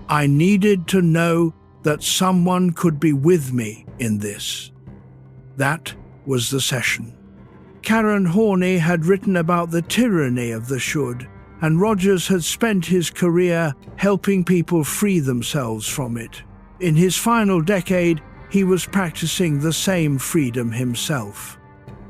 "I needed to know that someone could be with me in this." That was the session. Karen Horney had written about the tyranny of the should, and Rogers had spent his career helping people free themselves from it. In his final decade, he was practicing the same freedom himself.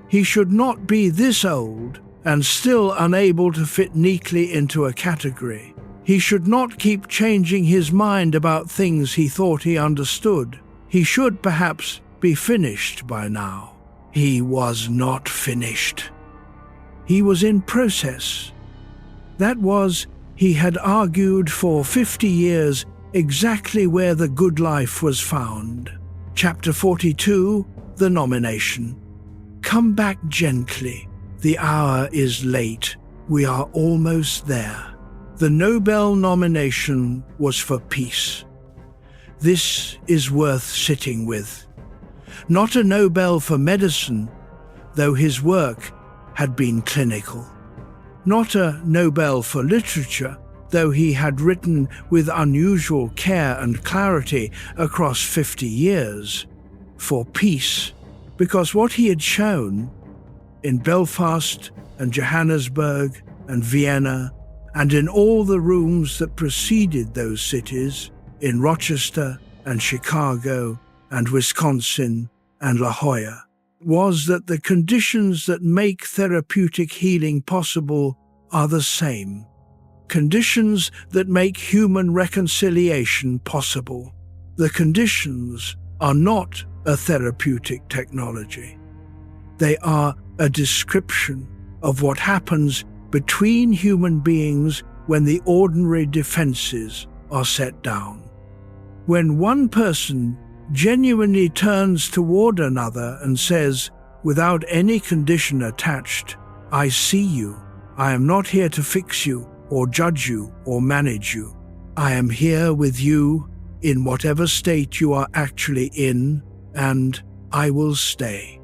He should not be this old and still unable to fit neatly into a category. He should not keep changing his mind about things he thought he understood. He should perhaps be finished by now. He was not finished. He was in process. That was, he had argued for 50 years exactly where the good life was found. Chapter 42, The Nomination. Come back gently. The hour is late. We are almost there. The Nobel nomination was for peace. This is worth sitting with. Not a Nobel for medicine, though his work had been clinical. Not a Nobel for literature, though he had written with unusual care and clarity across 50 years. For peace, because what he had shown in Belfast and Johannesburg and Vienna, and in all the rooms that preceded those cities, in Rochester and Chicago and Wisconsin and La Jolla, was that the conditions that make therapeutic healing possible are the same. Conditions that make human reconciliation possible. The conditions are not a therapeutic technology. They are a description of what happens between human beings when the ordinary defenses are set down. When one person genuinely turns toward another and says, without any condition attached, "I see you. I am not here to fix you or judge you or manage you. I am here with you in whatever state you are actually in, and I will stay."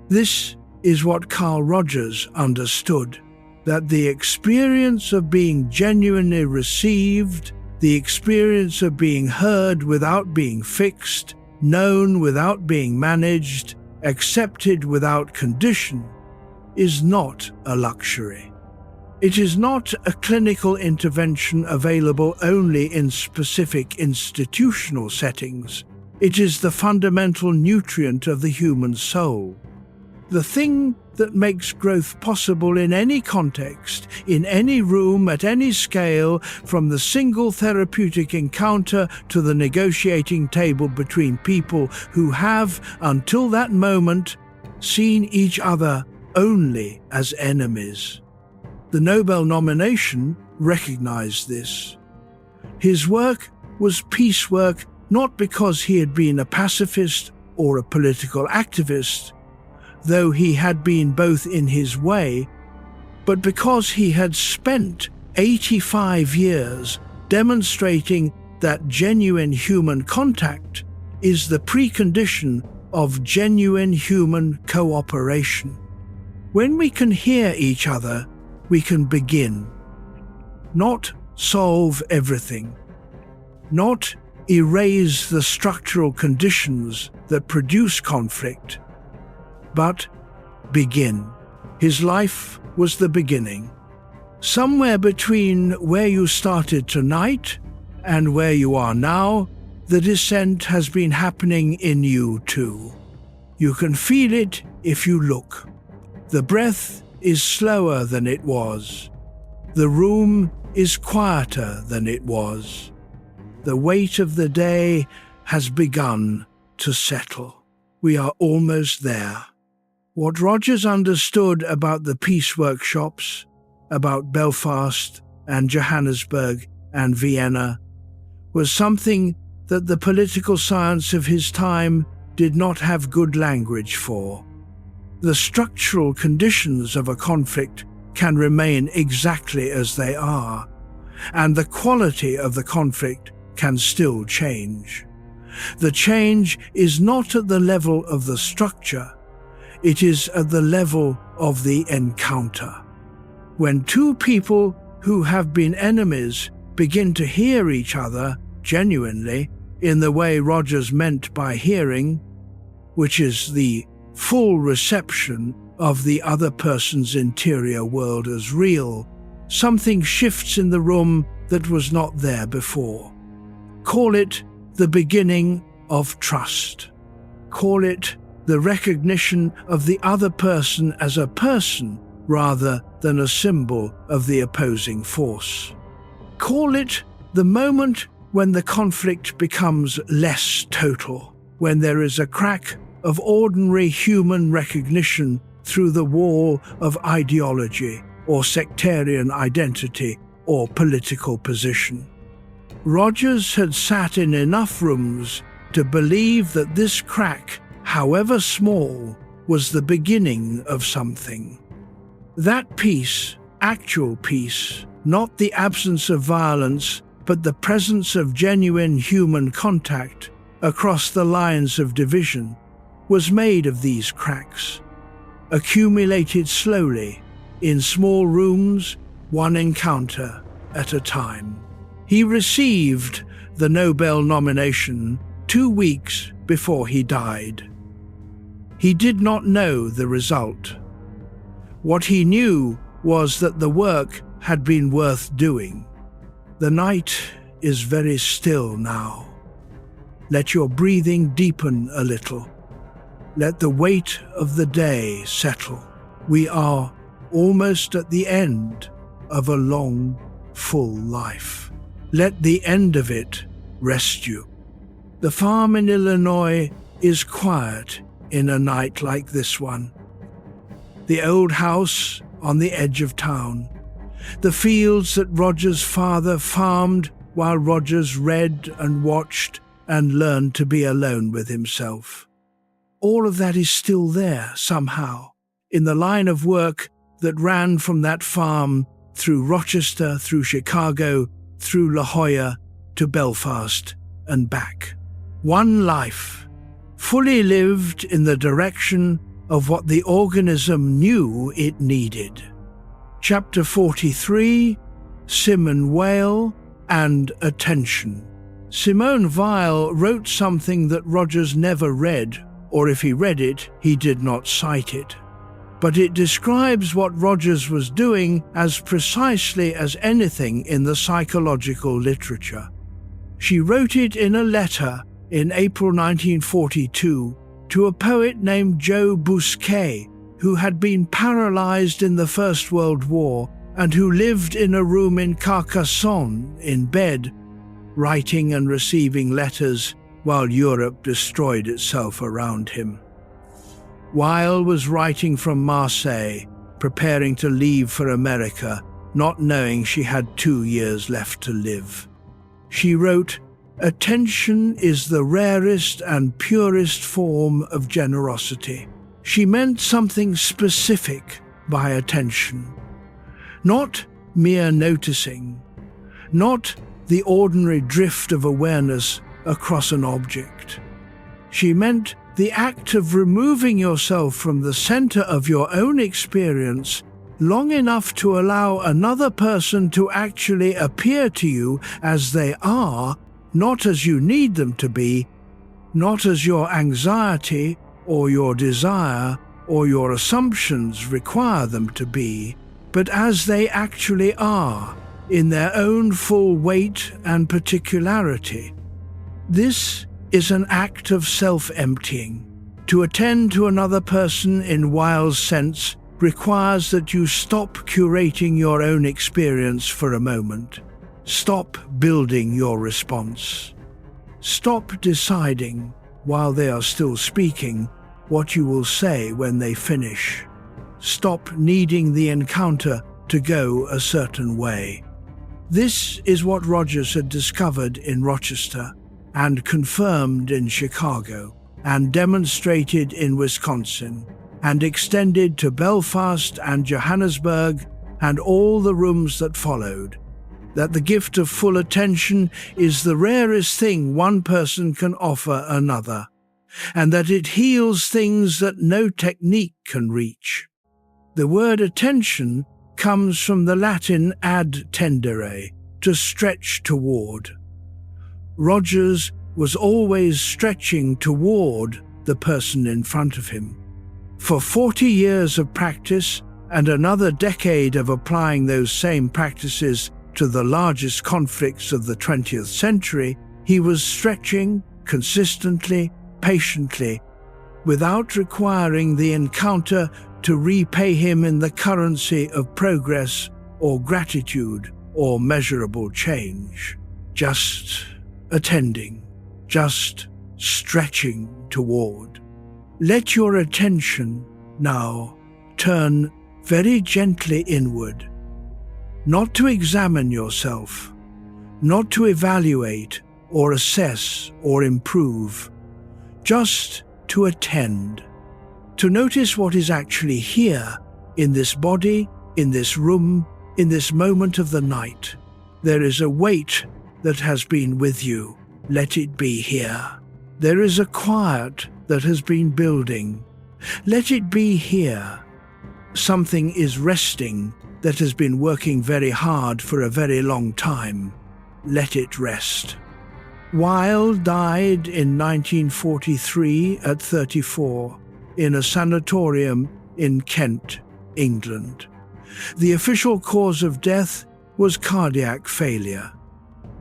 This is what Carl Rogers understood, that the experience of being genuinely received, the experience of being heard without being fixed, known without being managed, accepted without condition, is not a luxury. It is not a clinical intervention available only in specific institutional settings. It is the fundamental nutrient of the human soul. The thing that makes growth possible in any context, in any room, at any scale, from the single therapeutic encounter to the negotiating table between people who have, until that moment, seen each other only as enemies. The Nobel nomination recognized this. His work was peace work not because he had been a pacifist or a political activist, though he had been both in his way, but because he had spent 85 years demonstrating that genuine human contact is the precondition of genuine human cooperation. When we can hear each other, we can begin. Not solve everything. Not erase the structural conditions that produce conflict, but begin. His life was the beginning. Somewhere between where you started tonight and where you are now, the descent has been happening in you too. You can feel it if you look. The breath is slower than it was. The room is quieter than it was. The weight of the day has begun to settle. We are almost there. What Rogers understood about the peace workshops, about Belfast and Johannesburg and Vienna, was something that the political science of his time did not have good language for. The structural conditions of a conflict can remain exactly as they are, and the quality of the conflict can still change. The change is not at the level of the structure, it is at the level of the encounter. When two people who have been enemies begin to hear each other genuinely in the way Rogers meant by hearing, which is the full reception of the other person's interior world as real, something shifts in the room that was not there before. Call it the beginning of trust. Call it the recognition of the other person as a person rather than a symbol of the opposing force. Call it the moment when the conflict becomes less total, when there is a crack of ordinary human recognition through the wall of ideology or sectarian identity or political position. Rogers had sat in enough rooms to believe that this crack, however small, was the beginning of something. That peace, actual peace, not the absence of violence, but the presence of genuine human contact across the lines of division, was made of these cracks, accumulated slowly, in small rooms, one encounter at a time. He received the Nobel nomination 2 weeks before he died. He did not know the result. What he knew was that the work had been worth doing. The night is very still now. Let your breathing deepen a little. Let the weight of the day settle. We are almost at the end of a long, full life. Let the end of it rest you. The farm in Illinois is quiet in a night like this one. the old house on the edge of town, the fields that Roger's father farmed while Rogers read and watched and learned to be alone with himself. All of that is still there somehow, in the line of work that ran from that farm through Rochester, through Chicago, through La Jolla to Belfast and back. One life, fully lived in the direction of what the organism knew it needed. Chapter 43, Simone Weil and Attention. Simone Weil wrote something that Rogers never read, or if he read it, he did not cite it. But it describes what Rogers was doing as precisely as anything in the psychological literature. She wrote it in a letter in April 1942 to a poet named Joe Bousquet, who had been paralyzed in the First World War and who lived in a room in Carcassonne in bed, writing and receiving letters while Europe destroyed itself around him. Weil was writing from Marseille, preparing to leave for America, not knowing she had 2 years left to live. She wrote, "Attention is the rarest and purest form of generosity." She meant something specific by attention. Not mere noticing, not the ordinary drift of awareness across an object. She meant the act of removing yourself from the center of your own experience long enough to allow another person to actually appear to you as they are, not as you need them to be, not as your anxiety or your desire or your assumptions require them to be, but as they actually are, in their own full weight and particularity. This is an act of self-emptying. To attend to another person in Weil's sense requires that you stop curating your own experience for a moment. Stop building your response. Stop deciding, while they are still speaking, what you will say when they finish. Stop needing the encounter to go a certain way. This is what Rogers had discovered in Rochester and confirmed in Chicago and demonstrated in Wisconsin and extended to Belfast and Johannesburg and all the rooms that followed, that the gift of full attention is the rarest thing one person can offer another, and that it heals things that no technique can reach. The word attention comes from the Latin ad tendere, to stretch toward. Rogers was always stretching toward the person in front of him. For 40 years of practice and another decade of applying those same practices to the largest conflicts of the 20th century, he was stretching consistently, patiently, without requiring the encounter to repay him in the currency of progress or gratitude or measurable change. Just attending, just stretching toward. Let your attention now turn very gently inward, not to examine yourself, not to evaluate or assess or improve, just to attend, to notice what is actually here, in this body, in this room, in this moment of the night. There is a weight that has been with you. Let it be here. There is a quiet that has been building. Let it be here. Something is resting that has been working very hard for a very long time. Let it rest. Weil died in 1943 at 34 in a sanatorium in Kent, England. The official cause of death was cardiac failure.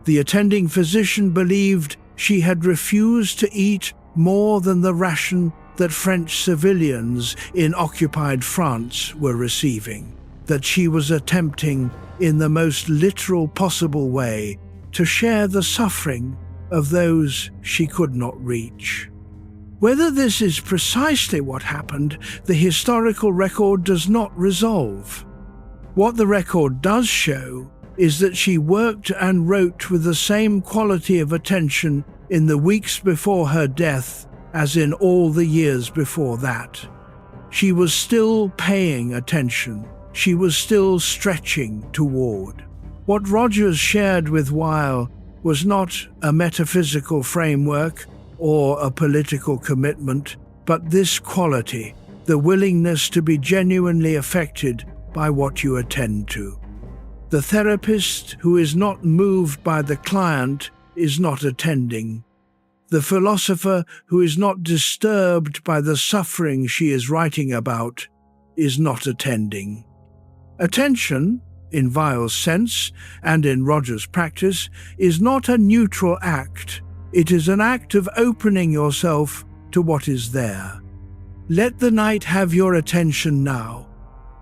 The attending physician believed she had refused to eat more than the ration that French civilians in occupied France were receiving, that she was attempting, in the most literal possible way, to share the suffering of those she could not reach. Whether this is precisely what happened, the historical record does not resolve. What the record does show is that she worked and wrote with the same quality of attention in the weeks before her death as in all the years before that. She was still paying attention. She was still stretching toward. What Rogers shared with Weil was not a metaphysical framework or a political commitment, but this quality, the willingness to be genuinely affected by what you attend to. The therapist who is not moved by the client is not attending. The philosopher who is not disturbed by the suffering she is writing about is not attending. Attention, in Weil's sense and in Rogers' practice, is not a neutral act. It is an act of opening yourself to what is there. Let the night have your attention now,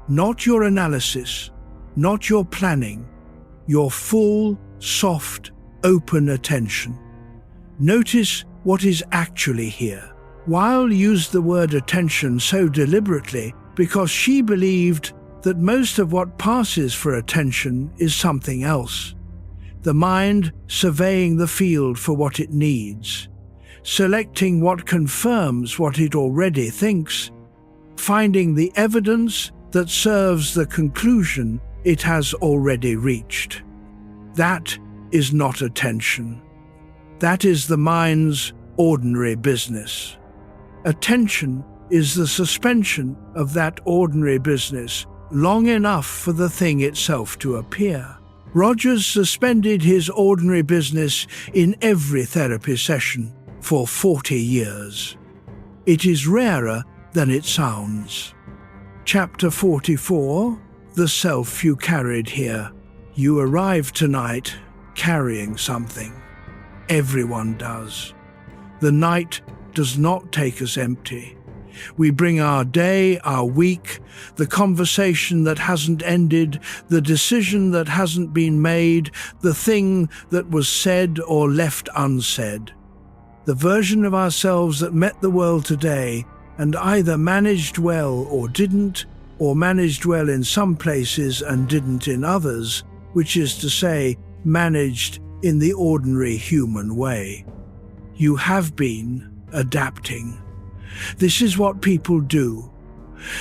not your analysis, not your planning, your full, soft, open attention. Notice what is actually here. Weil used the word attention so deliberately because she believed that most of what passes for attention is something else. The mind surveying the field for what it needs, selecting what confirms what it already thinks, finding the evidence that serves the conclusion it has already reached. That is not attention. That is the mind's ordinary business. Attention is the suspension of that ordinary business long enough for the thing itself to appear. Rogers suspended his ordinary business in every therapy session for 40 years. It is rarer than it sounds. Chapter 44, The Self You Carried Here. You arrived tonight carrying something. Everyone does. The night does not take us empty. We bring our day, our week, the conversation that hasn't ended, the decision that hasn't been made, the thing that was said or left unsaid. The version of ourselves that met the world today and either managed well or didn't, or managed well in some places and didn't in others, which is to say, managed in the ordinary human way. You have been adapting. This is what people do.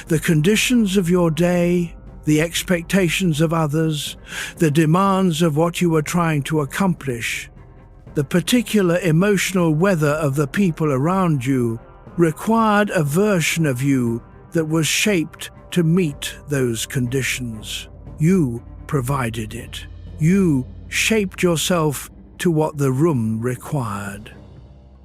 The conditions of your day, the expectations of others, the demands of what you are trying to accomplish, the particular emotional weather of the people around you required a version of you that was shaped to meet those conditions. You provided it. You shaped yourself to what the room required.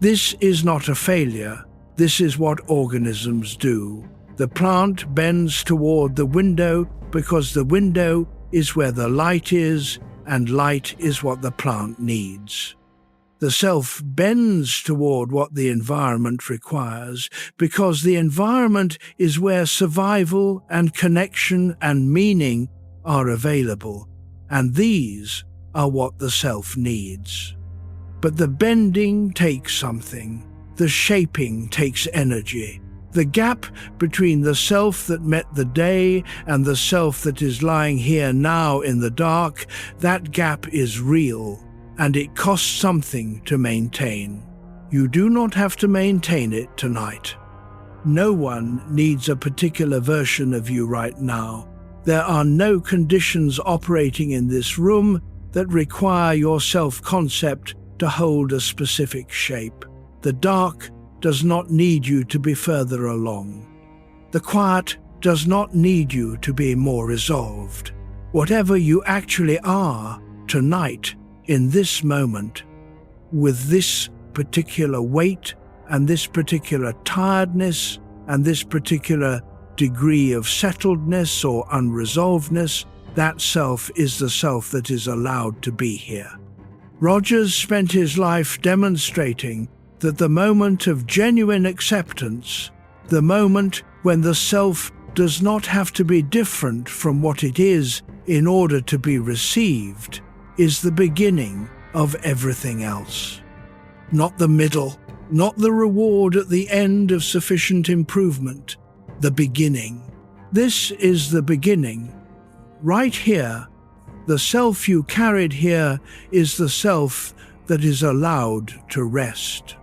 This is not a failure. This is what organisms do. The plant bends toward the window because the window is where the light is, and light is what the plant needs. The self bends toward what the environment requires because the environment is where survival and connection and meaning are available, and these are what the self needs. But the bending takes something. The shaping takes energy. The gap between the self that met the day and the self that is lying here now in the dark, that gap is real, and it costs something to maintain. You do not have to maintain it tonight. No one needs a particular version of you right now. There are no conditions operating in this room that require your self-concept to hold a specific shape. The dark does not need you to be further along. The quiet does not need you to be more resolved. Whatever you actually are tonight, in this moment, with this particular weight and this particular tiredness and this particular degree of settledness or unresolvedness, that self is the self that is allowed to be here. Rogers spent his life demonstrating that the moment of genuine acceptance, the moment when the self does not have to be different from what it is in order to be received, is the beginning of everything else. Not the middle, not the reward at the end of sufficient improvement, the beginning. This is the beginning. Right here, the self you carried here is the self that is allowed to rest.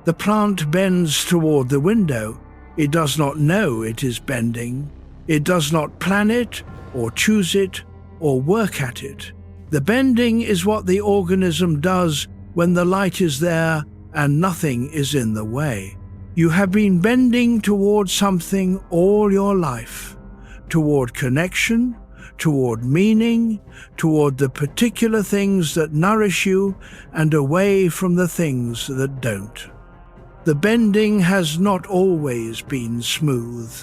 The plant bends toward the window. It does not know it is bending. It does not plan it, or choose it, or work at it. The bending is what the organism does when the light is there and nothing is in the way. You have been bending toward something all your life, toward connection, toward meaning, toward the particular things that nourish you, and away from the things that don't. The bending has not always been smooth.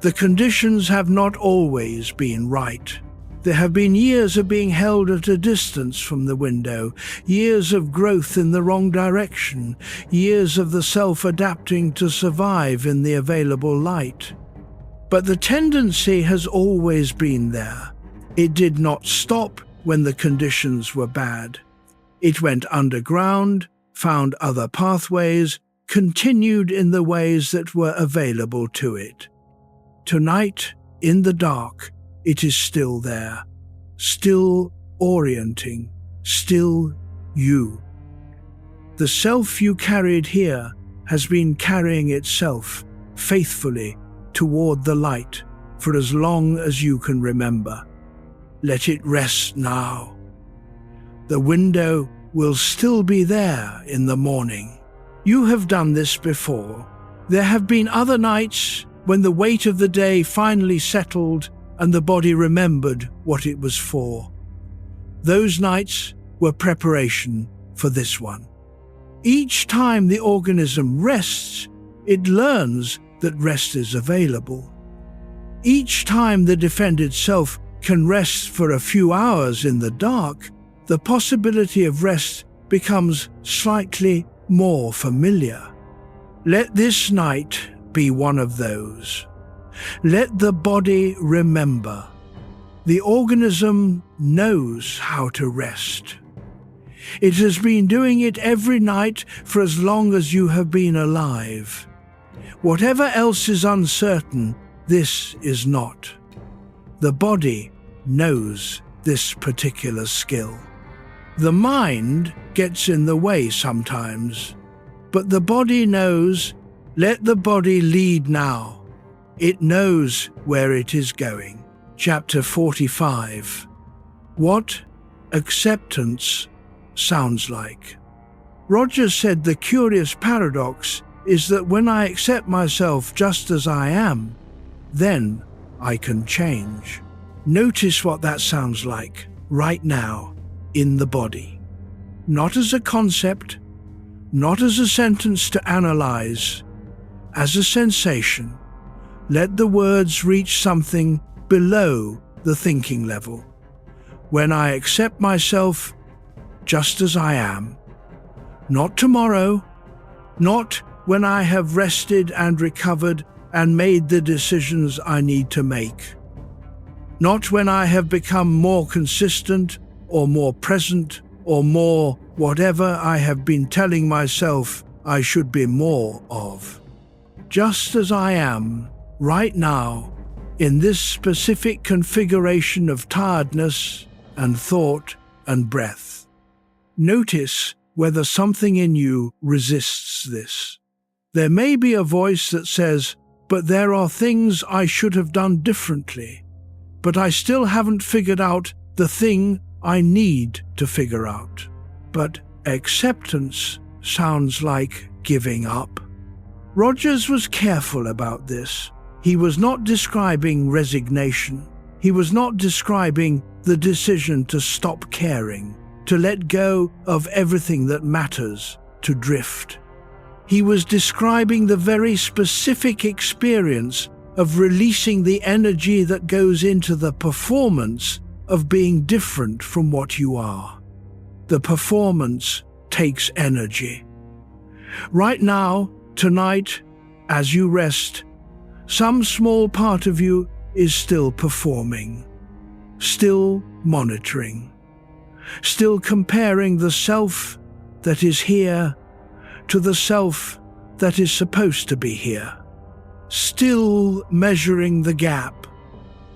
The conditions have not always been right. There have been years of being held at a distance from the window, years of growth in the wrong direction, years of the self adapting to survive in the available light. But the tendency has always been there. It did not stop when the conditions were bad. It went underground, found other pathways, continued in the ways that were available to it. Tonight, in the dark, it is still there, still orienting, still you. The self you carried here has been carrying itself faithfully toward the light for as long as you can remember. Let it rest now. The window will still be there in the morning. You have done this before. There have been other nights when the weight of the day finally settled and the body remembered what it was for. Those nights were preparation for this one. Each time the organism rests, it learns that rest is available. Each time the defended self can rest for a few hours in the dark, the possibility of rest becomes slightly more familiar. Let this night be one of those. Let the body remember. The organism knows how to rest. It has been doing it every night for as long as you have been alive. Whatever else is uncertain, this is not. The body knows this particular skill. The mind gets in the way sometimes, but the body knows. Let the body lead now. It knows where it is going. Chapter 45. What acceptance sounds like. Rogers said the curious paradox is that when I accept myself just as I am, then I can change. Notice what that sounds like right now in the body. Not as a concept, not as a sentence to analyze, as a sensation. Let the words reach something below the thinking level. When I accept myself just as I am, not tomorrow, not when I have rested and recovered and made the decisions I need to make, not when I have become more consistent or more present or more whatever I have been telling myself I should be more of. Just as I am, right now, in this specific configuration of tiredness and thought and breath. Notice whether something in you resists this. There may be a voice that says, but there are things I should have done differently, but I still haven't figured out the thing I need to figure out. But acceptance sounds like giving up. Rogers was careful about this. He was not describing resignation. He was not describing the decision to stop caring, to let go of everything that matters, to drift. He was describing the very specific experience of releasing the energy that goes into the performance of being different from what you are. The performance takes energy. Right now, tonight, as you rest, some small part of you is still performing, still monitoring, still comparing the self that is here to the self that is supposed to be here, still measuring the gap.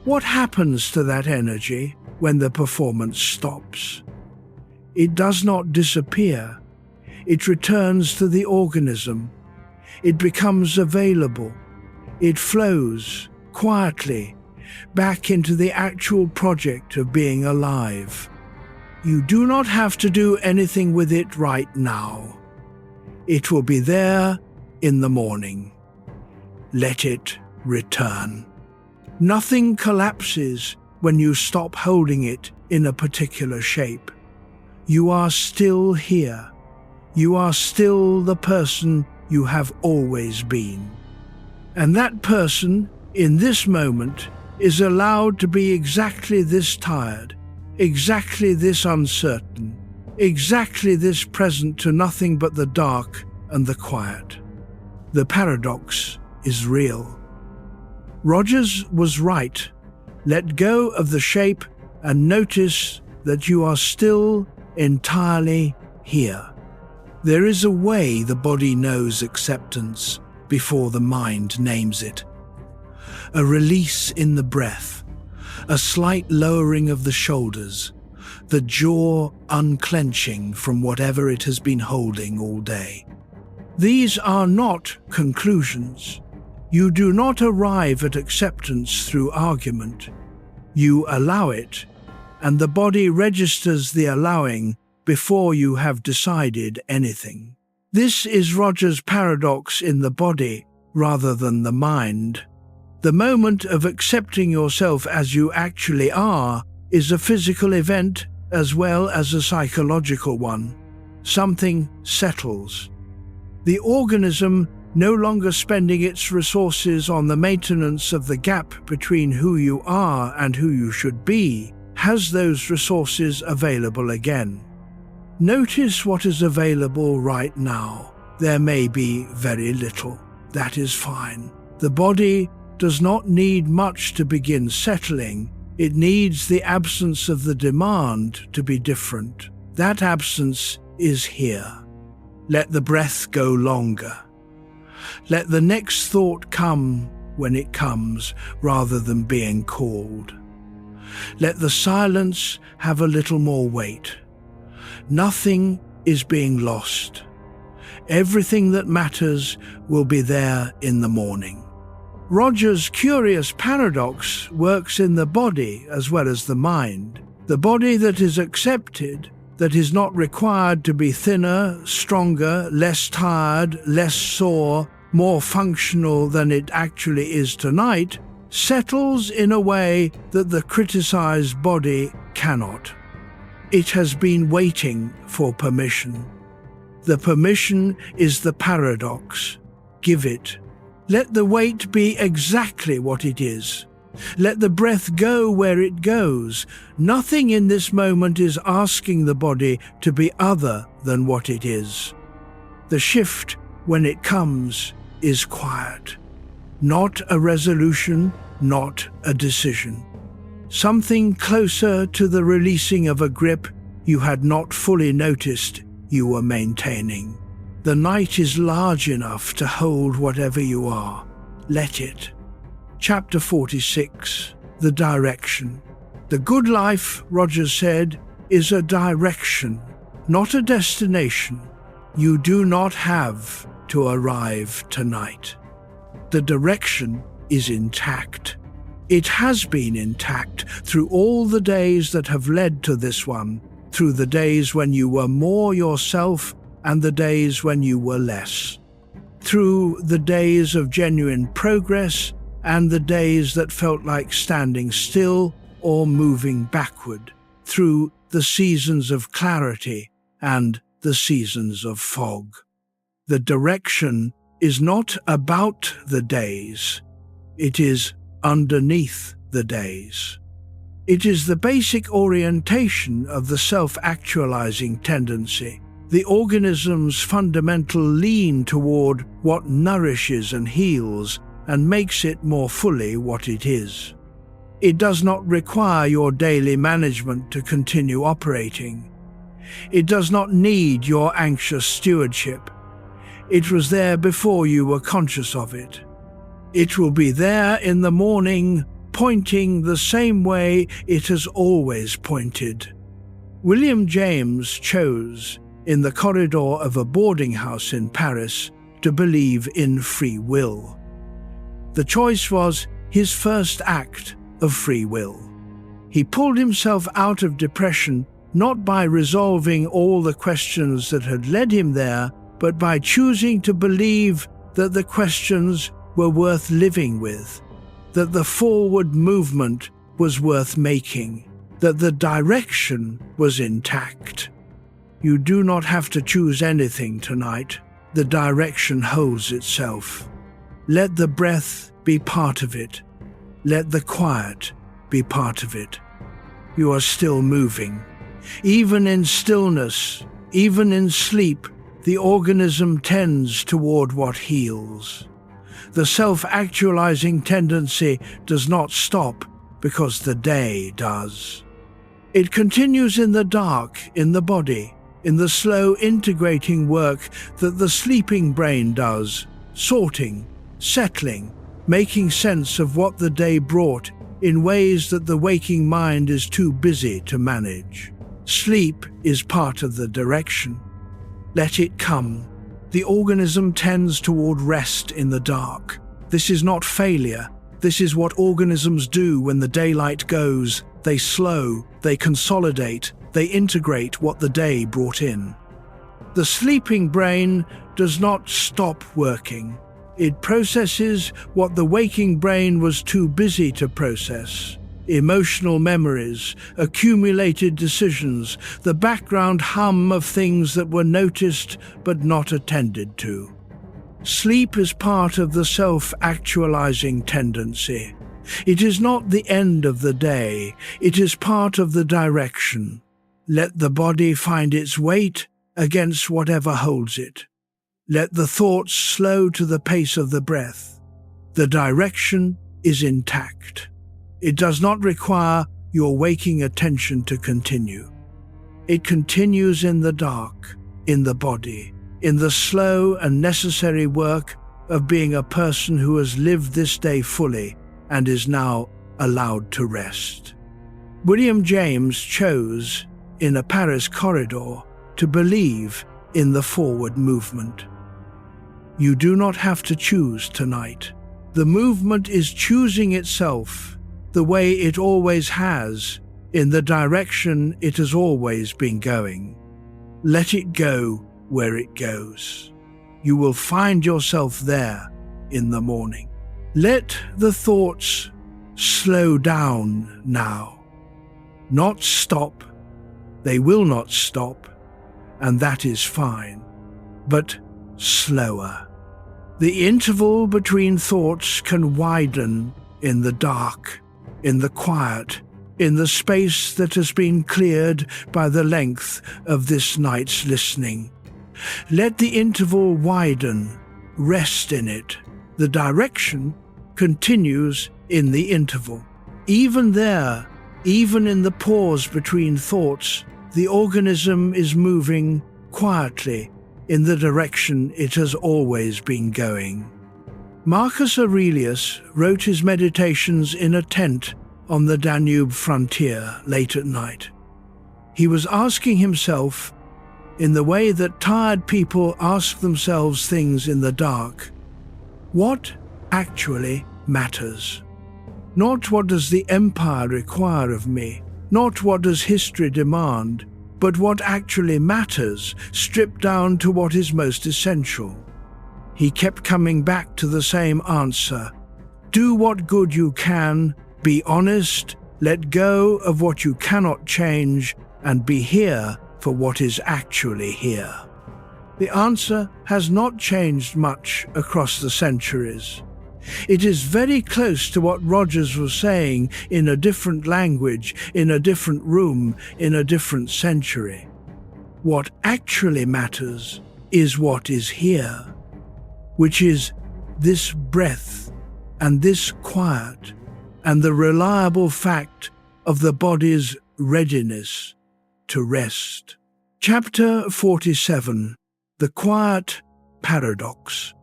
What happens to that energy when the performance stops? It does not disappear. It returns to the organism. It becomes available. It flows quietly back into the actual project of being alive. You do not have to do anything with it right now. It will be there in the morning. Let it return. Nothing collapses when you stop holding it in a particular shape. You are still here. You are still the person you have always been. And that person, in this moment, is allowed to be exactly this tired, exactly this uncertain, exactly this present to nothing but the dark and the quiet. The paradox is real. Rogers was right. Let go of the shape and notice that you are still entirely here. There is a way the body knows acceptance before the mind names it. A release in the breath, a slight lowering of the shoulders, the jaw unclenching from whatever it has been holding all day. These are not conclusions. You do not arrive at acceptance through argument. You allow it, and the body registers the allowing before you have decided anything. This is Rogers' paradox in the body rather than the mind. The moment of accepting yourself as you actually are is a physical event as well as a psychological one. Something settles. The organism, no longer spending its resources on the maintenance of the gap between who you are and who you should be, has those resources available again. Notice what is available right now. There may be very little. That is fine. The body does not need much to begin settling. It needs the absence of the demand to be different. That absence is here. Let the breath go longer. Let the next thought come when it comes, rather than being called. Let the silence have a little more weight. Nothing is being lost. Everything that matters will be there in the morning. Rogers' curious paradox works in the body as well as the mind. The body that is accepted, that is not required to be thinner, stronger, less tired, less sore, more functional than it actually is tonight, settles in a way that the criticized body cannot. It has been waiting for permission. The permission is the paradox. Give it. Let the weight be exactly what it is. Let the breath go where it goes. Nothing in this moment is asking the body to be other than what it is. The shift, when it comes, is quiet. Not a resolution, not a decision. Something closer to the releasing of a grip you had not fully noticed you were maintaining. The night is large enough to hold whatever you are. Let it. Chapter 46. The direction. The good life, Rogers said, is a direction, not a destination. You do not have to arrive tonight. The direction is intact. It has been intact through all the days that have led to this one, through the days when you were more yourself and the days when you were less, through the days of genuine progress and the days that felt like standing still or moving backward, through the seasons of clarity and the seasons of fog. The direction is not about the days. It is underneath the days. It is the basic orientation of the self-actualizing tendency, the organism's fundamental lean toward what nourishes and heals and makes it more fully what it is. It does not require your daily management to continue operating. It does not need your anxious stewardship. It was there before you were conscious of it. It will be there in the morning, pointing the same way it has always pointed. William James chose, in the corridor of a boarding house in Paris, to believe in free will. The choice was his first act of free will. He pulled himself out of depression not by resolving all the questions that had led him there, but by choosing to believe that the questions were worth living with, that the forward movement was worth making, that the direction was intact. You do not have to choose anything tonight. The direction holds itself. Let the breath be part of it. Let the quiet be part of it. You are still moving. Even in stillness, even in sleep, the organism tends toward what heals. The self-actualizing tendency does not stop because the day does. It continues in the dark, in the body, in the slow integrating work that the sleeping brain does, sorting, settling, making sense of what the day brought in ways that the waking mind is too busy to manage. Sleep is part of the direction. Let it come. The organism tends toward rest in the dark. This is not failure. This is what organisms do when the daylight goes. They slow, they consolidate, they integrate what the day brought in. The sleeping brain does not stop working. It processes what the waking brain was too busy to process. Emotional memories, accumulated decisions, the background hum of things that were noticed but not attended to. Sleep is part of the self-actualizing tendency. It is not the end of the day, it is part of the direction. Let the body find its weight against whatever holds it. Let the thoughts slow to the pace of the breath. The direction is intact. It does not require your waking attention to continue. It continues in the dark, in the body, in the slow and necessary work of being a person who has lived this day fully and is now allowed to rest. William James chose, in a Paris corridor, to believe in the forward movement. You do not have to choose tonight. The movement is choosing itself the way it always has, in the direction it has always been going. Let it go where it goes. You will find yourself there in the morning. Let the thoughts slow down now. Not stop. They will not stop, and that is fine, but slower. The interval between thoughts can widen in the dark, in the quiet, in the space that has been cleared by the length of this night's listening. Let the interval widen, rest in it. The direction continues in the interval. Even there, even in the pause between thoughts, the organism is moving quietly in the direction it has always been going. Marcus Aurelius wrote his meditations in a tent on the Danube frontier late at night. He was asking himself, in the way that tired people ask themselves things in the dark, what actually matters? Not what does the empire require of me, not what does history demand, but what actually matters, stripped down to what is most essential. He kept coming back to the same answer. Do what good you can, be honest, let go of what you cannot change, and be here for what is actually here. The answer has not changed much across the centuries. It is very close to what Rogers was saying in a different language, in a different room, in a different century. What actually matters is what is here, which is this breath and this quiet and the reliable fact of the body's readiness to rest. Chapter 47. The Quiet paradox.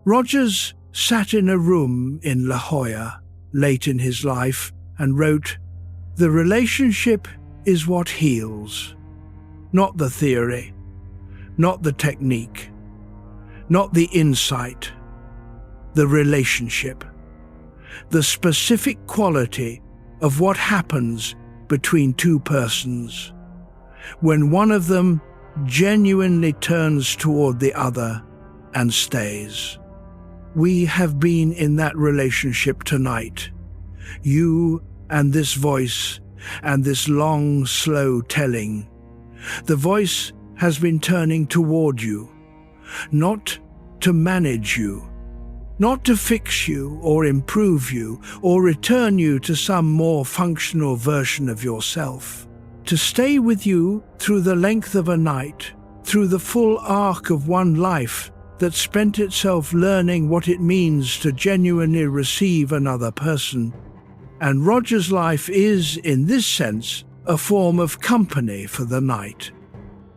Rogers sat in a room in La Jolla late in his life and wrote, "The relationship is what heals, not the theory, not the technique, not the insight, the relationship, the specific quality of what happens between two persons, when one of them genuinely turns toward the other and stays." We have been in that relationship tonight, you and this voice and this long, slow telling. The voice has been turning toward you, not to manage you, not to fix you or improve you or return you to some more functional version of yourself, to stay with you through the length of a night, through the full arc of one life that spent itself learning what it means to genuinely receive another person. And Roger's life is, in this sense, a form of company for the night.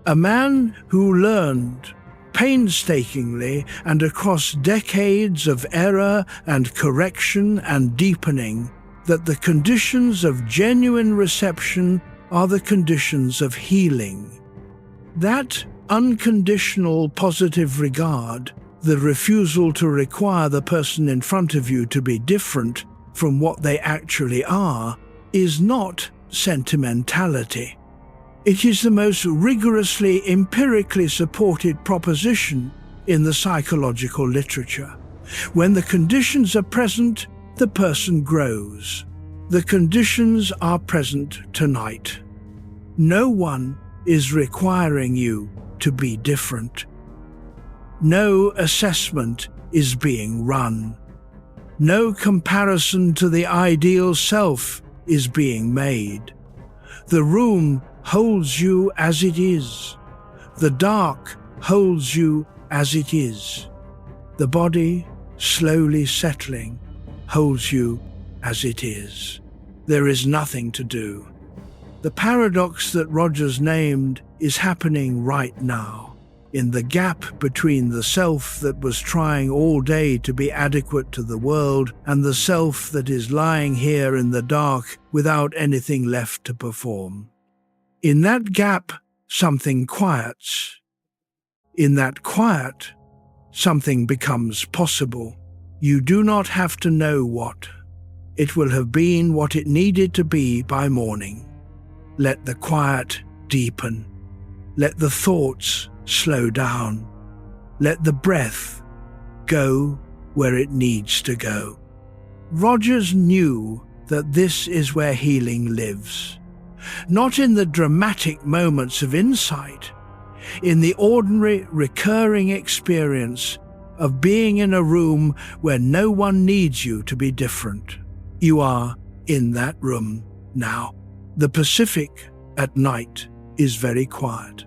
A man who learned painstakingly and across decades of error and correction and deepening that the conditions of genuine reception are the conditions of healing. That unconditional positive regard, the refusal to require the person in front of you to be different from what they actually are, is not sentimentality. It is the most rigorously empirically supported proposition in the psychological literature. When the conditions are present, the person grows. The conditions are present tonight. No one is requiring you to be different. No assessment is being run. No comparison to the ideal self is being made. The room holds you as it is. The dark holds you as it is. The body, slowly settling, holds you as it is. There is nothing to do. The paradox that Rogers named is happening right now, in the gap between the self that was trying all day to be adequate to the world and the self that is lying here in the dark without anything left to perform. In that gap, something quiets. In that quiet, something becomes possible. You do not have to know what. It will have been what it needed to be by morning. Let the quiet deepen. Let the thoughts slow down. Let the breath go where it needs to go. Rogers knew that this is where healing lives. Not in the dramatic moments of insight, in the ordinary, recurring experience of being in a room where no one needs you to be different. You are in that room now. The Pacific at night is very quiet.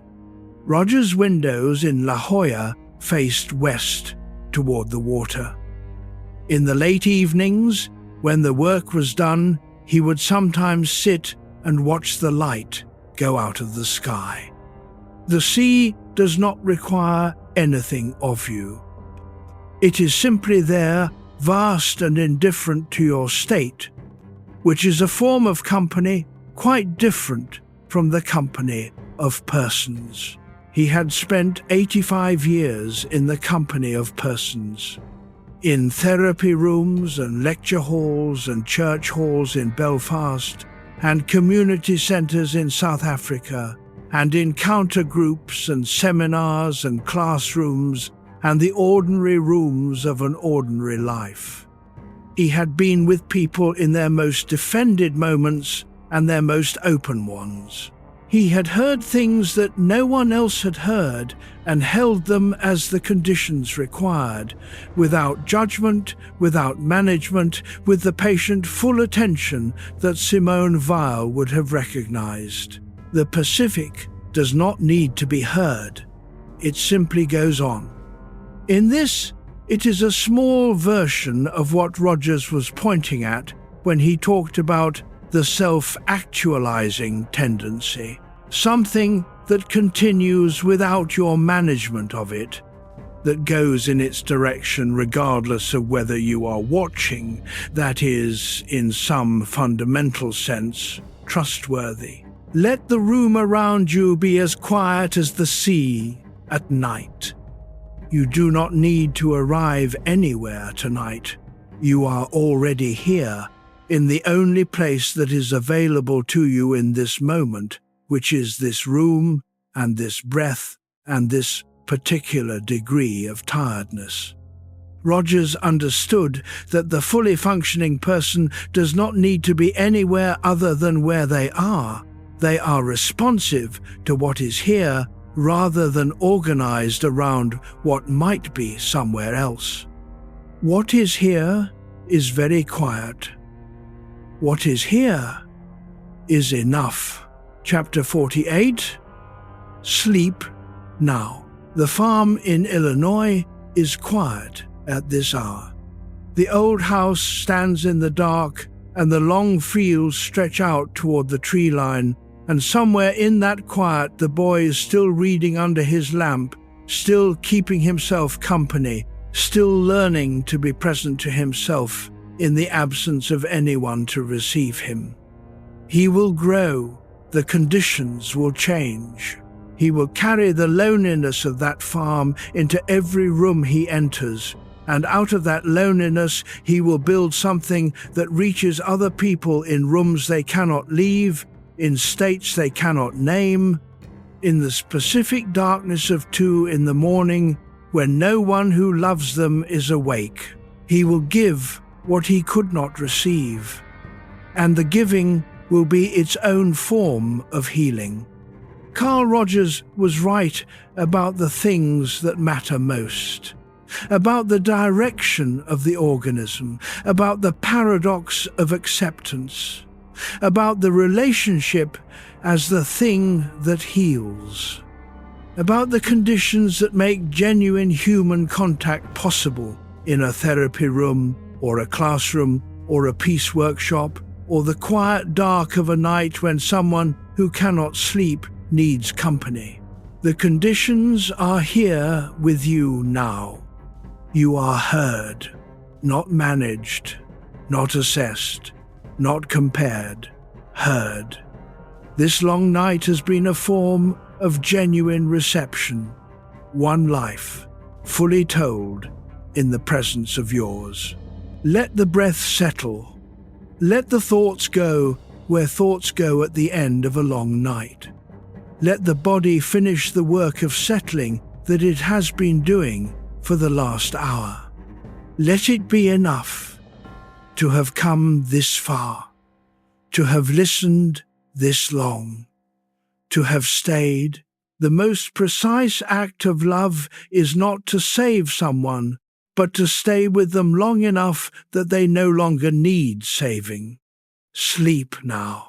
Roger's windows in La Jolla faced west toward the water. In the late evenings, when the work was done, he would sometimes sit and watch the light go out of the sky. The sea does not require anything of you. It is simply there, vast and indifferent to your state, which is a form of company quite different from the company of persons. He had spent 85 years in the company of persons, in therapy rooms and lecture halls and church halls in Belfast, and community centres in South Africa, and encounter groups and seminars and classrooms and the ordinary rooms of an ordinary life. He had been with people in their most defended moments and their most open ones. He had heard things that no one else had heard and held them as the conditions required, without judgment, without management, with the patient full attention that Simone Weil would have recognized. The Pacific does not need to be heard. It simply goes on. In this, it is a small version of what Rogers was pointing at when he talked about the self-actualizing tendency, something that continues without your management of it, that goes in its direction regardless of whether you are watching, that is, in some fundamental sense, trustworthy. Let the room around you be as quiet as the sea at night. You do not need to arrive anywhere tonight. You are already here, in the only place that is available to you in this moment, which is this room and this breath and this particular degree of tiredness. Rogers understood that the fully functioning person does not need to be anywhere other than where they are. They are responsive to what is here rather than organized around what might be somewhere else. What is here is very quiet. What is here is enough. Chapter 48. Sleep now. The farm in Illinois is quiet at this hour. The old house stands in the dark, and the long fields stretch out toward the tree line, and somewhere in that quiet the boy is still reading under his lamp, still keeping himself company, still learning to be present to himself in the absence of anyone to receive him. He will grow, the conditions will change. He will carry the loneliness of that farm into every room he enters, and out of that loneliness he will build something that reaches other people in rooms they cannot leave, in states they cannot name, in the specific darkness of 2 in the morning, when no one who loves them is awake. He will give what he could not receive, and the giving will be its own form of healing. Carl Rogers was right about the things that matter most, about the direction of the organism, about the paradox of acceptance, about the relationship as the thing that heals, about the conditions that make genuine human contact possible in a therapy room or a classroom or a peace workshop or the quiet dark of a night when someone who cannot sleep needs company. The conditions are here with you now. You are heard, not managed, not assessed, not compared, heard. This long night has been a form of genuine reception, one life, fully told, in the presence of yours. Let the breath settle. Let the thoughts go where thoughts go at the end of a long night. Let the body finish the work of settling that it has been doing for the last hour. Let it be enough to have come this far, to have listened this long, to have stayed. The most precise act of love is not to save someone, but to stay with them long enough that they no longer need saving. Sleep now.